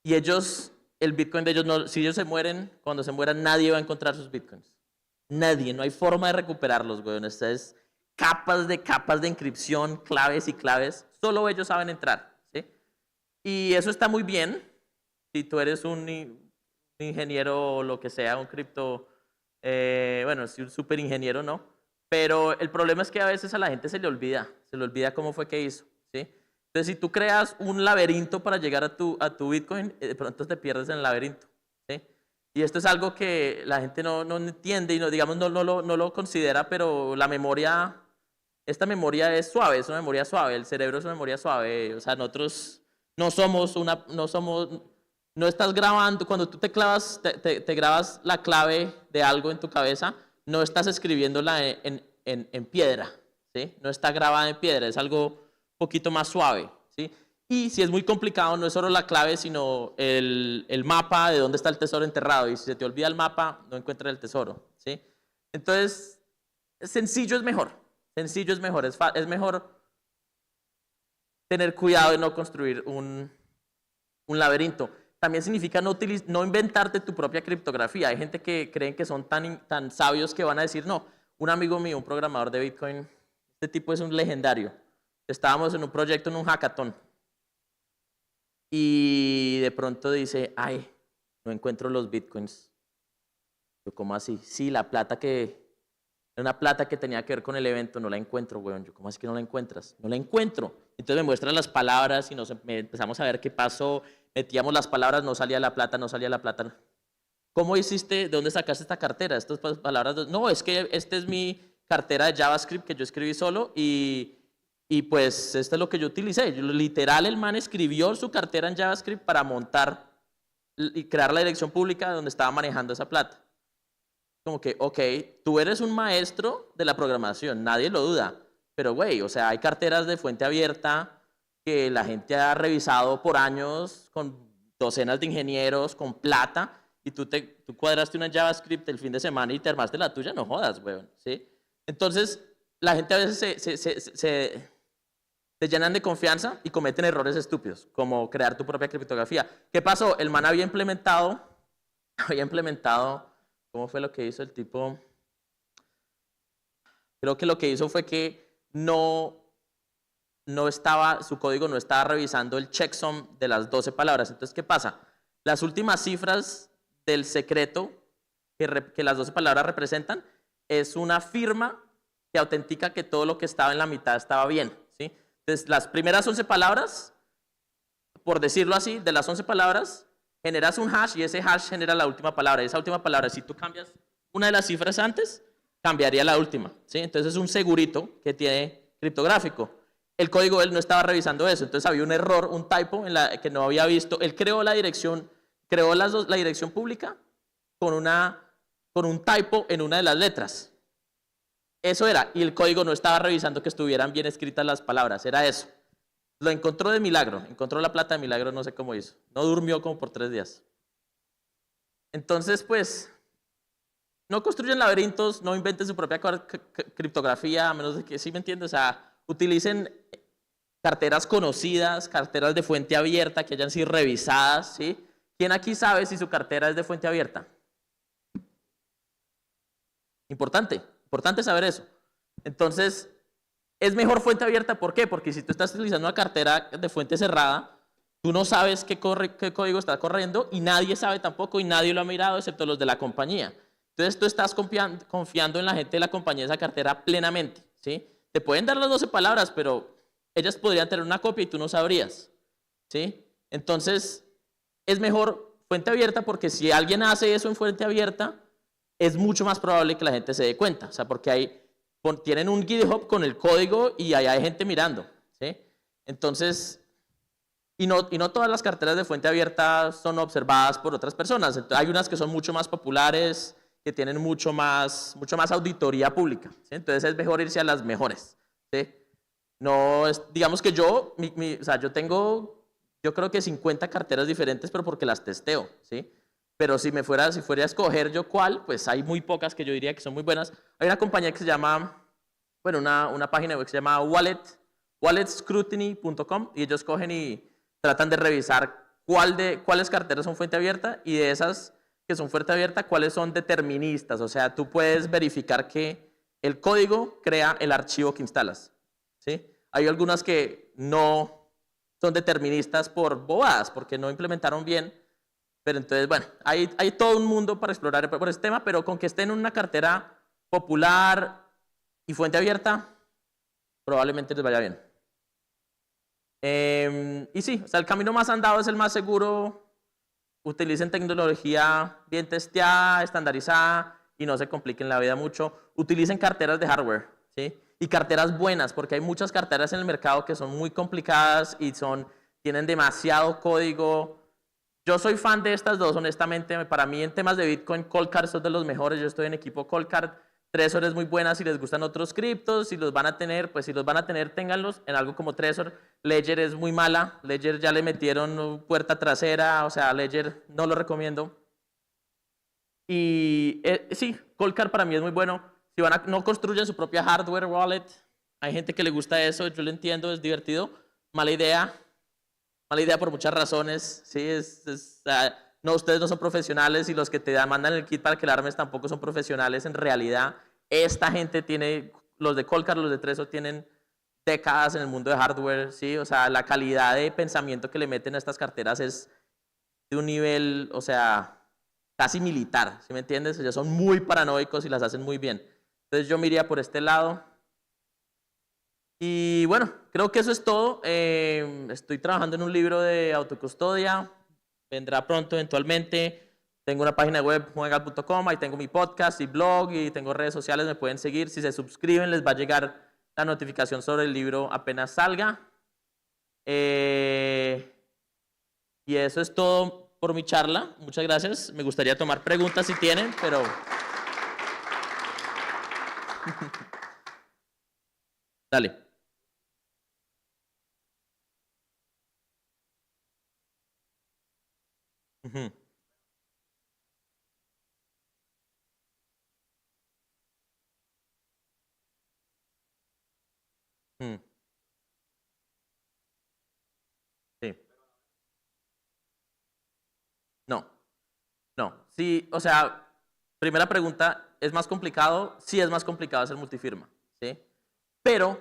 Y el Bitcoin de ellos, si ellos se mueren, cuando se mueran nadie va a encontrar sus Bitcoins. Nadie, no hay forma de recuperarlos, güey. Es capas de encripción, claves y claves. Solo ellos saben entrar, ¿sí? Y eso está muy bien si tú eres un ingeniero o lo que sea, un cripto, bueno, si un super ingeniero, ¿no? Pero el problema es que a veces a la gente se le olvida cómo fue que hizo, ¿sí? Entonces, si tú creas un laberinto para llegar a tu Bitcoin, de pronto te pierdes en el laberinto, ¿sí? Y esto es algo que la gente no entiende y no lo considera, pero esta memoria es suave, es una memoria suave, el cerebro es una memoria suave. O sea, nosotros no estás grabando, cuando tú te grabas la clave de algo en tu cabeza, no estás escribiéndola en piedra, ¿sí? No está grabada en piedra, es algo un poquito más suave, ¿sí? Y si es muy complicado, no es solo la clave, sino el mapa de dónde está el tesoro enterrado. Y si se te olvida el mapa, no encuentras el tesoro, ¿sí? Entonces, sencillo es mejor. Sencillo es mejor. Es mejor tener cuidado de no construir un laberinto. También significa no inventarte tu propia criptografía. Hay gente que creen que son tan sabios que van a decir, no, un amigo mío, un programador de Bitcoin, este tipo es un legendario. Estábamos en un proyecto, en un hackathon. Y de pronto dice, ay, no encuentro los Bitcoins. Yo, ¿cómo así? Sí, la plata una plata que tenía que ver con el evento, no la encuentro, weón. Yo, ¿cómo así que no la encuentras? No la encuentro. Entonces me muestran las palabras y empezamos a ver qué pasó. Metíamos las palabras, no salía la plata, no salía la plata. ¿Cómo hiciste? ¿De dónde sacaste esta cartera? Estas palabras. No, es que esta es mi cartera de JavaScript que yo escribí solo y pues esto es lo que yo utilicé. Literal, el man escribió su cartera en JavaScript para montar y crear la dirección pública donde estaba manejando esa plata. Como que, ok, tú eres un maestro de la programación, nadie lo duda. Pero, güey, o sea, hay carteras de fuente abierta que la gente ha revisado por años con docenas de ingenieros, con plata, y tú cuadraste una JavaScript el fin de semana y te armaste la tuya, no jodas, weón, ¿sí? Entonces, la gente a veces se llenan de confianza y cometen errores estúpidos, como crear tu propia criptografía. ¿Qué pasó? El man había implementado, ¿cómo fue lo que hizo el tipo? Creo que lo que hizo fue que su código no estaba revisando el checksum de las 12 palabras. Entonces, ¿qué pasa? Las últimas cifras del secreto que las 12 palabras representan es una firma que autentica que todo lo que estaba en la mitad estaba bien, ¿sí? Entonces, las primeras 11 palabras, por decirlo así, de las 11 palabras, generas un hash y ese hash genera la última palabra. Y esa última palabra, si tú cambias una de las cifras antes, cambiaría la última, ¿sí? Entonces es un segurito que tiene criptográfico. El código él no estaba revisando eso, entonces había un error, un typo que no había visto. Él creó la dirección pública con un typo en una de las letras. Eso era, y el código no estaba revisando que estuvieran bien escritas las palabras, era eso. Lo encontró de milagro, encontró la plata de milagro, no sé cómo hizo. No durmió como por 3 días. Entonces, pues, no construyan laberintos, no inventen su propia criptografía, a menos de que, ¿sí me entiendes? O sea, utilicen carteras conocidas, carteras de fuente abierta que hayan sido revisadas, ¿sí? ¿Quién aquí sabe si su cartera es de fuente abierta? Importante saber eso. Entonces, es mejor fuente abierta, ¿por qué? Porque si tú estás utilizando una cartera de fuente cerrada, tú no sabes qué código está corriendo y nadie sabe tampoco y nadie lo ha mirado excepto los de la compañía. Entonces, tú estás confiando en la gente de la compañía de esa cartera plenamente, ¿sí? Te pueden dar las 12 palabras, pero ellas podrían tener una copia y tú no sabrías, ¿sí? Entonces, es mejor fuente abierta porque si alguien hace eso en fuente abierta, es mucho más probable que la gente se dé cuenta, o sea, porque tienen un GitHub con el código y ahí hay gente mirando, ¿sí? Entonces, y no todas las carteras de fuente abierta son observadas por otras personas. Entonces, hay unas que son mucho más populares, que tienen mucho más auditoría pública, ¿sí? Entonces es mejor irse a las mejores, ¿sí? No digamos que yo creo que 50 carteras diferentes, pero porque las testeo, ¿sí? Pero si fuera a escoger yo cuál, pues hay muy pocas que yo diría que son muy buenas. Hay una compañía que se llama, bueno, una página web que se llama walletscrutiny.com y ellos cogen y tratan de revisar cuáles carteras son fuente abierta y de esas que son fuente abierta, cuáles son deterministas. O sea, tú puedes verificar que el código crea el archivo que instalas, ¿sí? Hay algunas que no son deterministas por bobadas, porque no implementaron bien. Pero entonces, bueno, hay todo un mundo para explorar por este tema, pero con que estén en una cartera popular y fuente abierta, probablemente les vaya bien. Y sí, o sea, el camino más andado es el más seguro. Utilicen tecnología bien testeada, estandarizada y no se compliquen la vida mucho. Utilicen carteras de hardware, ¿sí? Y carteras buenas, porque hay muchas carteras en el mercado que son muy complicadas y tienen demasiado código. Yo soy fan de estas dos, honestamente. Para mí, en temas de Bitcoin, Coldcard son de los mejores. Yo estoy en equipo Coldcard. Trezor es muy buena si les gustan otros criptos, si los van a tener, pues si los van a tener, ténganlos en algo como Trezor. Ledger es muy mala, Ledger ya le metieron puerta trasera, o sea, Ledger no lo recomiendo. Y sí, Coldcard para mí es muy bueno. Si no construyen su propia hardware wallet, hay gente que le gusta eso, yo lo entiendo, es divertido. Mala idea por muchas razones, sí, no, ustedes no son profesionales y los que te mandan el kit para que la armes tampoco son profesionales en realidad. Esta gente tiene, los de Coldcard, los de Trezor tienen décadas en el mundo de hardware, sí, o sea, la calidad de pensamiento que le meten a estas carteras es de un nivel, o sea, casi militar, ¿sí me entiendes? Ellos son muy paranoicos y las hacen muy bien. Entonces yo me iría por este lado. Y bueno, creo que eso es todo. Estoy trabajando en un libro de autocustodia. Vendrá pronto eventualmente. Tengo una página web, juegal.com, ahí tengo mi podcast y blog y tengo redes sociales, me pueden seguir. Si se suscriben les va a llegar la notificación sobre el libro apenas salga. Y eso es todo por mi charla. Muchas gracias. Me gustaría tomar preguntas si tienen, pero... Dale. Ujú. Mm. Sí. No, no. Sí, o sea, primera pregunta, ¿es más complicado? Sí, es más complicado hacer multifirma, ¿sí? Pero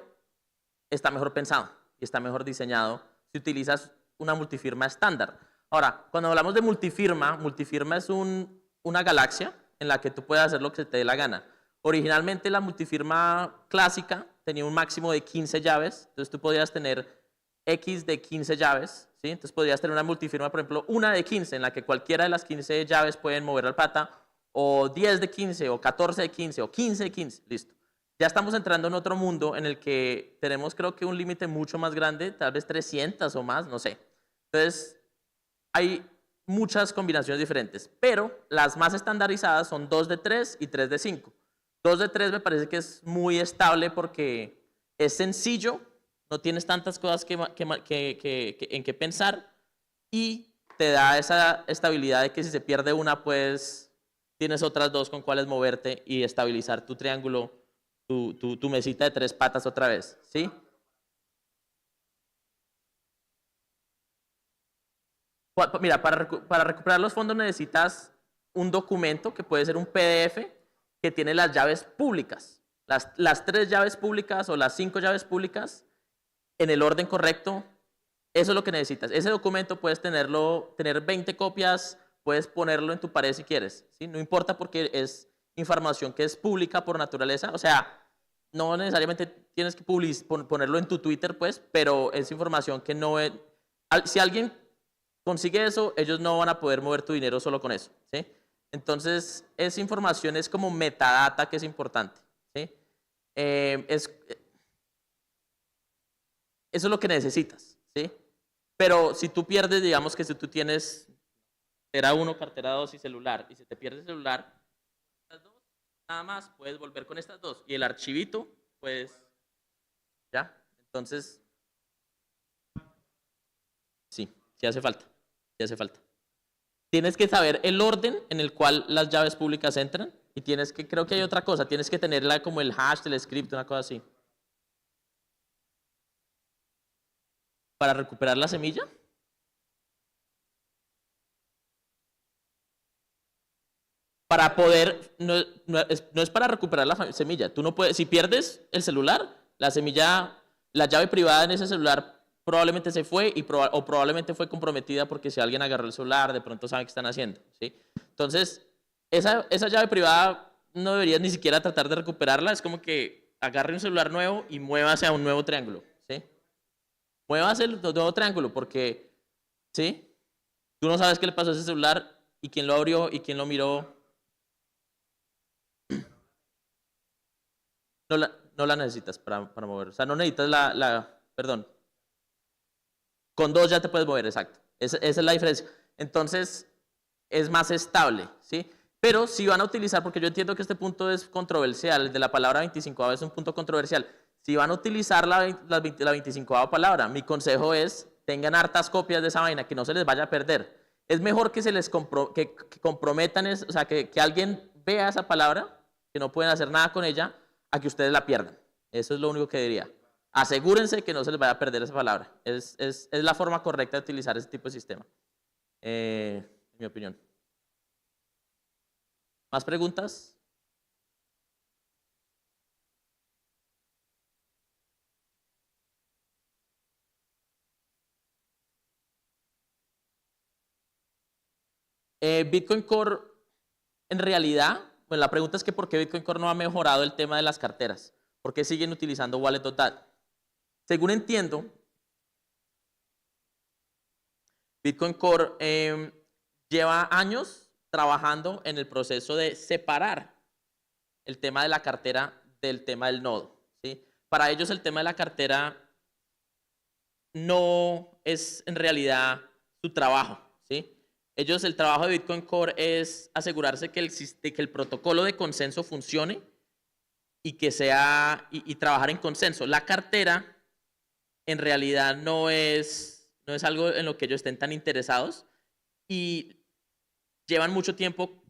está mejor pensado y está mejor diseñado si utilizas una multifirma estándar. Ahora, cuando hablamos de multifirma, multifirma es una galaxia en la que tú puedes hacer lo que te dé la gana. Originalmente la multifirma clásica tenía un máximo de 15 llaves, entonces tú podías tener X de 15 llaves, ¿sí? Entonces podrías tener una multifirma, por ejemplo, una de 15, en la que cualquiera de las 15 llaves pueden mover al pata, o 10 de 15, o 14 de 15, o 15 de 15, listo. Ya estamos entrando en otro mundo en el que tenemos, creo que un límite mucho más grande, tal vez 300 o más, no sé. Entonces, hay muchas combinaciones diferentes, pero las más estandarizadas son 2 de 3 y 3 de 5. 2 de 3 me parece que es muy estable porque es sencillo, no tienes tantas cosas en que pensar y te da esa estabilidad de que si se pierde una, pues tienes otras dos con cuales moverte y estabilizar tu triángulo, tu mesita de 3 patas otra vez, ¿sí? Mira, para recuperar los fondos necesitas un documento que puede ser un PDF que tiene las llaves públicas. Las 3 llaves públicas o las 5 llaves públicas en el orden correcto. Eso es lo que necesitas. Ese documento puedes tener 20 copias, puedes ponerlo en tu pared si quieres, ¿sí? No importa porque es información que es pública por naturaleza. O sea, no necesariamente tienes que ponerlo en tu Twitter, pues, pero es información que no es... Si alguien consigue eso, ellos no van a poder mover tu dinero solo con eso, ¿sí? Entonces, esa información es como metadata que es importante, ¿sí? Eso es lo que necesitas, ¿sí? Pero si tú pierdes, digamos que si tú tienes cartera 1, cartera 2 y celular, y se te pierde el celular, estas dos, nada más puedes volver con estas dos. Y el archivito, pues, ya. Entonces, sí, sí hace falta. Sí hace falta. Tienes que saber el orden en el cual las llaves públicas entran y tienes que, creo que hay otra cosa, tienes que tenerla como el hash del script, una cosa así. Para recuperar la semilla. Para poder, no es para recuperar la semilla. Tú no puedes, si pierdes el celular, la semilla, la llave privada en ese celular probablemente se fue o probablemente fue comprometida porque si alguien agarró el celular, de pronto sabe qué están haciendo, ¿sí? Entonces, esa llave privada no deberías ni siquiera tratar de recuperarla. Es como que agarre un celular nuevo y muévase a un nuevo triángulo, ¿sí? Muévase el nuevo triángulo porque, ¿sí? Tú no sabes qué le pasó a ese celular y quién lo abrió y quién lo miró. No la necesitas para mover. O sea, no necesitas perdón. Con 2 ya te puedes mover, exacto. Esa es la diferencia. Entonces, es más estable, ¿sí? Pero si van a utilizar, porque yo entiendo que este punto es controversial, el de la palabra 25 es un punto controversial. Si van a utilizar la 25ª palabra, mi consejo es tengan hartas copias de esa vaina, que no se les vaya a perder. Es mejor que se les que comprometan, o sea, que alguien vea esa palabra, que no pueden hacer nada con ella, a que ustedes la pierdan. Eso es lo único que diría. Asegúrense que no se les vaya a perder esa palabra. Es la forma correcta de utilizar ese tipo de sistema. En mi opinión. ¿Más preguntas? Bitcoin Core, en realidad, bueno, la pregunta es que ¿por qué Bitcoin Core no ha mejorado el tema de las carteras? ¿Por qué siguen utilizando Wallet Total? Según entiendo, Bitcoin Core lleva años trabajando en el proceso de separar el tema de la cartera del tema del nodo, ¿sí? Para ellos el tema de la cartera no es en realidad su trabajo, ¿sí? Ellos, el trabajo de Bitcoin Core es asegurarse que el protocolo de consenso funcione y que sea, y trabajar en consenso. La cartera en realidad no es algo en lo que ellos estén tan interesados y llevan mucho tiempo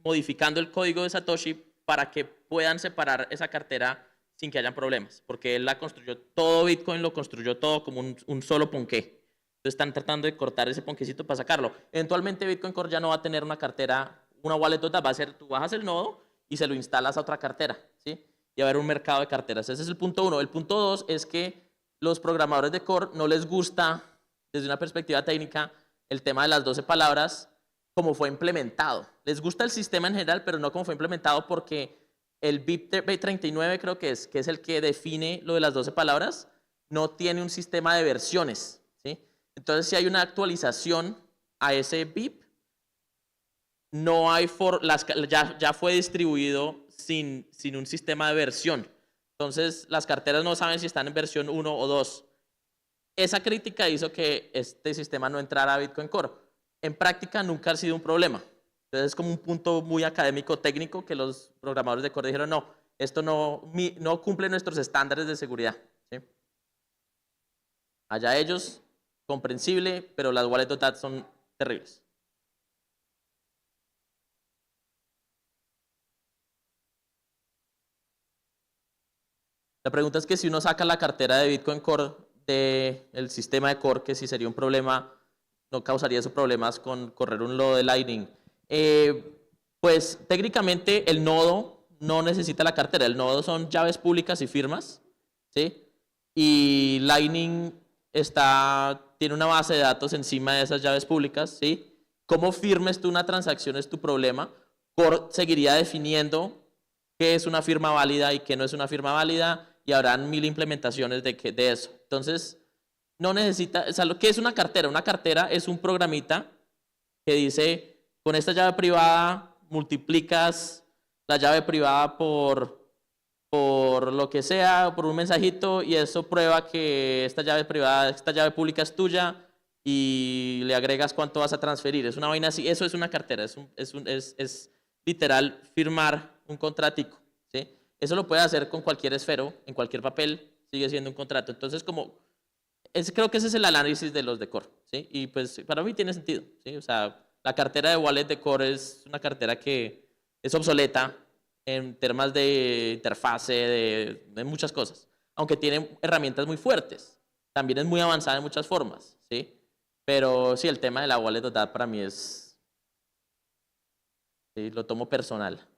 modificando el código de Satoshi para que puedan separar esa cartera sin que hayan problemas, porque él la construyó, todo Bitcoin lo construyó todo como un solo ponqué. Entonces están tratando de cortar ese ponquecito para sacarlo. Eventualmente Bitcoin Core ya no va a tener una cartera, una wallet total, va a ser, tú bajas el nodo y se lo instalas a otra cartera, ¿sí? Y va a haber un mercado de carteras. Ese es el punto 1. El punto 2 es que los programadores de Core no les gusta, desde una perspectiva técnica, el tema de las 12 palabras, como fue implementado. Les gusta el sistema en general, pero no como fue implementado, porque el BIP 39 creo que es el que define lo de las 12 palabras, no tiene un sistema de versiones, ¿sí? Entonces, si hay una actualización a ese BIP, no hay ya fue distribuido sin un sistema de versión. Entonces, las carteras no saben si están en versión 1 o 2. Esa crítica hizo que este sistema no entrara a Bitcoin Core. En práctica nunca ha sido un problema. Entonces es como un punto muy académico, técnico, que los programadores de Core dijeron, no, esto no cumple nuestros estándares de seguridad, ¿sí? Allá ellos, comprensible, pero las wallet total son terribles. La pregunta es que si uno saca la cartera de Bitcoin Core del sistema de Core, que si sería un problema, no causaría esos problemas con correr un nodo de Lightning. Pues técnicamente el nodo no necesita la cartera, el nodo son llaves públicas y firmas, ¿sí? Y Lightning tiene una base de datos encima de esas llaves públicas, ¿sí? Cómo firmes tú una transacción es tu problema. Core seguiría definiendo qué es una firma válida y qué no es una firma válida, y habrán 1000 implementaciones de eso. Entonces, no necesita, o sea, ¿qué es una cartera? Una cartera es un programita que dice, con esta llave privada multiplicas la llave privada por lo que sea, por un mensajito, y eso prueba que esta llave privada, esta llave pública es tuya, y le agregas cuánto vas a transferir. Es una vaina así, eso es una cartera, es literal firmar un contratico, ¿sí? Eso lo puede hacer con cualquier esfero, en cualquier papel, sigue siendo un contrato. Entonces, creo que ese es el análisis de los de Core, ¿sí? Y pues para mí tiene sentido, ¿sí? O sea, la cartera de wallet de Core es una cartera que es obsoleta en temas de interfase, de muchas cosas, aunque tiene herramientas muy fuertes. También es muy avanzada en muchas formas, ¿sí? Pero sí, el tema de la wallet total para mí es, sí, lo tomo personal.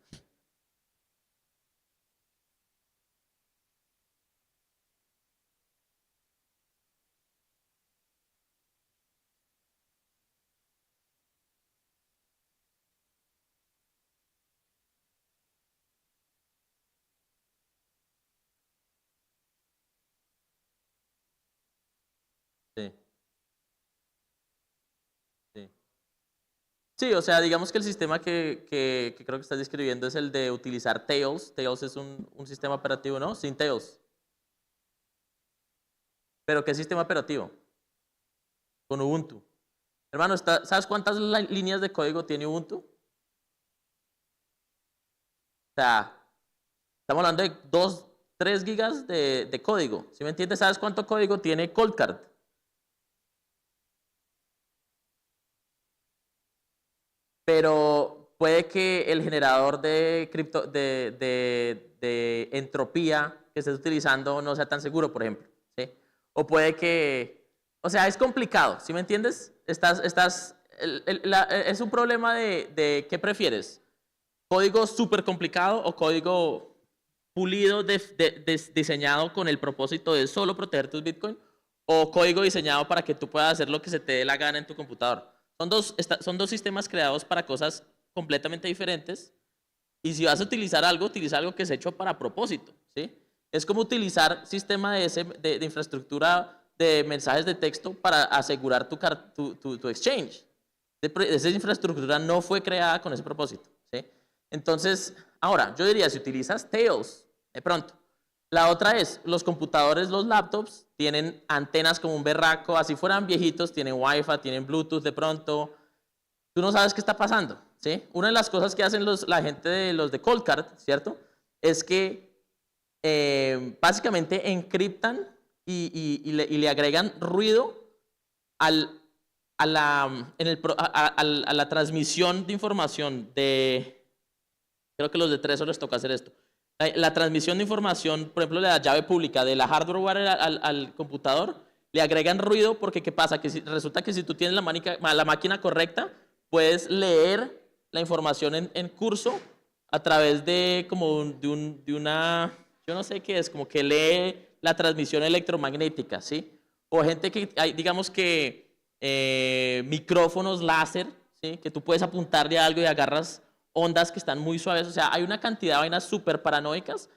Sí. Sí. Sí, o sea, digamos que el sistema que creo que estás describiendo es el de utilizar Tails. Tails es un sistema operativo, ¿no? Sin Tails. ¿Pero qué sistema operativo? Con Ubuntu. Hermano, ¿sabes cuántas líneas de código tiene Ubuntu? O sea, estamos hablando de 2, 3 gigas de código. ¿Sí me entiendes? ¿Sabes cuánto código tiene Cold Card? Pero puede que el generador de, de entropía que estés utilizando no sea tan seguro, por ejemplo. ¿Sí? O puede que... O sea, es complicado, ¿sí me entiendes? Es un problema de ¿qué prefieres? ¿Código súper complicado o código pulido, diseñado con el propósito de solo proteger tus Bitcoin? ¿O código diseñado para que tú puedas hacer lo que se te dé la gana en tu computador? Son dos sistemas creados para cosas completamente diferentes. Y si vas a utilizar algo, utiliza algo que es hecho para propósito, ¿sí? Es como utilizar sistema de infraestructura de mensajes de texto para asegurar tu exchange. Esa infraestructura no fue creada con ese propósito, ¿sí? Entonces, ahora, yo diría, si utilizas Tails, de pronto. La otra es, los computadores, los laptops, tienen antenas como un berraco, así fueran viejitos, tienen Wi-Fi, tienen Bluetooth de pronto. Tú no sabes qué está pasando, ¿sí? Una de las cosas que hacen la gente de los de Cold Card, ¿cierto? Es que básicamente encriptan y le agregan ruido al, a la transmisión de información de... Creo que los de Trezor les toca hacer esto. La transmisión de información, por ejemplo, de la llave pública de la hardware al computador, le agregan ruido porque ¿qué pasa? Que resulta que si tú tienes la máquina correcta, puedes leer la información en curso a través de como de una, yo no sé qué es, como que lee la transmisión electromagnética, ¿sí? O gente que, digamos que micrófonos láser, ¿sí? Que tú puedes apuntarle a algo y agarras ondas que están muy suaves. O sea, hay una cantidad de vainas súper paranoicas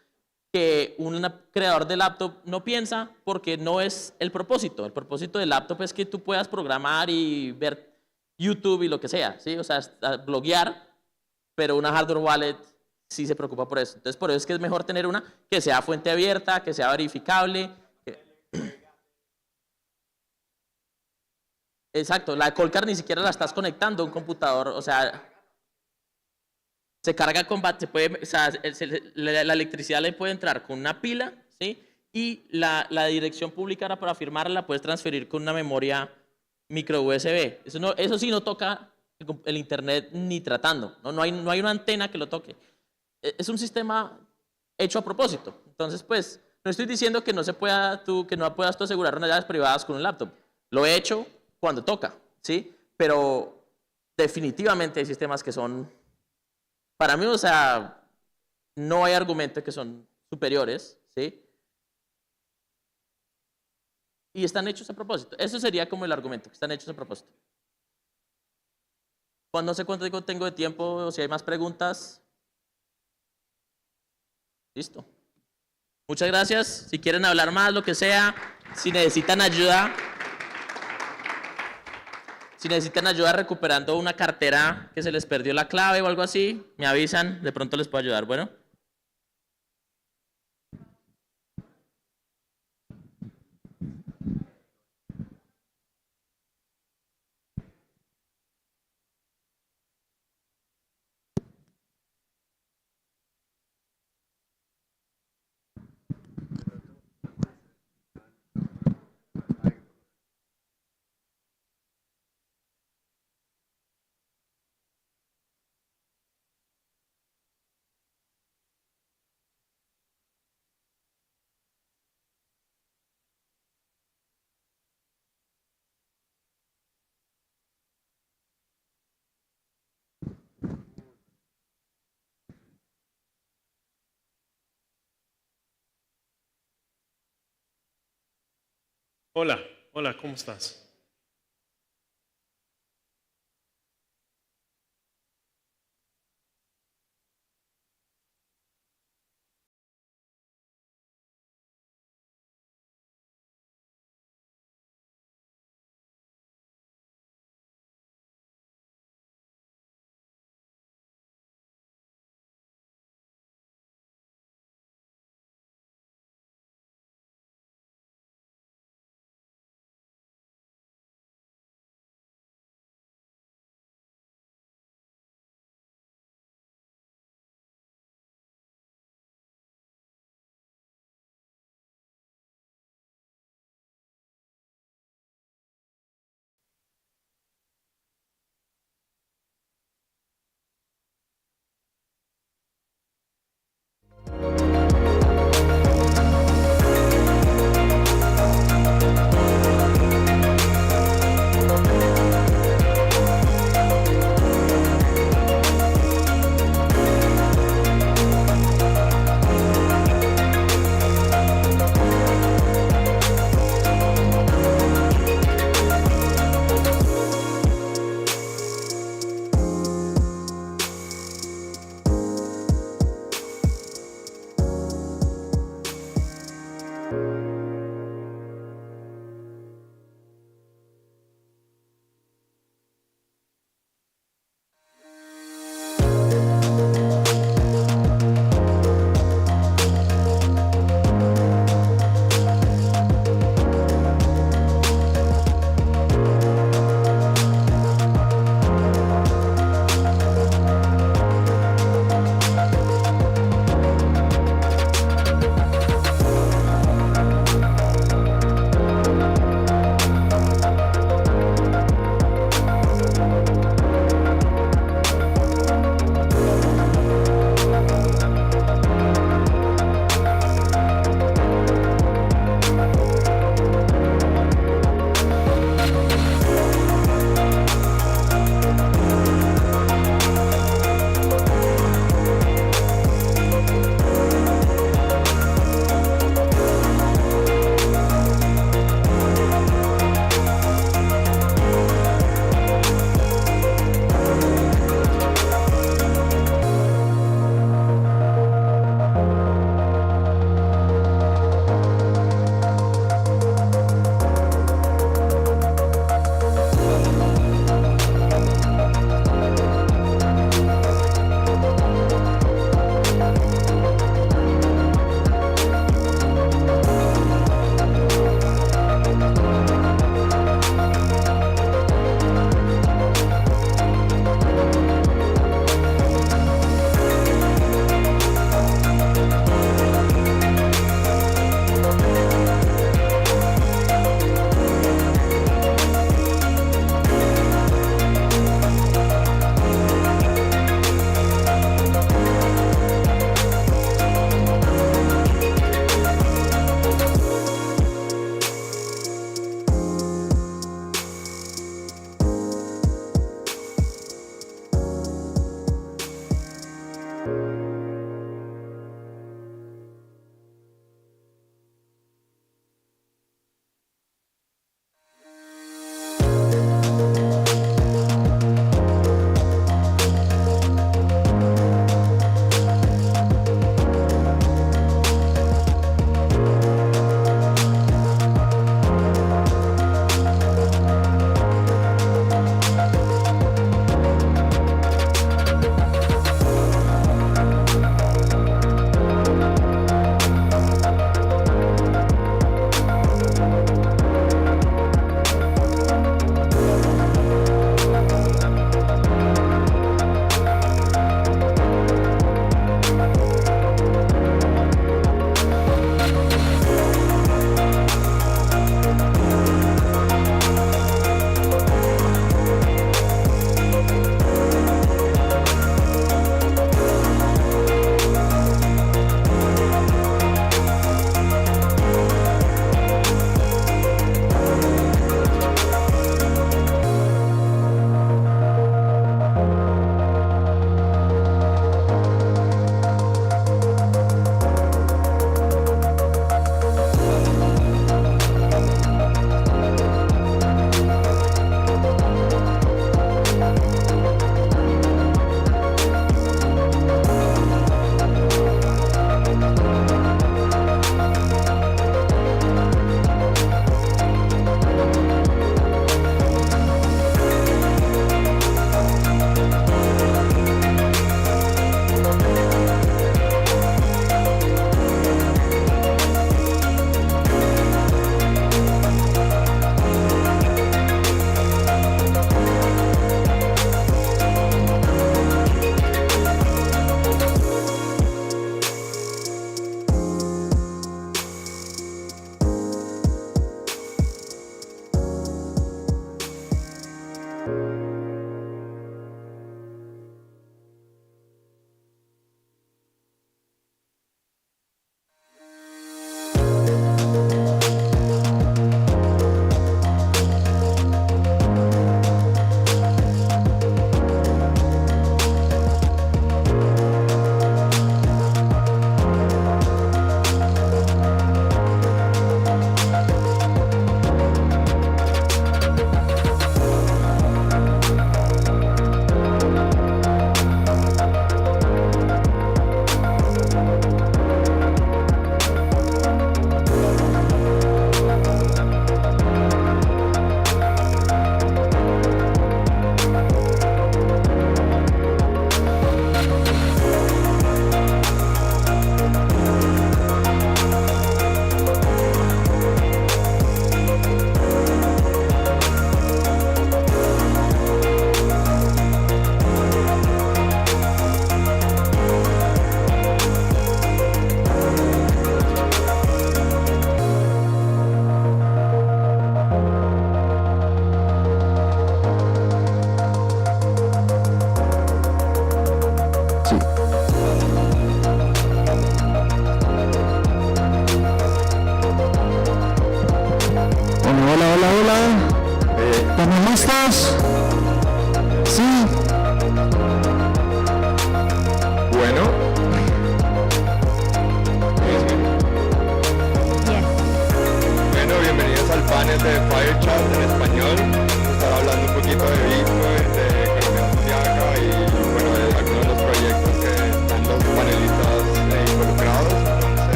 que un creador de laptop no piensa porque no es el propósito. El propósito del laptop es que tú puedas programar y ver YouTube y lo que sea, ¿sí? O sea, bloguear, pero una hardware wallet sí se preocupa por eso. Entonces, por eso es que es mejor tener una que sea fuente abierta, que sea verificable. Exacto, la Colcar ni siquiera la estás conectando a un computador, o sea, se carga con se puede, o sea, la electricidad le puede entrar con una pila, ¿sí? Y la dirección pública para firmarla la puedes transferir con una memoria micro USB. Eso, no, eso sí no toca el internet ni tratando, ¿no? No hay una antena que lo toque. Es un sistema hecho a propósito. Entonces, pues, no estoy diciendo que no se pueda que no puedas tú asegurar unas llaves privadas con un laptop. Lo he hecho cuando toca, ¿sí? Pero definitivamente hay sistemas que son, para mí, o sea, no hay argumento que son superiores, ¿sí? Y están hechos a propósito. Eso sería como el argumento, que están hechos a propósito. No sé cuánto tengo de tiempo, o si hay más preguntas. Listo. Muchas gracias. Si quieren hablar más, lo que sea, si necesitan ayuda recuperando una cartera que se les perdió la clave o algo así, me avisan, de pronto les puedo ayudar. Bueno. Hola, hola, ¿cómo estás?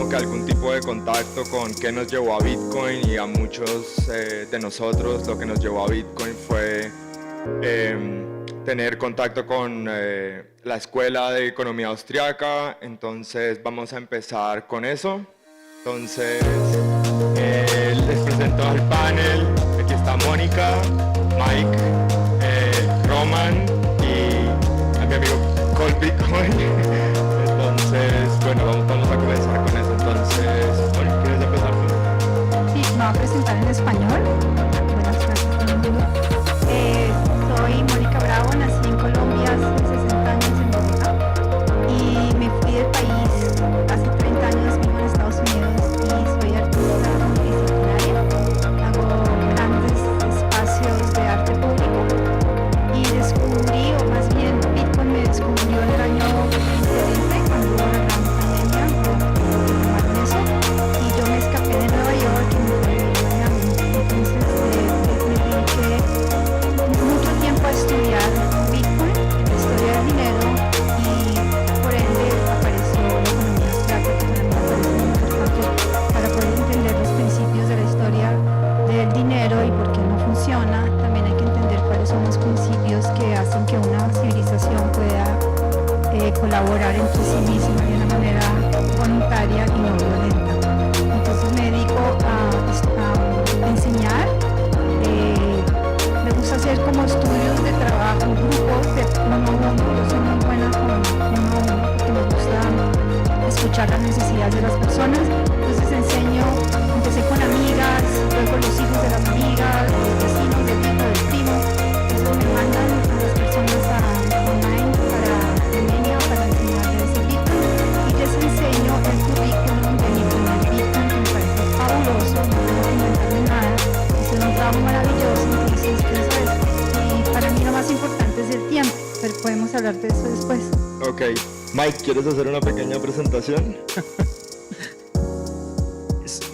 como que algún tipo de contacto con qué nos llevó a Bitcoin, y a muchos de nosotros lo que nos llevó a Bitcoin fue tener contacto con la Escuela de Economía Austriaca. Entonces vamos a empezar con eso. Entonces les presento al panel. Aquí está Mónica, Mike, Roman y a mi amigo Cold Bitcoin. Entonces, bueno, vamos a comenzar con eso. Entonces, Mónica, ¿quieres empezar tú? Sí, me voy a presentar en español. Buenas tardes a todo el mundo. Soy Mónica Bravo, nací en Colombia hace 60 años en Bogotá y me fui del país hace 30 años, vivo en Estados Unidos y soy artista multidisciplinaria. Hago grandes espacios de arte público y descubrí, o más bien Bitcoin me descubrió en el año 2020 cuando hubo la gran pandemia, llamaron eso, y yo me escapé de Nueva York y me fui a vivir a Miami. Entonces me dediqué mucho tiempo a estudiar Bitcoin, la historia del dinero, y por ende apareció la economía abstracta, que para mí me parece muy importante para poder entender los principios de la historia del dinero y por qué no funciona. También hay que entender cuáles son los principios que hacen que una civilización pueda colaborar entre sí misma de una manera voluntaria y no violenta. Entonces me dedico a enseñar. Me gusta hacer como estudios de trabajo, grupos de uno a uno. Yo soy muy buena con uno a uno porque me gusta escuchar las necesidades de las personas. Entonces empecé con amigas, luego los hijos de las amigas, los vecinos del hijo del primo. Entonces me mandan a las personas online para Armenia para enseñarles el Bitcoin y les enseño el currículum de mi primer Bitcoin, que me parece fabuloso, no tengo que inventarme nada, es un trabajo maravilloso. Entonces eso es. Y para mí lo más importante es el tiempo, pero podemos hablar de eso después. Ok. Mike, ¿quieres hacer una pequeña presentación?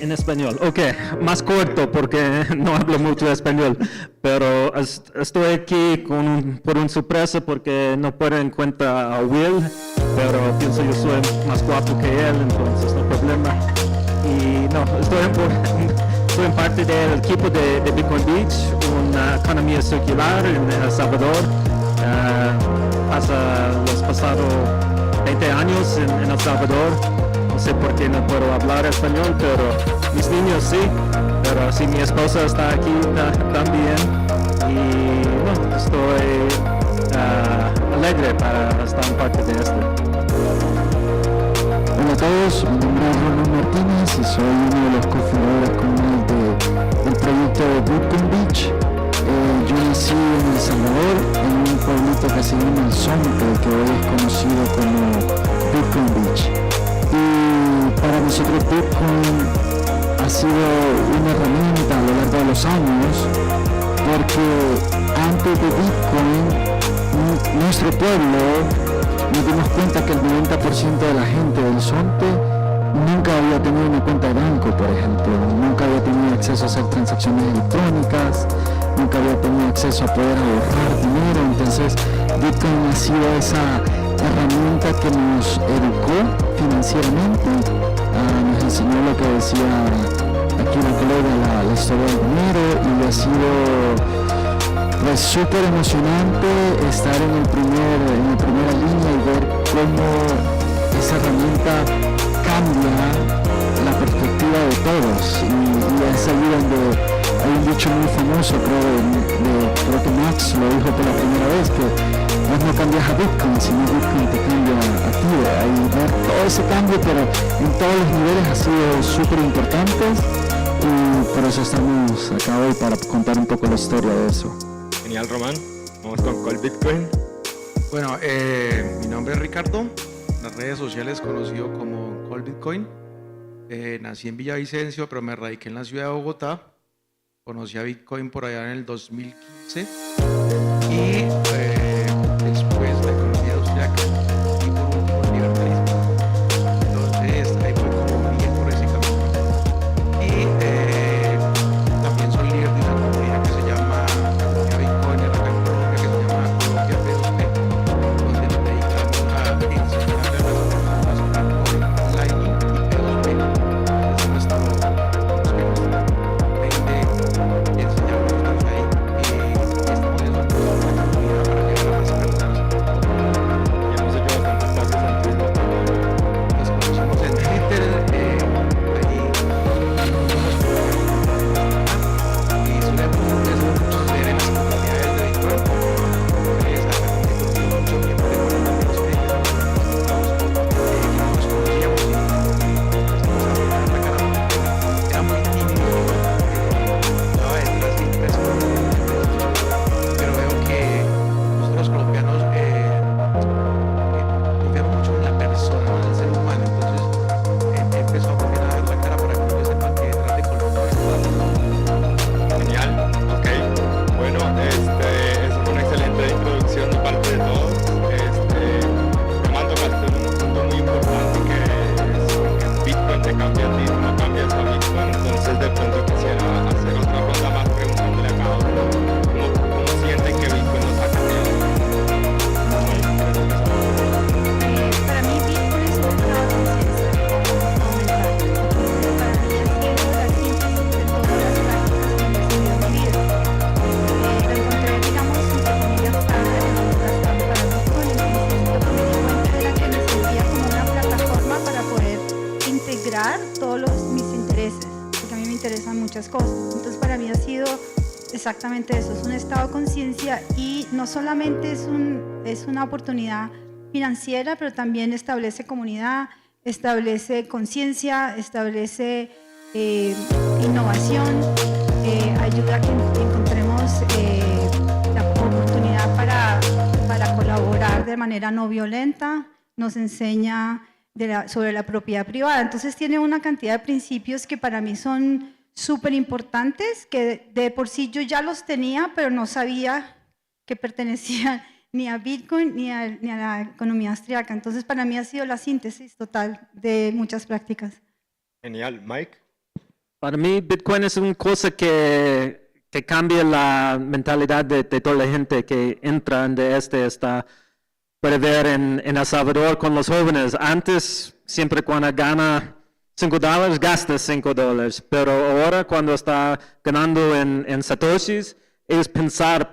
En español, ok, más corto porque no hablo mucho español, pero estoy aquí por una sorpresa porque no puedo encontrar a Will, pero pienso yo soy más guapo que él, entonces no hay problema. Y no, soy en parte del equipo de Bitcoin Beach, una economía circular en El Salvador. Pasa los pasados 20 años en El Salvador. No sé por qué no puedo hablar español, pero mis niños sí. Pero sí, mi esposa está aquí también. Y no, estoy alegre para estar en parte de esto. Hola a todos, mi nombre es Roman Martínez y soy uno de los cofundadores con él del proyecto de Bitcoin Beach. Yo nací en El Salvador, en un pueblito que se llama El Zonte, que hoy es conocido como Bitcoin Beach. Y para nosotros Bitcoin ha sido una herramienta a lo largo de los años, porque antes de Bitcoin, nuestro pueblo, nos dimos cuenta que el 90% de la gente del Zonte nunca había tenido una cuenta de banco, por ejemplo, nunca había tenido acceso a hacer transacciones electrónicas, nunca había tenido acceso a poder ahorrar dinero. Entonces Bitcoin ha sido esa herramienta que nos educó financieramente, nos enseñó lo que decía aquí la colega, la historia del dinero, y ha sido pues súper emocionante estar en la primera línea y ver cómo esa herramienta cambia la perspectiva de todos, y es ahí donde hay un dicho muy famoso, creo que Max lo dijo por la primera vez, que vos no cambias a Bitcoin, sino Bitcoin te cambia a ti. Ahí ver todo ese cambio, pero en todos los niveles ha sido súper importante, y por eso estamos acá hoy para contar un poco la historia de eso. Genial, Román. Vamos con Cold Bitcoin. Bueno, mi nombre es Ricardo, en las redes sociales conocido como Cold Bitcoin. Nací en Villavicencio, pero me radiqué en la ciudad de Bogotá. Conocí a Bitcoin por allá en el 2015 y después la economía austriaca y por último el libertarismo. Entonces ahí fue como bien por ese camino. Y también soy líder de una comunidad que se llama la comunidad Bitcoiner acá en Colombia, que se llama Colombia P2P, donde nos dedicamos a enseñarle a las personas a Lightning y P2P. cambia a ti, tú no cambias a Bitcoin. Entonces de pronto quisiera hacer otra ronda más preguntándole a cada uno cómo sienten que Bitcoin nos ha cambiado. Para mí Bitcoin es un estado de conciencia aumentar. Para mí ha sido la síntesis de todas las prácticas que he recibido en mi vida. Lo encontré, digamos, entre comillas, tarde en para Bitcoin. En ese momento que me di cuenta era que me sentía como una plataforma para poder integrar todos mis intereses, porque a mí me interesan muchas cosas. Entonces para mí ha sido exactamente eso, es un estado de conciencia y no solamente es una oportunidad financiera, pero también establece comunidad, establece conciencia, establece innovación, ayuda a que encontremos la oportunidad para colaborar de manera no violenta, nos enseña sobre la propiedad privada. Entonces tiene una cantidad de principios que para mí son súper importantes, que de por sí yo ya los tenía, pero no sabía que pertenecían ni a Bitcoin ni a la economía austriaca. Entonces para mí ha sido la síntesis total de muchas prácticas. Genial. Mike. Para mí, Bitcoin es una cosa que cambia la mentalidad de toda la gente que entra en puede ver en El Salvador con los jóvenes. Antes, siempre cuando gana $5, gasta $5. Pero ahora, cuando está ganando en satoshis, es pensar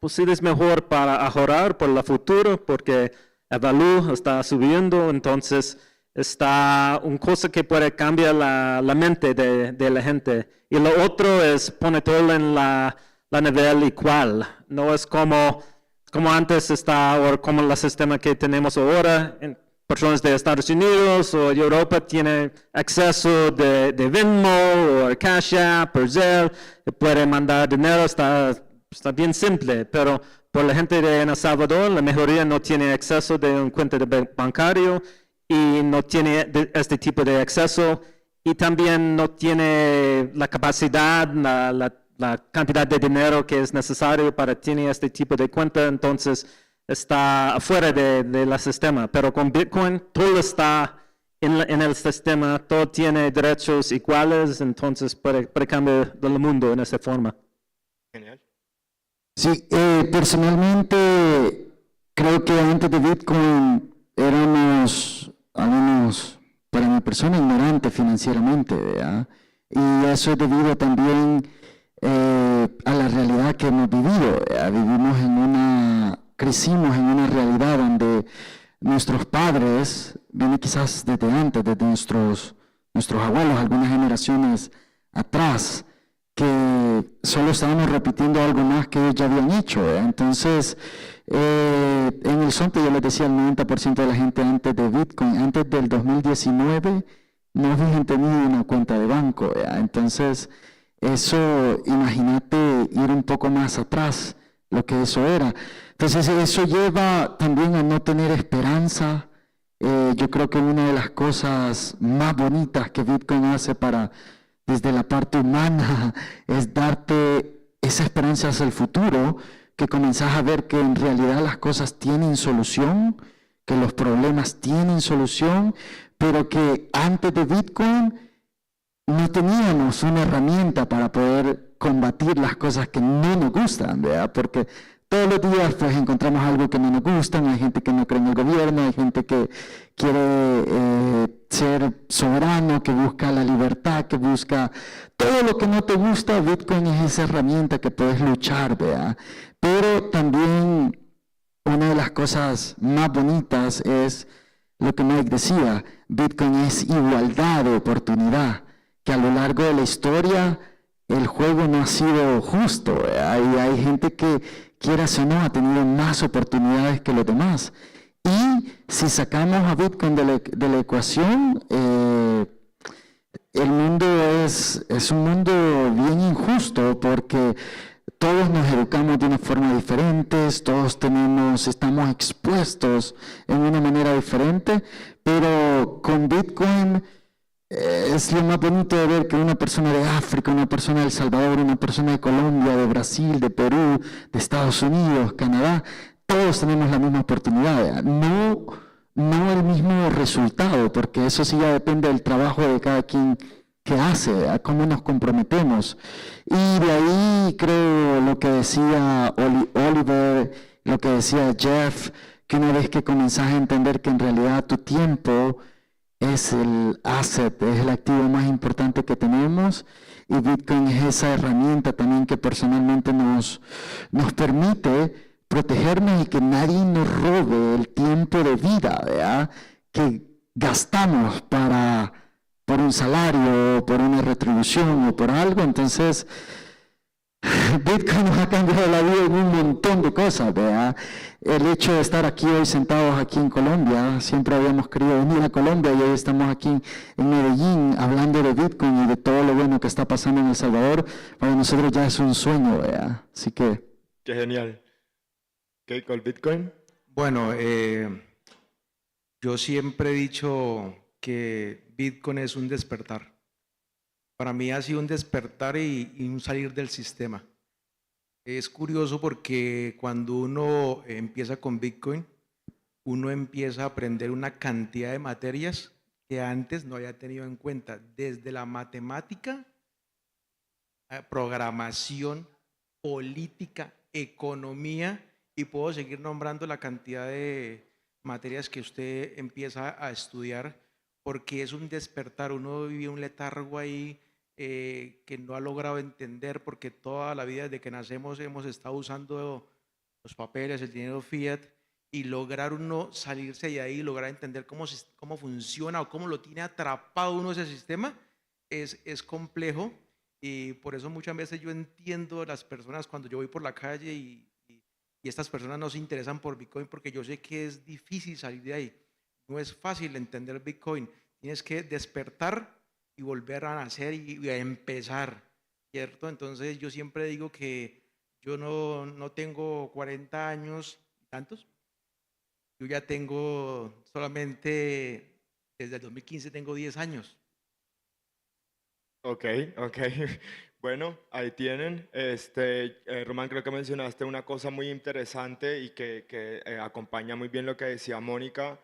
pues es mejor para ahorrar por el futuro, porque el valor está subiendo. Entonces, está una cosa que puede cambiar la mente de la gente. Y lo otro es poner todo en la nivel igual. No es como antes está, o como el sistema que tenemos ahora. Personas de Estados Unidos o Europa tienen acceso de Venmo o Cash App o Zelle, puede mandar dinero, está bien simple, pero por la gente de El Salvador, la mayoría no tiene acceso de un cuenta bancario y no tiene este tipo de acceso y también no tiene la capacidad, la cantidad de dinero que es necesario para tener este tipo de cuenta, entonces está afuera del sistema. Pero con Bitcoin todo está en el sistema, todo tiene derechos iguales, entonces puede cambiar el mundo en esa forma. Genial. Sí, personalmente creo que antes de Bitcoin éramos, al menos para mi persona, ignorante financieramente, ¿verdad? Y eso es debido también a la realidad que hemos vivido. Crecimos en una realidad donde nuestros padres, viene quizás desde antes, desde nuestros abuelos, algunas generaciones atrás, que solo estábamos repitiendo algo más que ellos ya habían hecho. Entonces, en el Zonte yo les decía, el 90% de la gente antes de Bitcoin, antes del 2019, no habían tenido una cuenta de banco. Entonces, eso, imagínate ir un poco más atrás, lo que eso era. Entonces, eso lleva también a no tener esperanza. Yo creo que una de las cosas más bonitas que Bitcoin hace desde la parte humana, es darte esa esperanza hacia el futuro, que comenzás a ver que en realidad las cosas tienen solución, que los problemas tienen solución, pero que antes de Bitcoin no teníamos una herramienta para poder combatir las cosas que no nos gustan, ¿verdad? Porque todos los días pues encontramos algo que no nos gusta, hay gente que no cree en el gobierno, hay gente que quiere ser soberano, que busca la libertad, que busca todo lo que no te gusta. Bitcoin es esa herramienta que puedes luchar, ¿verdad? Pero también una de las cosas más bonitas es lo que Mike decía, Bitcoin es igualdad de oportunidad, que a lo largo de la historia el juego no ha sido justo, ¿verdad? Y hay gente que, quieras o no, ha tenido más oportunidades que los demás. Y si sacamos a Bitcoin de la ecuación, el mundo es un mundo bien injusto, porque todos nos educamos de una forma diferente, todos estamos expuestos en una manera diferente, pero con Bitcoin es lo más bonito de ver que una persona de África, una persona de El Salvador, una persona de Colombia, de Brasil, de Perú, de Estados Unidos, Canadá, todos tenemos la misma oportunidad. No no el mismo resultado, porque eso sí ya depende del trabajo de cada quien que hace, a cómo nos comprometemos. Y de ahí creo lo que decía Oliver, lo que decía Jeff, que una vez que comenzás a entender que en realidad tu tiempo es el asset, es el activo más importante que tenemos, y Bitcoin es esa herramienta también que personalmente nos permite protegernos y que nadie nos robe el tiempo de vida, ¿verdad? Que gastamos por un salario, por una retribución o por algo. Entonces, Bitcoin nos ha cambiado la vida en un montón de cosas, ¿verdad? El hecho de estar aquí hoy sentados aquí en Colombia, siempre habíamos querido venir a Colombia y hoy estamos aquí en Medellín hablando de Bitcoin y de todo lo bueno que está pasando en El Salvador, para nosotros ya es un sueño, ¿verdad? Así que... Qué genial. ¿Qué con Bitcoin? Bueno, yo siempre he dicho que Bitcoin es un despertar. Para mí ha sido un despertar y un salir del sistema. Es curioso porque cuando uno empieza con Bitcoin, uno empieza a aprender una cantidad de materias que antes no había tenido en cuenta, desde la matemática, programación, política, economía, y puedo seguir nombrando la cantidad de materias que usted empieza a estudiar, porque es un despertar. Uno vive un letargo ahí que no ha logrado entender, porque toda la vida desde que nacemos hemos estado usando los papeles, el dinero fiat, y lograr uno salirse de ahí, lograr entender cómo funciona o cómo lo tiene atrapado uno ese sistema, es complejo. Y por eso muchas veces yo entiendo a las personas cuando yo voy por la calle y estas personas no se interesan por Bitcoin, porque yo sé que es difícil salir de ahí. No es fácil entender Bitcoin. Tienes que despertar y volver a nacer y a empezar, ¿cierto? Entonces yo siempre digo que yo no tengo 40 años, ¿tantos? Yo ya tengo solamente, desde el 2015 tengo 10 años. Ok. Bueno, ahí tienen. Román, creo que mencionaste una cosa muy interesante y que acompaña muy bien lo que decía Mónica,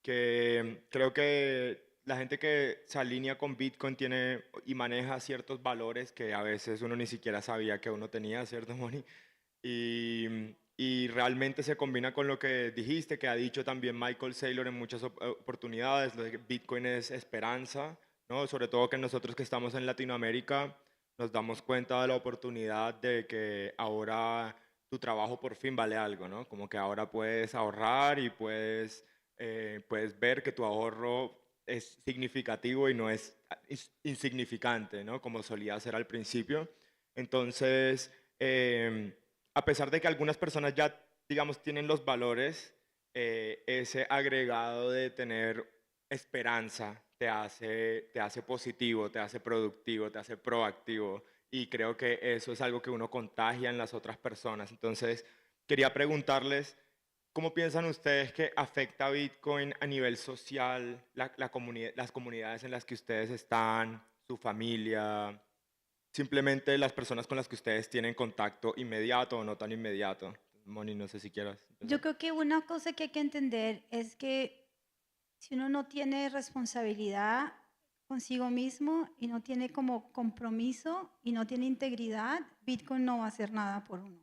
que creo que la gente que se alinea con Bitcoin tiene y maneja ciertos valores que a veces uno ni siquiera sabía que uno tenía, ¿cierto, Moni? Y realmente se combina con lo que dijiste, que ha dicho también Michael Saylor en muchas oportunidades, lo de que Bitcoin es esperanza, ¿no? Sobre todo que nosotros que estamos en Latinoamérica nos damos cuenta de la oportunidad de que ahora tu trabajo por fin vale algo, ¿no? Como que ahora puedes ahorrar y puedes ver que tu ahorro es significativo y no es insignificante, ¿no? Como solía ser al principio. Entonces, a pesar de que algunas personas ya, digamos, tienen los valores, ese agregado de tener esperanza te hace positivo, te hace productivo, te hace proactivo, y creo que eso es algo que uno contagia en las otras personas. Entonces, quería preguntarles, ¿cómo piensan ustedes que afecta a Bitcoin a nivel social las comunidades en las que ustedes están, su familia, simplemente las personas con las que ustedes tienen contacto inmediato o no tan inmediato? Moni, no sé si quieras empezar. Yo creo que una cosa que hay que entender es que si uno no tiene responsabilidad consigo mismo y no tiene como compromiso y no tiene integridad, Bitcoin no va a hacer nada por uno.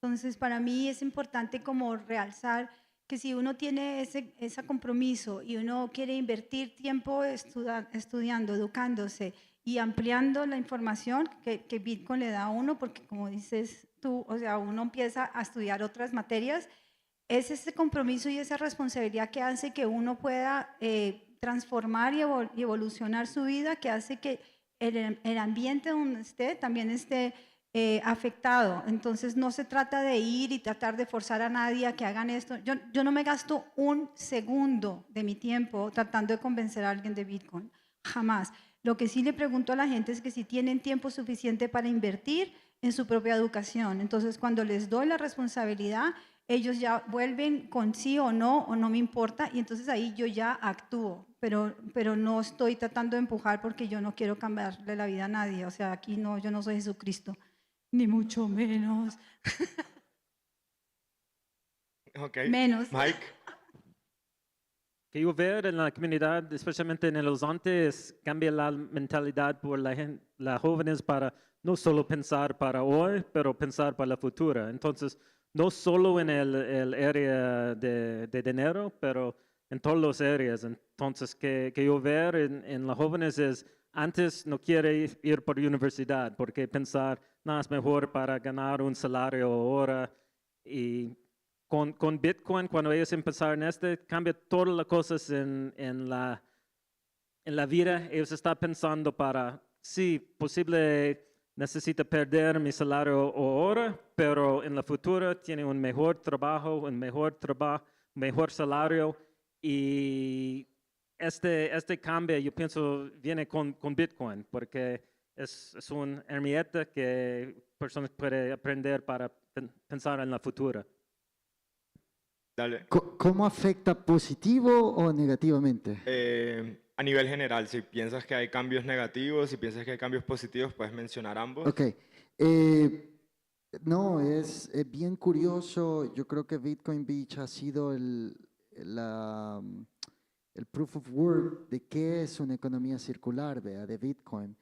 Entonces, para mí es importante como realzar que si uno tiene ese compromiso y uno quiere invertir tiempo estudiando, educándose y ampliando la información que Bitcoin le da a uno, porque como dices tú, o sea, uno empieza a estudiar otras materias, es ese compromiso y esa responsabilidad que hace que uno pueda transformar y evolucionar su vida, que hace que el ambiente donde esté también esté afectado. Entonces no se trata de ir y tratar de forzar a nadie a que hagan esto. Yo no me gasto un segundo de mi tiempo tratando de convencer a alguien de Bitcoin, jamás. Lo que sí le pregunto a la gente es que si tienen tiempo suficiente para invertir en su propia educación. Entonces cuando les doy la responsabilidad, ellos ya vuelven con sí o no me importa, y entonces ahí yo ya actúo, pero no estoy tratando de empujar porque yo no quiero cambiarle la vida a nadie. O sea, aquí no, yo no soy Jesucristo, ni mucho menos. Ok. Menos. Mike. que yo veo en la comunidad, especialmente en el horizonte, es cambiar la mentalidad por las jóvenes para no solo pensar para hoy, pero pensar para la futura. Entonces, no solo en el área de dinero, pero en todas las áreas. Entonces, que yo veo en los jóvenes es, antes no quiere ir por universidad, porque pensar, no, es mejor para ganar un salario ahora. Y con Bitcoin, cuando ellos empezaron cambia todas las cosas en la vida. Ellos están pensando para, sí, posible necesita perder mi salario ahora, pero en la futura tiene un mejor trabajo, mejor salario. Y este cambio, yo pienso, viene con Bitcoin, porque es una herramienta que personas pueden aprender para pensar en la futura. Dale. ¿Cómo afecta positivo o negativamente? A nivel general, si piensas que hay cambios negativos, si piensas que hay cambios positivos, puedes mencionar ambos. Ok. No, es bien curioso. Yo creo que Bitcoin Beach ha sido el proof of work de qué es una economía circular, ¿vea? De Bitcoin.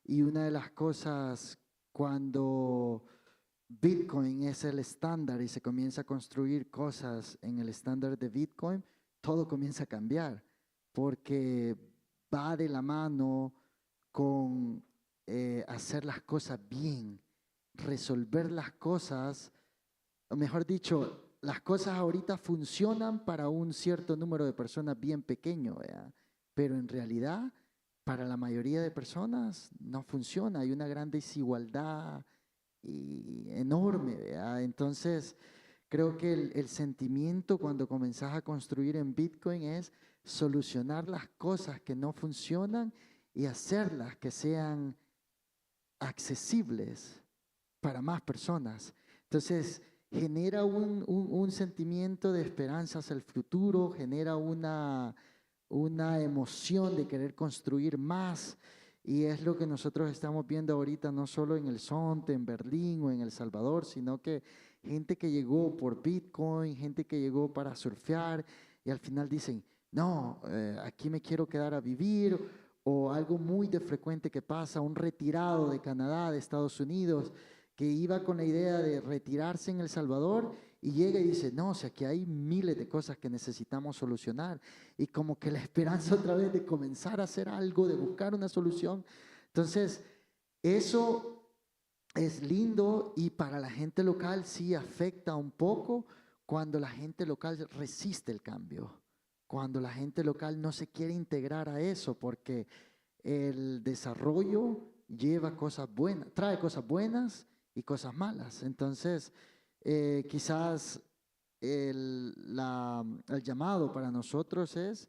Y una de las cosas cuando Bitcoin es el estándar y se comienza a construir cosas en el estándar de Bitcoin, todo comienza a cambiar, porque va de la mano con hacer las cosas bien, resolver las cosas, o mejor dicho, las cosas ahorita funcionan para un cierto número de personas bien pequeño, ¿verdad? Pero en realidad para la mayoría de personas no funciona, hay una gran desigualdad enorme, ¿verdad? Entonces creo que el sentimiento cuando comenzás a construir en Bitcoin es solucionar las cosas que no funcionan y hacerlas que sean accesibles para más personas. Entonces, genera un sentimiento de esperanza hacia el futuro, genera una emoción de querer construir más, y es lo que nosotros estamos viendo ahorita, no solo en el Zonte, en Berlín o en El Salvador, sino que gente que llegó por Bitcoin, gente que llegó para surfear, y al final dicen, no, aquí me quiero quedar a vivir, o algo muy de frecuente que pasa, un retirado de Canadá, de Estados Unidos, que iba con la idea de retirarse en El Salvador y llega y dice, no, o sea, que hay miles de cosas que necesitamos solucionar, y como que la esperanza otra vez de comenzar a hacer algo, de buscar una solución. Entonces, eso es lindo, y para la gente local sí afecta un poco cuando la gente local resiste el cambio, cuando la gente local no se quiere integrar a eso, porque el desarrollo lleva cosas buenas, trae cosas buenas y cosas malas. Entonces, quizás el llamado para nosotros es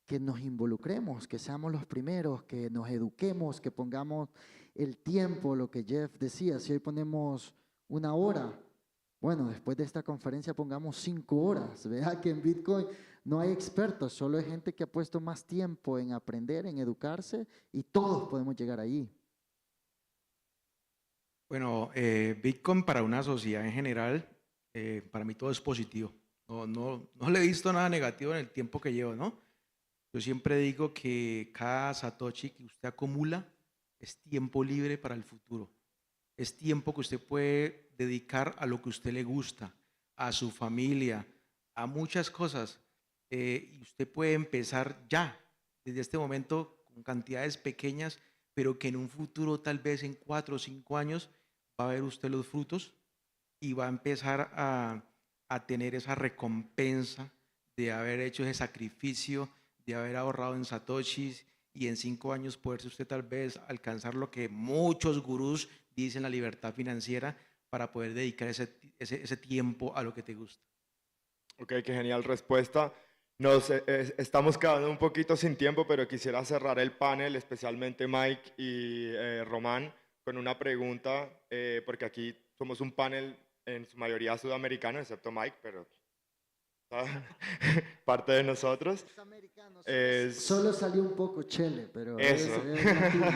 que nos involucremos, que seamos los primeros, que nos eduquemos, que pongamos el tiempo, lo que Jeff decía, si hoy ponemos 1 hora, bueno, después de esta conferencia pongamos 5 horas. Vea que en Bitcoin no hay expertos, solo hay gente que ha puesto más tiempo en aprender, en educarse, y todos podemos llegar ahí. Bueno, Bitcoin para una sociedad en general, para mí todo es positivo. No le he visto nada negativo en el tiempo que llevo, ¿no? Yo siempre digo que cada satoshi que usted acumula es tiempo libre para el futuro. Es tiempo que usted puede dedicar a lo que a usted le gusta, a su familia, a muchas cosas. Y usted puede empezar ya, desde este momento, con cantidades pequeñas, pero que en un futuro, tal vez en 4 o 5 años, va a ver usted los frutos y va a empezar a tener esa recompensa de haber hecho ese sacrificio, de haber ahorrado en satoshis, y en 5 años poderse usted tal vez alcanzar lo que muchos gurús dicen, la libertad financiera, para poder dedicar ese tiempo a lo que te gusta. Ok, qué genial respuesta. Nos estamos quedando un poquito sin tiempo, pero quisiera cerrar el panel, especialmente Mike y Román, con una pregunta, porque aquí somos un panel en su mayoría sudamericano, excepto Mike, pero parte de nosotros. Solo salió un poco chele, pero eso. es latino.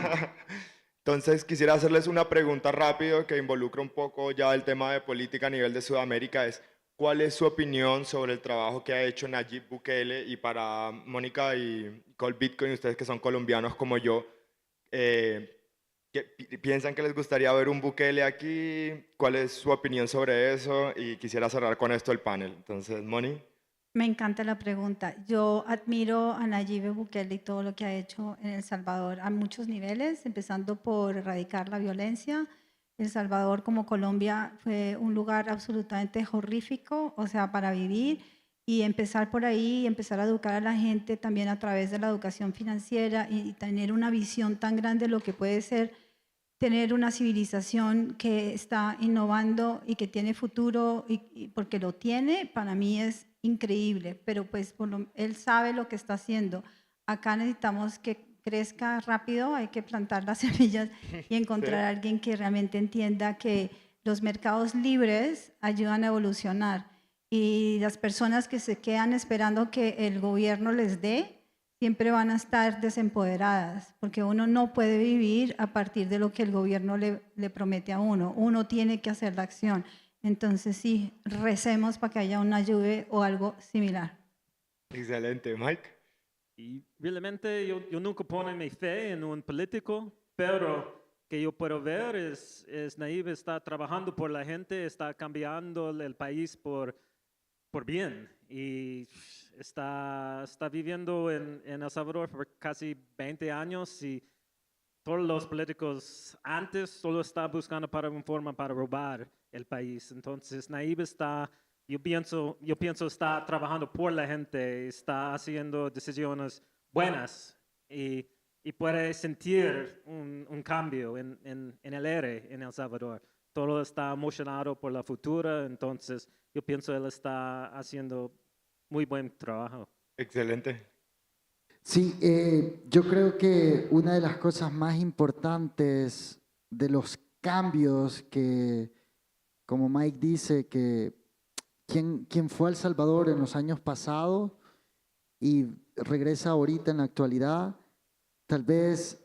Entonces quisiera hacerles una pregunta rápido que involucra un poco ya el tema de política a nivel de Sudamérica, es ¿cuál es su opinión sobre el trabajo que ha hecho Nayib Bukele? Y para Mónica y Col Bitcoin, ustedes que son colombianos como yo, ¿piensan que les gustaría ver un Bukele aquí? ¿Cuál es su opinión sobre eso? Y quisiera cerrar con esto el panel. Entonces, Moni. Me encanta la pregunta. Yo admiro a Nayib Bukele y todo lo que ha hecho en El Salvador a muchos niveles, empezando por erradicar la violencia. El Salvador, como Colombia, fue un lugar absolutamente horrífico, o sea, para vivir, y empezar por ahí, empezar a educar a la gente también a través de la educación financiera y tener una visión tan grande de lo que puede ser tener una civilización que está innovando y que tiene futuro, y porque lo tiene, para mí es increíble, pero pues él sabe lo que está haciendo. Acá necesitamos que crezca rápido, hay que plantar las semillas y encontrar a alguien que realmente entienda que los mercados libres ayudan a evolucionar, y las personas que se quedan esperando que el gobierno les dé, siempre van a estar desempoderadas, porque uno no puede vivir a partir de lo que el gobierno le promete a uno. Uno tiene que hacer la acción. Entonces sí, recemos para que haya una lluvia o algo similar. Excelente, Mike. Y realmente yo nunca pongo mi fe en un político, pero que yo puedo ver es Nayib está trabajando por la gente, está cambiando el país por bien, y está viviendo en El Salvador por casi 20 años, y todos los políticos antes solo estaban buscando para una forma para robar el país. Entonces Nayib yo pienso está trabajando por la gente, está haciendo decisiones buenas, y puede sentir un cambio en el aire en El Salvador. Todo está emocionado por la futura, entonces yo pienso él está haciendo muy buen trabajo. Excelente. Sí, yo creo que una de las cosas más importantes de los cambios que, como Mike dice, que quien fue a El Salvador en los años pasados y regresa ahorita en la actualidad, tal vez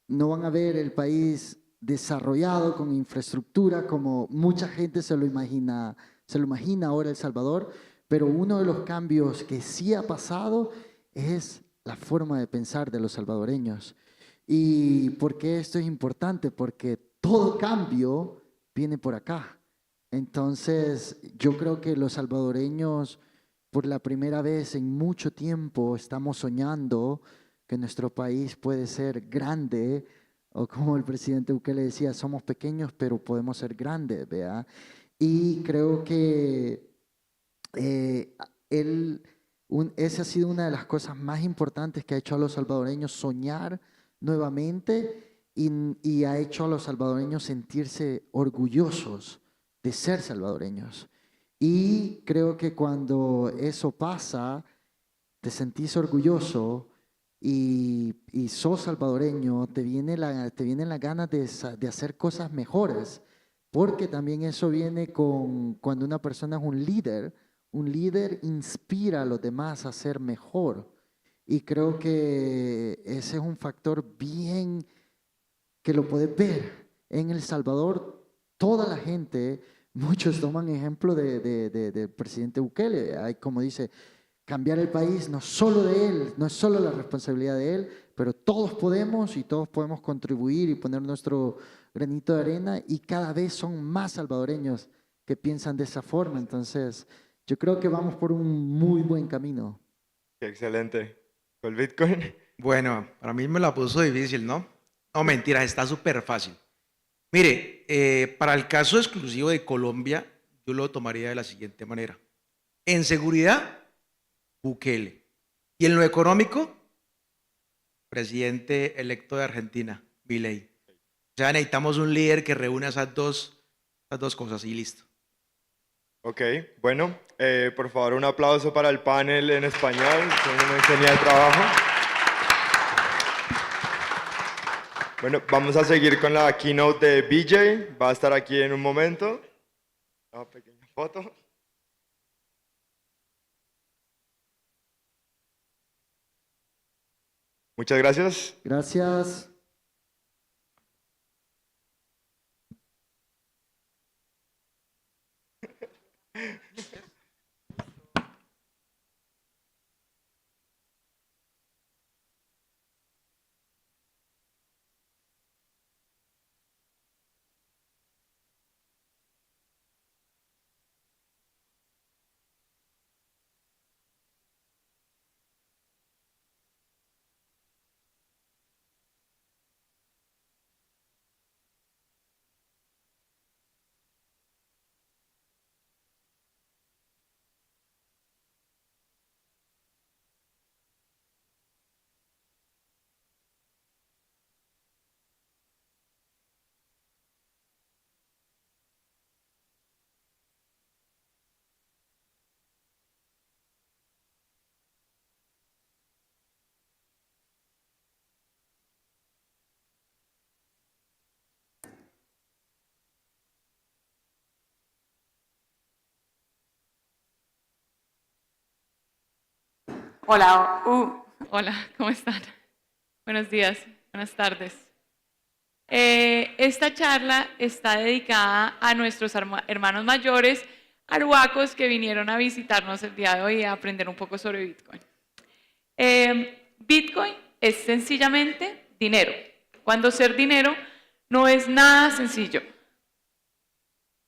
no van a ver el país desarrollado con infraestructura como mucha gente se lo imagina ahora El Salvador, pero uno de los cambios que sí ha pasado es la forma de pensar de los salvadoreños. ¿Y por qué esto es importante? Porque todo cambio viene por acá. Entonces, yo creo que los salvadoreños, por la primera vez en mucho tiempo, estamos soñando que nuestro país puede ser grande, o como el presidente Bukele decía, somos pequeños pero podemos ser grandes, ¿vea? Y creo que esa ha sido una de las cosas más importantes que ha hecho a los salvadoreños soñar nuevamente, y ha hecho a los salvadoreños sentirse orgullosos de ser salvadoreños. Y creo que cuando eso pasa, te sentís orgulloso y sos salvadoreño, te vienen las ganas de hacer cosas mejores, porque también eso viene con cuando una persona es un líder inspira a los demás a ser mejor. Y creo que ese es un factor bien que lo puedes ver. En El Salvador, toda la gente, muchos toman ejemplo del presidente Bukele. Hay, como dice, cambiar el país no solo de él, no es solo la responsabilidad de él, pero todos podemos y todos podemos contribuir y poner nuestro granito de arena, y cada vez son más salvadoreños que piensan de esa forma. Entonces, yo creo que vamos por un muy buen camino. Excelente. ¿Con el Bitcoin? Bueno, para mí me la puso difícil, ¿no? No, mentiras, está súper fácil. Mire, para el caso exclusivo de Colombia, yo lo tomaría de la siguiente manera. En seguridad, Bukele. Y en lo económico, presidente electo de Argentina, Milei. O sea, necesitamos un líder que reúna esas dos cosas y listo. Ok, bueno, por favor un aplauso para el panel en español, son un genial trabajo. Bueno, vamos a seguir con la keynote de BJ, va a estar aquí en un momento. Una pequeña foto. Muchas gracias. Gracias. Hola, hola, ¿cómo están? Buenos días, buenas tardes. Esta charla está dedicada a nuestros hermanos mayores aruacos que vinieron a visitarnos el día de hoy a aprender un poco sobre Bitcoin. Bitcoin es sencillamente dinero, cuando ser dinero no es nada sencillo.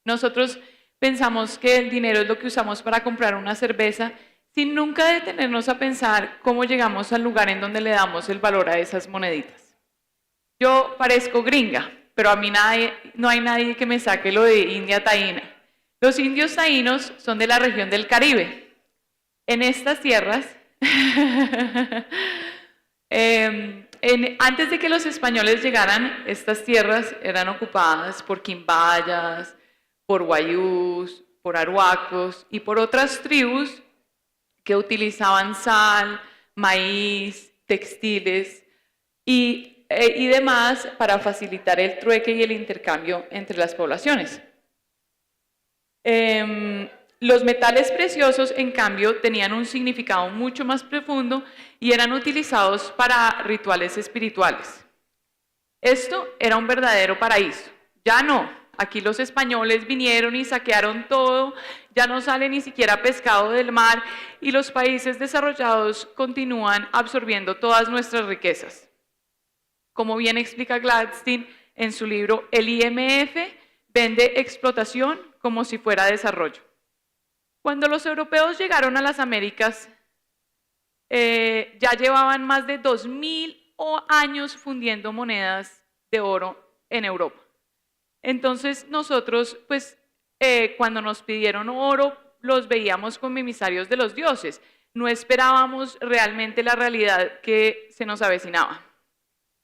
Nosotros pensamos que el dinero es lo que usamos para comprar una cerveza sin nunca detenernos a pensar cómo llegamos al lugar en donde le damos el valor a esas moneditas. Yo parezco gringa, pero a mí no hay nadie que me saque lo de India taína. Los indios taínos son de la región del Caribe. En estas tierras, antes de que los españoles llegaran, estas tierras eran ocupadas por quimbayas, por guayús, por aruacos y por otras tribus que utilizaban sal, maíz, textiles y demás para facilitar el trueque y el intercambio entre las poblaciones. Los metales preciosos, en cambio, tenían un significado mucho más profundo y eran utilizados para rituales espirituales. Esto era un verdadero paraíso. Ya no. Aquí los españoles vinieron y saquearon todo, ya no sale ni siquiera pescado del mar y los países desarrollados continúan absorbiendo todas nuestras riquezas. Como bien explica Gladstein en su libro, el IMF vende explotación como si fuera desarrollo. Cuando los europeos llegaron a las Américas, ya llevaban más de 2000 años fundiendo monedas de oro en Europa. Entonces nosotros, pues, cuando nos pidieron oro, los veíamos como emisarios de los dioses. No esperábamos realmente la realidad que se nos avecinaba.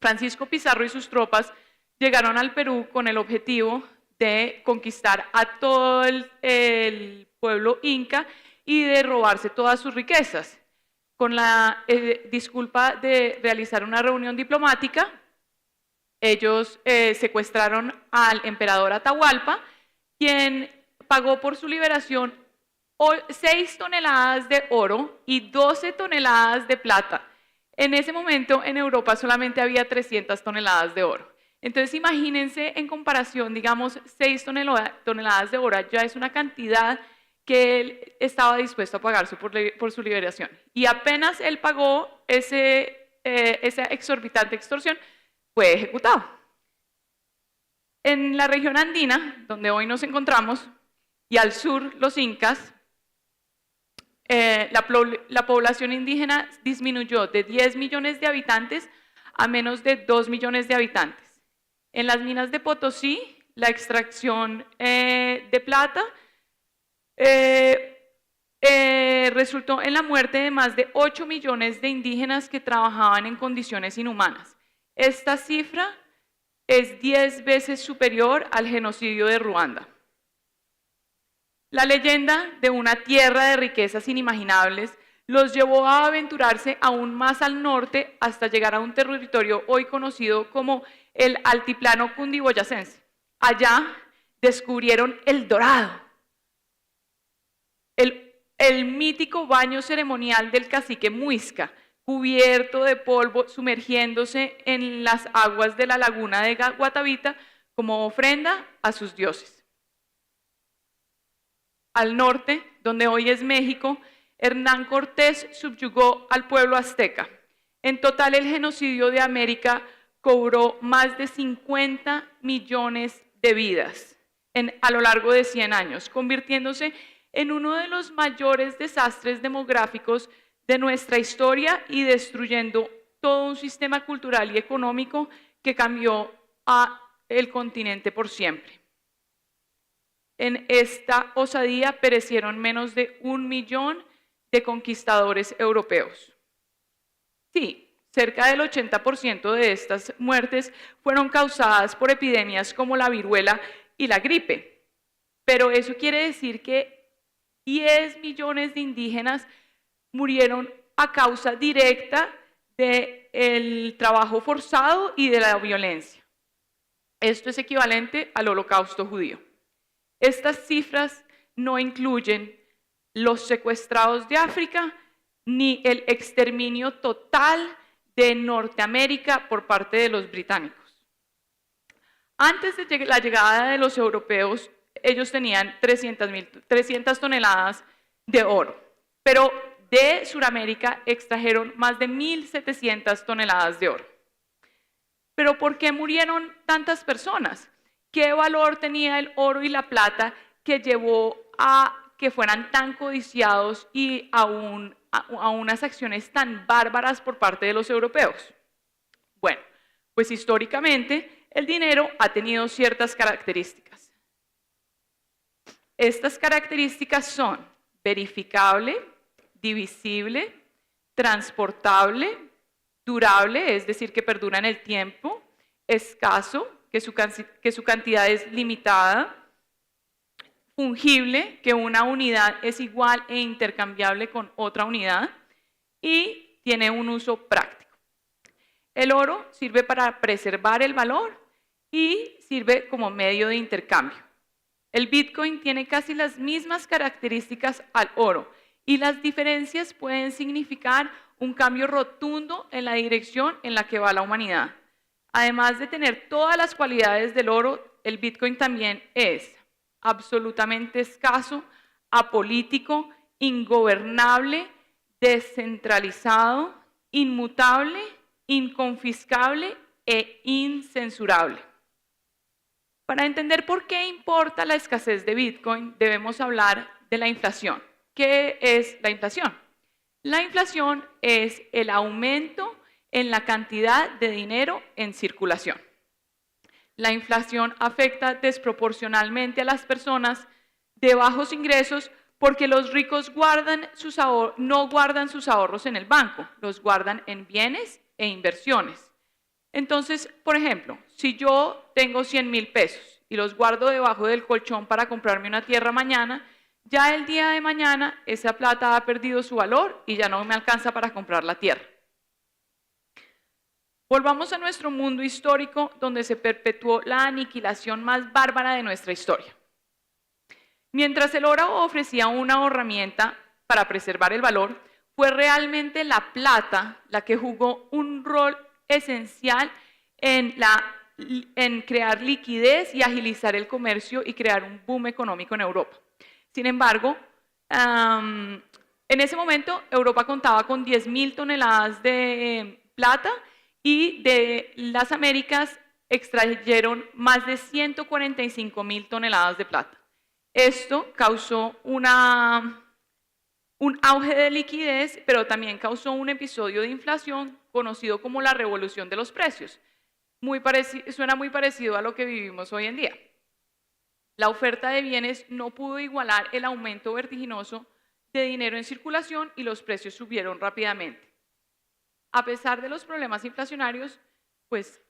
Francisco Pizarro y sus tropas llegaron al Perú con el objetivo de conquistar a todo el pueblo inca y de robarse todas sus riquezas. Con la disculpa de realizar una reunión diplomática, ellos secuestraron al emperador Atahualpa, quien pagó por su liberación 6 toneladas de oro y 12 toneladas de plata. En ese momento en Europa solamente había 300 toneladas de oro. Entonces imagínense en comparación, digamos, 6 toneladas de oro ya es una cantidad que él estaba dispuesto a pagar por su liberación. Y apenas él pagó esa exorbitante extorsión, fue ejecutado. En la región andina, donde hoy nos encontramos, y al sur los incas, la población indígena disminuyó de 10 millones de habitantes a menos de 2 millones de habitantes. En las minas de Potosí, la extracción de plata resultó en la muerte de más de 8 millones de indígenas que trabajaban en condiciones inhumanas. Esta cifra es 10 veces superior al genocidio de Ruanda. La leyenda de una tierra de riquezas inimaginables los llevó a aventurarse aún más al norte hasta llegar a un territorio hoy conocido como el Altiplano Cundiboyacense. Allá descubrieron el dorado, el mítico baño ceremonial del cacique Muisca, cubierto de polvo, sumergiéndose en las aguas de la laguna de Guatavita como ofrenda a sus dioses. Al norte, donde hoy es México, Hernán Cortés subyugó al pueblo azteca. En total, el genocidio de América cobró más de 50 millones de vidas a lo largo de 100 años, convirtiéndose en uno de los mayores desastres demográficos de nuestra historia y destruyendo todo un sistema cultural y económico que cambió el continente por siempre. En esta osadía perecieron menos de 1 millón de conquistadores europeos. Sí, cerca del 80% de estas muertes fueron causadas por epidemias como la viruela y la gripe. Pero eso quiere decir que 10 millones de indígenas murieron a causa directa del trabajo forzado y de la violencia. Esto es equivalente al Holocausto judío. Estas cifras no incluyen los secuestrados de África ni el exterminio total de Norteamérica por parte de los británicos. Antes de la llegada de los europeos, ellos tenían 300 toneladas de oro, pero de Sudamérica extrajeron más de 1.700 toneladas de oro. ¿Pero por qué murieron tantas personas? ¿Qué valor tenía el oro y la plata que llevó a que fueran tan codiciados y a unas acciones tan bárbaras por parte de los europeos? Bueno, pues históricamente el dinero ha tenido ciertas características. Estas características son verificable, divisible, transportable, durable, es decir, que perdura en el tiempo, escaso, que su cantidad es limitada, fungible, que una unidad es igual e intercambiable con otra unidad, y tiene un uso práctico. El oro sirve para preservar el valor y sirve como medio de intercambio. El Bitcoin tiene casi las mismas características al oro y las diferencias pueden significar un cambio rotundo en la dirección en la que va la humanidad. Además de tener todas las cualidades del oro, el Bitcoin también es absolutamente escaso, apolítico, ingobernable, descentralizado, inmutable, inconfiscable e incensurable. Para entender por qué importa la escasez de Bitcoin, debemos hablar de la inflación. ¿Qué es la inflación? La inflación es el aumento en la cantidad de dinero en circulación. La inflación afecta desproporcionalmente a las personas de bajos ingresos porque los ricos no guardan sus ahorros en el banco, los guardan en bienes e inversiones. Entonces, por ejemplo, si yo tengo 100.000 pesos y los guardo debajo del colchón para comprarme una tierra mañana, ya el día de mañana esa plata ha perdido su valor y ya no me alcanza para comprar la tierra. Volvamos a nuestro mundo histórico donde se perpetuó la aniquilación más bárbara de nuestra historia. Mientras el oro ofrecía una herramienta para preservar el valor, fue realmente la plata la que jugó un rol esencial en crear liquidez y agilizar el comercio y crear un boom económico en Europa. Sin embargo, en ese momento Europa contaba con 10.000 toneladas de plata y de las Américas extrayeron más de 145.000 toneladas de plata. Esto causó un auge de liquidez, pero también causó un episodio de inflación conocido como la revolución de los precios. Suena muy parecido a lo que vivimos hoy en día. La oferta de bienes no pudo igualar el aumento vertiginoso de dinero en circulación y los precios subieron rápidamente. A pesar de los problemas inflacionarios, pues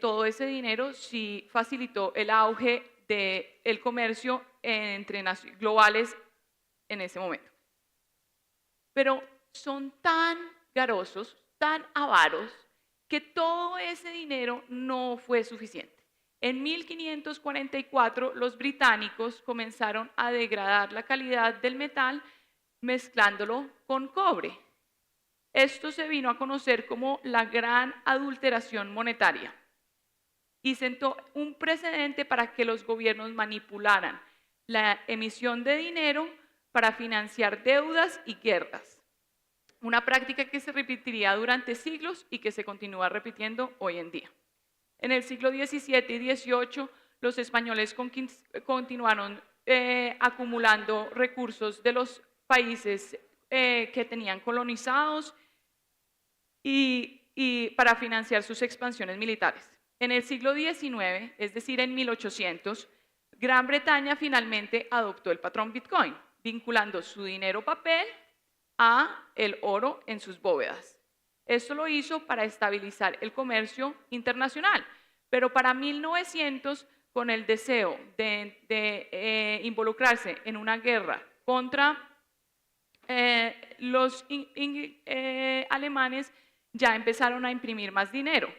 todo ese dinero sí facilitó el auge del comercio entre globales en ese momento. Pero son tan garosos, tan avaros, que todo ese dinero no fue suficiente. En 1544, los británicos comenzaron a degradar la calidad del metal mezclándolo con cobre. Esto se vino a conocer como la gran adulteración monetaria y sentó un precedente para que los gobiernos manipularan la emisión de dinero para financiar deudas y guerras. Una práctica que se repetiría durante siglos y que se continúa repitiendo hoy en día. En el siglo XVII y XVIII, los españoles continuaron acumulando recursos de los países que tenían colonizados y para financiar sus expansiones militares. En el siglo XIX, es decir, en 1800, Gran Bretaña finalmente adoptó el patrón Bitcoin, vinculando su dinero papel a el oro en sus bóvedas. Esto lo hizo para estabilizar el comercio internacional, pero para 1900, con el deseo de involucrarse en una guerra contra los alemanes, ya empezaron a imprimir más dinero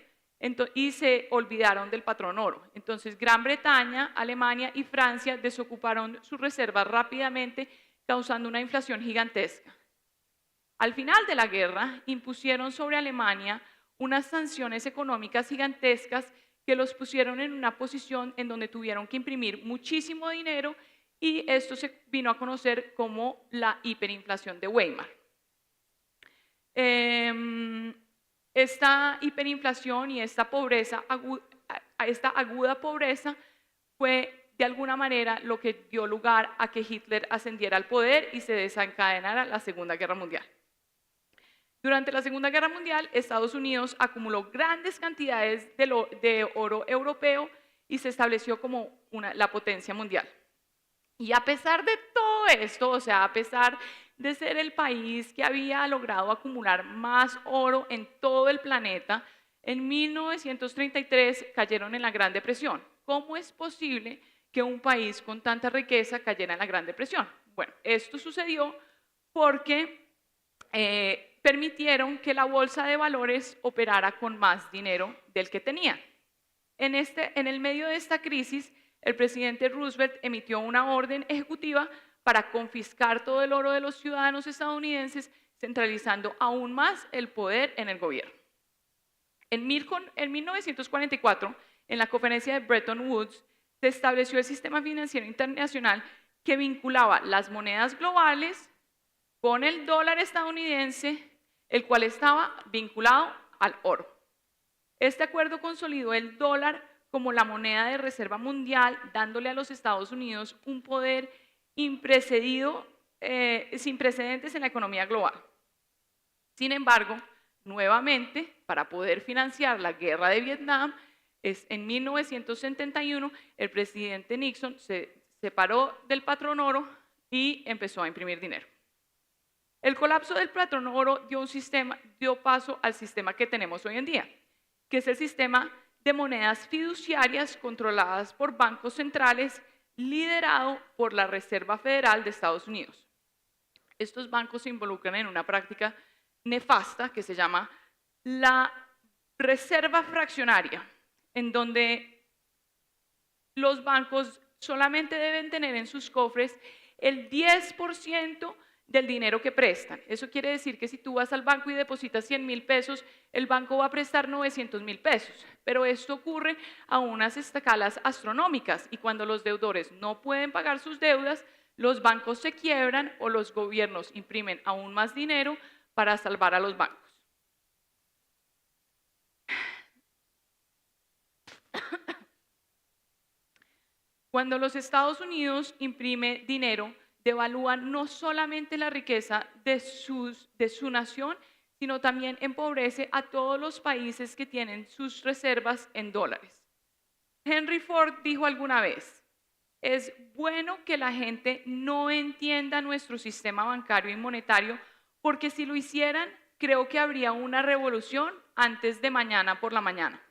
y se olvidaron del patrón oro. Entonces, Gran Bretaña, Alemania y Francia desocuparon sus reservas rápidamente, causando una inflación gigantesca. Al final de la guerra, impusieron sobre Alemania unas sanciones económicas gigantescas que los pusieron en una posición en donde tuvieron que imprimir muchísimo dinero y esto se vino a conocer como la hiperinflación de Weimar. Esta hiperinflación y esta pobreza, esta aguda pobreza fue de alguna manera lo que dio lugar a que Hitler ascendiera al poder y se desencadenara la Segunda Guerra Mundial. Durante la Segunda Guerra Mundial, Estados Unidos acumuló grandes cantidades de oro europeo y se estableció como la potencia mundial. Y a pesar de todo esto, o sea, a pesar de ser el país que había logrado acumular más oro en todo el planeta, en 1933 cayeron en la Gran Depresión. ¿Cómo es posible que un país con tanta riqueza cayera en la Gran Depresión? Bueno, esto sucedió porque permitieron que la bolsa de valores operara con más dinero del que tenía. En el medio de esta crisis, el presidente Roosevelt emitió una orden ejecutiva para confiscar todo el oro de los ciudadanos estadounidenses, centralizando aún más el poder en el gobierno. En 1944, en la conferencia de Bretton Woods, se estableció el sistema financiero internacional que vinculaba las monedas globales con el dólar estadounidense, el cual estaba vinculado al oro. Este acuerdo consolidó el dólar como la moneda de reserva mundial, dándole a los Estados Unidos un poder sin precedentes en la economía global. Sin embargo, nuevamente, para poder financiar la guerra de Vietnam, en 1971 el presidente Nixon se separó del patrón oro y empezó a imprimir dinero. El colapso del patrón oro dio paso al sistema que tenemos hoy en día, que es el sistema de monedas fiduciarias controladas por bancos centrales, liderado por la Reserva Federal de Estados Unidos. Estos bancos se involucran en una práctica nefasta que se llama la reserva fraccionaria, en donde los bancos solamente deben tener en sus cofres el 10% del dinero que prestan. Eso quiere decir que si tú vas al banco y depositas 100.000 pesos, el banco va a prestar 900.000 pesos. Pero esto ocurre a unas escalas astronómicas y cuando los deudores no pueden pagar sus deudas, los bancos se quiebran o los gobiernos imprimen aún más dinero para salvar a los bancos. Cuando los Estados Unidos imprime dinero, devalúan no solamente la riqueza de su nación, sino también empobrece a todos los países que tienen sus reservas en dólares. Henry Ford dijo alguna vez, es bueno que la gente no entienda nuestro sistema bancario y monetario, porque si lo hicieran, creo que habría una revolución antes de mañana por la mañana.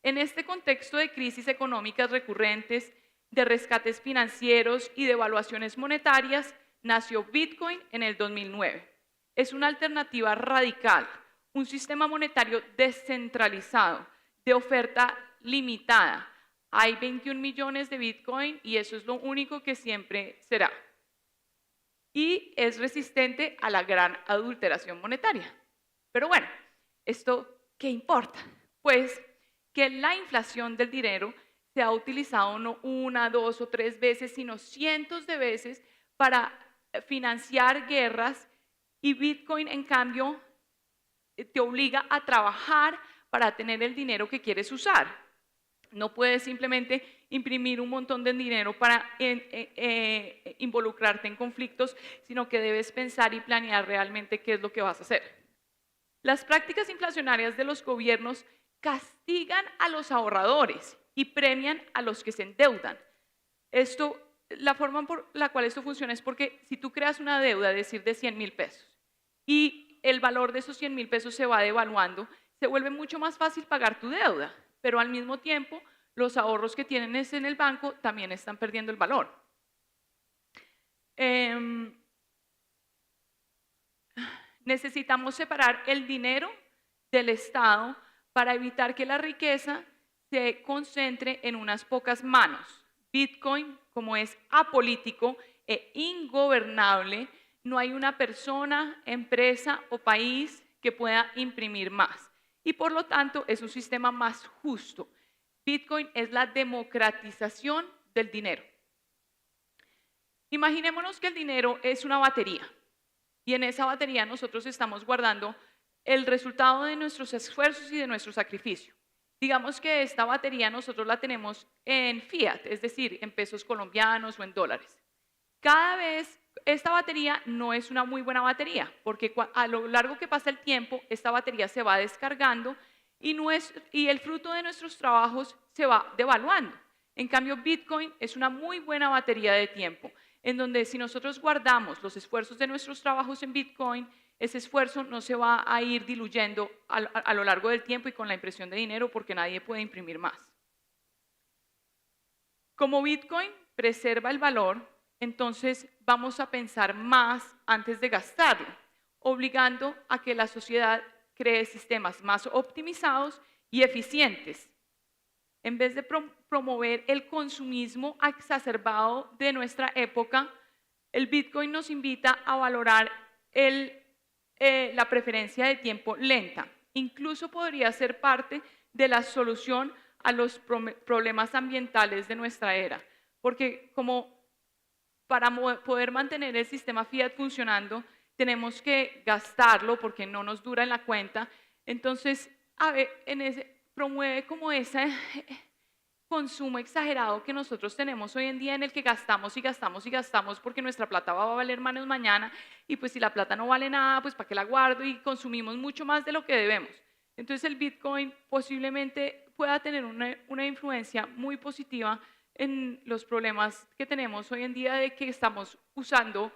En este contexto de crisis económicas recurrentes, de rescates financieros y de evaluaciones monetarias, nació Bitcoin en el 2009. Es una alternativa radical, un sistema monetario descentralizado, de oferta limitada. Hay 21 millones de Bitcoin y eso es lo único que siempre será. Y es resistente a la gran adulteración monetaria. Pero bueno, ¿esto qué importa? Pues que la inflación del dinero se ha utilizado no una, dos o tres veces, sino cientos de veces para financiar guerras y Bitcoin, en cambio, te obliga a trabajar para tener el dinero que quieres usar. No puedes simplemente imprimir un montón de dinero para involucrarte en conflictos, sino que debes pensar y planear realmente qué es lo que vas a hacer. Las prácticas inflacionarias de los gobiernos castigan a los ahorradores y premian a los que se endeudan. La forma por la cual esto funciona es porque si tú creas una deuda, es decir, de 100.000 pesos, y el valor de esos 100.000 pesos se va devaluando, se vuelve mucho más fácil pagar tu deuda, pero al mismo tiempo los ahorros que tienes en el banco también están perdiendo el valor. Necesitamos separar el dinero del Estado para evitar que la riqueza se concentre en unas pocas manos. Bitcoin, como es apolítico e ingobernable, no hay una persona, empresa o país que pueda imprimir más. Y por lo tanto es un sistema más justo. Bitcoin es la democratización del dinero. Imaginémonos que el dinero es una batería y en esa batería nosotros estamos guardando el resultado de nuestros esfuerzos y de nuestro sacrificio. Digamos que esta batería nosotros la tenemos en fiat, es decir, en pesos colombianos o en dólares. Cada vez esta batería no es una muy buena batería, porque a lo largo que pasa el tiempo, esta batería se va descargando y el fruto de nuestros trabajos se va devaluando. En cambio, Bitcoin es una muy buena batería de tiempo, en donde si nosotros guardamos los esfuerzos de nuestros trabajos en Bitcoin, ese esfuerzo no se va a ir diluyendo a lo largo del tiempo y con la impresión de dinero, porque nadie puede imprimir más. Como Bitcoin preserva el valor, entonces vamos a pensar más antes de gastarlo, obligando a que la sociedad cree sistemas más optimizados y eficientes. En vez de promover el consumismo exacerbado de nuestra época, el Bitcoin nos invita a valorar la preferencia de tiempo lenta. Incluso podría ser parte de la solución a los problemas ambientales de nuestra era, porque para poder mantener el sistema fiat funcionando, tenemos que gastarlo porque no nos dura en la cuenta. Entonces, promueve como ese consumo exagerado que nosotros tenemos hoy en día, en el que gastamos y gastamos y gastamos porque nuestra plata va a valer menos mañana, y pues si la plata no vale nada, pues ¿para qué la guardo? Y consumimos mucho más de lo que debemos. Entonces el Bitcoin posiblemente pueda tener una influencia muy positiva en los problemas que tenemos hoy en día, de que estamos usando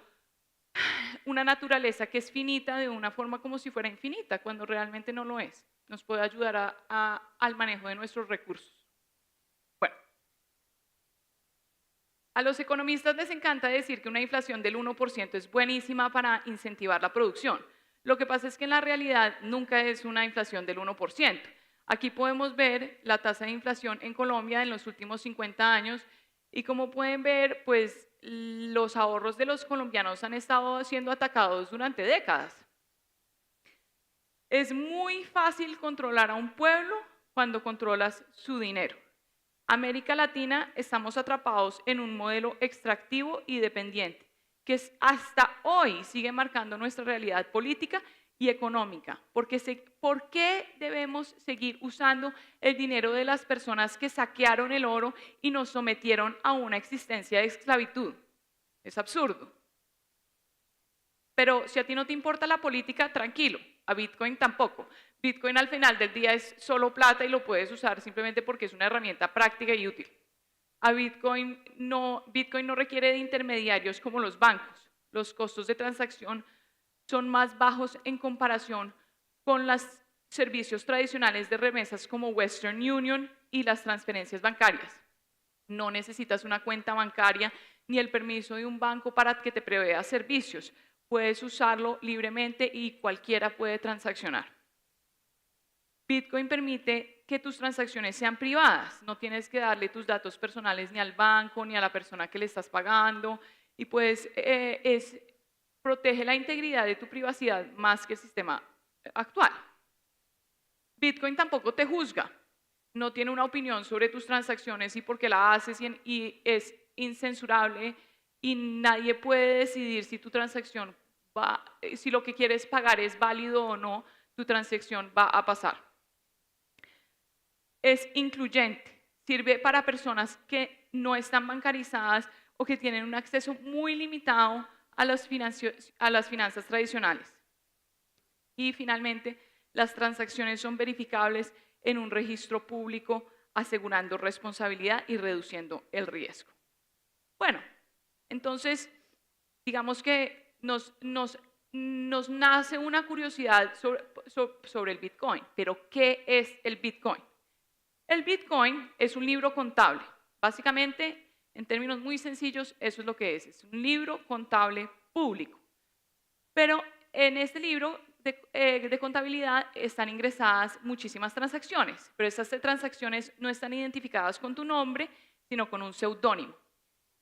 una naturaleza que es finita de una forma como si fuera infinita, cuando realmente no lo es. Nos puede ayudar al manejo de nuestros recursos. Bueno, a los economistas les encanta decir que una inflación del 1% es buenísima para incentivar la producción. Lo que pasa es que en la realidad nunca es una inflación del 1%. Aquí podemos ver la tasa de inflación en Colombia en los últimos 50 años y como pueden ver, pues los ahorros de los colombianos han estado siendo atacados durante décadas. Es muy fácil controlar a un pueblo cuando controlas su dinero. América Latina estamos atrapados en un modelo extractivo y dependiente, que hasta hoy sigue marcando nuestra realidad política y económica. ¿Por qué debemos seguir usando el dinero de las personas que saquearon el oro y nos sometieron a una existencia de esclavitud? Es absurdo. Pero si a ti no te importa la política, tranquilo, a Bitcoin tampoco. Bitcoin al final del día es solo plata y lo puedes usar simplemente porque es una herramienta práctica y útil. Bitcoin no requiere de intermediarios como los bancos. Los costos de transacción son más bajos en comparación con los servicios tradicionales de remesas como Western Union y las transferencias bancarias. No necesitas una cuenta bancaria ni el permiso de un banco para que te provea servicios. Puedes usarlo libremente y cualquiera puede transaccionar. Bitcoin permite que tus transacciones sean privadas. No tienes que darle tus datos personales ni al banco ni a la persona que le estás pagando, y pues protege la integridad de tu privacidad más que el sistema actual. Bitcoin tampoco te juzga. No tiene una opinión sobre tus transacciones y por qué la haces, y es incensurable y nadie puede decidir si tu transacción si lo que quieres pagar es válido o no. Tu transacción va a pasar. Es incluyente. Sirve para personas que no están bancarizadas o que tienen un acceso muy limitado a las finanzas tradicionales. Y finalmente, las transacciones son verificables en un registro público, asegurando responsabilidad y reduciendo el riesgo. Bueno, entonces, digamos que nos nace una curiosidad sobre el Bitcoin. Pero, ¿qué es el Bitcoin? El Bitcoin es un libro contable. Básicamente, en términos muy sencillos, eso es lo que es. Es un libro contable público. Pero en este libro de contabilidad están ingresadas muchísimas transacciones, pero estas transacciones no están identificadas con tu nombre, sino con un seudónimo.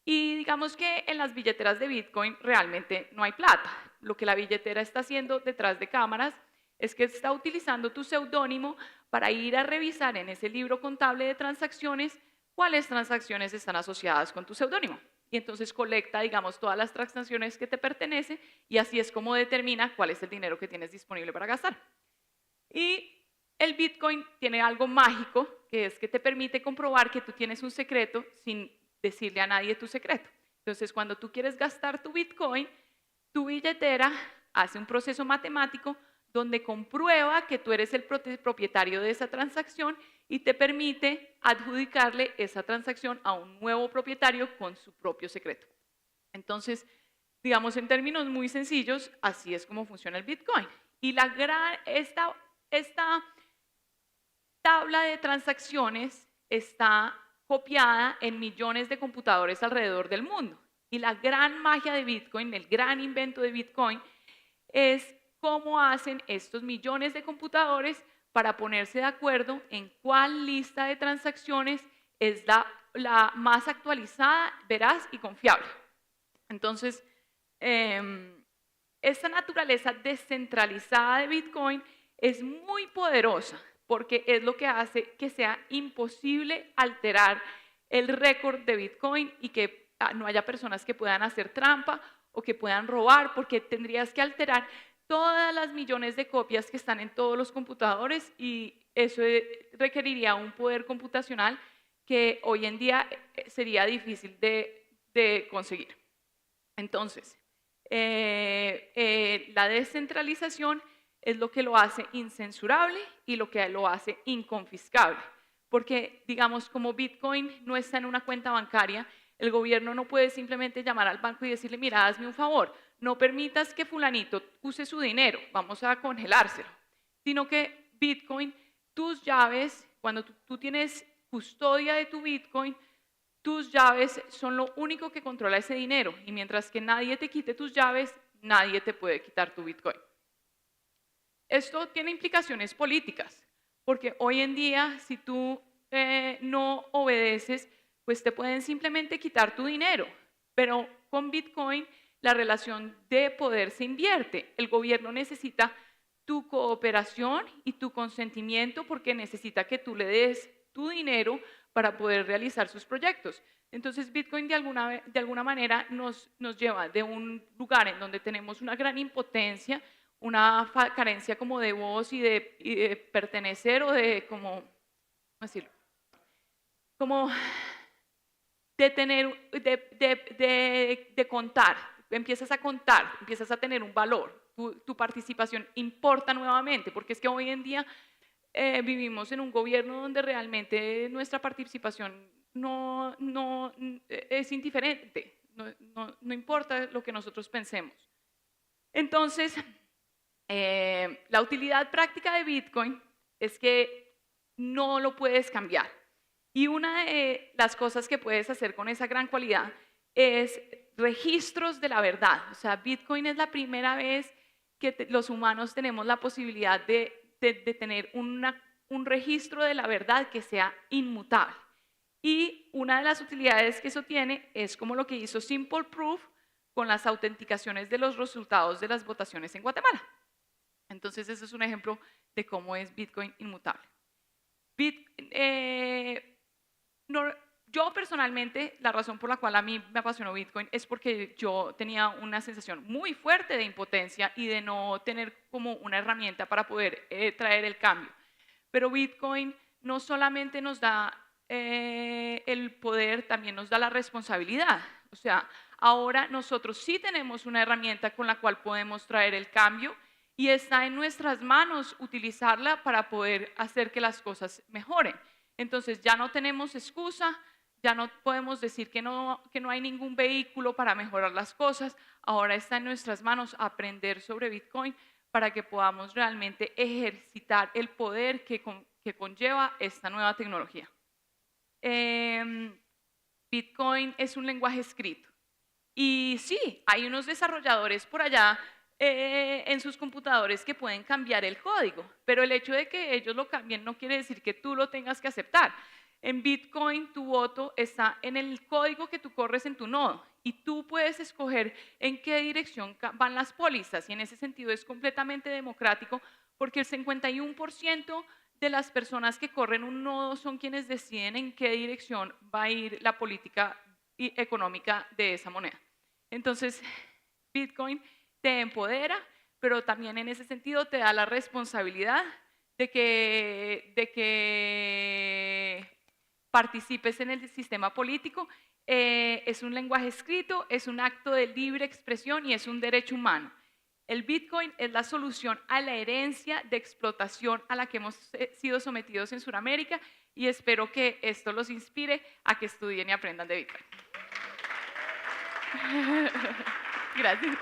Y digamos que en las billeteras de Bitcoin realmente no hay plata. Lo que la billetera está haciendo detrás de cámaras es que está utilizando tu seudónimo para ir a revisar en ese libro contable de transacciones cuáles transacciones están asociadas con tu seudónimo. Y entonces colecta, digamos, todas las transacciones que te pertenecen y así es como determina cuál es el dinero que tienes disponible para gastar. Y el Bitcoin tiene algo mágico, que es que te permite comprobar que tú tienes un secreto sin decirle a nadie tu secreto. Entonces, cuando tú quieres gastar tu Bitcoin, tu billetera hace un proceso matemático donde comprueba que tú eres el propietario de esa transacción y te permite adjudicarle esa transacción a un nuevo propietario con su propio secreto. Entonces, digamos en términos muy sencillos, así es como funciona el Bitcoin. Y esta tabla de transacciones está copiada en millones de computadores alrededor del mundo. Y la gran magia de Bitcoin, el gran invento de Bitcoin, es cómo hacen estos millones de computadores para ponerse de acuerdo en cuál lista de transacciones es la más actualizada, veraz y confiable. Entonces, esta naturaleza descentralizada de Bitcoin es muy poderosa porque es lo que hace que sea imposible alterar el récord de Bitcoin y que no haya personas que puedan hacer trampa o que puedan robar, porque tendrías que alterar todas las millones de copias que están en todos los computadores y eso requeriría un poder computacional que hoy en día sería difícil de conseguir. Entonces, la descentralización es lo que lo hace incensurable y lo que lo hace inconfiscable. Porque, digamos, como Bitcoin no está en una cuenta bancaria, el gobierno no puede simplemente llamar al banco y decirle, mira, hazme un favor, no permitas que fulanito use su dinero, vamos a congelárselo. Sino que Bitcoin, tus llaves, cuando tú tienes custodia de tu Bitcoin, tus llaves son lo único que controla ese dinero y mientras que nadie te quite tus llaves, nadie te puede quitar tu Bitcoin. Esto tiene implicaciones políticas, porque hoy en día si tú no obedeces, pues te pueden simplemente quitar tu dinero, pero con Bitcoin la relación de poder se invierte. El gobierno necesita tu cooperación y tu consentimiento porque necesita que tú le des tu dinero para poder realizar sus proyectos. Entonces Bitcoin de alguna manera nos lleva de un lugar en donde tenemos una gran impotencia, una carencia como de voz y de pertenecer o de ¿cómo decirlo? Como de tener, de contar, empiezas a contar, empiezas a tener un valor, tu participación importa nuevamente, porque es que hoy en día vivimos en un gobierno donde realmente nuestra participación no es indiferente, no importa lo que nosotros pensemos. Entonces, la utilidad práctica de Bitcoin es que no lo puedes cambiar. Y una de las cosas que puedes hacer con esa gran cualidad es registros de la verdad. O sea, Bitcoin es la primera vez que los humanos tenemos la posibilidad de tener un registro de la verdad que sea inmutable. Y una de las utilidades que eso tiene es como lo que hizo Simple Proof con las autenticaciones de los resultados de las votaciones en Guatemala. Entonces, ese es un ejemplo de cómo es Bitcoin inmutable. Yo personalmente, la razón por la cual a mí me apasionó Bitcoin es porque yo tenía una sensación muy fuerte de impotencia y de no tener como una herramienta para poder traer el cambio. Pero Bitcoin no solamente nos da el poder, también nos da la responsabilidad. O sea, ahora nosotros sí tenemos una herramienta con la cual podemos traer el cambio y está en nuestras manos utilizarla para poder hacer que las cosas mejoren. Entonces ya no tenemos excusa, ya no podemos decir que no hay ningún vehículo para mejorar las cosas. Ahora está en nuestras manos aprender sobre Bitcoin para que podamos realmente ejercitar el poder que conlleva esta nueva tecnología. Bitcoin es un lenguaje escrito. Y sí, hay unos desarrolladores por allá en sus computadores que pueden cambiar el código, pero el hecho de que ellos lo cambien no quiere decir que tú lo tengas que aceptar. En Bitcoin, tu voto está en el código que tú corres en tu nodo y tú puedes escoger en qué dirección van las pólizas, y en ese sentido es completamente democrático porque el 51% de las personas que corren un nodo son quienes deciden en qué dirección va a ir la política económica de esa moneda. Entonces, Bitcoin te empodera, pero también en ese sentido te da la responsabilidad de que participes en el sistema político. Es un lenguaje escrito, es un acto de libre expresión y es un derecho humano. El Bitcoin es la solución a la herencia de explotación a la que hemos sido sometidos en Sudamérica, y espero que esto los inspire a que estudien y aprendan de Bitcoin. Gracias.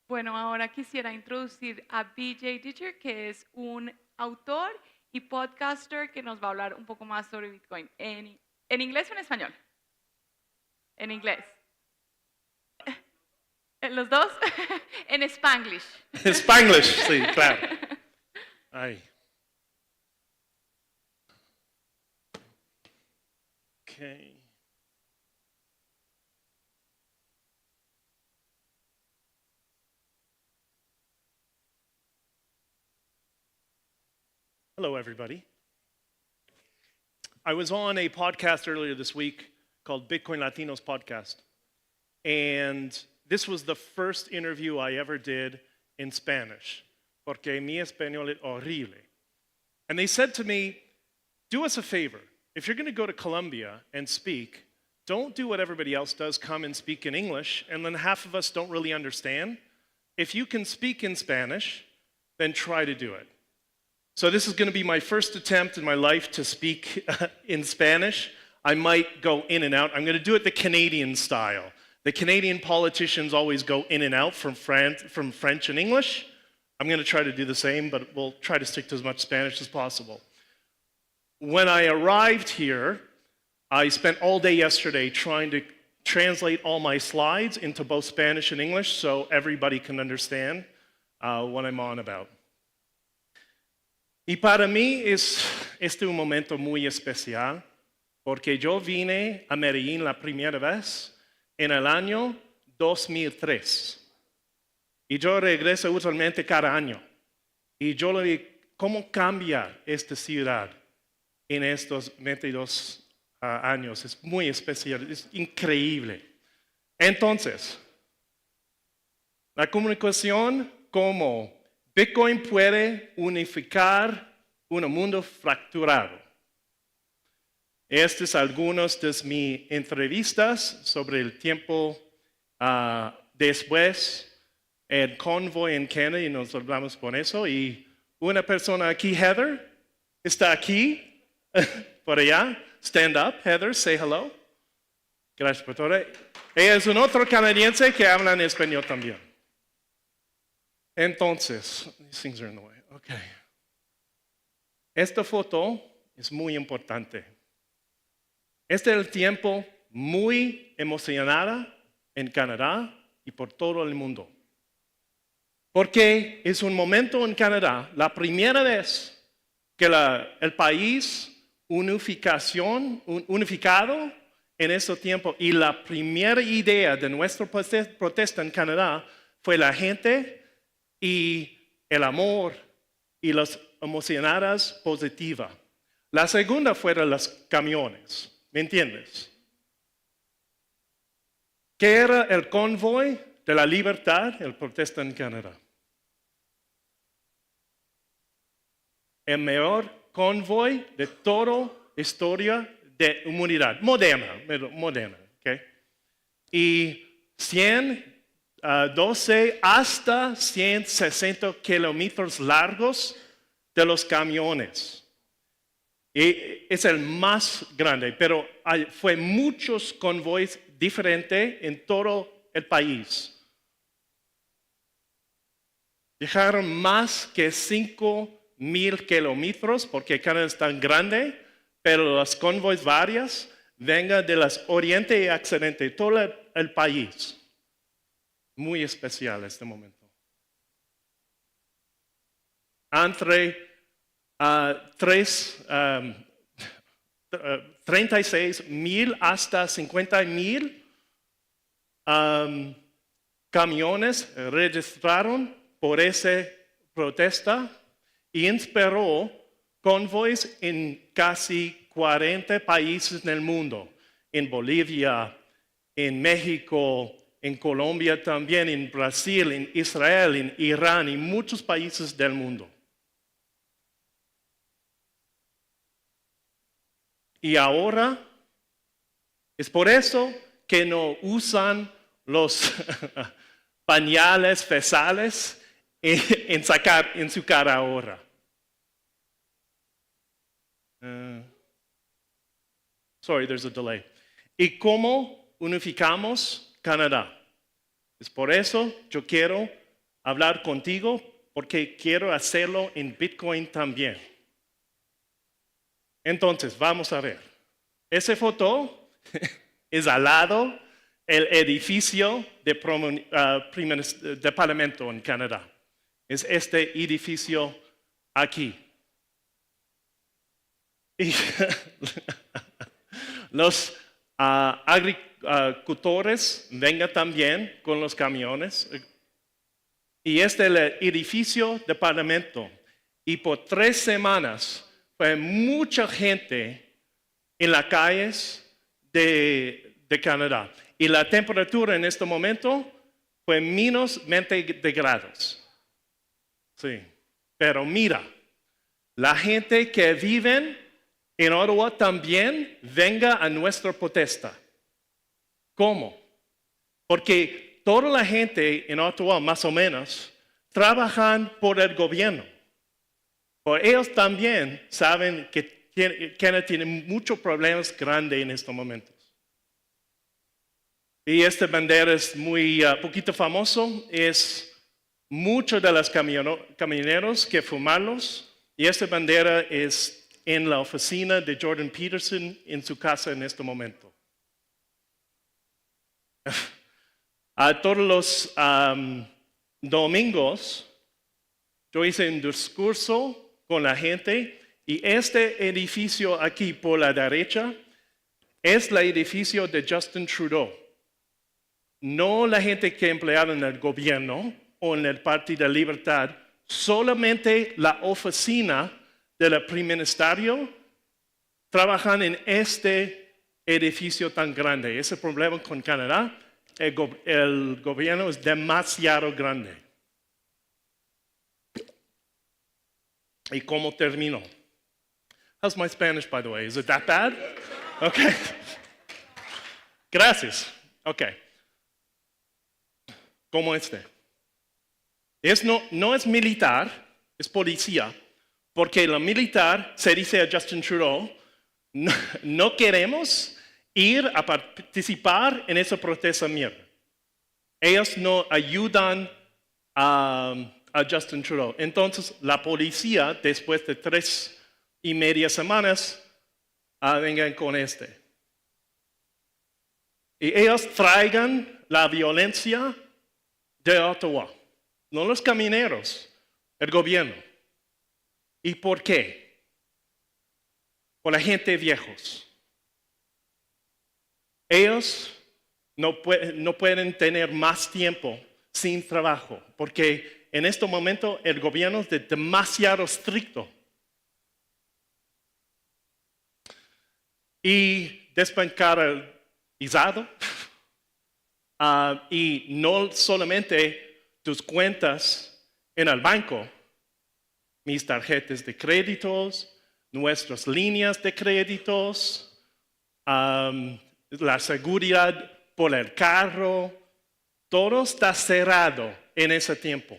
Bueno, ahora quisiera introducir a BJ Ditcher, que es un autor y podcaster que nos va a hablar un poco más sobre Bitcoin. ¿En inglés o en español? En inglés. ¿En los dos? En Spanglish. Spanglish, sí, claro. Ay. Okay. Hello, everybody. I was on a podcast earlier this week called Bitcoin Latinos Podcast. And this was the first interview I ever did in Spanish, porque mi español es horrible. And they said to me, do us a favor. If you're going to go to Colombia and speak, don't do what everybody else does, come and speak in English, and then half of us don't really understand. If you can speak in Spanish, then try to do it. So this is going to be my first attempt in my life to speak in Spanish. I might go in and out. I'm going to do it the Canadian style. The Canadian politicians always go in and out from French and English. I'm going to try to do the same, but we'll try to stick to as much Spanish as possible. When I arrived here, I spent all day yesterday trying to translate all my slides into both Spanish and English so everybody can understand what I'm on about. Y para mí este un momento muy especial porque yo vine a Medellín la primera vez en el año 2003. Y yo regreso usualmente cada año. Y yo le digo, ¿cómo cambia esta ciudad en estos 22 años? Es muy especial, es increíble. Entonces, la comunicación como Bitcoin puede unificar un mundo fracturado. Estas son algunas de mis entrevistas sobre el tiempo después en Convoy en Canadá, y nos hablamos por eso. Y una persona aquí, Heather, está aquí, por allá. Stand up, Heather, say hello. Gracias por todo. Ella es un otro canadiense que habla en español también. Entonces, these things are in the way. Okay. Esta foto es muy importante. Este es el tiempo muy emocionado en Canadá y por todo el mundo. Porque es un momento en Canadá, la primera vez que el país unificado en ese tiempo, y la primera idea de nuestra protesta en Canadá fue la gente y el amor y las emocionadas positivas. La segunda fueron los camiones, ¿me entiendes? ¿Qué era el convoy de la libertad, el protesta en Canadá? El mejor convoy de toda historia de humanidad, moderna. ¿Okay? Y 112 hasta 160 kilómetros largos de los camiones. Y es el más grande, pero fue muchos convoys diferentes en todo el país. Viajaron más que 5,000 kilómetros, porque Canadá es tan grande, pero los convoys varias vengan de las oriente y occidente, todo el país. Muy especial este momento. Entre 36,000 hasta 50,000 camiones registraron por esa protesta y inspiró convoys en casi 40 países en el mundo, en Bolivia, en México, en Colombia también, en Brasil, en Israel, en Irán y muchos países del mundo. Y ahora es por eso que no usan los pañales fecales en su cara ahora. Sorry, there's a delay. ¿Y cómo unificamos Canadá? Es por eso yo quiero hablar contigo, porque quiero hacerlo en Bitcoin también. Entonces, vamos a ver. Esa foto es al lado el edificio de Parlamento en Canadá. Es este edificio aquí. Y los agricultores vengan también con los camiones. Y este es el edificio de Parlamento. Y por 3 semanas fue mucha gente en las calles de Canadá. Y la temperatura en este momento fue menos 20 grados. Sí. Pero mira, la gente que vive en Ottawa también venga a nuestra protesta. ¿Cómo? Porque toda la gente en Ottawa, más o menos, trabajan por el gobierno. Pero ellos también saben que Canadá tiene muchos problemas grandes en estos momentos. Y esta bandera es muy poquito famoso. Es muchos de los camioneros que fumarlos. Y esta bandera es en la oficina de Jordan Peterson en su casa en este momento. A todos los domingos yo hice un discurso con la gente y este edificio aquí por la derecha es el edificio de Justin Trudeau. No la gente que empleada en el gobierno o en el Partido de Libertad, solamente la oficina del primer ministerio trabajan en este edificio tan grande. Ese problema con Canadá, el gobierno es demasiado grande. ¿Y cómo termino? How's my Spanish, by the way? Is it that bad? Okay. Gracias. Okay. Como este. No es militar, es policía, porque lo militar se dice a Justin Trudeau, no queremos ir a participar en esa protesta mierda. Ellos no ayudan a Justin Trudeau. Entonces, la policía, después de 3.5 semanas, vengan con este. Y ellos traigan la violencia de Ottawa, no los camineros, el gobierno. ¿Y por qué? Por la gente viejos. Ellos no pueden tener más tiempo sin trabajo, porque en este momento el gobierno es demasiado estricto. Y desbancarizado, Y no solamente tus cuentas en el banco, mis tarjetas de créditos, nuestras líneas de créditos, la seguridad por el carro, todo está cerrado en ese tiempo,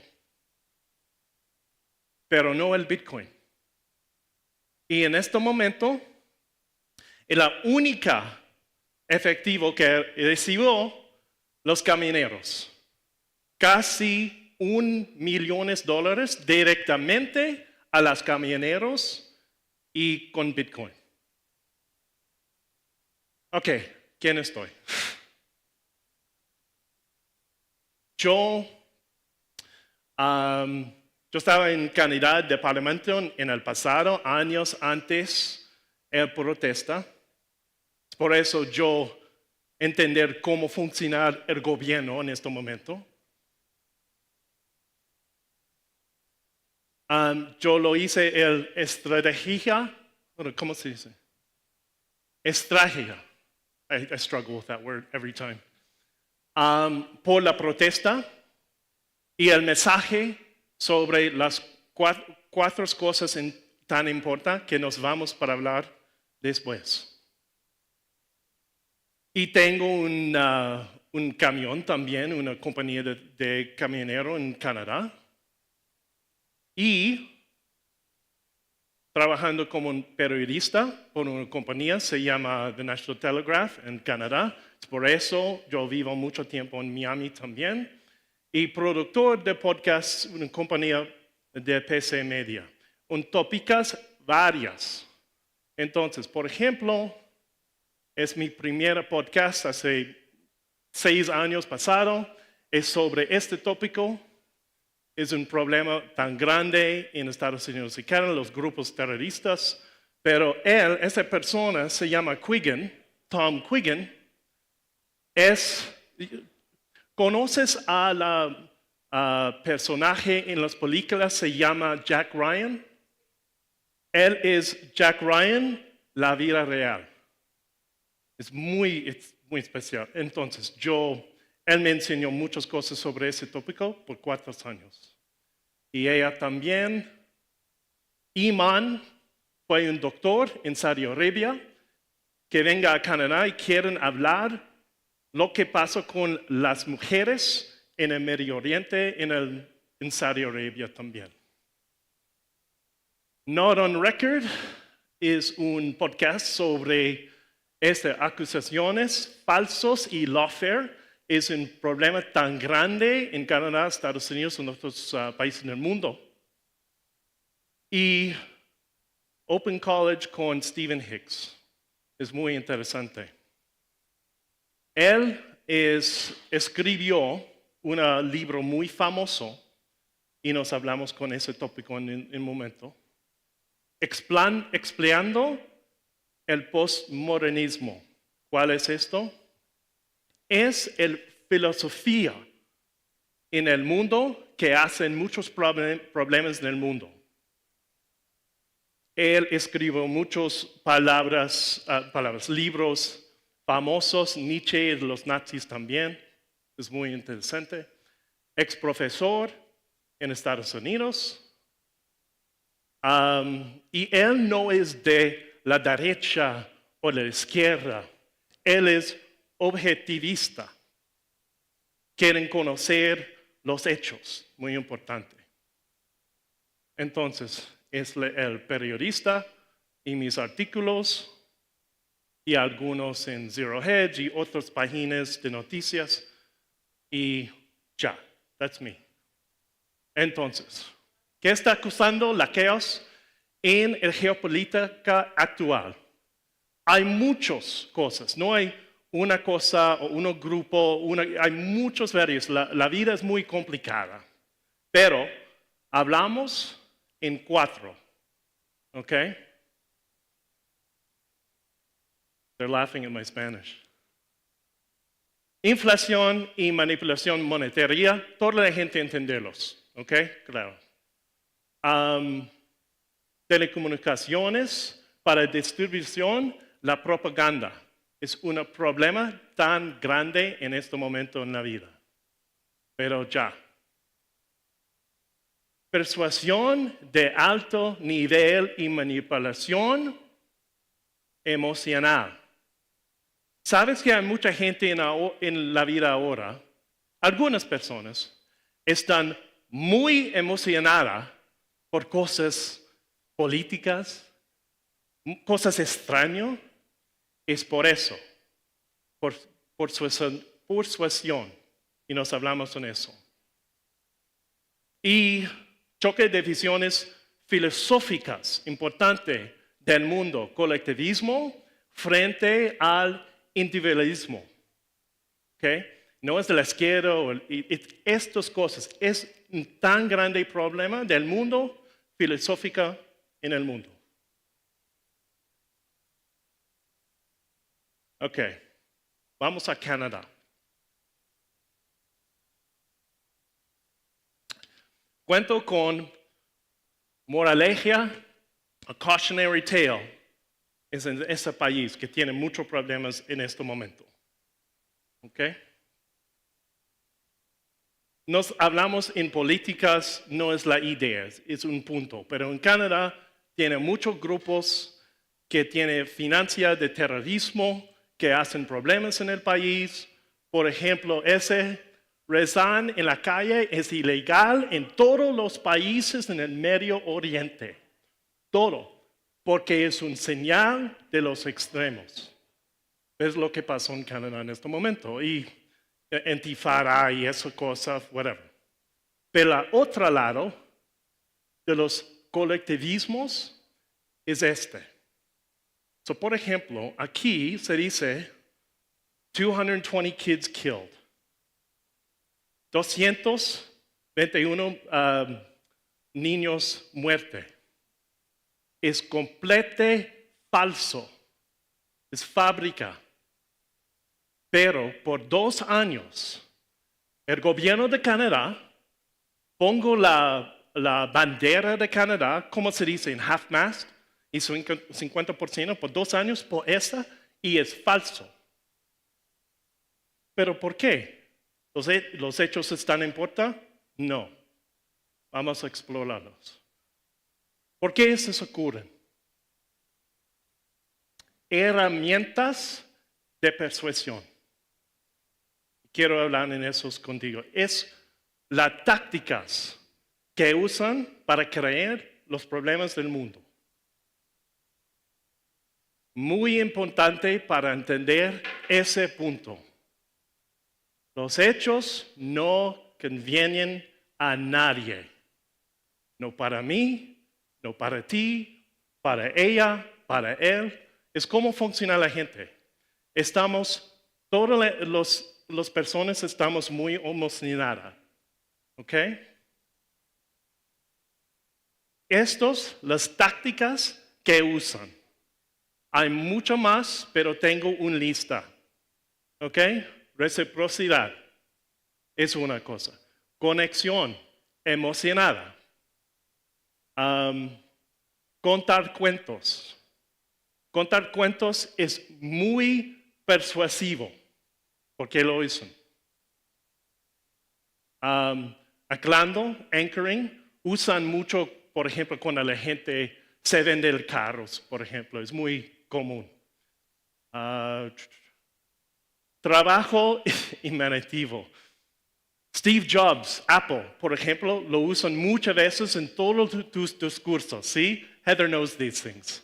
pero no el Bitcoin. Y en este momento, la única efectivo que recibió los camioneros, casi $1 millón directamente a los camioneros y con Bitcoin. Ok, ¿quién estoy? Yo estaba en candidato de parlamento en el pasado, años antes de la protesta. Por eso yo entender cómo funciona el gobierno en este momento. Yo lo hice el estrategia, ¿cómo se dice? Estrategia. I struggle with that word every time. Por la protesta y el mensaje sobre las cuatro cosas tan importantes que nos vamos para hablar después. Y tengo un camión también, una compañía de camionero en Canadá. Y trabajando como un periodista por una compañía, se llama The National Telegraph en Canadá. Por eso yo vivo mucho tiempo en Miami también. Y productor de podcast, una compañía de PC Media. Un tópicas varias. Entonces, por ejemplo, es mi primer podcast hace 6 años pasado. Es sobre este tópico. Es un problema tan grande en Estados Unidos y Canadá, los grupos terroristas. Pero esa persona se llama Quiggin, Tom Quiggin. ¿Conoces a la personaje en las películas? Se llama Jack Ryan. Él es Jack Ryan, la vida real. Es muy especial. Entonces, él me enseñó muchas cosas sobre ese tópico por 4 años. Y ella también. Iman fue un doctor en Saudi Arabia que venga a Canadá y quieren hablar lo que pasa con las mujeres en el Medio Oriente, en Saudi Arabia también. Not on Record es un podcast sobre acusaciones falsas y lawfare. Es un problema tan grande en Canadá, Estados Unidos y en otros países en el mundo. Y Open College con Stephen Hicks. Es muy interesante. Él escribió un libro muy famoso y nos hablamos con ese tópico en un momento. Explicando el postmodernismo. ¿Cuál es esto? Es la filosofía en el mundo que hace muchos problemas en el mundo. Él escribió muchas libros famosos, Nietzsche y los nazis también, es muy interesante. Ex profesor en Estados Unidos. Y él no es de la derecha o de la izquierda, él es objetivista. Quieren conocer los hechos, muy importante. Entonces, es el periodista y mis artículos y algunos en Zero Hedge y otras páginas de noticias y ya, that's me. Entonces, ¿qué está acusando la chaos en la geopolítica actual? Hay muchas cosas, no hay una cosa o un grupo, hay muchos varios. La vida es muy complicada, pero hablamos en 4, ¿ok? They're laughing at my Spanish. Inflación y manipulación monetaria, toda la gente entenderlos, ¿ok? Claro. Telecomunicaciones para distribución, la propaganda. es un problema tan grande en este momento en la vida. Pero ya. Persuasión de alto nivel y manipulación emocional. ¿Sabes que hay mucha gente en la vida ahora? Algunas personas están muy emocionadas por cosas políticas, cosas extrañas. Es por eso, por persuasión. Y nos hablamos en eso. Y choque de visiones filosóficas importante del mundo, colectivismo frente al individualismo. ¿Okay? No es de la izquierda, estas cosas. Es un tan grande problema del mundo filosófico en el mundo. Ok, vamos a Canadá. Cuento con moraleja, a cautionary tale, es en ese país que tiene muchos problemas en este momento. ¿Ok? Nos hablamos en políticas, no es la idea, es un punto. Pero en Canadá tiene muchos grupos que tienen financia de terrorismo, que hacen problemas en el país. Por ejemplo, rezar en la calle es ilegal en todos los países en el Medio Oriente. Todo. Porque es un señal de los extremos. Es lo que pasó en Canadá en este momento. Y Antifara y esa cosa, whatever. Pero el otro lado de los colectivismos es este. So, por ejemplo, aquí se dice 220 kids killed. 221 niños muertos. Es completamente falso. Es fábrica. Pero por 2 años, el gobierno de Canadá, pongo la bandera de Canadá, ¿cómo se dice? En half-mast, y 50% por 2 años por esa, y es falso. ¿Pero por qué? ¿Los hechos están en puerta? No. Vamos a explorarlos. ¿Por qué eso ocurre? Herramientas de persuasión. Quiero hablar en esos contigo. Es las tácticas que usan para creer los problemas del mundo. Muy importante para entender ese punto. Los hechos no convienen a nadie. No para mí, no para ti, para ella, para él. Es cómo funciona la gente. Todas las personas estamos muy homogeneadas. ¿Ok? Las tácticas que usan. Hay mucho más, pero tengo una lista. ¿Ok? Reciprocidad es una cosa. Conexión emocionada. Contar cuentos. Contar cuentos es muy persuasivo. ¿Por qué lo usan? Aclando, anchoring, usan mucho, por ejemplo, cuando la gente se vende carros, por ejemplo, es muy común. Trabajo imaginativo. Steve Jobs, Apple, por ejemplo, lo usan muchas veces en todos tus discursos, ¿sí? Heather knows these things.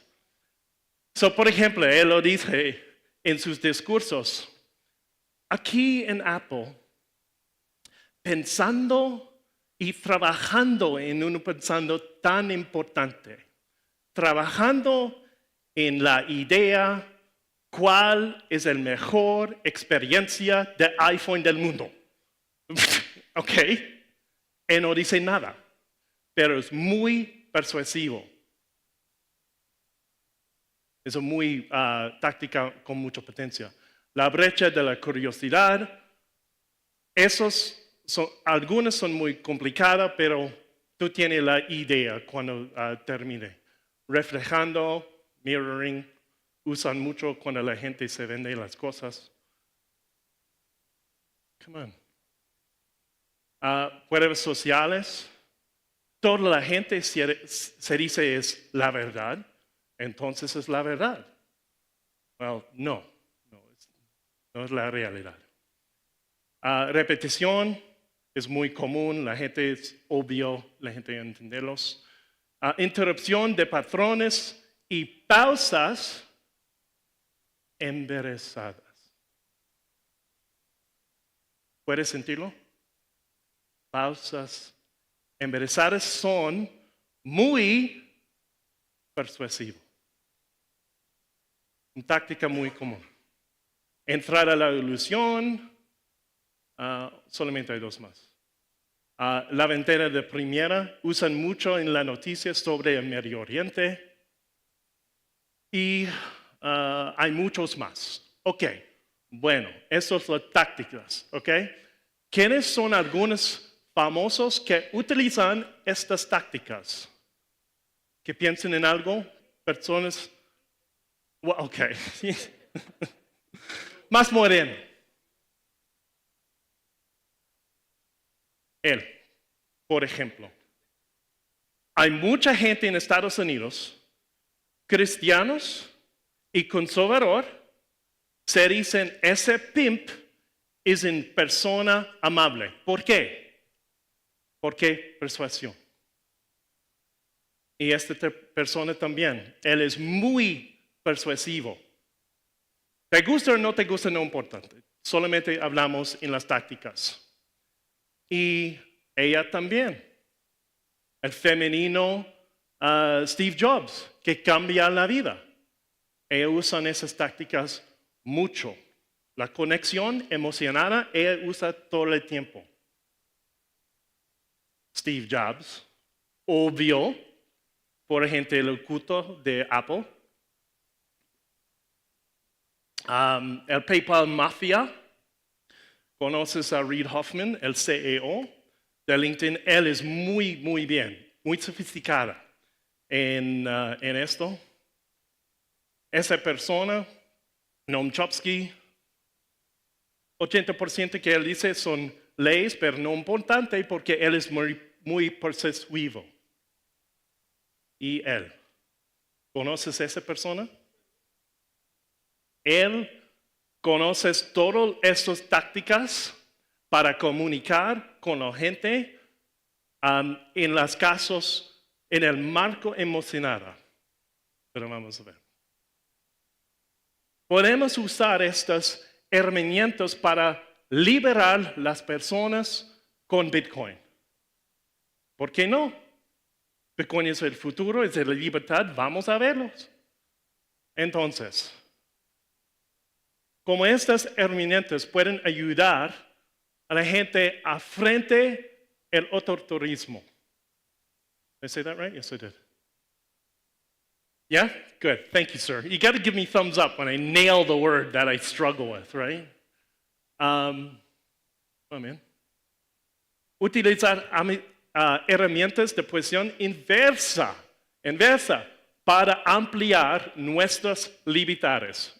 So, por ejemplo, él lo dice en sus discursos. Aquí en Apple, pensando y trabajando en un pensando tan importante, trabajando en la idea cuál es la mejor experiencia de iPhone del mundo. Ok, él no dice nada, pero es muy persuasivo. Es muy táctica con mucha potencia. La brecha de la curiosidad, algunas son muy complicadas, pero tú tienes la idea cuando termine. Reflejando, mirroring, usan mucho cuando la gente se vende las cosas. Come on. Pruebas sociales. Toda la gente se dice es la verdad, entonces es la verdad. Well, no es la realidad. Repetición es muy común, la gente es obvio, la gente entenderlos. Interrupción de patrones y pausas embarazadas. ¿Puedes sentirlo? Pausas embarazadas son muy persuasivas. Una táctica muy común. Entrar a la ilusión, solamente hay dos más. La ventana de primera usan mucho en las noticias sobre el Medio Oriente. Y hay muchos más. Ok, bueno, esas son las tácticas. Ok, ¿quiénes son algunos famosos que utilizan estas tácticas? ¿Que piensen en algo? Personas. Ok. Más moreno. Él, por ejemplo. Hay mucha gente en Estados Unidos, cristianos y conservador, se dicen ese pimp es una persona amable. ¿Por qué? Porque persuasión. Y esta persona también, él es muy persuasivo. ¿Te gusta o no te gusta? No importa. Solamente hablamos en las tácticas. Y ella también. El femenino Steve Jobs, que cambia la vida. Ella usa esas tácticas mucho. La conexión emocionada, ella usa todo el tiempo. Steve Jobs, obvio, por ejemplo, el culto de Apple. El PayPal Mafia. ¿Conoces a Reid Hoffman, el CEO de LinkedIn? Él es muy bien, muy sofisticada en esto. Esa persona, Noam Chomsky, 80% que él dice son leyes, pero no importante porque él es muy persuasivo. Y él, ¿conoces a esa persona? Él conoce todas estas tácticas para comunicar con la gente en los casos, en el marco emocional. Pero vamos a ver. Podemos usar estas herramientas para liberar las personas con Bitcoin. ¿Por qué no? Bitcoin es el futuro, es la libertad, vamos a verlos. Entonces, como estas herramientas pueden ayudar a la gente a frente el autoritarismo. Did I say that right? Yes, I did. Yeah? Good. Thank you, sir. You got to give me thumbs up when I nail the word that I struggle with, right? Utilizar herramientas de posición inversa para ampliar nuestras libertades.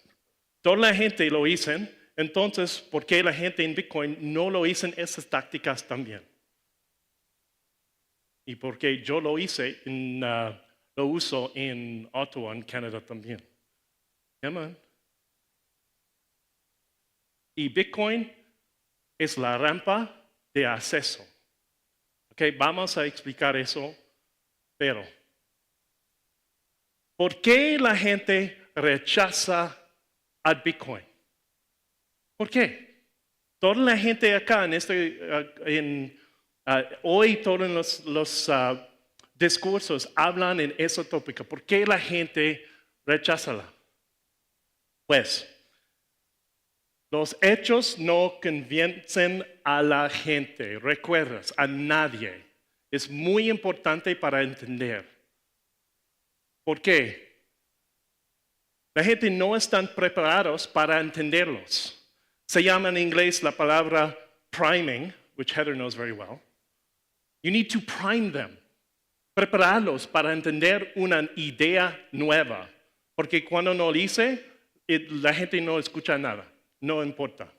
Toda la gente lo hizo, entonces, ¿por qué la gente en Bitcoin no lo hizo esas tácticas también? Y por qué yo lo hice, lo uso en Ottawa, en Canadá también. Yeah, man. Y Bitcoin es la rampa de acceso. Okay, vamos a explicar eso, pero ¿por qué la gente rechaza al Bitcoin? ¿Por qué? Toda la gente acá hoy todos los discursos hablan en ese tópico. ¿Por qué la gente rechaza? Pues, los hechos no convencen a la gente, recuerdas, a nadie. Es muy importante para entender. ¿Por qué? La gente no están preparados para entenderlos. Se llama en inglés la palabra priming, which Heather knows very well. You need to prime them. Prepararlos para entender una idea nueva. Porque cuando no lo hice, la gente no escucha nada, no importa.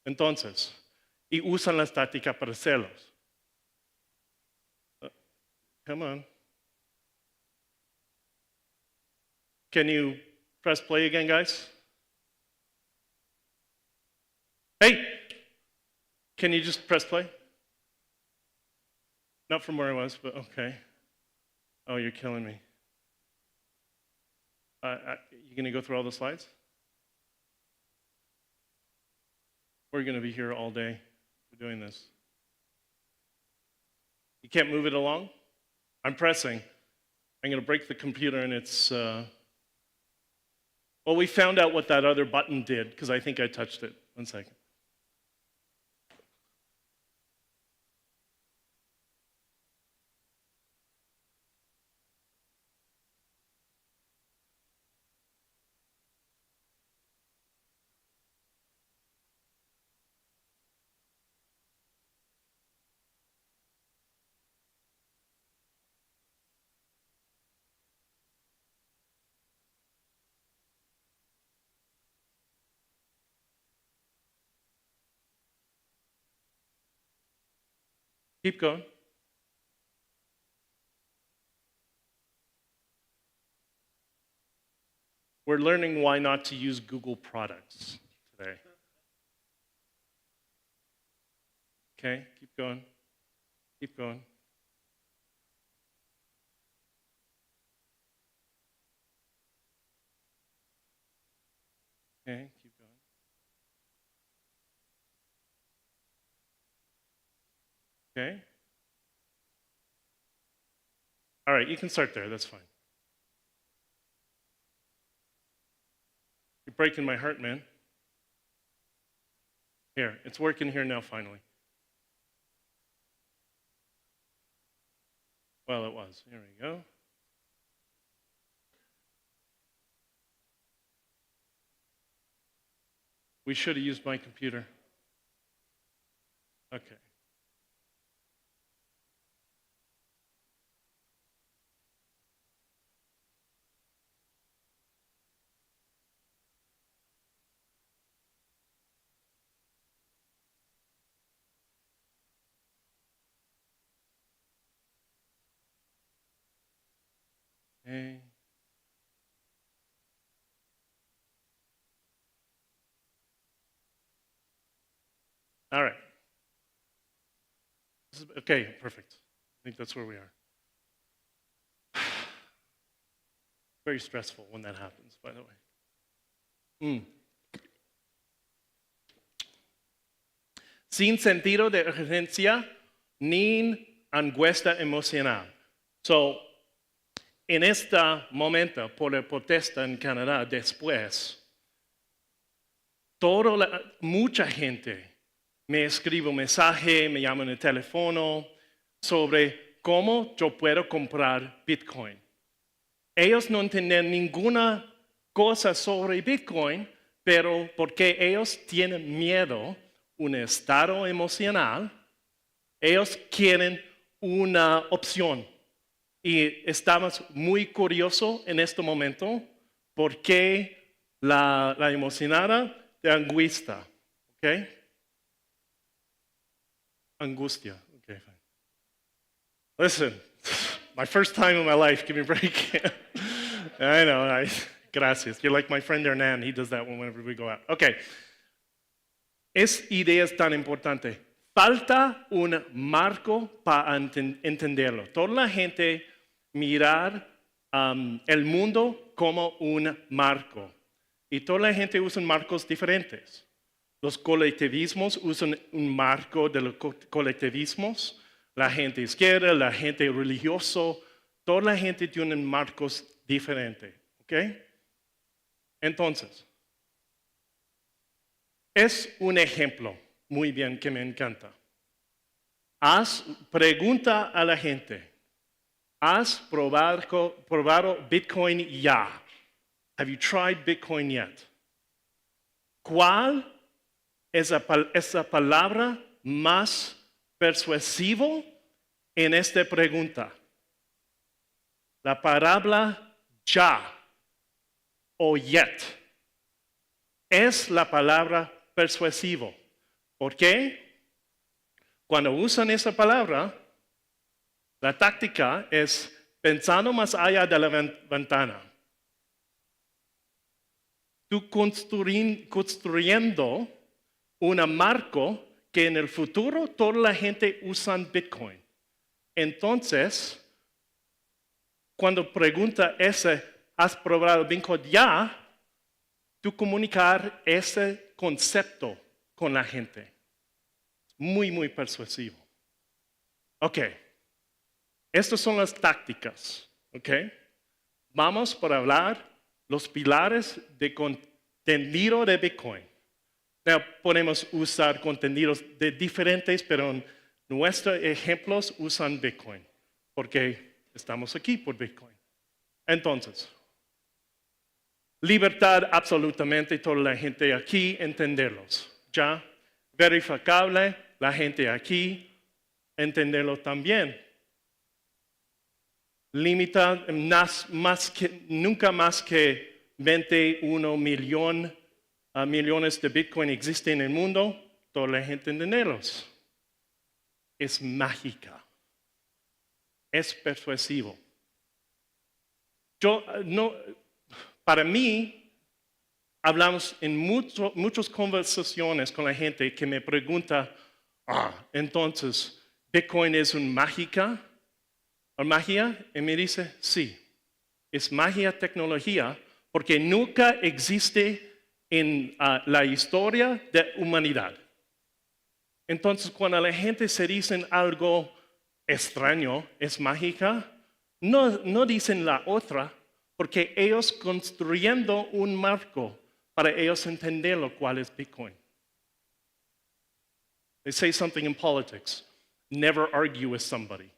Entonces, y usan la estática para hacerlos. Come on. Can you press play again, guys? Hey, can you just press play? Not from where I was, but okay. Oh, you're killing me. You gonna go through all the slides? We're gonna be here all day for doing this. You can't move it along? I'm pressing. I'm gonna break the computer and it's, well, we found out what that other button did because I think I touched it. 1 second. Keep going. We're learning why not to use Google products today. Okay, keep going. Keep going. Okay, keep going. Okay. All right, you can start there, that's fine. You're breaking my heart, man. Here, it's working here now, finally. Well, it was. Here we go. We should have used my computer. Okay. Okay. All right. Okay, perfect. I think that's where we are. Very stressful when that happens, by the way. Sin sentido de urgencia ni angustia emocional. So, en este momento, por la protesta en Canadá, después, mucha gente me escribe un mensaje, me llama en el teléfono sobre cómo yo puedo comprar Bitcoin. Ellos no entienden ninguna cosa sobre Bitcoin, pero porque ellos tienen miedo, un estado emocional, ellos quieren una opción. Y estamos muy curiosos en este momento porque la emocionada de angustia, ¿ok? Angustia, okay, fine. Listen, my first time in my life, give me a break. I know, gracias. You're like my friend Hernan, he does that whenever we go out. Okay. Idea es tan importante. Falta un marco para entenderlo. Toda la gente mirar el mundo como un marco. Y toda la gente usa marcos diferentes. Los colectivismos usan un marco de los colectivismos. La gente izquierda, la gente religioso, toda la gente tiene marcos diferentes. ¿Ok? Entonces, es un ejemplo muy bien que me encanta. Pregunta a la gente, ¿has probado Bitcoin ya? Have you tried Bitcoin yet? ¿Cuál es esa palabra más persuasiva en esta pregunta? La palabra ya. o yet. Es la palabra persuasivo. ¿Por qué? Cuando usan esa palabra, la táctica es pensando más allá de la ventana. Tú construyendo un marco que en el futuro toda la gente usa Bitcoin. Entonces, cuando pregunta ese, ¿has probado Bitcoin ya? Tú comunicar ese concepto con la gente. Muy, muy persuasivo. Ok. Estas son las tácticas. Ok. Vamos por hablar los pilares de contenido de Bitcoin. Podemos usar contenidos de diferentes, pero en nuestros ejemplos usan Bitcoin, porque estamos aquí por Bitcoin. Entonces, libertad absolutamente, toda la gente aquí entenderlos. ¿Ya? Verificable, la gente aquí entenderlo también. Limita nunca más que 21 millones de Bitcoin existen en el mundo, toda la gente entenderlos. Es mágica. Es persuasivo. Para mí, hablamos en muchas conversaciones con la gente que me pregunta, entonces, ¿Bitcoin es una mágica? ¿O magia? Y me dice, sí, es magia tecnología, porque nunca existe en la historia de la humanidad. Entonces, cuando la gente se dice algo extraño, es mágica, no dicen la otra, porque ellos construyendo un marco para ellos entender lo cual es Bitcoin. They say something in politics, never argue with somebody.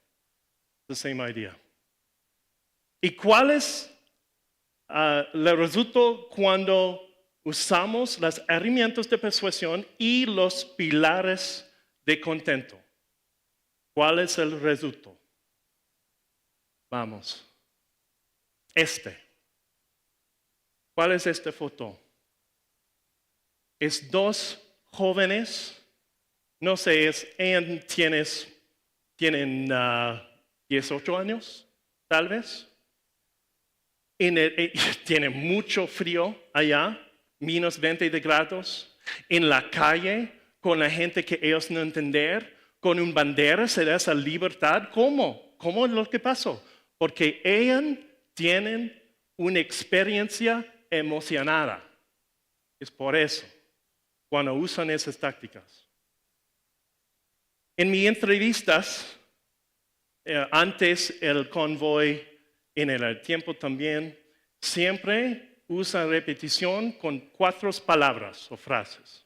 The same idea. ¿Y cuál es el resultado cuando usamos las herramientas de persuasión y los pilares de contento? ¿Cuál es el resultado? Vamos. ¿Cuál es esta foto? Es dos jóvenes, no sé, tienen 18 años, tal vez. Tiene mucho frío allá, menos 20 grados. En la calle, con la gente que ellos no entienden, con una bandera se da esa libertad. ¿Cómo? ¿Cómo es lo que pasó? Porque ellos tienen una experiencia emocionada. Es por eso, cuando usan esas tácticas. En mis entrevistas, antes el convoy, en el tiempo también, siempre usa repetición con 4 palabras o frases.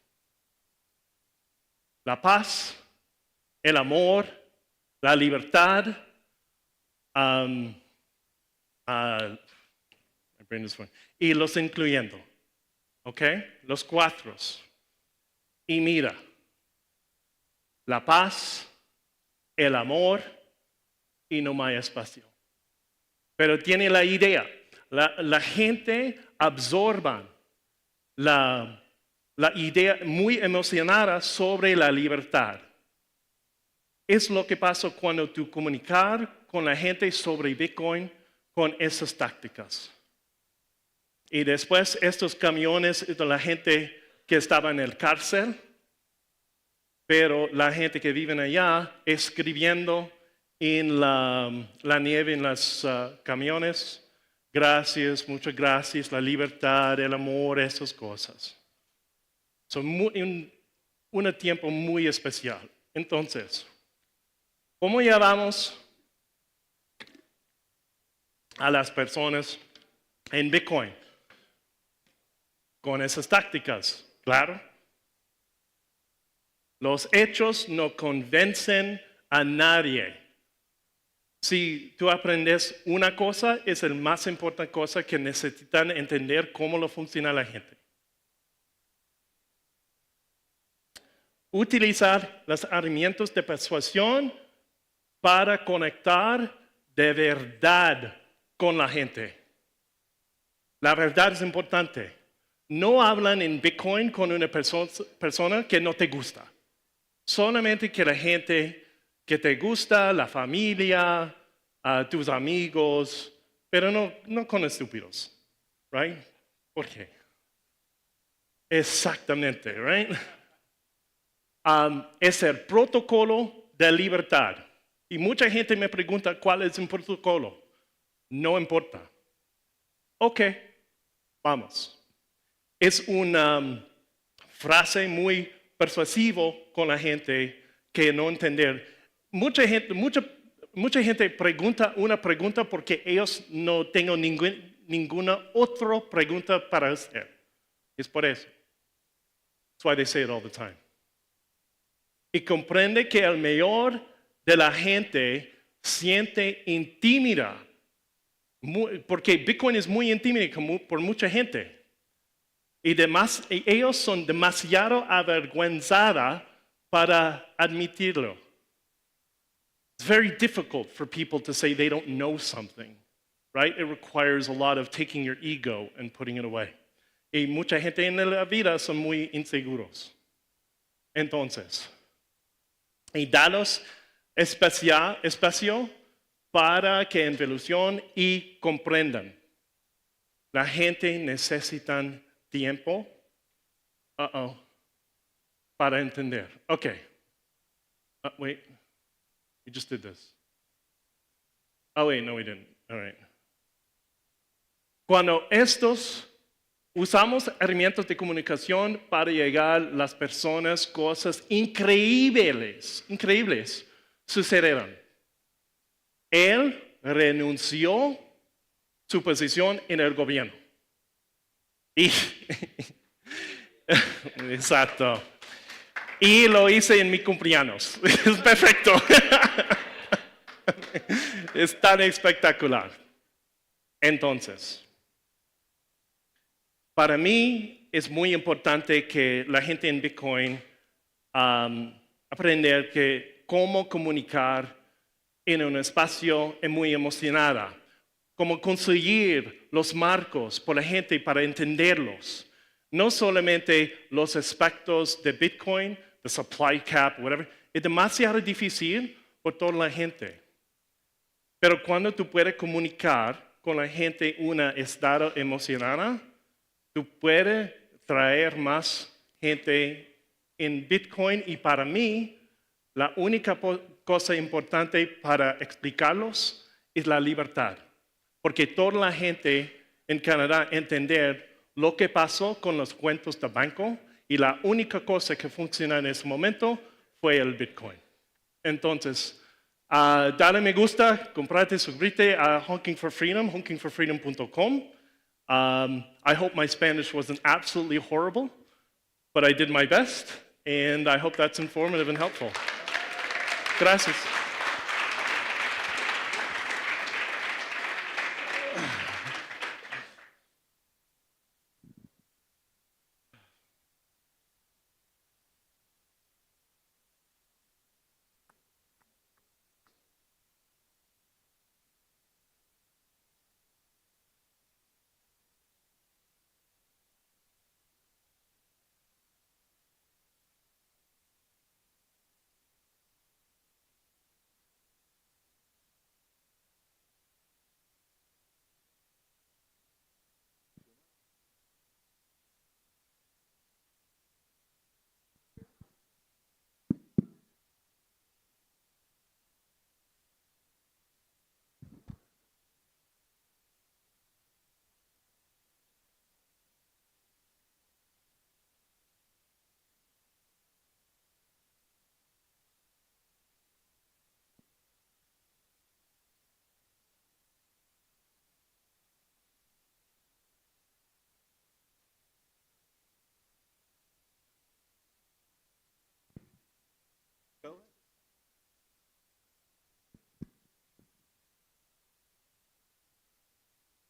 La paz, el amor, la libertad, y los incluyendo. ¿Ok? Los 4. Y mira, la paz, el amor, y no más espacio. Pero tiene la idea, la gente absorba la idea muy emocionada sobre la libertad. Es lo que pasa cuando tú comunicas con la gente sobre Bitcoin con esas tácticas. Y después estos camiones de la gente que estaba en el cárcel, pero la gente que vive allá escribiendo en la nieve, en los camiones, gracias, muchas gracias, la libertad, el amor, esas cosas. Son un tiempo muy especial. Entonces, ¿cómo llevamos a las personas en Bitcoin? Con esas tácticas, claro. Los hechos no convencen a nadie. Si tú aprendes una cosa, es la más importante cosa que necesitan entender cómo lo funciona la gente. Utilizar las herramientas de persuasión para conectar de verdad con la gente. La verdad es importante. No hablan en Bitcoin con una persona que no te gusta. Solamente que la gente que te gusta, la familia, tus amigos, pero no con estúpidos. Right? ¿Por qué? Exactamente, right? Es el protocolo de libertad. Y mucha gente me pregunta cuál es el protocolo. No importa. Ok, vamos. Es una frase muy persuasiva con la gente que no entender. Mucha gente pregunta una pregunta porque ellos no tienen ninguna otra pregunta para hacer. Es por eso. That's why they say it all the time. Y comprende que el mayor de la gente siente intimida, porque Bitcoin es muy intimidante por mucha gente. Y ellos son demasiado avergüenzados para admitirlo. It's very difficult for people to say they don't know something, right? It requires a lot of taking your ego and putting it away. Y mucha gente en la vida son muy inseguros. Entonces, y danos espacio para que evolucionen y comprendan. La gente necesita tiempo para entender. Okay. Wait. We just did this. Oh, wait, no, we didn't. All right. Cuando usamos herramientas de comunicación para llegar a las personas, cosas increíbles sucedieron. Él renunció su posición en el gobierno. Exacto. Y lo hice en mi cumpleaños. Es perfecto. Es tan espectacular. Entonces, para mí es muy importante que la gente en Bitcoin aprender cómo comunicar en un espacio muy emocionada, cómo conseguir los marcos por la gente para entenderlos. No solamente los aspectos de Bitcoin, the supply cap, whatever. Es demasiado difícil por toda la gente. Pero cuando tú puedes comunicar con la gente un estado emocional, tú puedes traer más gente en Bitcoin. Y para mí, la única cosa importante para explicarlos es la libertad. Porque toda la gente en Canadá entender lo que pasó con los cuentos de banco y la única cosa que funciona en ese momento fue el Bitcoin. Entonces, dale me gusta, comprate, suscríbete a Honking for Freedom, honkingforfreedom.com. I hope my Spanish wasn't absolutely horrible, but I did my best, and I hope that's informative and helpful. Gracias.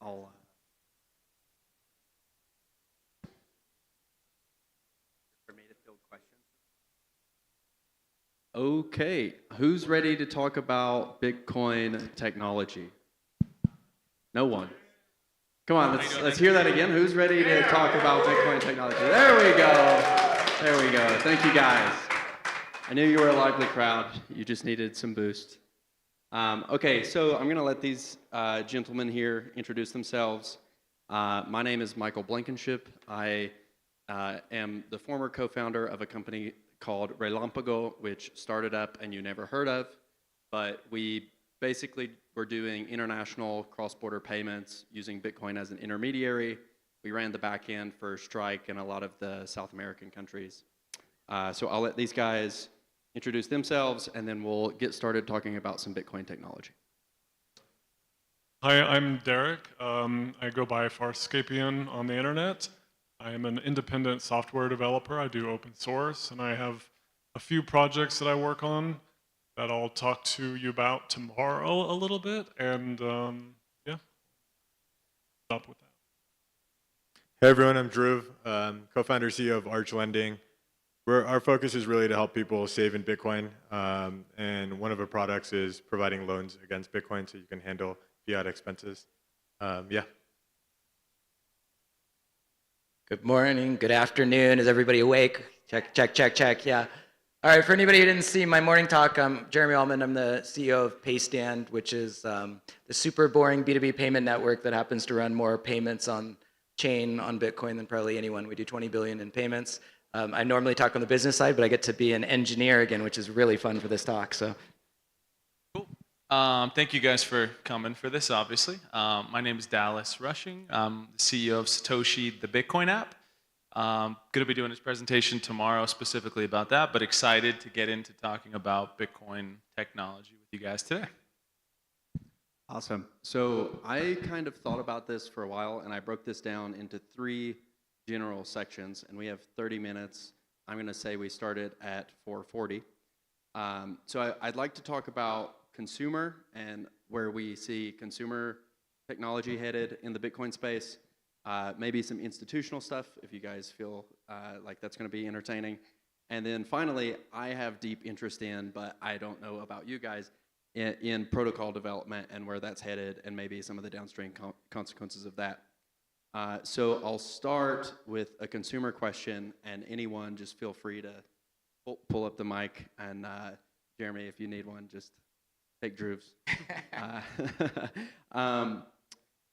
I'll for me to field questions. Okay, who's ready to talk about Bitcoin technology? No one. Come on, let's hear that again. Who's ready to talk about Bitcoin technology? There we go. There we go. Thank you, guys. I knew you were a lively crowd. You just needed some boost. Okay, so I'm going to let these gentlemen here introduce themselves. My name is Michael Blankenship. I am the former co-founder of a company called Relampago, which started up and you never heard of, but we basically were doing international cross-border payments using Bitcoin as an intermediary. We ran the back end for Strike in a lot of the South American countries. So I'll let these guys introduce themselves, and then we'll get started talking about some Bitcoin technology. Hi, I'm Derek. I go by Farscapian on the internet. I am an independent software developer. I do open source, and I have a few projects that I work on that I'll talk to you about tomorrow a little bit, and yeah, stop with that. Hey everyone, I'm Dhruv, co-founder CEO of Arch Lending. Our focus is really to help people save in Bitcoin, and one of our products is providing loans against Bitcoin so you can handle fiat expenses. Yeah. Good morning, good afternoon. Is everybody awake? Check, check, check, check, yeah. All right, for anybody who didn't see my morning talk, I'm Jeremy Allman. I'm the CEO of Paystand, which is the super boring B2B payment network that happens to run more payments on chain on Bitcoin than probably anyone. We do 20 billion in payments. I normally talk on the business side, but I get to be an engineer again, which is really fun for this talk. So. Thank you guys for coming for this, obviously. My name is Dallas Rushing. I'm the CEO of Satoshi, the Bitcoin app. Going to be doing this presentation tomorrow specifically about that, but excited to get into talking about Bitcoin technology with you guys today. Awesome. So I kind of thought about this for a while, and I broke this down into 3 general sections, and we have 30 minutes. I'm going to say we started at 4:40. So I'd like to talk about consumer and where we see consumer technology headed in the Bitcoin space. Maybe some institutional stuff if you guys feel like that's going to be entertaining. And then finally, I have deep interest in, but I don't know about you guys, in protocol development and where that's headed and maybe some of the downstream consequences of that. So I'll start with a consumer question, and anyone just feel free to pull up the mic, and Jeremy, if you need one, just take Drew's.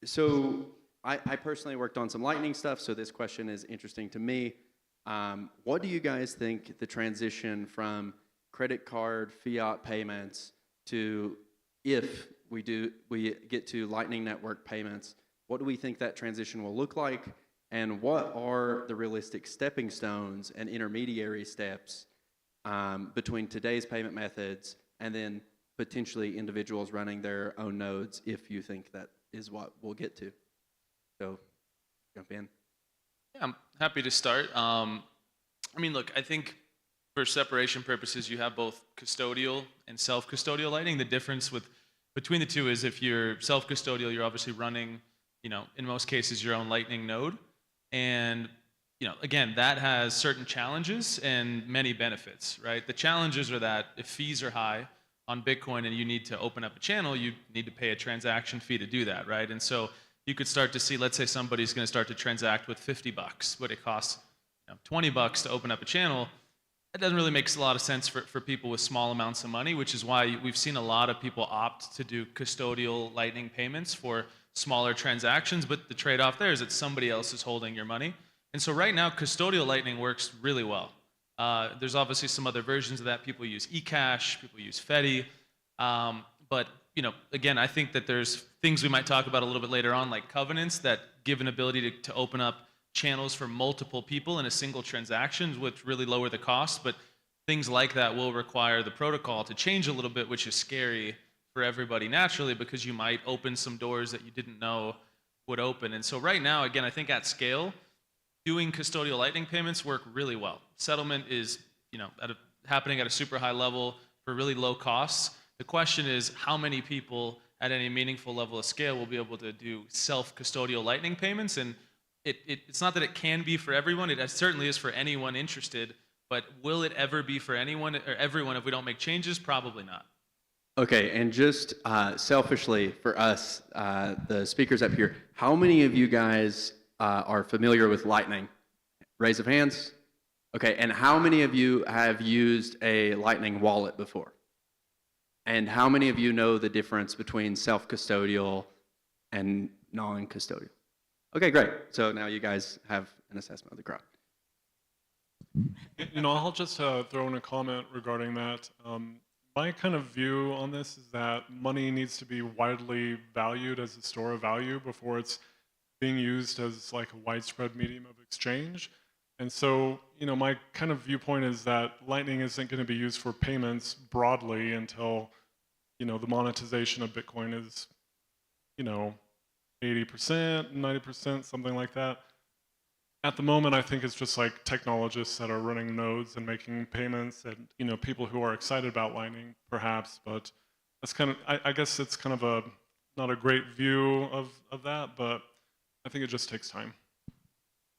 So I personally worked on some Lightning stuff, so this question is interesting to me. What do you guys think the transition from credit card fiat payments to, if we get to Lightning Network payments, what do we think that transition will look like? And what are the realistic stepping stones and intermediary steps between today's payment methods and then potentially individuals running their own nodes, if you think that is what we'll get to? So, jump in. Yeah, I'm happy to start. I mean, look, I think for separation purposes, you have both custodial and self-custodial Lightning. The difference between the two is if you're self-custodial, you're obviously running, in most cases, your own Lightning node. And, again, that has certain challenges and many benefits, right? The challenges are that if fees are high on Bitcoin and you need to open up a channel, you need to pay a transaction fee to do that, right? And so you could start to see, let's say somebody's going to start to transact with $50, but it costs $20 to open up a channel. That doesn't really make a lot of sense for people with small amounts of money, which is why we've seen a lot of people opt to do custodial Lightning payments for smaller transactions, but the trade-off there is that somebody else is holding your money. And so right now, custodial Lightning works really well. There's obviously some other versions of that. People use eCash, people use Fedi, but again, I think that there's things we might talk about a little bit later on, like covenants that give an ability to open up channels for multiple people in a single transaction, which really lower the cost. But things like that will require the protocol to change a little bit, which is scary for everybody naturally, because you might open some doors that you didn't know would open. And so right now, again, I think at scale, doing custodial Lightning payments work really well. Settlement is happening at a super high level for really low costs. The question is how many people at any meaningful level of scale will be able to do self-custodial Lightning payments. And it's not that it can be for everyone. It certainly is for anyone interested. But will it ever be for anyone or everyone if we don't make changes? Probably not. Okay, and just selfishly for us, the speakers up here, how many of you guys are familiar with Lightning? Raise of hands. Okay, and how many of you have used a Lightning wallet before? And how many of you know the difference between self-custodial and non-custodial? Okay, great. So now you guys have an assessment of the crowd. You know, I'll just throw in a comment regarding that. My kind of view on this is that money needs to be widely valued as a store of value before it's being used as like a widespread medium of exchange. And so, you know, my kind of viewpoint is that Lightning isn't going to be used for payments broadly until, you know, the monetization of Bitcoin is, you know, 80%, 90%, something like that. At the moment, I think it's just like technologists that are running nodes and making payments, and you know, people who are excited about Lightning, perhaps. But that's kind of, I guess it's kind of a not a great view of that, but I think it just takes time.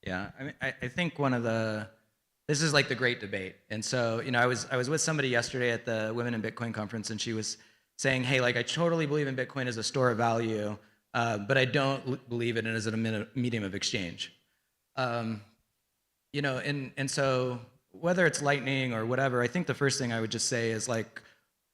Yeah, I mean, I think one of this is like the great debate. And so, you know, I was with somebody yesterday at the Women in Bitcoin conference, and she was saying, hey, like I totally believe in Bitcoin as a store of value, but I don't believe in it as a medium of exchange. You know, and so whether it's Lightning or whatever, I think the first thing I would just say is like,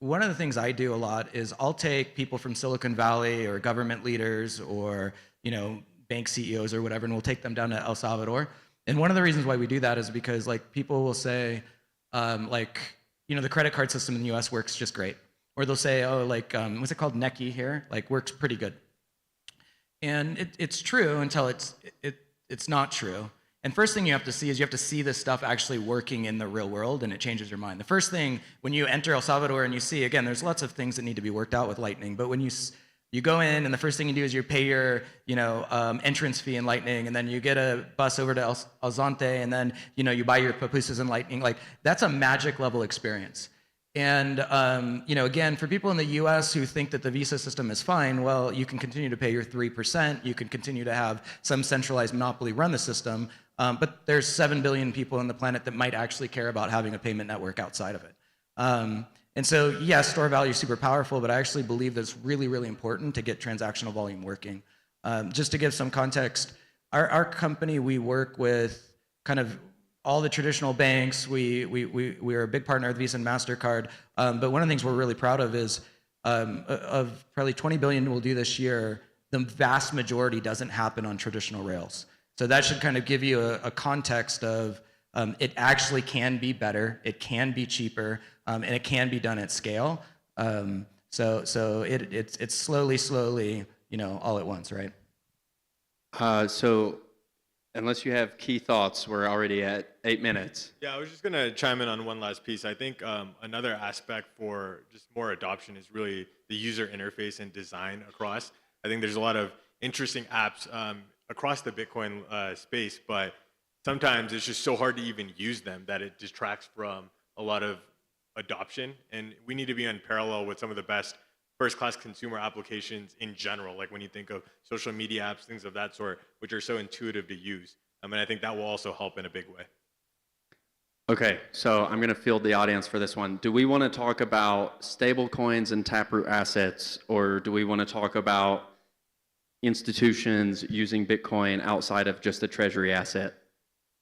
one of the things I do a lot is I'll take people from Silicon Valley or government leaders or, you know, bank CEOs or whatever, and we'll take them down to El Salvador. And one of the reasons why we do that is because like people will say, like, you know, the credit card system in the US works just great. Or they'll say, oh, like, what's it called? Necky here, like works pretty good. And it's true until it's not true. And first thing you have to see is you have to see this stuff actually working in the real world, and it changes your mind. The first thing, when you enter El Salvador and you see, again, there's lots of things that need to be worked out with Lightning, but when you go in and the first thing you do is you pay your, you know, entrance fee in Lightning, and then you get a bus over to El Zonte, and then, you know, you buy your pupusas in Lightning. Like, that's a magic level experience. And, you know, again, for people in the US who think that the visa system is fine, well, you can continue to pay your 3%. You can continue to have some centralized monopoly run the system. But there's 7 billion people on the planet that might actually care about having a payment network outside of it. And so, yes, store value is super powerful, but I actually believe that it's really, really important to get transactional volume working. Just to give some context, our company, we work with kind of all the traditional banks. We're a big partner with Visa and MasterCard. But one of the things we're really proud of is of probably 20 billion we'll do this year, the vast majority doesn't happen on traditional rails. So that should kind of give you a context of it actually can be better, it can be cheaper, and it can be done at scale. So it's slowly, you know, all at once, right? So unless you have key thoughts, we're already at 8 minutes. Yeah, I was just going to chime in on one last piece. I think another aspect for just more adoption is really the user interface and design across. I think there's a lot of interesting apps across the Bitcoin space, but sometimes it's just so hard to even use them that it distracts from a lot of adoption. And we need to be on parallel with some of the best first-class consumer applications in general, like when you think of social media apps, things of that sort, which are so intuitive to use. And I think that will also help in a big way. Okay, so I'm going to field the audience for this one. Do we want to talk about stable coins and taproot assets, or do we want to talk about institutions using Bitcoin outside of just the treasury asset?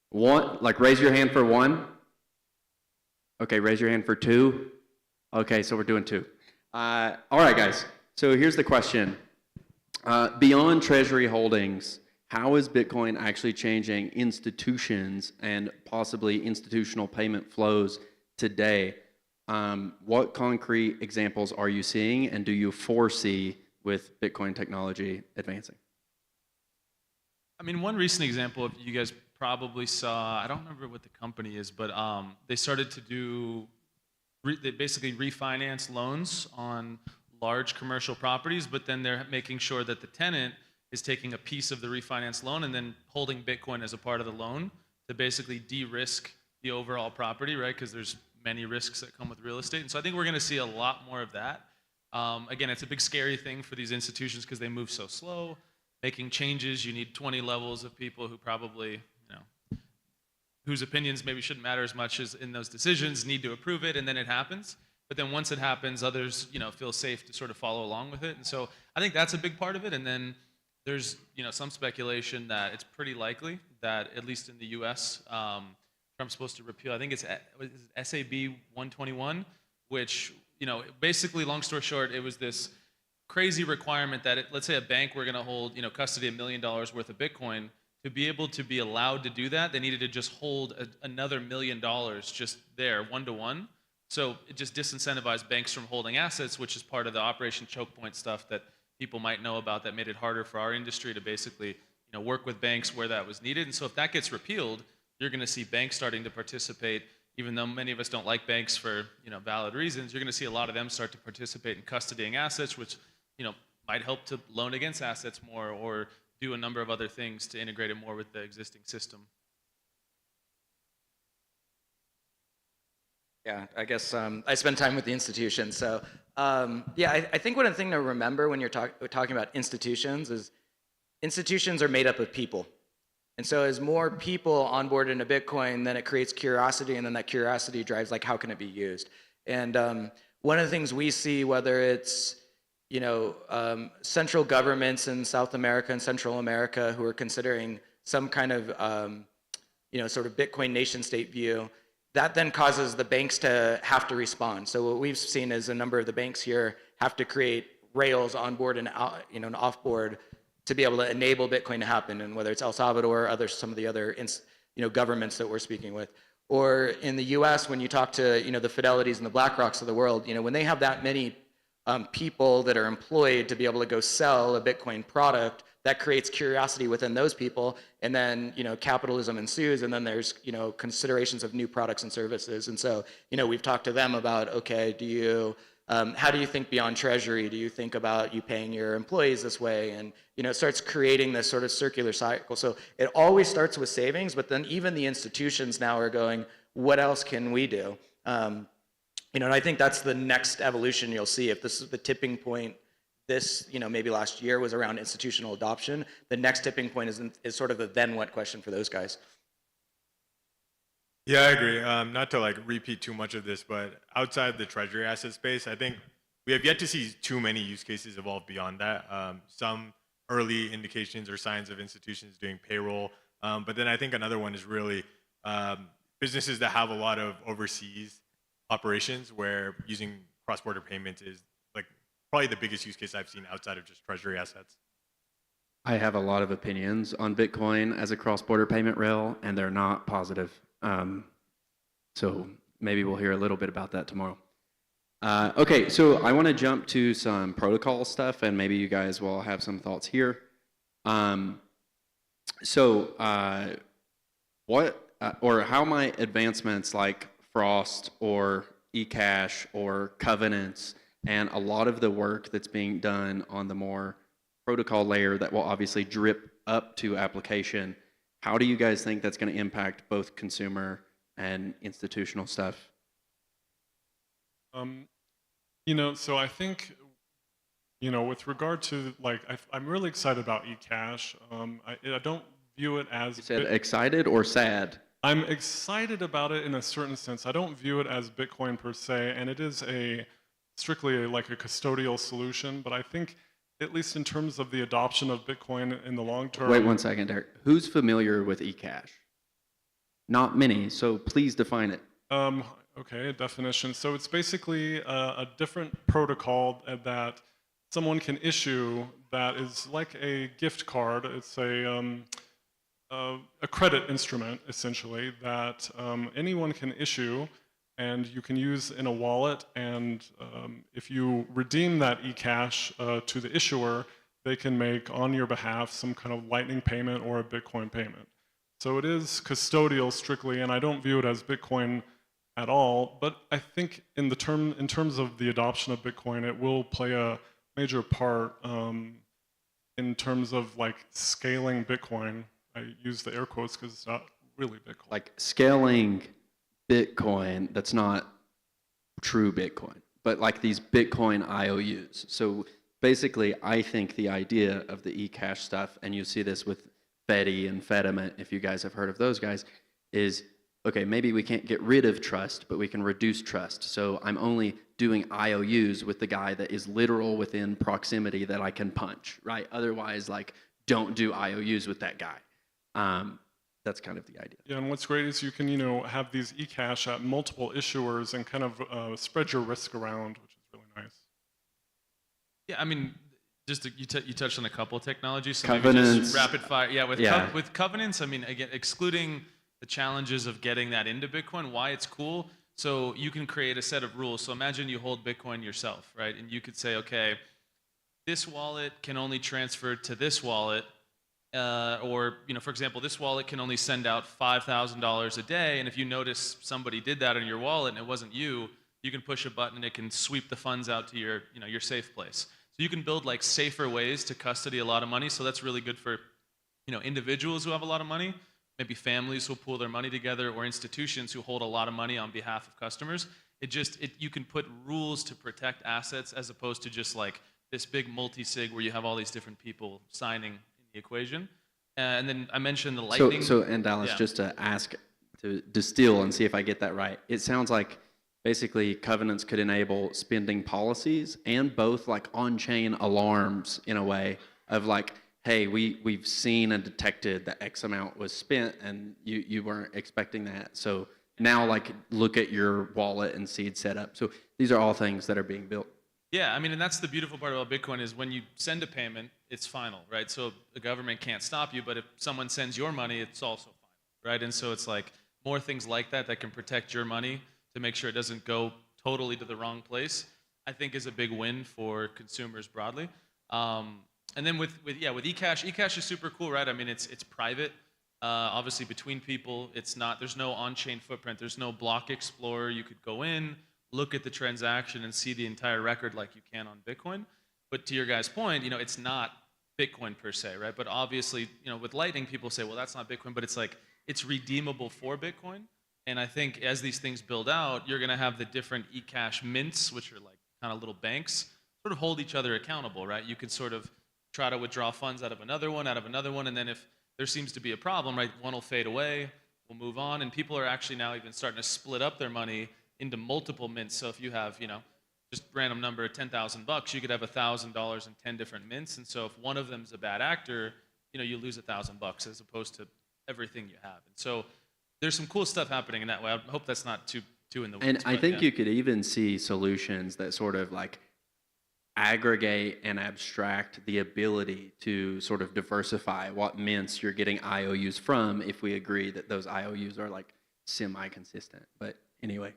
One, like raise your hand for one. Okay, raise your hand for two. Okay, so we're doing two. All right, guys. So here's the question. Beyond treasury holdings, how is Bitcoin actually changing institutions and possibly institutional payment flows today? What concrete examples are you seeing, and do you foresee with Bitcoin technology advancing? I mean, one recent example, if you guys probably saw, I don't remember what the company is, but they started to do, they basically refinance loans on large commercial properties, but then they're making sure that the tenant is taking a piece of the refinance loan and then holding Bitcoin as a part of the loan to basically de-risk the overall property, right? Because there's many risks that come with real estate. And so I think we're going to see a lot more of that. Again, it's a big scary thing for these institutions because they move so slow. Making changes, you need 20 levels of people who probably, you know, whose opinions maybe shouldn't matter as much as in those decisions, need to approve it, and then it happens. but then once it happens, others, feel safe to sort of follow along with it. And so I think that's a big part of it. And then there's, some speculation that it's pretty likely that, at least in the U.S., Trump's supposed to repeal, I think it's SAB 121, which, basically, long story short, it was this crazy requirement that, let's say a bank were going to hold, custody $1 million worth of Bitcoin. To be able to be allowed to do that, they needed to just hold another $1 million just there, one-to-one. So it just disincentivized banks from holding assets, which is part of the Operation Choke Point stuff that people might know about, that made it harder for our industry to basically, work with banks where that was needed. And so if that gets repealed, you're going to see banks starting to participate, even though many of us don't like banks for, valid reasons. You're going to see a lot of them start to participate in custodying assets, which, might help to loan against assets more, or do a number of other things to integrate it more with the existing system. Yeah, I guess I spend time with the institutions. So I think one thing to remember when you're talking about institutions is institutions are made up of people. And so as more people onboard into Bitcoin, then it creates curiosity, and then that curiosity drives how can it be used. And one of the things we see, whether it's central governments in South America and Central America who are considering some kind of sort of Bitcoin nation state view, that then causes the banks to have to respond. So what we've seen is a number of the banks here have to create rails on board and and off board to be able to enable Bitcoin to happen. And whether it's El Salvador or some of the other governments that we're speaking with, or in the U.S. when you talk to the Fidelities and the BlackRocks of the world, when they have that many people that are employed to be able to go sell a Bitcoin product, that creates curiosity within those people, and then capitalism ensues, and then there's considerations of new products and services. And so we've talked to them about, okay, how do you think beyond treasury? Do you think about you paying your employees this way? And it starts creating this sort of circular cycle. So it always starts with savings, but then even the institutions now are going, what else can we do? And I think that's the next evolution you'll see. If this is the tipping point, maybe last year was around institutional adoption, the next tipping point is sort of the then what question for those guys. Yeah, I agree. Not to repeat too much of this, but outside the treasury asset space, I think we have yet to see too many use cases evolve beyond that. Some early indications or signs of institutions doing payroll, but then I think another one is really businesses that have a lot of overseas operations where using cross-border payments is probably the biggest use case I've seen outside of just treasury assets. I have a lot of opinions on Bitcoin as a cross-border payment rail, and they're not positive. So maybe we'll hear a little bit about that tomorrow. Okay, so I want to jump to some protocol stuff, and maybe you guys will have some thoughts here. How might advancements like Frost or eCash or covenants and a lot of the work that's being done on the more protocol layer that will obviously drip up to application, how do you guys think that's going to impact both consumer and institutional stuff? So I think, with regard to I'm really excited about eCash. I don't view it as. You said excited or sad? I'm excited about it in a certain sense. I don't view it as Bitcoin per se, and it is strictly a custodial solution. But I think, at least in terms of the adoption of Bitcoin in the long term. Wait 1 second, Derek. Who's familiar with eCash? Not many, so please define it. Okay, a definition. So it's basically a different protocol that someone can issue that is like a gift card. It's a credit instrument, essentially, that anyone can issue, and you can use in a wallet. And if you redeem that eCash to the issuer, they can make on your behalf some kind of Lightning payment or a Bitcoin payment. So it is custodial strictly, and I don't view it as Bitcoin at all. But I think in terms of the adoption of Bitcoin, it will play a major part in terms of scaling Bitcoin. I use the air quotes because it's not really Bitcoin. Scaling Bitcoin, that's not true Bitcoin, but these Bitcoin IOUs. So basically, I think the idea of the eCash stuff, and you see this with Fedi and Fediment, if you guys have heard of those guys, is, okay, maybe we can't get rid of trust, but we can reduce trust. So I'm only doing IOUs with the guy that is literal within proximity that I can punch, right? Otherwise, like, don't do IOUs with that guy. That's kind of the idea. Yeah, and what's great is you can, have these eCash at multiple issuers and kind of spread your risk around, which is really nice. Yeah, I mean, you touched on a couple of technologies, so Covenants. maybe just rapid fire. Yeah, Yeah. with covenants, I mean, again, excluding the challenges of getting that into Bitcoin, why it's cool. So you can create a set of rules. So imagine you hold Bitcoin yourself, right? And you could say, okay, this wallet can only transfer to this wallet. Or, for example, this wallet can only send out $5,000 a day, and if you notice somebody did that in your wallet and it wasn't you, you can push a button and it can sweep the funds out to your, your safe place. So you can build like safer ways to custody a lot of money. So that's really good for, individuals who have a lot of money, maybe families who pool their money together, or institutions who hold a lot of money on behalf of customers. You can put rules to protect assets as opposed to just like this big multi-sig where you have all these different people signing the equation. And then I mentioned the Lightning. So and Dallas, Yeah. just to distill and see if I get that right. It sounds like basically covenants could enable spending policies and both like on-chain alarms in a way of like, hey, we've seen and detected that X amount was spent and you weren't expecting that. So now like look at your wallet and seed setup. So these are all things that are being built. Yeah, I mean, and that's the beautiful part about Bitcoin is when you send a payment, it's final, right? So the government can't stop you, but if someone sends your money, it's also final, right? And so it's like more things like that that can protect your money to make sure it doesn't go totally to the wrong place, I think is a big win for consumers broadly. And then with eCash is super cool, right? I mean, it's private, obviously between people. There's no on-chain footprint. There's no block explorer. You could go in, look at the transaction and see the entire record like you can on Bitcoin. But to your guys' point, it's not Bitcoin per se, right? But obviously, with Lightning, people say, well, that's not Bitcoin, but it's like, it's redeemable for Bitcoin. And I think as these things build out, you're gonna have the different eCash mints, which are like kind of little banks, sort of hold each other accountable, right? You could sort of try to withdraw funds out of another one, and then if there seems to be a problem, right, one will fade away, we'll move on, and people are actually now even starting to split up their money into multiple mints. So if you have, just random number, $10,000, you could have $1,000 in 10 different mints. And so if one of them's a bad actor, you lose $1,000 as opposed to everything you have. And so there's some cool stuff happening in that way. I hope that's not too in the weeds. And I think you could even see solutions that sort of like aggregate and abstract the ability to sort of diversify what mints you're getting IOUs from if we agree that those IOUs are like semi-consistent. But anyway.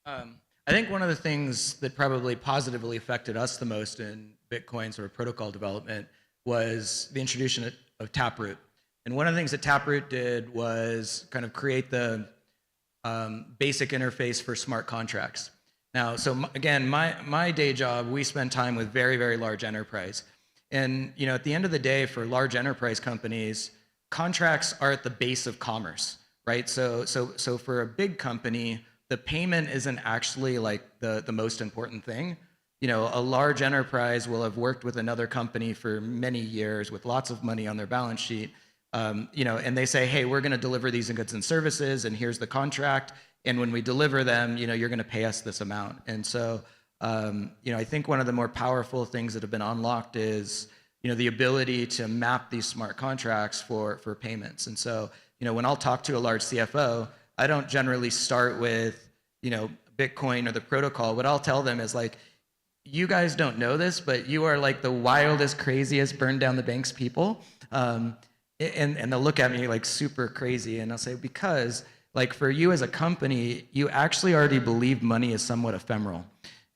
I think one of the things that probably positively affected us the most in Bitcoin sort of protocol development was the introduction of Taproot. And one of the things that Taproot did was kind of create the basic interface for smart contracts. Now, so again, my day job, we spend time with very, very large enterprise. And at the end of the day, for large enterprise companies, contracts are at the base of commerce, right? So for a big company, the payment isn't actually like the most important thing. A large enterprise will have worked with another company for many years with lots of money on their balance sheet, and they say, hey, we're going to deliver these goods and services, and here's the contract, and when we deliver them, you're going to pay us this amount. And so, I think one of the more powerful things that have been unlocked is, the ability to map these smart contracts for payments. And so, when I'll talk to a large CFO, I don't generally start with, Bitcoin or the protocol. What I'll tell them is like, you guys don't know this, but you are like the wildest, craziest, burn down the banks people. And they'll look at me like super crazy. And I'll say, because like for you as a company, you actually already believe money is somewhat ephemeral.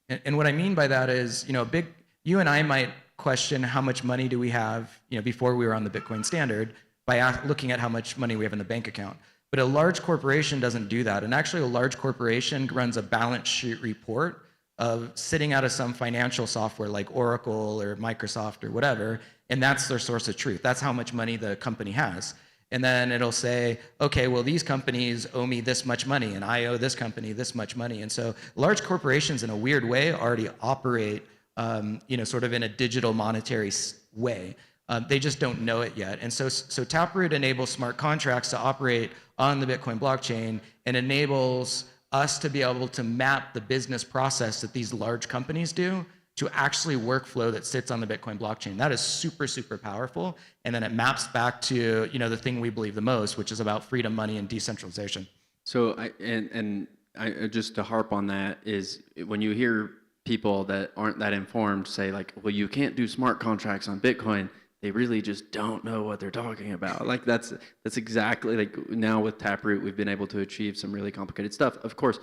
And what I mean by that is, you and I might question how much money do we have, before we were on the Bitcoin standard by looking at how much money we have in the bank account. But a large corporation doesn't do that. And actually a large corporation runs a balance sheet report of sitting out of some financial software like Oracle or Microsoft or whatever, and that's their source of truth. That's how much money the company has. And then it'll say, okay, well, these companies owe me this much money, and I owe this company this much money. And so large corporations in a weird way already operate, sort of in a digital monetary way. They just don't know it yet. And so Taproot enables smart contracts to operate on the Bitcoin blockchain and enables us to be able to map the business process that these large companies do to actually workflow that sits on the Bitcoin blockchain. That is super, super powerful. And then it maps back to, you know, the thing we believe the most, which is about freedom, money, and decentralization. So just to harp on that is when you hear people that aren't that informed say like, well, you can't do smart contracts on Bitcoin, they really just don't know what they're talking about. Like that's exactly like now with Taproot, we've been able to achieve some really complicated stuff. Of course,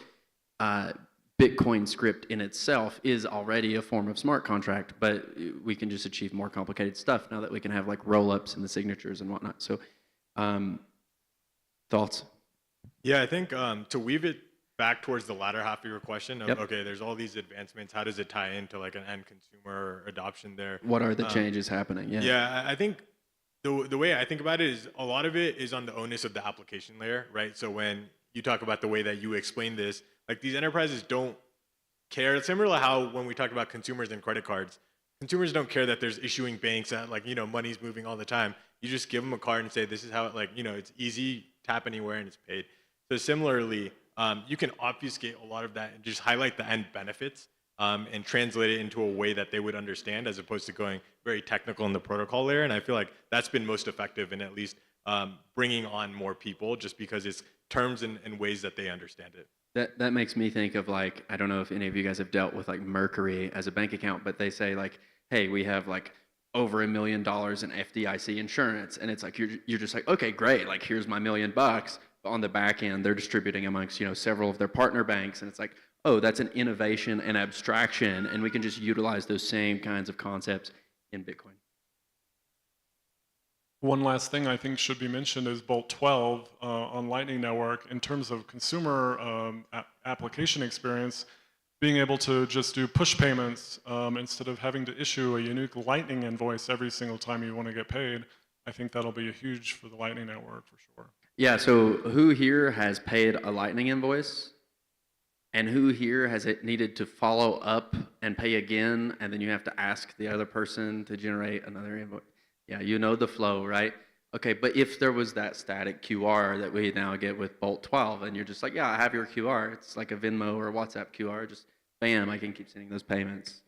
Bitcoin script in itself is already a form of smart contract, but we can just achieve more complicated stuff now that we can have like roll-ups and the signatures and whatnot. So thoughts? Yeah, I think to weave it back towards the latter half of your question of, Yep. okay, there's all these advancements, how does it tie into like an end consumer adoption there? What are the changes happening? Yeah. Yeah, I think the way I think about it is a lot of it is on the onus of the application layer, right? So when you talk about the way that you explain this, like these enterprises don't care. It's similar to how when we talk about consumers and credit cards, consumers don't care that there's issuing banks that like, you know, money's moving all the time. You just give them a card and say, this is how it, like, you know, it's easy, tap anywhere and it's paid. So similarly, you can obfuscate a lot of that and just highlight the end benefits and translate it into a way that they would understand as opposed to going very technical in the protocol layer. And I feel like that's been most effective in at least bringing on more people just because it's terms and ways that they understand it. That makes me think of like, I don't know if any of you guys have dealt with like Mercury as a bank account, but they say like, hey, we have like over $1 million in FDIC insurance. And it's like, you're just like, okay, great. Like, here's my $1 million. But on the back end, they're distributing amongst, you know, several of their partner banks. And it's like, oh, that's an innovation and abstraction. And we can just utilize those same kinds of concepts in Bitcoin. One last thing I think should be mentioned is Bolt 12 on Lightning Network in terms of consumer application experience, being able to just do push payments instead of having to issue a unique Lightning invoice every single time you want to get paid. I think that'll be huge for the Lightning Network for sure. Yeah, so who here has paid a Lightning invoice? And who here has it needed to follow up and pay again, and then you have to ask the other person to generate another invoice? Yeah, you know the flow, right? Okay, but if there was that static QR that we now get with Bolt 12, and you're just like, yeah, I have your QR. It's like a Venmo or a WhatsApp QR. Just bam, I can keep sending those payments.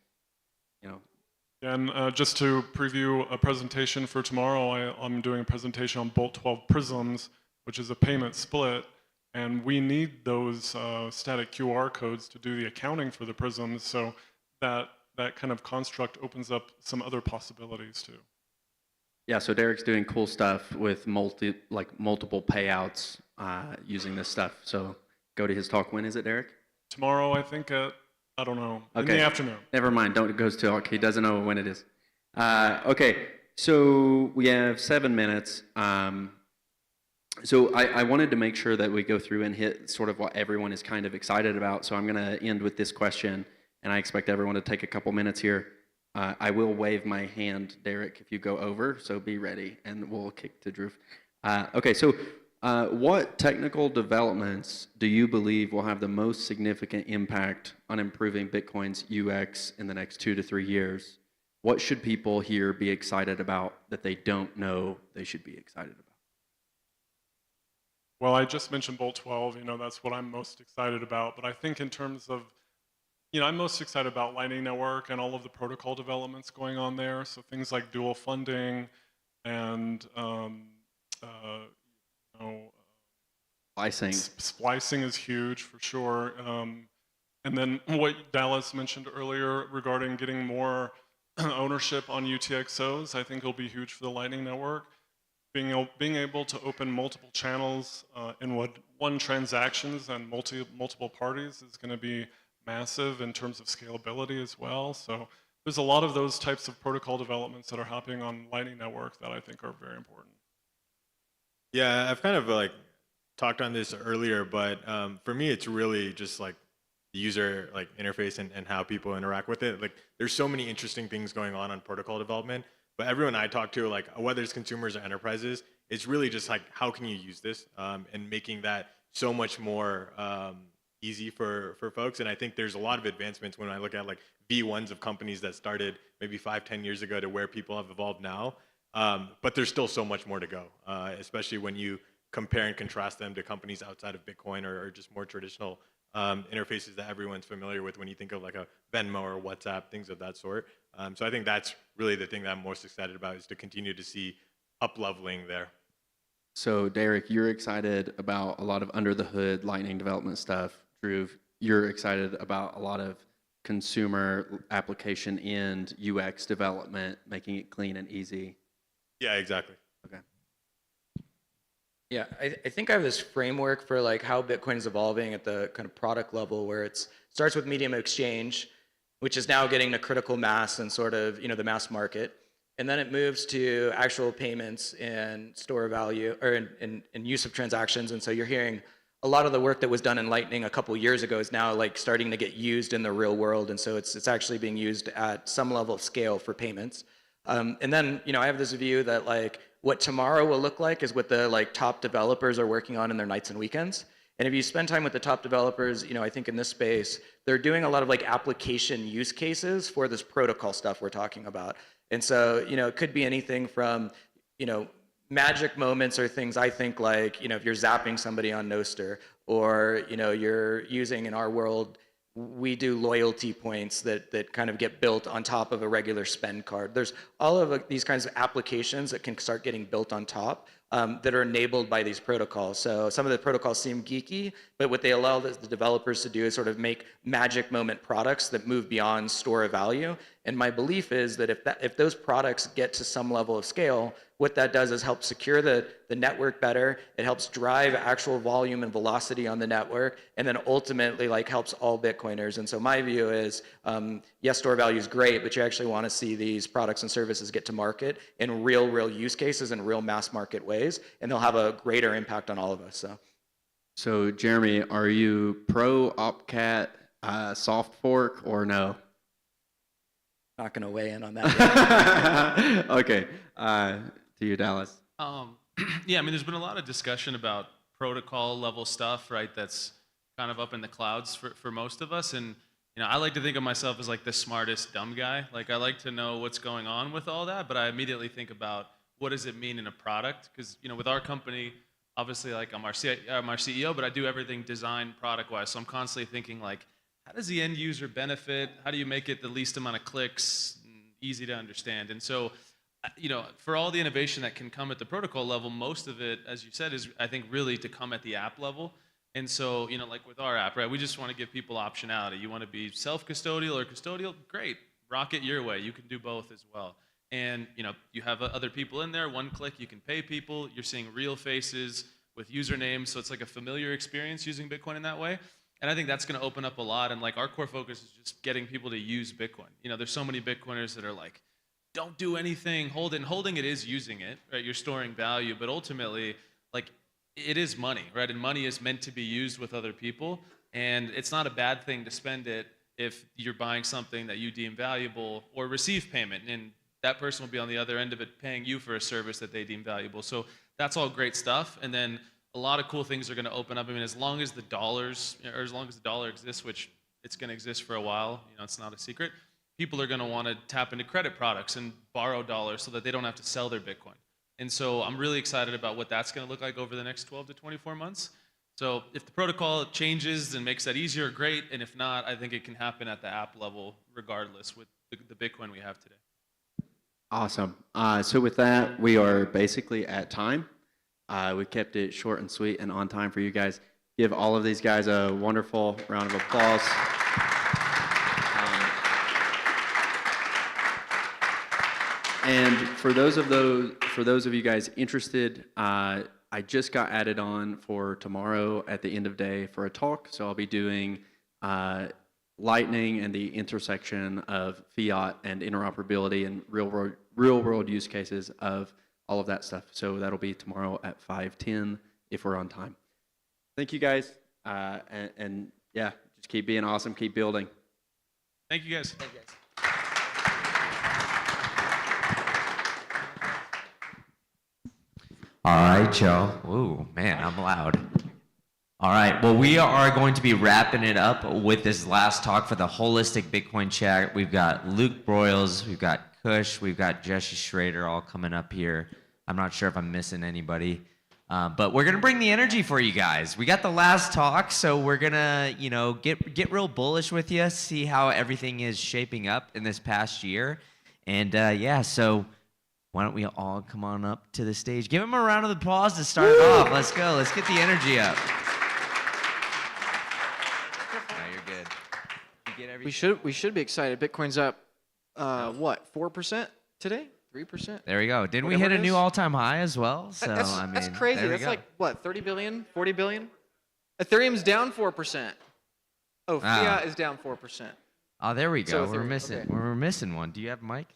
You know. And just to preview a presentation for tomorrow, I'm doing a presentation on Bolt 12 Prisms, which is a payment split. And we need those static QR codes to do the accounting for the prisms, so that kind of construct opens up some other possibilities too. Yeah, so Derek's doing cool stuff with multiple payouts using this stuff. So go to his talk. When is it, Derek? Tomorrow, I think at, I don't know, in Okay. the afternoon. Never mind, don't go to talk. He doesn't know when it is. Okay, so we have 7 minutes. So I wanted to make sure that we go through and hit sort of what everyone is kind of excited about. So I'm going to end with this question, and I expect everyone to take a couple minutes here. I will wave my hand, Derek, if you go over, so be ready, and we'll kick to Drew. Okay, so what technical developments do you believe will have the most significant impact on improving Bitcoin's UX in the next 2 to 3 years? What should people here be excited about that they don't know they should be excited about? Well, I just mentioned Bolt 12, you know, that's what I'm most excited about. But I think in terms of, you know, I'm most excited about Lightning Network and all of the protocol developments going on there. So things like dual funding and, splicing. Splicing is huge for sure. And then what Dallas mentioned earlier regarding getting more ownership on UTXOs, I think will be huge for the Lightning Network. Being able to open multiple channels in one transactions and multiple parties is going to be massive in terms of scalability as well. So there's a lot of those types of protocol developments that are happening on Lightning Network that I think are very important. Yeah, I've kind of like talked on this earlier, but for me, it's really just like the user like interface and how people interact with it. Like, there's so many interesting things going on protocol development. But everyone I talk to, like whether it's consumers or enterprises, it's really just like, how can you use this and making that so much more easy for folks. And I think there's a lot of advancements when I look at like V1s of companies that started maybe 5-10 years ago to where people have evolved now. But there's still so much more to go, especially when you compare and contrast them to companies outside of Bitcoin or just more traditional interfaces that everyone's familiar with when you think of like a Venmo or WhatsApp, things of that sort. So I think that's really the thing that I'm most excited about, is to continue to see up-leveling there. So Derek, you're excited about a lot of under the hood Lightning development stuff. Drew, you're excited about a lot of consumer application and UX development, making it clean and easy. Yeah, exactly. Okay. Yeah, I think I have this framework for like how Bitcoin is evolving at the kind of product level, where it starts with medium of exchange, which is now getting to critical mass and sort of, you know, the mass market. And then it moves to actual payments and store value, or in use of transactions. And so you're hearing a lot of the work that was done in Lightning a couple years ago is now like starting to get used in the real world. And so it's actually being used at some level of scale for payments. And then, you know, I have this view that like what tomorrow will look like is what the like top developers are working on in their nights and weekends. And if you spend time with the top developers, you know, I think in this space, they're doing a lot of like application use cases for this protocol stuff we're talking about. And so, you know, it could be anything from, you know, magic moments or things I think like, you know, if you're zapping somebody on Nostr, or, you know, you're using in our world, we do loyalty points that kind of get built on top of a regular spend card. There's all of these kinds of applications that can start getting built on top that are enabled by these protocols. So some of the protocols seem geeky, but what they allow the developers to do is sort of make magic moment products that move beyond store of value. And my belief is that if those products get to some level of scale, what that does is help secure the network better. It helps drive actual volume and velocity on the network, and then ultimately like helps all Bitcoiners. And so my view is, yes, store value is great, but you actually want to see these products and services get to market in real use cases and real mass market ways, and they'll have a greater impact on all of us. So Jeremy, are you pro OpCat soft fork or no? Not going to weigh in on that yet. Okay, to you, Dallas. Yeah, I mean, there's been a lot of discussion about protocol level stuff, right? That's kind of up in the clouds for most of us. And, you know, I like to think of myself as like the smartest dumb guy. Like, I like to know what's going on with all that, but I immediately think about what does it mean in a product? Because, you know, with our company, obviously, like, I'm our CEO, but I do everything design product-wise. So I'm constantly thinking, like, how does the end user benefit? How do you make it the least amount of clicks, easy to understand? And so, you know, for all the innovation that can come at the protocol level, most of it, as you said, is, I think, really to come at the app level. And so, you know, like with our app, right, we just want to give people optionality. You want to be self-custodial or custodial? Great. Rock it your way. You can do both as well. And, you know, you have other people in there. One click, you can pay people. You're seeing real faces with usernames. So it's like a familiar experience using Bitcoin in that way. And I think that's going to open up a lot. And like our core focus is just getting people to use Bitcoin. You know, there's so many Bitcoiners that are like, don't do anything, hold it. And holding it is using it, right? You're storing value, but ultimately, like, it is money, right? And money is meant to be used with other people. And it's not a bad thing to spend it if you're buying something that you deem valuable or receive payment. And that person will be on the other end of it paying you for a service that they deem valuable. So that's all great stuff. And then a lot of cool things are going to open up. I mean, as long as the dollars, or as long as the dollar exists, which it's going to exist for a while, you know, it's not a secret, people are going to want to tap into credit products and borrow dollars so that they don't have to sell their Bitcoin. And so I'm really excited about what that's going to look like over the next 12 to 24 months. So if the protocol changes and makes that easier, great. And if not, I think it can happen at the app level regardless with the Bitcoin we have today. Awesome. So with that, we are basically at time. We kept it short and sweet and on time for you guys. Give all of these guys a wonderful round of applause. And for those of you guys interested, I just got added on for tomorrow at the end of day for a talk. So I'll be doing Lightning and the intersection of fiat and interoperability and real world use cases of all of that stuff. So that'll be tomorrow at 5:10 if we're on time. Thank you guys, and yeah, just keep being awesome, keep building. Thank you guys. Thank you guys. All right, y'all. Ooh, man, I'm loud. All right, well, we are going to be wrapping it up with this last talk for the Holistic Bitcoin Chat. We've got Luke Broyles, we've got Kush, we've got Jesse Schrader all coming up here. I'm not sure if I'm missing anybody. But we're gonna bring the energy for you guys. We got the last talk, so we're gonna, get real bullish with you, see how everything is shaping up in this past year, and so why don't we all come on up to the stage? Give them a round of applause to start it off. Let's go. Let's get the energy up. No, you're good. You get everything? We should be excited. Bitcoin's up, what, 4% today? 3%? There we go. Didn't we Whatever hit a it new is. all-time high as well? So That's crazy. there we That's go. like, what, 30 billion, 40 billion? Ethereum's down 4%. Oh, fiat is down 4%. Oh, there we go. So We're Ethereum, missing. okay. We're missing one. Do you have a mic?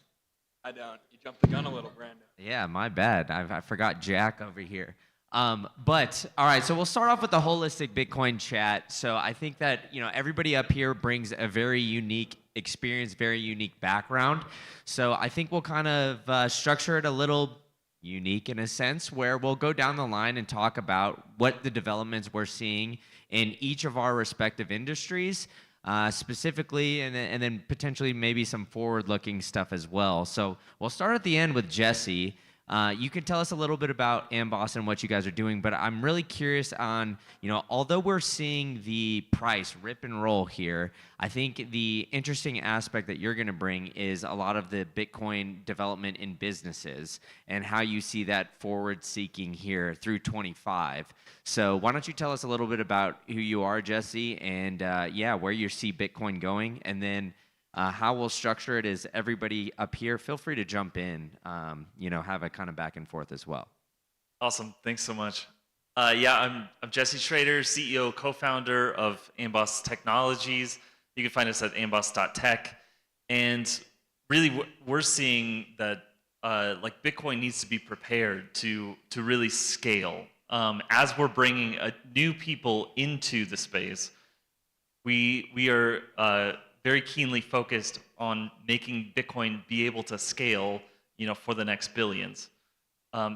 I don't. You jumped the gun a little, Brandon. Yeah, my bad. I forgot Jack over here. But all right, so we'll start off with the holistic Bitcoin chat. So I think that everybody up here brings a very unique experience, very unique background. So I think we'll kind of structure it a little unique in a sense, where we'll go down the line and talk about what the developments we're seeing in each of our respective industries. Specifically, and then potentially maybe some forward-looking stuff as well. So we'll start at the end with Jesse. You can tell us a little bit about Amboss and what you guys are doing, but I'm really curious on, although we're seeing the price rip and roll here, I think the interesting aspect that you're going to bring is a lot of the Bitcoin development in businesses and how you see that forward-seeking here through 25. So why don't you tell us a little bit about who you are, Jesse, and where you see Bitcoin going, and then how we'll structure it is everybody up here, feel free to jump in, have a kind of back and forth as well. Awesome. Thanks so much. I'm Jesse Schrader, CEO, co-founder of Amboss Technologies. You can find us at amboss.tech. And really, we're seeing that Bitcoin needs to be prepared to really scale. As we're bringing new people into the space, we are very keenly focused on making Bitcoin be able to scale, for the next billions.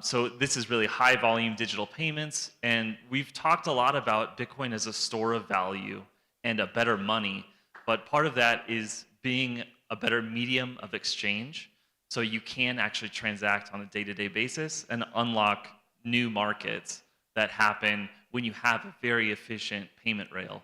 So this is really high volume digital payments, and we've talked a lot about Bitcoin as a store of value and a better money, but part of that is being a better medium of exchange, so you can actually transact on a day-to-day basis and unlock new markets that happen when you have a very efficient payment rail.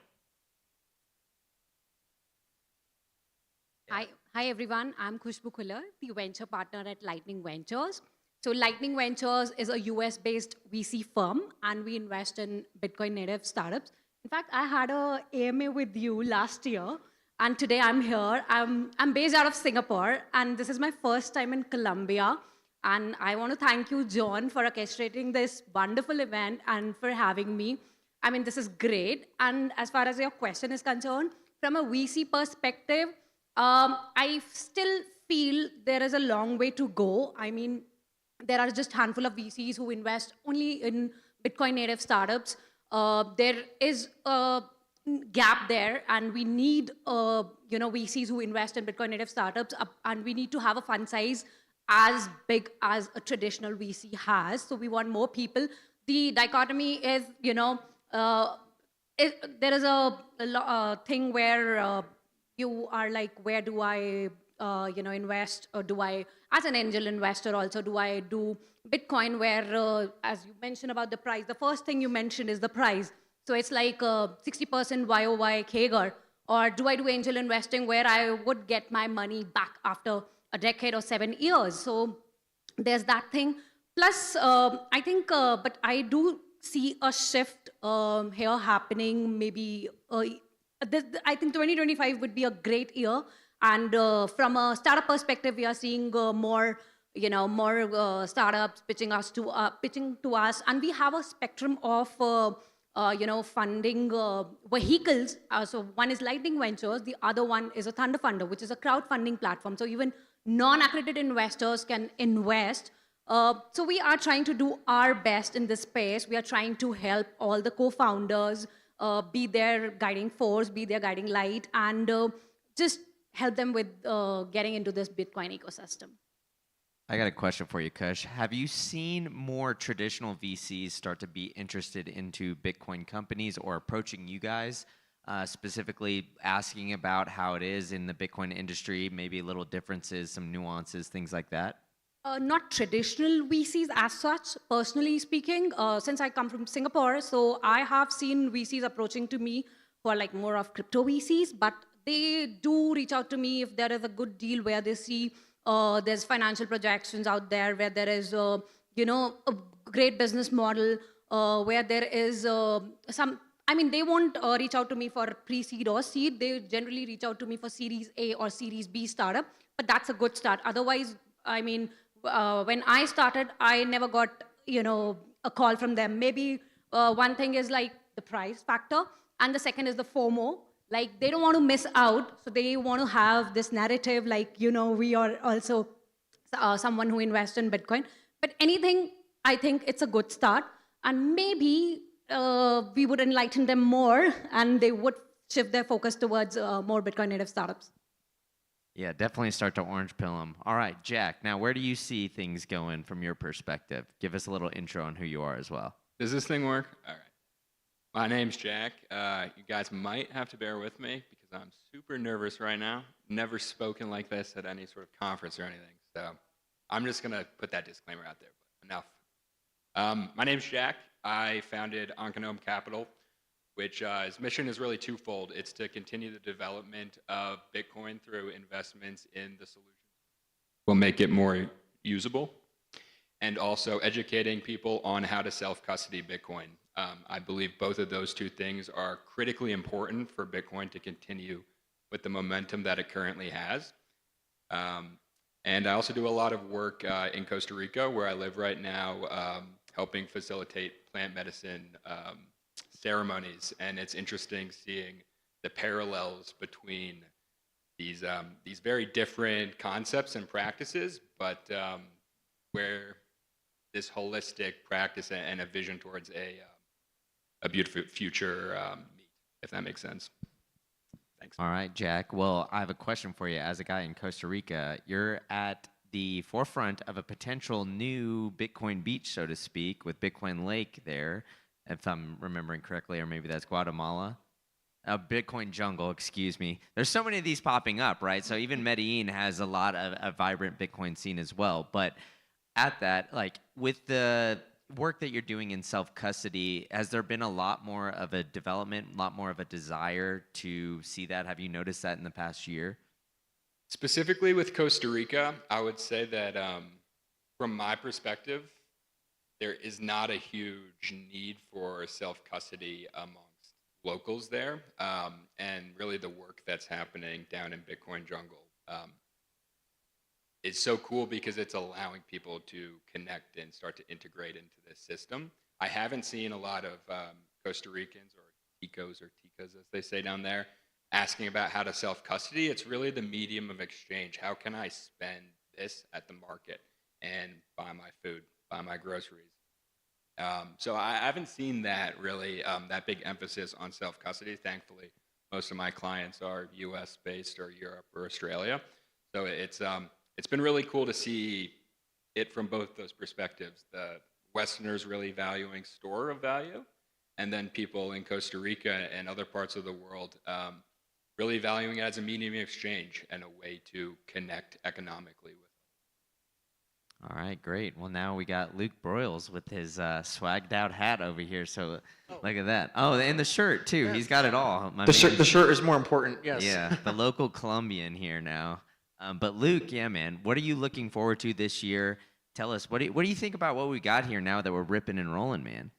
Hi everyone, I'm Khushbu Khuller, the venture partner at Lightning Ventures. So Lightning Ventures is a US-based VC firm, and we invest in Bitcoin native startups. In fact, I had a AMA with you last year, and today I'm here. I'm based out of Singapore, and this is my first time in Colombia. And I want to thank you, John, for orchestrating this wonderful event and for having me. I mean, this is great. And as far as your question is concerned, from a VC perspective, I still feel there is a long way to go. I mean, there are just a handful of VCs who invest only in Bitcoin native startups. There is a gap there, and we need VCs who invest in Bitcoin native startups, and we need to have a fund size as big as a traditional VC has. So we want more people. The dichotomy is, there is a thing where you are like, where do I, invest, or do I, as an angel investor also, do I do Bitcoin where, as you mentioned about the price, the first thing you mentioned is the price. So it's like 60% YOY CAGR, or do I do angel investing where I would get my money back after a decade or 7 years? So there's that thing. Plus, I think, but I do see a shift here happening, maybe I think 2025 would be a great year, and from a startup perspective, we are seeing more startups pitching to us, and we have a spectrum of funding vehicles. So one is Lightning Ventures, the other one is a Thunder Funder, which is a crowdfunding platform. So even non-accredited investors can invest. So we are trying to do our best in this space. We are trying to help all the co-founders be their guiding force, be their guiding light, and just help them with getting into this Bitcoin ecosystem. I got a question for you, Kush. Have you seen more traditional VCs start to be interested into Bitcoin companies or approaching you guys, specifically asking about how it is in the Bitcoin industry, maybe little differences, some nuances, things like that? not traditional VCs as such, personally speaking, since I come from Singapore, so I have seen VCs approaching to me who are like more of crypto VCs, but they do reach out to me if there is a good deal where they see there's financial projections out there, where there is, a great business model, where there is they won't reach out to me for pre-seed or seed. They generally reach out to me for Series A or Series B startup, but that's a good start. Otherwise, when I started, I never got, a call from them. Maybe one thing is like the price factor, and the second is the FOMO. Like they don't want to miss out, so they want to have this narrative, like, we are also someone who invests in Bitcoin. But anything, I think it's a good start, and maybe we would enlighten them more, and they would shift their focus towards more Bitcoin native startups. Yeah, definitely start to orange pill them. All right, Jack, now where do you see things going from your perspective? Give us a little intro on who you are as well. Does this thing work? All right. My name's Jack. You guys might have to bear with me because I'm super nervous right now. Never spoken like this at any sort of conference or anything. So I'm just going to put that disclaimer out there, but enough. My name's Jack. I founded Onconome Capital, which its mission is really twofold. It's to continue the development of Bitcoin through investments in the solutions. We'll make it more usable, and also educating people on how to self-custody Bitcoin. I believe both of those two things are critically important for Bitcoin to continue with the momentum that it currently has. And I also do a lot of work in Costa Rica, where I live right now, helping facilitate plant medicine ceremonies, and it's interesting seeing the parallels between these very different concepts and practices, but where this holistic practice and a vision towards a beautiful future meet, if that makes sense. Thanks. All right, Jack. Well, I have a question for you. As a guy in Costa Rica, you're at the forefront of a potential new Bitcoin beach, so to speak, with Bitcoin Lake there, if I'm remembering correctly, or maybe that's Guatemala. Bitcoin jungle, excuse me. There's so many of these popping up, right? So even Medellin has a lot of a vibrant Bitcoin scene as well. But at that, like with the work that you're doing in self-custody, has there been a lot more of a development, a lot more of a desire to see that? Have you noticed that in the past year? Specifically with Costa Rica, I would say that from my perspective, there is not a huge need for self-custody amongst locals there. And really the work that's happening down in Bitcoin jungle is so cool because it's allowing people to connect and start to integrate into this system. I haven't seen a lot of Costa Ricans or Ticos as they say down there asking about how to self-custody. It's really the medium of exchange. How can I spend this at the market and buy my food, buy my groceries? So I haven't seen that really, that big emphasis on self-custody. Thankfully, most of my clients are US based or Europe or Australia. So it's been really cool to see it from both those perspectives. The Westerners really valuing store of value, and then people in Costa Rica and other parts of the world really valuing it as a medium of exchange and a way to connect economically with. All right, great. Well, now we got Luke Broyles with his swagged out hat over here. So look at that. Oh, and the shirt too. He's got it all. The shirt is more important. Yes. Yeah, the local Colombian here now. But Luke, yeah, man, what are you looking forward to this year? Tell us, what do you think about what we got here now that we're ripping and rolling, man?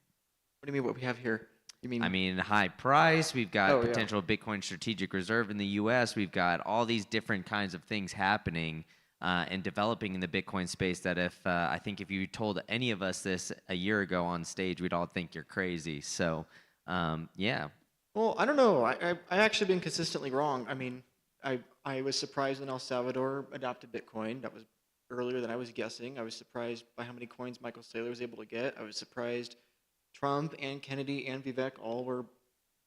What do you mean what we have here? You mean? I mean, high price. We've got potential Bitcoin strategic reserve in the U.S. We've got all these different kinds of things happening and developing in the Bitcoin space that I think if you told any of us this a year ago on stage, we'd all think you're crazy. So, yeah. Well, I don't know. I actually been consistently wrong. I mean, I was surprised when El Salvador adopted Bitcoin. That was earlier than I was guessing. I was surprised by how many coins Michael Saylor was able to get. I was surprised Trump and Kennedy and Vivek all were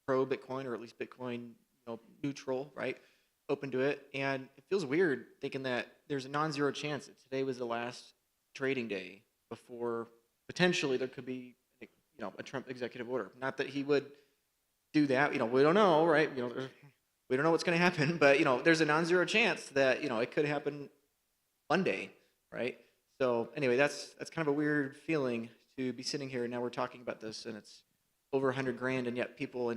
pro-Bitcoin, or at least Bitcoin neutral, right? Open to it. And it feels weird thinking that there's a non-zero chance that today was the last trading day before potentially there could be a Trump executive order. Not that he would do that. We don't know, right? We don't know what's going to happen, but there's a non-zero chance that it could happen Monday, right? So anyway, that's kind of a weird feeling to be sitting here and now we're talking about this and it's over 100 grand, and yet people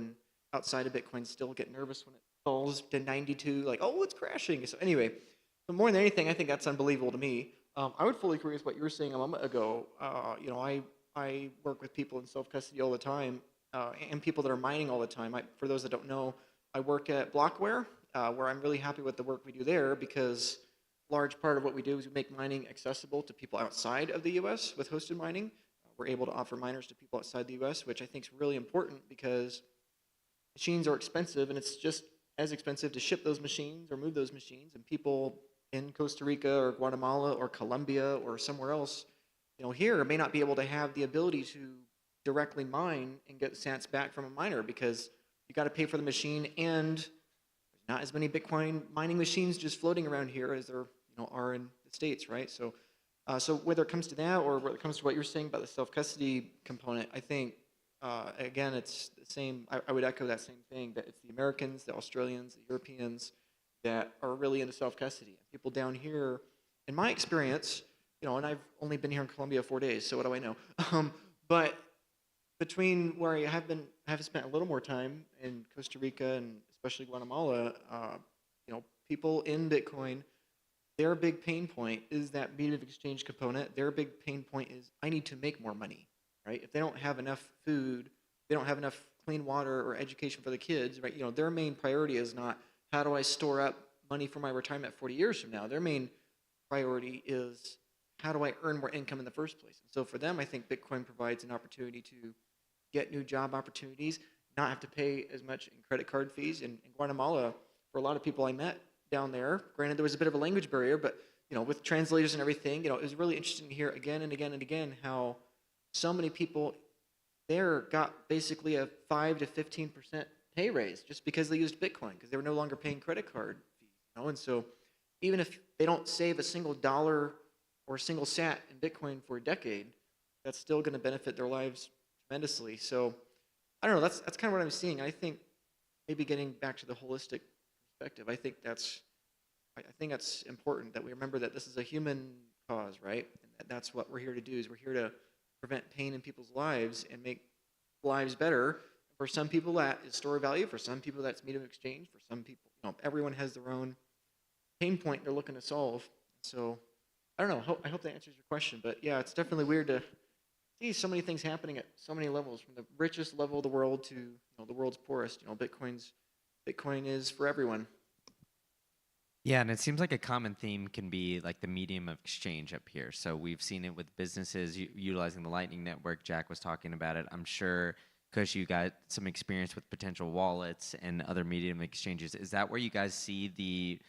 outside of Bitcoin still get nervous when it falls to 92, like, oh, it's crashing. So anyway, but more than anything, I think that's unbelievable to me. I would fully agree with what you were saying a moment ago. I work with people in self-custody all the time, and people that are mining all the time. For those that don't know, I work at Blockware, where I'm really happy with the work we do there because a large part of what we do is we make mining accessible to people outside of the U.S. with hosted mining. We're able to offer miners to people outside the U.S., which I think is really important because machines are expensive, and it's just as expensive to ship those machines or move those machines. And people in Costa Rica or Guatemala or Colombia or somewhere else, here may not be able to have the ability to directly mine and get sats back from a miner because you got to pay for the machine, and there's not as many Bitcoin mining machines just floating around here as there are in the States, right? So whether it comes to that or whether it comes to what you're saying about the self-custody component, I think, again, it's the same. I would echo that same thing, that it's the Americans, the Australians, the Europeans that are really into self-custody. People down here, in my experience, and I've only been here in Colombia 4 days, so what do I know? But between where I have spent a little more time in Costa Rica and especially Guatemala, people in Bitcoin, their big pain point is that medium of exchange component. Their big pain point is, I need to make more money, right? If they don't have enough food, they don't have enough clean water or education for the kids, right? Their main priority is not, how do I store up money for my retirement 40 years from now? Their main priority is, how do I earn more income in the first place? And so for them, I think Bitcoin provides an opportunity to get new job opportunities, not have to pay as much in credit card fees. In Guatemala, for a lot of people I met down there, granted there was a bit of a language barrier, but with translators and everything, it was really interesting to hear again and again and again how so many people there got basically a 5 to 15% pay raise just because they used Bitcoin, because they were no longer paying credit card fees. And so even if they don't save a single dollar or a single sat in Bitcoin for a decade, that's still going to benefit their lives tremendously. So I don't know, that's kind of what I'm seeing. I think maybe getting back to the holistic perspective, I think that's important that we remember that this is a human cause, right? And that's what we're here to do, is we're here to prevent pain in people's lives and make lives better. For some people that is store value, for some people that's medium of exchange, for some people, everyone has their own pain point they're looking to solve. So I don't know, I hope that answers your question, but yeah, it's definitely weird to see so many things happening at so many levels, from the richest level of the world to the world's poorest. Bitcoin is for everyone. Yeah, and it seems like a common theme can be like the medium of exchange up here. So we've seen it with businesses utilizing the Lightning Network. Jack was talking about it. I'm sure, Kush, you got some experience with potential wallets and other medium exchanges. Is that where you guys see the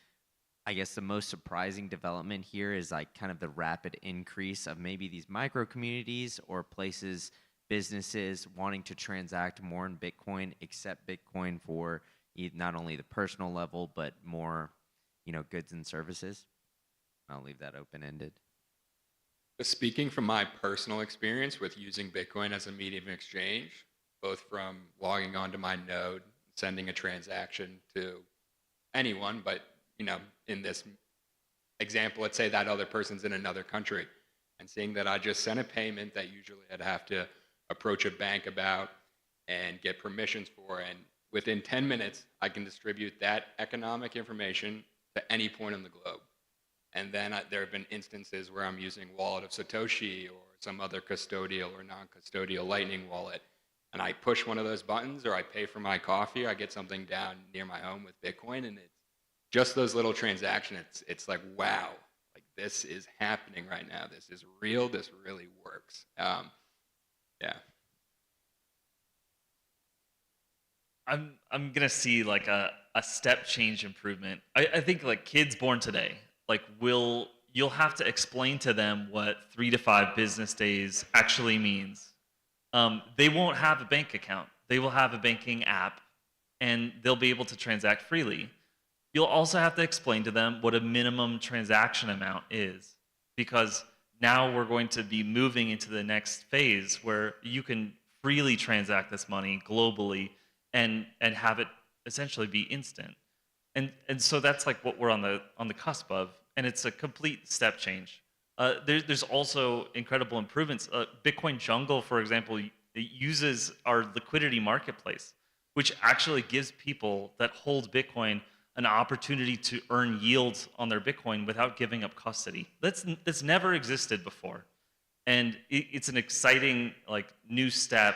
most surprising development here is like kind of the rapid increase of maybe these micro communities or places, businesses wanting to transact more in Bitcoin, accept Bitcoin for not only the personal level, but more goods and services? I'll leave that open-ended. Speaking from my personal experience with using Bitcoin as a medium of exchange, both from logging onto my node, sending a transaction to anyone, but in this example, let's say that other person's in another country, and seeing that I just sent a payment that usually I'd have to approach a bank about and get permissions for, and within 10 minutes, I can distribute that economic information to any point on the globe. And then there have been instances where I'm using Wallet of Satoshi or some other custodial or non-custodial Lightning wallet, and I push one of those buttons, or I pay for my coffee, or I get something down near my home with Bitcoin, and it's just those little transactions. It's like, wow, like this is happening right now. This is real. This really works. Yeah. I'm gonna see like a step change improvement. I think like kids born today, like you'll have to explain to them what 3 to 5 business days actually means. They won't have a bank account. They will have a banking app, and they'll be able to transact freely. You'll also have to explain to them what a minimum transaction amount is, because now we're going to be moving into the next phase where you can freely transact this money globally and have it essentially be instant. And so that's like what we're on the cusp of, and it's a complete step change. there's also incredible improvements. Bitcoin Jungle, for example, it uses our liquidity marketplace, which actually gives people that hold Bitcoin an opportunity to earn yields on their Bitcoin without giving up custody. That's never existed before, and it's an exciting like new step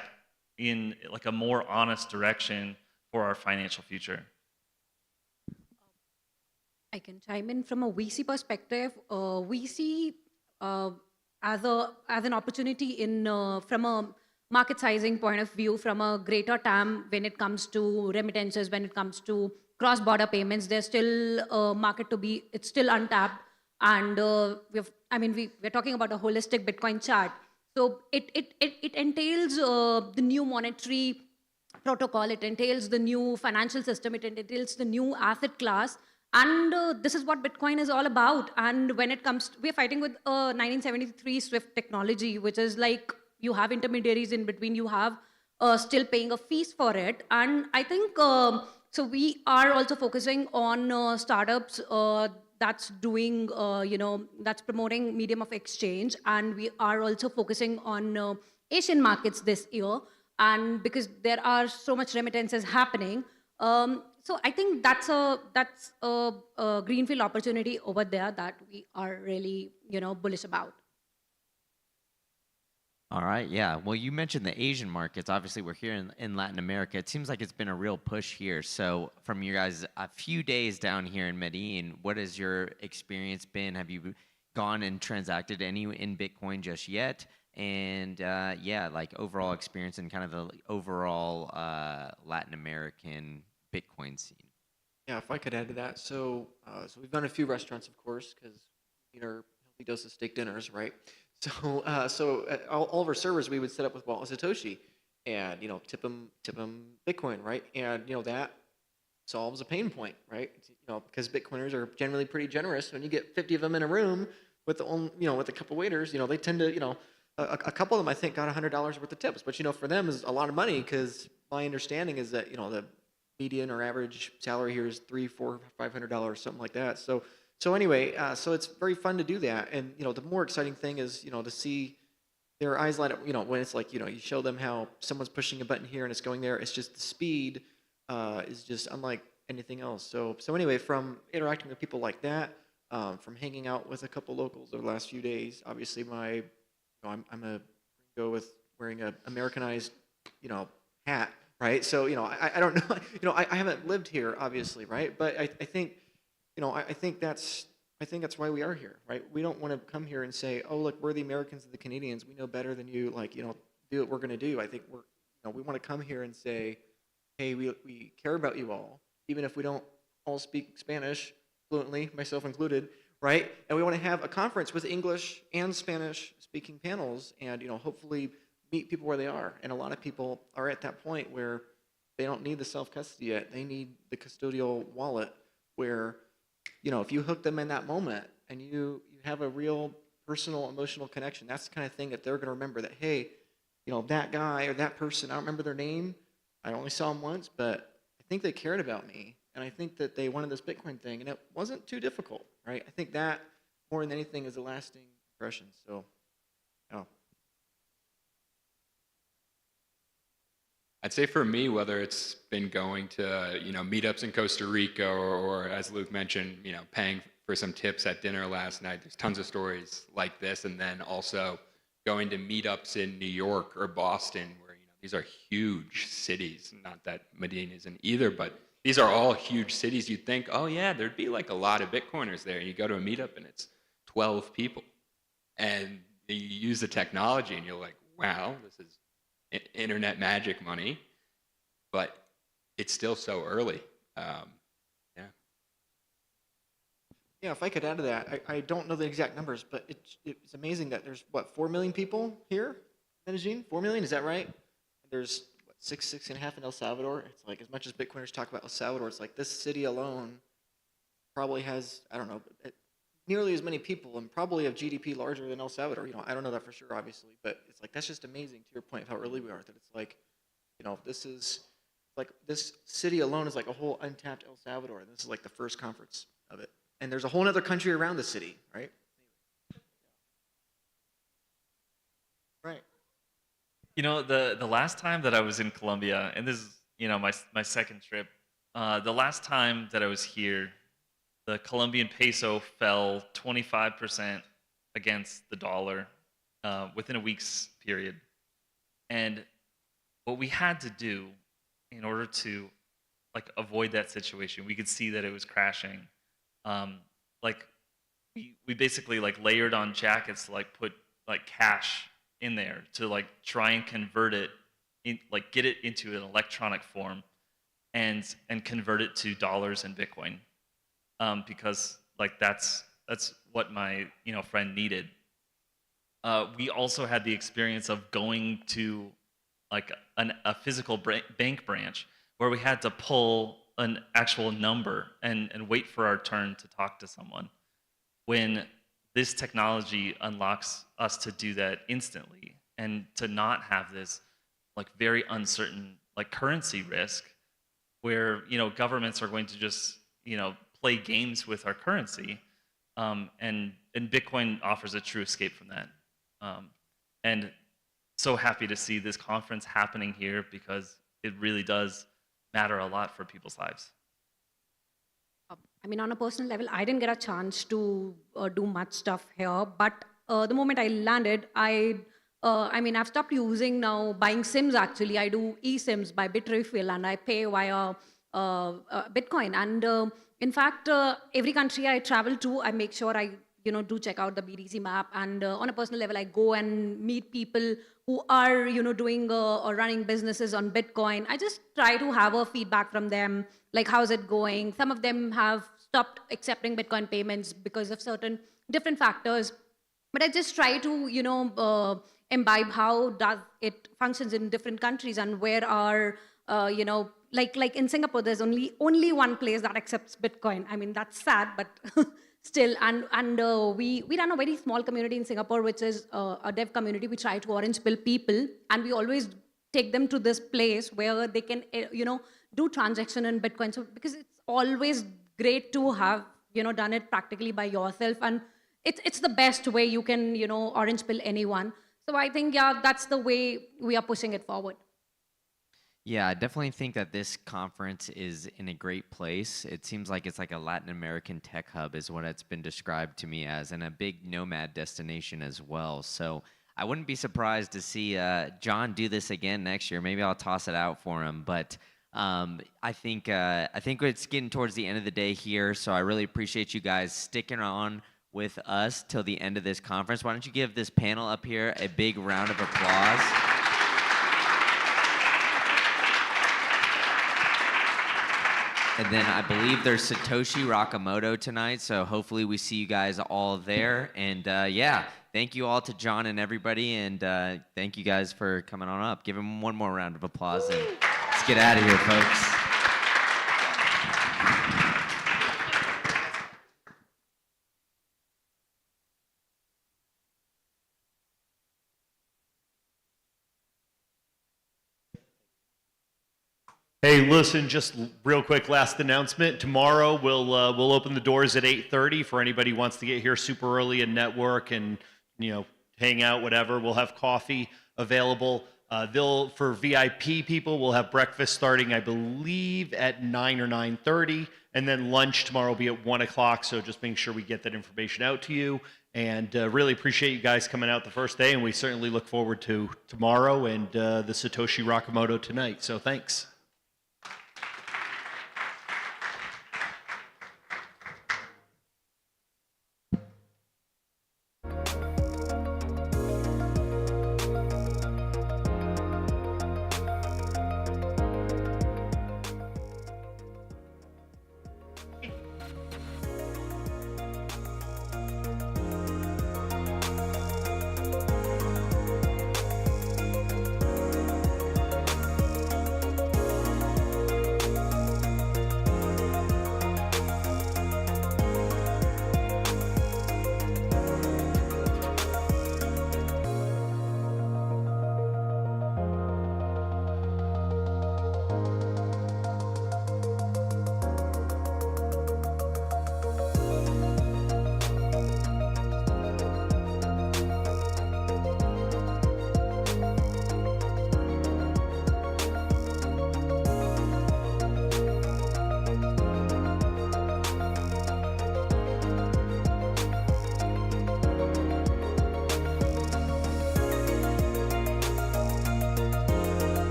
in like a more honest direction for our financial future. I can chime in from a VC perspective. We see as an opportunity in from a market sizing point of view, from a greater TAM when it comes to remittances, when it comes to cross-border payments. There's still a market to be. It's still untapped, and we're talking about a holistic Bitcoin chart. So it entails the new monetary protocol. It entails the new financial system. It entails the new asset class. And this is what Bitcoin is all about. And when it comes, we're fighting with 1973 Swift technology, which is like you have intermediaries in between, you have still paying a fees for it. And I think, so we are also focusing on startups that's doing, that's promoting medium of exchange. And we are also focusing on Asian markets this year. And because there are so much remittances happening, so I think that's a greenfield opportunity over there that we are really, bullish about. All right, yeah. Well, you mentioned the Asian markets. Obviously, we're here in Latin America. It seems like it's been a real push here. So from you guys, a few days down here in Medellin, what has your experience been? Have you gone and transacted any in Bitcoin just yet? And yeah, like overall experience and kind of the overall Latin American Bitcoin scene. Yeah, if I could add to that. So we've done a few restaurants, of course, because healthy dose of steak dinners, right? So all of our servers we would set up with Wallet Satoshi, and tip them Bitcoin, right? And that solves a pain point, right? Because Bitcoiners are generally pretty generous. When you get 50 of them in a room with with a couple waiters, they tend to a couple of them I think got $100 worth of tips, but for them is a lot of money, because my understanding is that the median or average salary here is $300, $400, $500, something like that. So anyway, so it's very fun to do that, and the more exciting thing is to see their eyes light up. When it's like you show them how someone's pushing a button here and it's going there. It's just the speed is just unlike anything else. So anyway, from interacting with people like that, from hanging out with a couple locals over the last few days. Obviously, I'm a gringo with wearing a Americanized hat, right? So I don't know, I haven't lived here, obviously, right? But I think. I think that's why we are here, right? We don't want to come here and say, oh, look, we're the Americans and the Canadians. We know better than you. Do what we're going to do. I think we want to come here and say, hey, we care about you all, even if we don't all speak Spanish fluently, myself included, right? And we want to have a conference with English and Spanish speaking panels, and hopefully meet people where they are. And a lot of people are at that point where they don't need the self-custody yet. They need the custodial wallet, where if you hook them in that moment and you have a real personal, emotional connection, that's the kind of thing that they're going to remember, that, hey, that guy or that person, I don't remember their name, I only saw them once, but I think they cared about me, and I think that they wanted this Bitcoin thing, and it wasn't too difficult, right? I think that, more than anything, is a lasting impression. So, yeah. I'd say for me, whether it's been going to meetups in Costa Rica or as Luke mentioned, paying for some tips at dinner last night. There's tons of stories like this, and then also going to meetups in New York or Boston, where these are huge cities. Not that Medellin isn't either, but these are all huge cities. You'd think, oh yeah, there'd be like a lot of Bitcoiners there. You go to a meetup and it's 12 people, and you use the technology, and you're like, wow, this is internet magic money, but it's still so early. Yeah, if I could add to that, I don't know the exact numbers, but it's amazing that there's, 4 million people here in Medellin? 4 million, is that right? There's, 6.5 in El Salvador. It's like, as much as Bitcoiners talk about El Salvador, it's like this city alone probably has, I don't know, nearly as many people, and probably have GDP larger than El Salvador. I don't know that for sure, obviously, but it's like, that's just amazing, to your point of how early we are, that it's like, this is, like, this city alone is like a whole untapped El Salvador, and this is like the first conference of it. And there's a whole other country around the city, right? You know, the last time that I was in Colombia, and this is, my second trip, the last time that I was here, the Colombian peso fell 25% against the dollar within a week's period. And what we had to do in order to avoid that situation, we could see that it was crashing. Like we basically layered on jackets to put cash in there to try and convert it in, get it into an electronic form and convert it to dollars and Bitcoin, because that's what my friend needed. We also had the experience of going to a physical bank branch where we had to pull an actual number and wait for our turn to talk to someone, when this technology unlocks us to do that instantly and to not have this very uncertain currency risk where governments are going to just play games with our currency, and Bitcoin offers a true escape from that. And so happy to see this conference happening here, because it really does matter a lot for people's lives. I mean, on a personal level, I didn't get a chance to do much stuff here, but the moment I landed, I've stopped using now buying SIMs actually. I do eSIMs by Bitrefill and I pay via Bitcoin. And in fact, every country I travel to, I make sure I do check out the BDC map. And on a personal level, I go and meet people who are, doing or running businesses on Bitcoin. I just try to have a feedback from them, like how's it going? Some of them have stopped accepting Bitcoin payments because of certain different factors. But I just try to, imbibe how does it functions in different countries and where are, like in Singapore, there's only one place that accepts Bitcoin. I mean, that's sad, but still. And we run a very small community in Singapore, which is a dev community. We try to orange pill people, and we always take them to this place where they can, do transaction in Bitcoin. So because it's always great to have, done it practically by yourself, and it's the best way you can, orange pill anyone. So I think, yeah, that's the way we are pushing it forward. Yeah, I definitely think that this conference is in a great place. It seems like it's like a Latin American tech hub is what it's been described to me as, and a big nomad destination as well. So I wouldn't be surprised to see John do this again next year. Maybe I'll toss it out for him. But I think it's getting towards the end of the day here, so I really appreciate you guys sticking on with us till the end of this conference. Why don't you give this panel up here a big round of applause? And then I believe there's Satoshi Nakamoto tonight, so hopefully we see you guys all there. And yeah, thank you all to John and everybody, and thank you guys for coming on up. Give him one more round of applause, and let's get out of here, folks. Hey, listen, just real quick, last announcement. Tomorrow we'll open the doors at 8:30 for anybody who wants to get here super early and network and hang out, whatever. We'll have coffee available. For VIP people, we'll have breakfast starting, I believe, at 9 or 9:30, and then lunch tomorrow will be at 1 o'clock. So just make sure we get that information out to you. And really appreciate you guys coming out the first day, and we certainly look forward to tomorrow and the Satoshi Nakamoto tonight. So thanks.